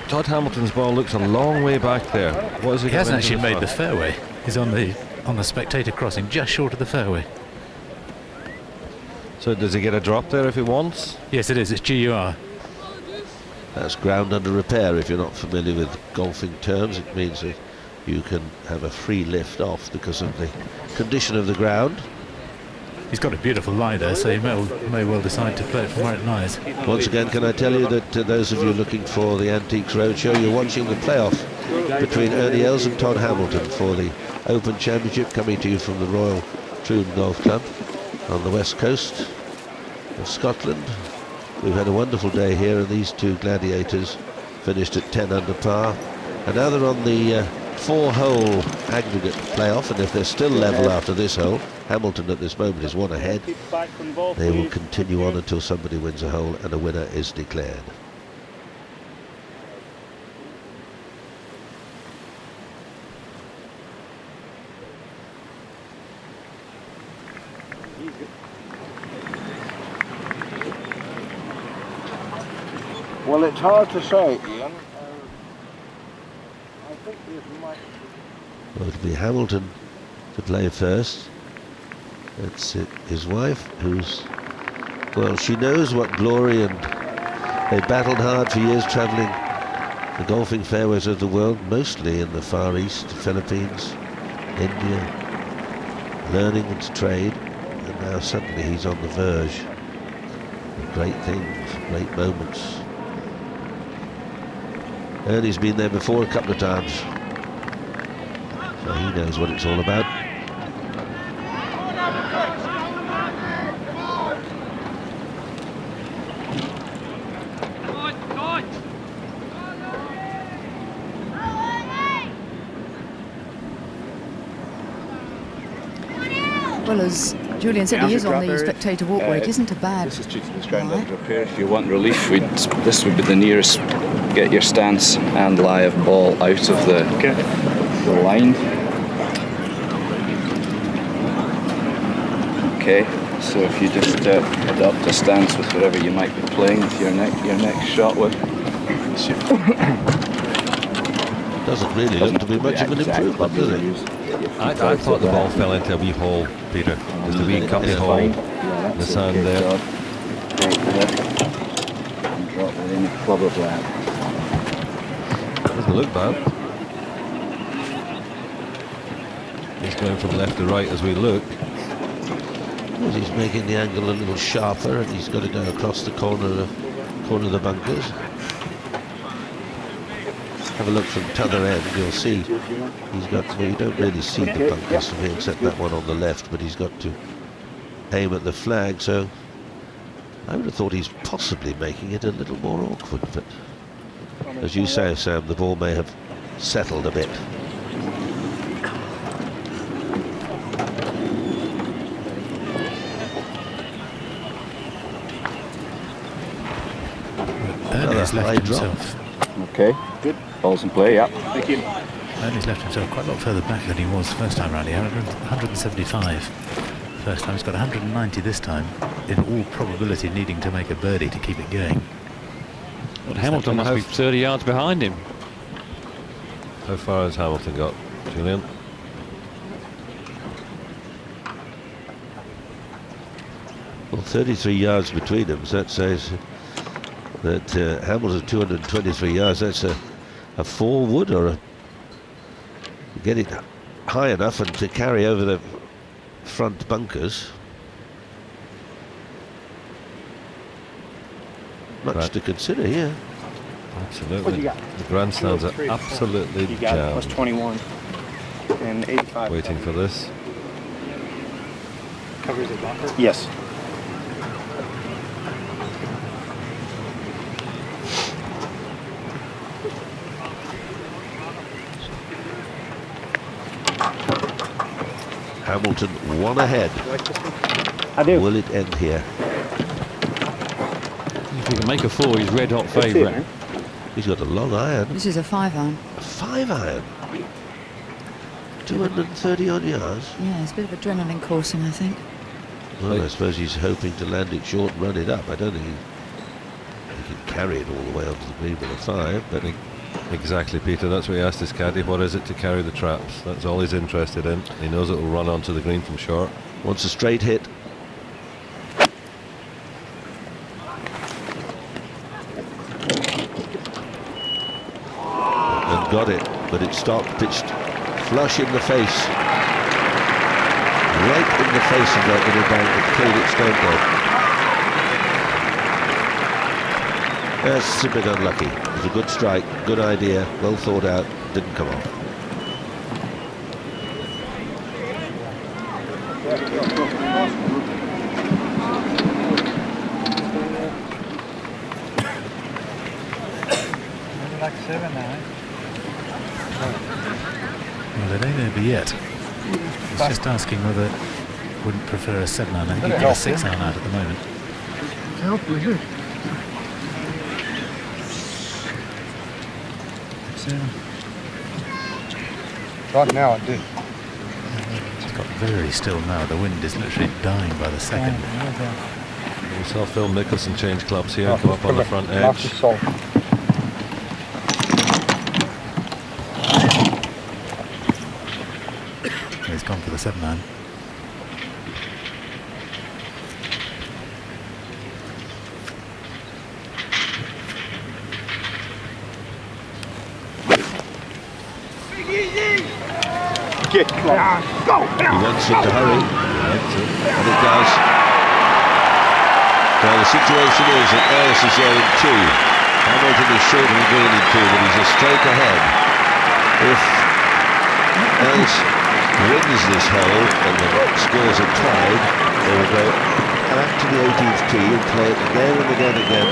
Todd Hamilton's ball looks a long way back there. What is He hasn't actually made the fairway. He's on the spectator crossing, just short of the fairway. So does he get a drop there if he wants? Yes, it is. It's GUR. That's ground under repair. If you're not familiar with golfing terms, it means that you can have a free lift off because of the condition of the ground. He's got a beautiful lie there, so he may well decide to play it from where it lies. Once again, can I tell you that those of you looking for the Antiques Roadshow, you're watching the playoff between Ernie Els and Todd Hamilton for the Open Championship, coming to you from the Royal Troon Golf Club on the west coast of Scotland. We've had a wonderful day here, and these two gladiators finished at 10 under par, and now they're on the 4-hole aggregate playoff, and if they're still level after this hole, Hamilton at this moment is one ahead. They will continue on until somebody wins a hole and a winner is declared. Well, it's hard to say, Ian. I think this might... Well, it'll be Hamilton to play first. That's it. His wife, who's... Well, she knows what glory, and they battled hard for years travelling the golfing fairways of the world, mostly in the Far East, Philippines, India, learning and trade, and now suddenly he's on the verge of great things, great moments. Ernie's been there before a couple of times, so he knows what it's all about. Well, as Julian said, he is on the spectator walkway. It isn't a bad... This is due to this ground under repair. If you want relief, this would be the nearest. Get your stance and lie of ball out of the line. Okay, so if you just adopt a stance with whatever you might be playing with your next shot with. Doesn't really look to be much of an improvement, does it? I thought the ball fell into a wee hole, Peter. Just a wee cuppy hole in the sand there. And drop it in probably. Doesn't look bad. He's going from left to right as we look. Well, he's making the angle a little sharper, and he's got to go across the corner of the bunkers. Have a look from t'other end, you'll see he's got, well, you don't really see the bunkers from here except that one on the left, but he's got to aim at the flag, so I would have thought he's possibly making it a little more awkward, but as you say, Sam, the ball may have settled a bit. Ernie's left himself. Okay, good. Ball's in play, yeah. Thank you. Ernie's left himself quite a lot further back than he was first time round. He had 175 first time. He's got 190 this time, in all probability needing to make a birdie to keep it going. But Hamilton must be 30 yards behind him. How far has Hamilton got, Julian? Well, 33 yards between them, so that says that Hamilton's 223 yards. That's a 4 wood or a... Get it high enough and to carry over the front bunkers. Much to consider here. What Absolutely. you got? The grandstands are absolutely You got it, jammed. plus 21 and 85. Waiting for this. Covers the bunker? Yes. Hamilton one ahead. I do. Will it end here? If he can make a 4, he's red hot favourite. He's got a long iron. This is a 5-iron. A 5-iron? 230 odd yards? Yeah, it's a bit of adrenaline coursing, I think. Well, I suppose he's hoping to land it short and run it up. I don't think he can carry it all the way onto the green with a 5, but Exactly, Peter. That's what he asked his caddy. What is it to carry the traps? That's all he's interested in. He knows it will run onto the green from short. wants a straight hit. And got it, but it stopped, pitched flush in the face. Right in the face of that little bank that killed it stone dead. That's a bit unlucky. It was a good strike, good idea, well thought out, didn't come off. Maybe like 7 now. Well, it ain't over yet. He's just asking whether wouldn't prefer a 7-iron. I think he'd get a 6-iron out at the moment. Help me here. 7. Right now I do. It's got very still now. The wind is literally dying by the second. We saw Phil Mickelson change clubs here, come up on the front edge. He's gone for the 7-iron. Get close. Go! He wants it to hurry. And it does. Well, the situation is that Ellis is there in 2. Hamilton is short of the green in 2, but he's a stroke ahead. If Ellis wins this hole and the scores are tied, they will go back to the 18th tee and play it again and again and again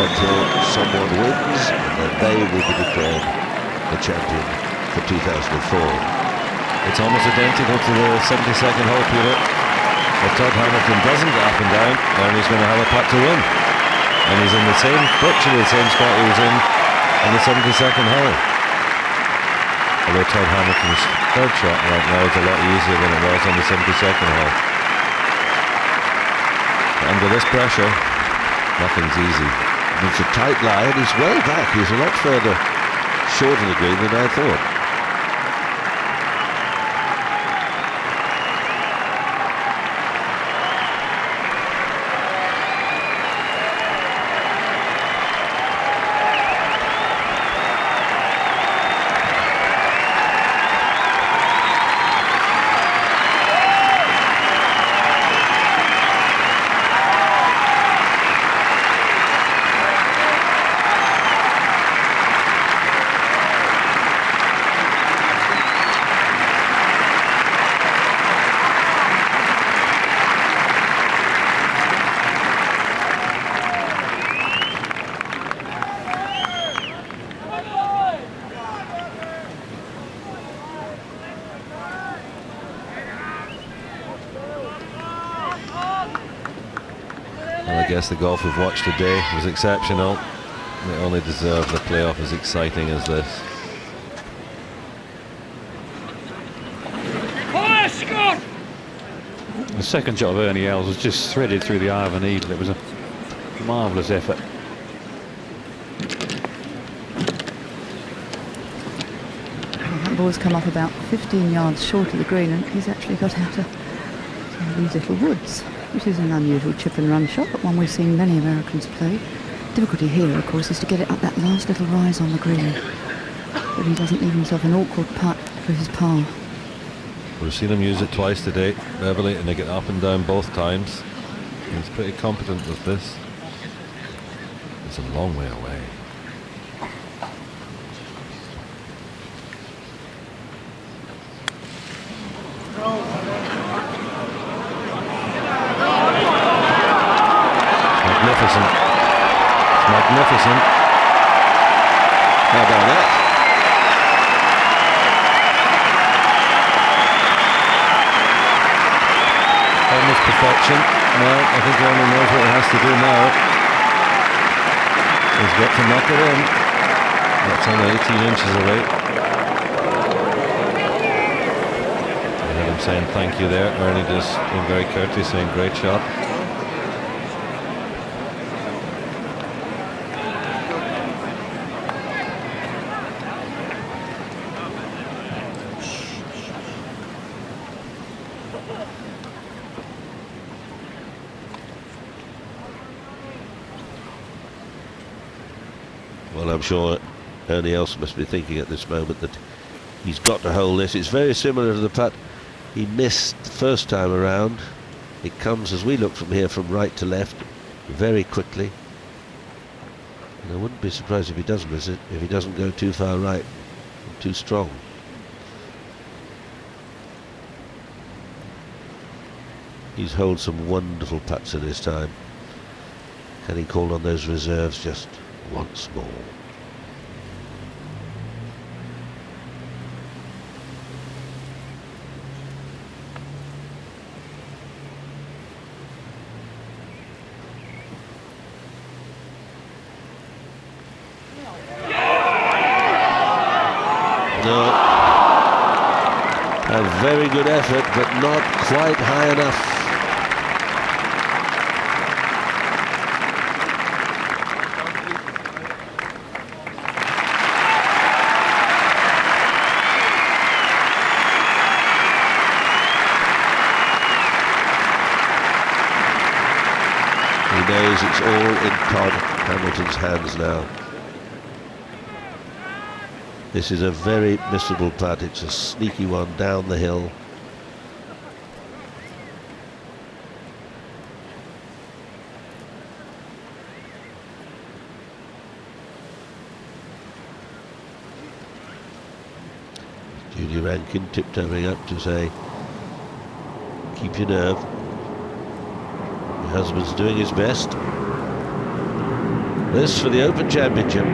until someone wins, and then they will be declared the champion for 2004. It's almost identical to the 72nd hole, Peter. If Todd Hamilton doesn't get up and down, Ernie's going to have a putt to win. And he's in the same, virtually the same spot he was in the 72nd hole. Although Todd Hamilton's third shot right now is a lot easier than it was on the 72nd hole. But under this pressure, nothing's easy. It's a tight lie, and he's well back. He's a lot further short of the green than I thought. I guess the golf we've watched today was exceptional. It only deserves a playoff as exciting as this. The second shot of Ernie Els was just threaded through the eye of a needle. It was a marvellous effort. That ball's come up about 15 yards short of the green, and he's actually got out of these little woods, which is an unusual chip and run shot, but one we've seen many Americans play. Difficulty here, of course, is to get it up that last little rise on the green, but he doesn't leave himself an awkward putt for his par. We've seen him use it twice today, Beverly, and they get up and down both times. He's pretty competent with this. It's a long way away. Magnificent. It's magnificent. How about that? Almost perfection. No, I think Ernie knows what he has to do now. He's got to knock it in. That's only 18 inches away. I heard him saying thank you there. Ernie just being very courteous, saying great shot. Well, I'm sure Ernie else must be thinking at this moment that he's got to hold this. It's very similar to the putt he missed the first time around. It comes, as we look from here, from right to left very quickly. And I wouldn't be surprised if he does miss it, if he doesn't go too far right and too strong. He's held some wonderful putts in his time. Can he call on those reserves just once more? No. A very good effort, but not quite high enough. Knows it's all in Todd Hamilton's hands now. This is a very missable putt. It's a sneaky one down the hill. Judy Rankin tiptoeing up to say, keep your nerve. Your husband's doing his best. This for the Open Championship. And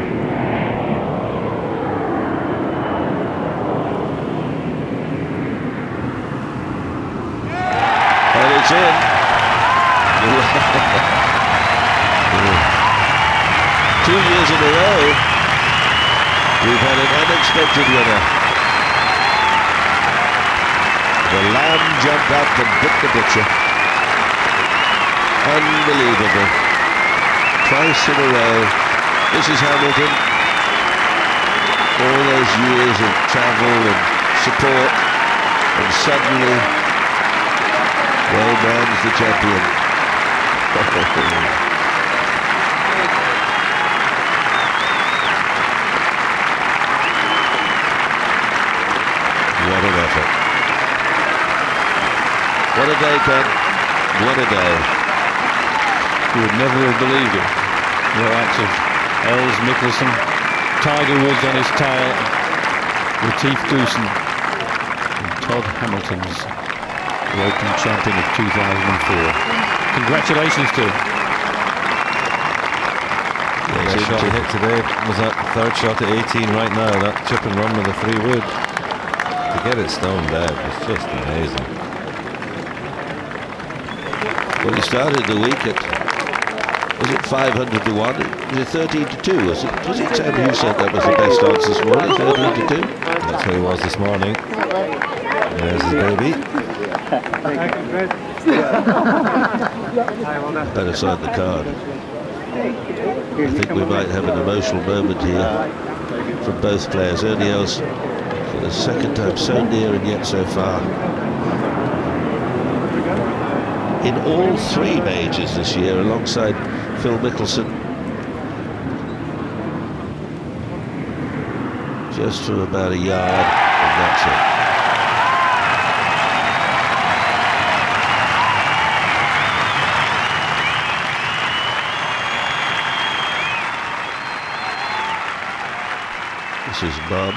it's in. 2 years in a row, we've had an unexpected winner. The lamb jumped up and bit the butcher. Unbelievable. Twice in a row. This is Hamilton. All those years of travel and support, and suddenly, the old man's the champion. What an effort. What a day, Ken. What a day. You would never have believed it. The likes of Els, Mickelson, Tiger Woods on his tail, Retief Goosen, and Todd Hamilton's the Open champion of 2004. Congratulations to him. The shot he hit today was that third shot at 18 right now. That chip and run with the 3 wood. To get it stoned out was just amazing. Well, he started the week at, was it 500 to 1? Was it 13 to 2? Was it Sam who said that was the best odds this morning? 13 to 2? That's where he was this morning. There's his baby. Better sign the card. I think we might have an emotional moment here from both players. Ernie Els for the second time so near and yet so far. In all 3 majors this year, alongside Phil Mickelson. Just from about a yard, and that's it. Alice's mum.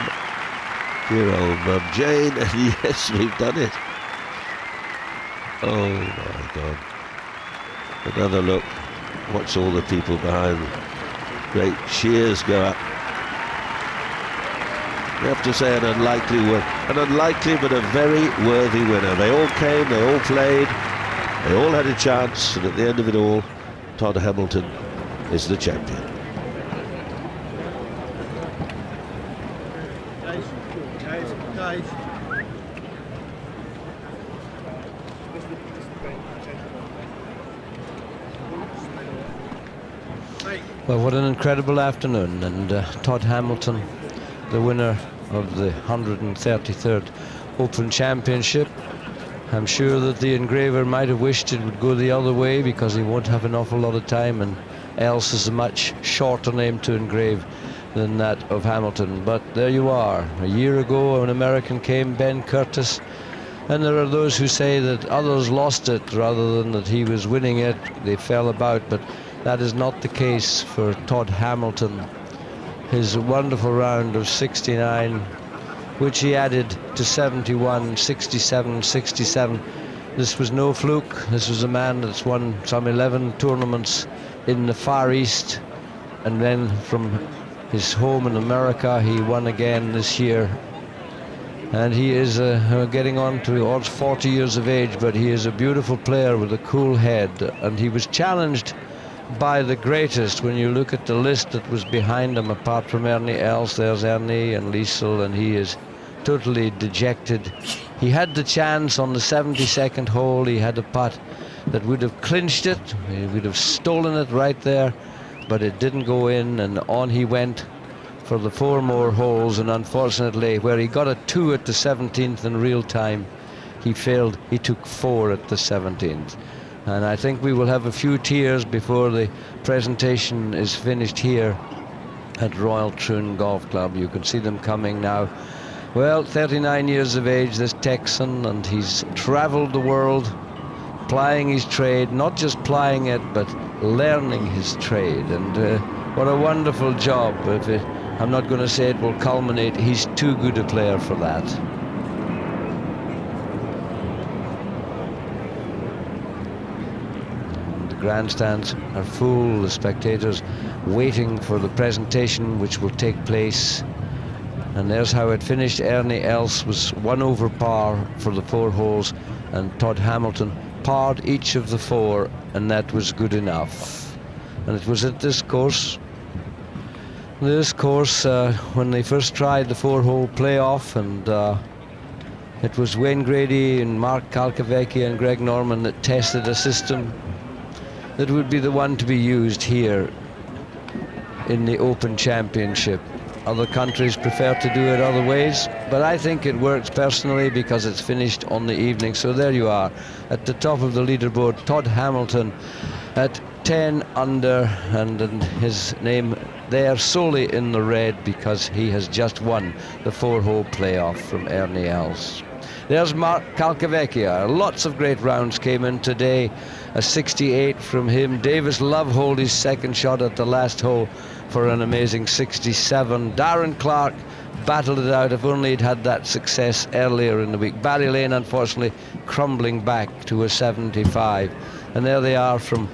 Dear old Mum Jane, and yes, we've done it. Oh my God. Another look. Watch all the people behind. Great cheers go up. You have to say an unlikely win. An unlikely but a very worthy winner. They all came, they all played, they all had a chance, and at the end of it all, Todd Hamilton is the champion. Well, what an incredible afternoon, and Todd Hamilton, the winner of the 133rd Open Championship. I'm sure that the engraver might have wished it would go the other way because he won't have an awful lot of time, and else is a much shorter name to engrave than that of Hamilton. But there you are. A year ago an American came, Ben Curtis, and there are those who say that others lost it rather than that he was winning it. They fell about, but that is not the case for Todd Hamilton. His wonderful round of 69, which he added to 71, 67, 67. This was no fluke. This was a man that's won some 11 tournaments in the Far East, and then from his home in America he won again this year. And he is getting on towards 40 years of age, but he is a beautiful player with a cool head, and he was challenged by the greatest. When you look at the list that was behind him, apart from Ernie Els, there's Ernie and Liesl, and he is totally dejected. He had the chance on the 72nd hole. He had a putt that would have clinched it. He would have stolen it right there, but it didn't go in, and on he went for the 4 more holes. And unfortunately, where he got a 2 at the 17th in real time, he failed. He took 4 at the 17th. And I think we will have a few tears before the presentation is finished here at Royal Troon Golf Club. You can see them coming now. Well, 39 years of age, this Texan, and he's traveled the world plying his trade, not just plying it, but learning his trade. And what a wonderful job. I'm not going to say it will culminate. He's too good a player for that. Grandstands are full, the spectators waiting for the presentation which will take place. And there's how it finished. Ernie Els was 1 over par for the 4 holes, and Todd Hamilton parred each of the 4, and that was good enough. And it was at this course when they first tried the 4-hole playoff, and it was Wayne Grady and Mark Calcavecchia and Greg Norman that tested a system that would be the one to be used here in the Open Championship. Other countries prefer to do it other ways, but I think it works personally because it's finished on the evening. So there you are, at the top of the leaderboard, Todd Hamilton at 10 under, and his name there solely in the red because he has just won the 4-hole playoff from Ernie Els. There's Mark Calcavecchia. Lots of great rounds came in today. A 68 from him. Davis Lovehold, his second shot at the last hole for an amazing 67. Darren Clark battled it out. If only he'd had that success earlier in the week. Barry Lane, unfortunately, crumbling back to a 75. And there they are from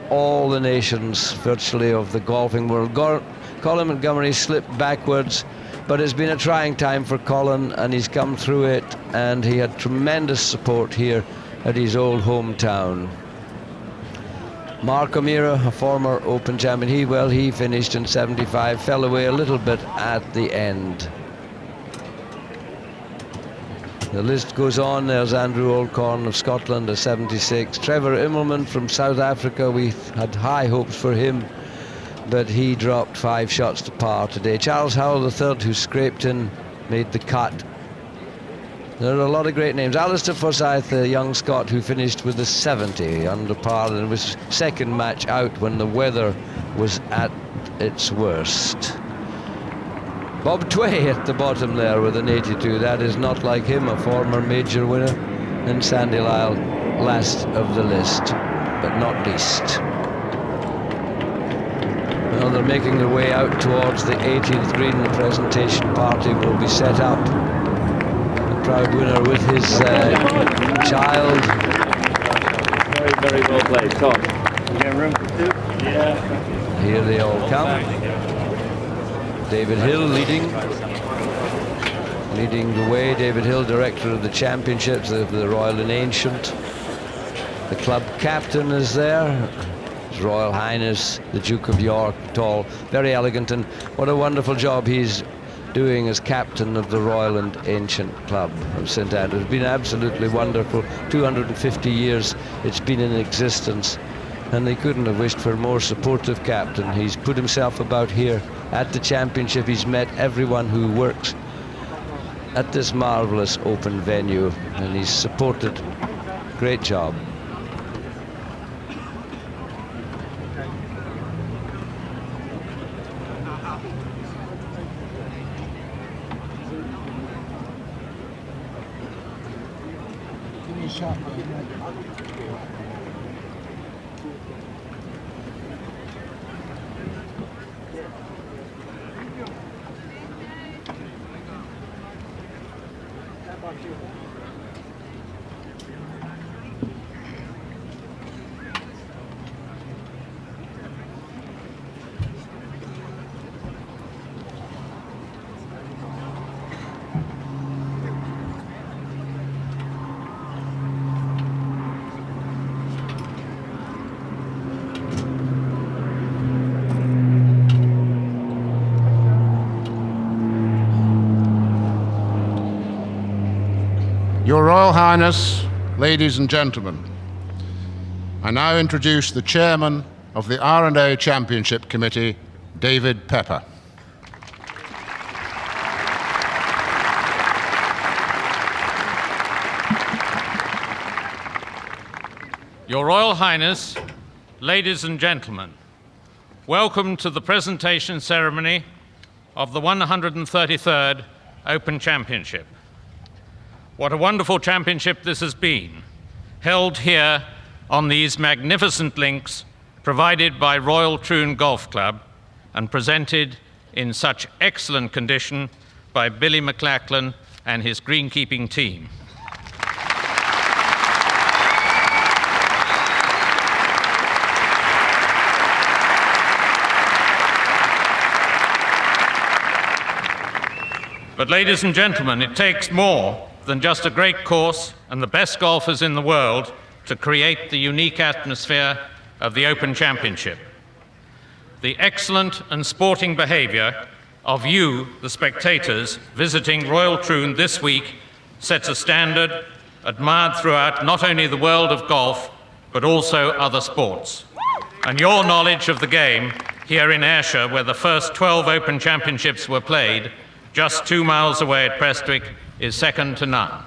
all the nations, virtually, of the golfing world. Colin Montgomery slipped backwards, but it's been a trying time for Colin, and he's come through it, and he had tremendous support here at his old hometown. Mark O'Meara, a former Open champion, he finished in 75, fell away a little bit at the end. The list goes on. There's Andrew Olcorn of Scotland, a 76. Trevor Immelman from South Africa, we had high hopes for him, but he dropped 5 shots to par today. Charles Howell III, who scraped in, made the cut. There are a lot of great names. Alistair Forsyth, the young Scot, who finished with a 70 under par, and was second match out when the weather was at its worst. Bob Tway at the bottom there with an 82. That is not like him, a former major winner. And Sandy Lyle, last of the list, but not least. Well, and they're making their way out towards the 18th green. The presentation party will be set up. The proud winner with his child. Very, very well played, Tom. You get room for two? Yeah. Here they all come. David Hill leading the way. David Hill, director of the championships of the Royal and Ancient. The club captain is there. His Royal Highness the Duke of York, tall, very elegant, and what a wonderful job he's doing as captain of the Royal and Ancient Club of St Andrews. It's been absolutely wonderful. 250 years it's been in existence, and they couldn't have wished for a more supportive captain. He's put himself about here at the championship. He's met everyone who works at this marvelous open venue, and he's supported. Great job. Give me a shot, man. Your Royal Highness, ladies and gentlemen, I now introduce the Chairman of the R&A Championship Committee, David Pepper. Your Royal Highness, ladies and gentlemen, welcome to the presentation ceremony of the 133rd Open Championship. What a wonderful championship this has been, held here on these magnificent links provided by Royal Troon Golf Club and presented in such excellent condition by Billy McLachlan and his greenkeeping team. But ladies and gentlemen, it takes more than just a great course and the best golfers in the world to create the unique atmosphere of the Open Championship. The excellent and sporting behavior of you, the spectators, visiting Royal Troon this week sets a standard admired throughout not only the world of golf, but also other sports. And your knowledge of the game here in Ayrshire, where the first 12 Open Championships were played, just 2 miles away at Prestwick, is second to none.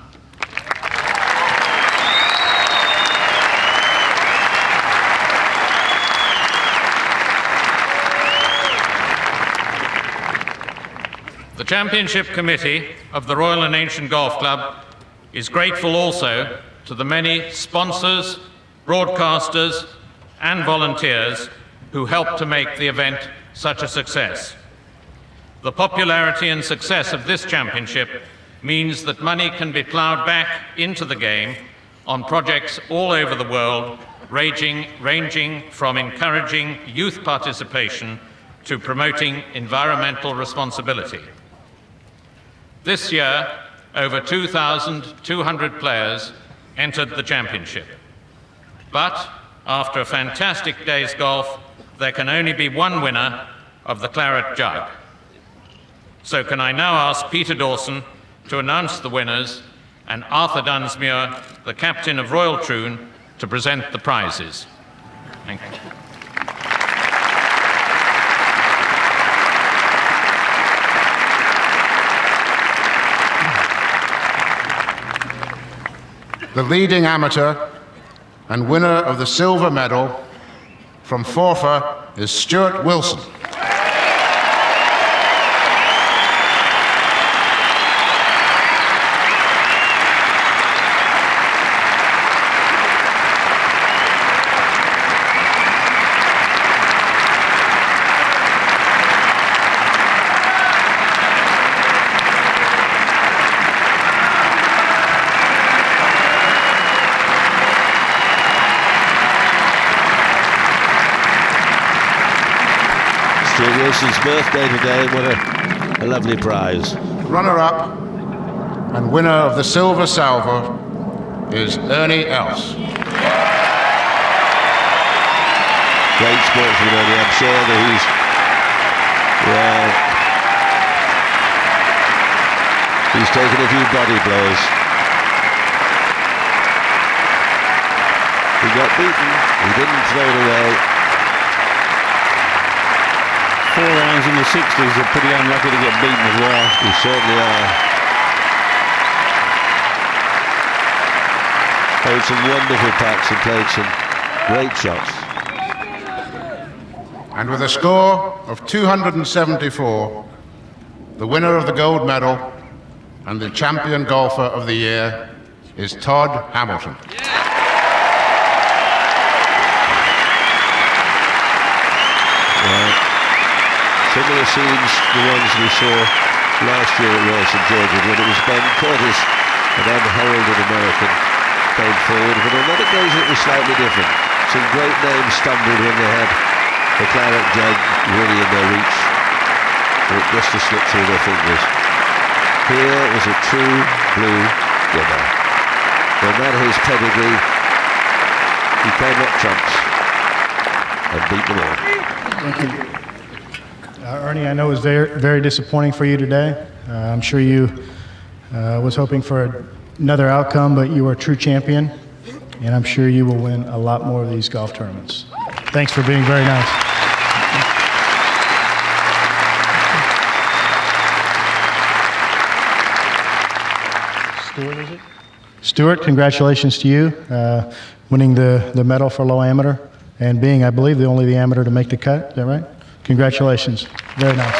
The Championship Committee of the Royal and Ancient Golf Club is grateful also to the many sponsors, broadcasters, and volunteers who helped to make the event such a success. The popularity and success of this championship means that money can be ploughed back into the game on projects all over the world, ranging from encouraging youth participation to promoting environmental responsibility. This year, over 2,200 players entered the championship. But after a fantastic day's golf, there can only be one winner of the Claret Jug. So can I now ask Peter Dawson to announce the winners, and Arthur Dunsmuir, the captain of Royal Troon, to present the prizes. Thank you. The leading amateur and winner of the silver medal from Forfar is Stuart Wilson. Wilson's birthday today. What a lovely prize. Runner-up and winner of the silver salver is Ernie Else. Great sportsman, Ernie. I'm sure that he's taken a few body blows. He got beaten. He didn't throw it away. 4 rounds in the 60s are pretty unlucky to get beaten as well. You certainly are. Played some wonderful putts and played some great shots. And with a score of 274, the winner of the gold medal and the champion golfer of the year is Todd Hamilton. Similar scenes to the ones we saw last year at Royal St George's, when it was Ben Curtis, an unheralded American, came forward. But on other days it was slightly different. Some great names stumbled when they had the Claret Jug really in their reach, for it just to slip through their fingers. Here was a true blue winner. No matter his pedigree, he came up trumps and beat them all. Thank you. Ernie, I know it was very, very disappointing for you today. I'm sure you was hoping for another outcome, but you were a true champion, and I'm sure you will win a lot more of these golf tournaments. Thanks for being very nice. Stuart, is it? Stuart, congratulations to you, winning the medal for low amateur, and being, I believe, the only amateur to make the cut. Is that right? Congratulations. Very nice.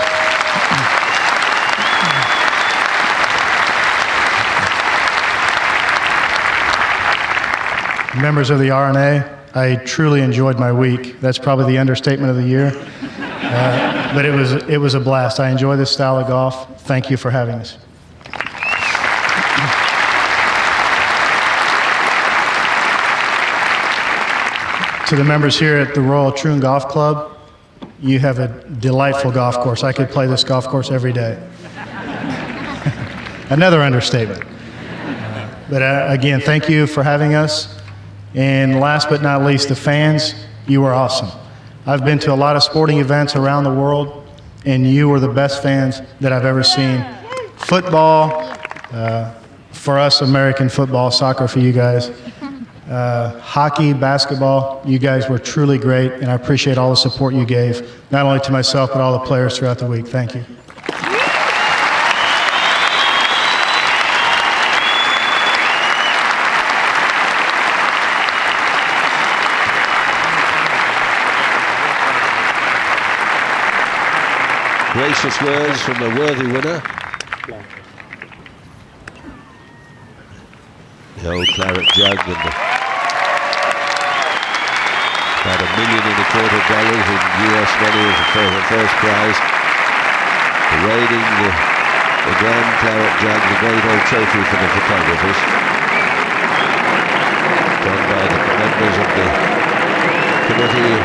Members of the R&A, I truly enjoyed my week. That's probably the understatement of the year. But it was a blast. I enjoy this style of golf. Thank you for having us. To the members here at the Royal Troon Golf Club, you have a delightful golf course. I could play this golf course every day. Another understatement. But again, thank you for having us. And last but not least, the fans, you were awesome. I've been to a lot of sporting events around the world, and you were the best fans that I've ever seen. Football, for us, American football, soccer for you guys. Hockey, basketball, you guys were truly great, and I appreciate all the support you gave, not only to myself, but all the players throughout the week. Thank you. Gracious words from a worthy winner. The old Claret Jug and about $1.25 million in US money as a first prize. Parading the grand Claret Jug, the great old trophy for the photographers. Done by the members of the committee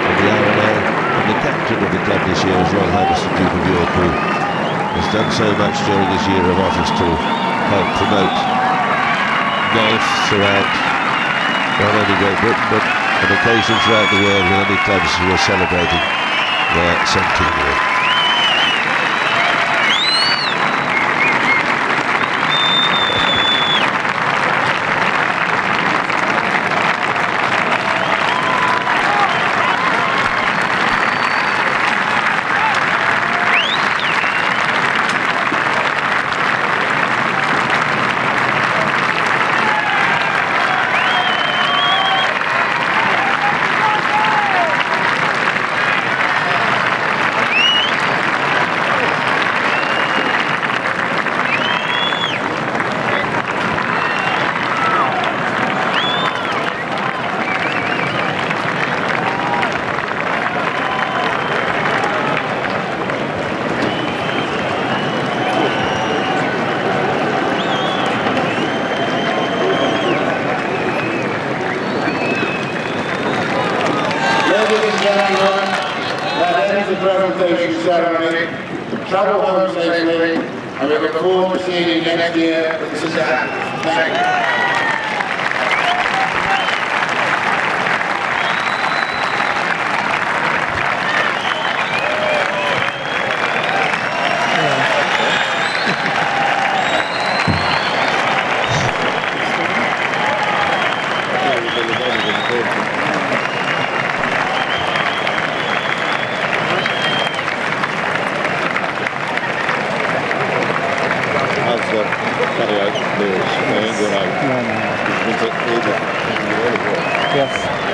of the R&A. And the captain of the club this year is Royal Highness the Duke of York, who has done so much during his year of office to help promote golf throughout not only Great Britain but on occasion throughout the world, with many clubs who are celebrating their centenary. ceremony, travel home safely, and we look forward to seeing you next year at the Sudan. Thank you. Yes.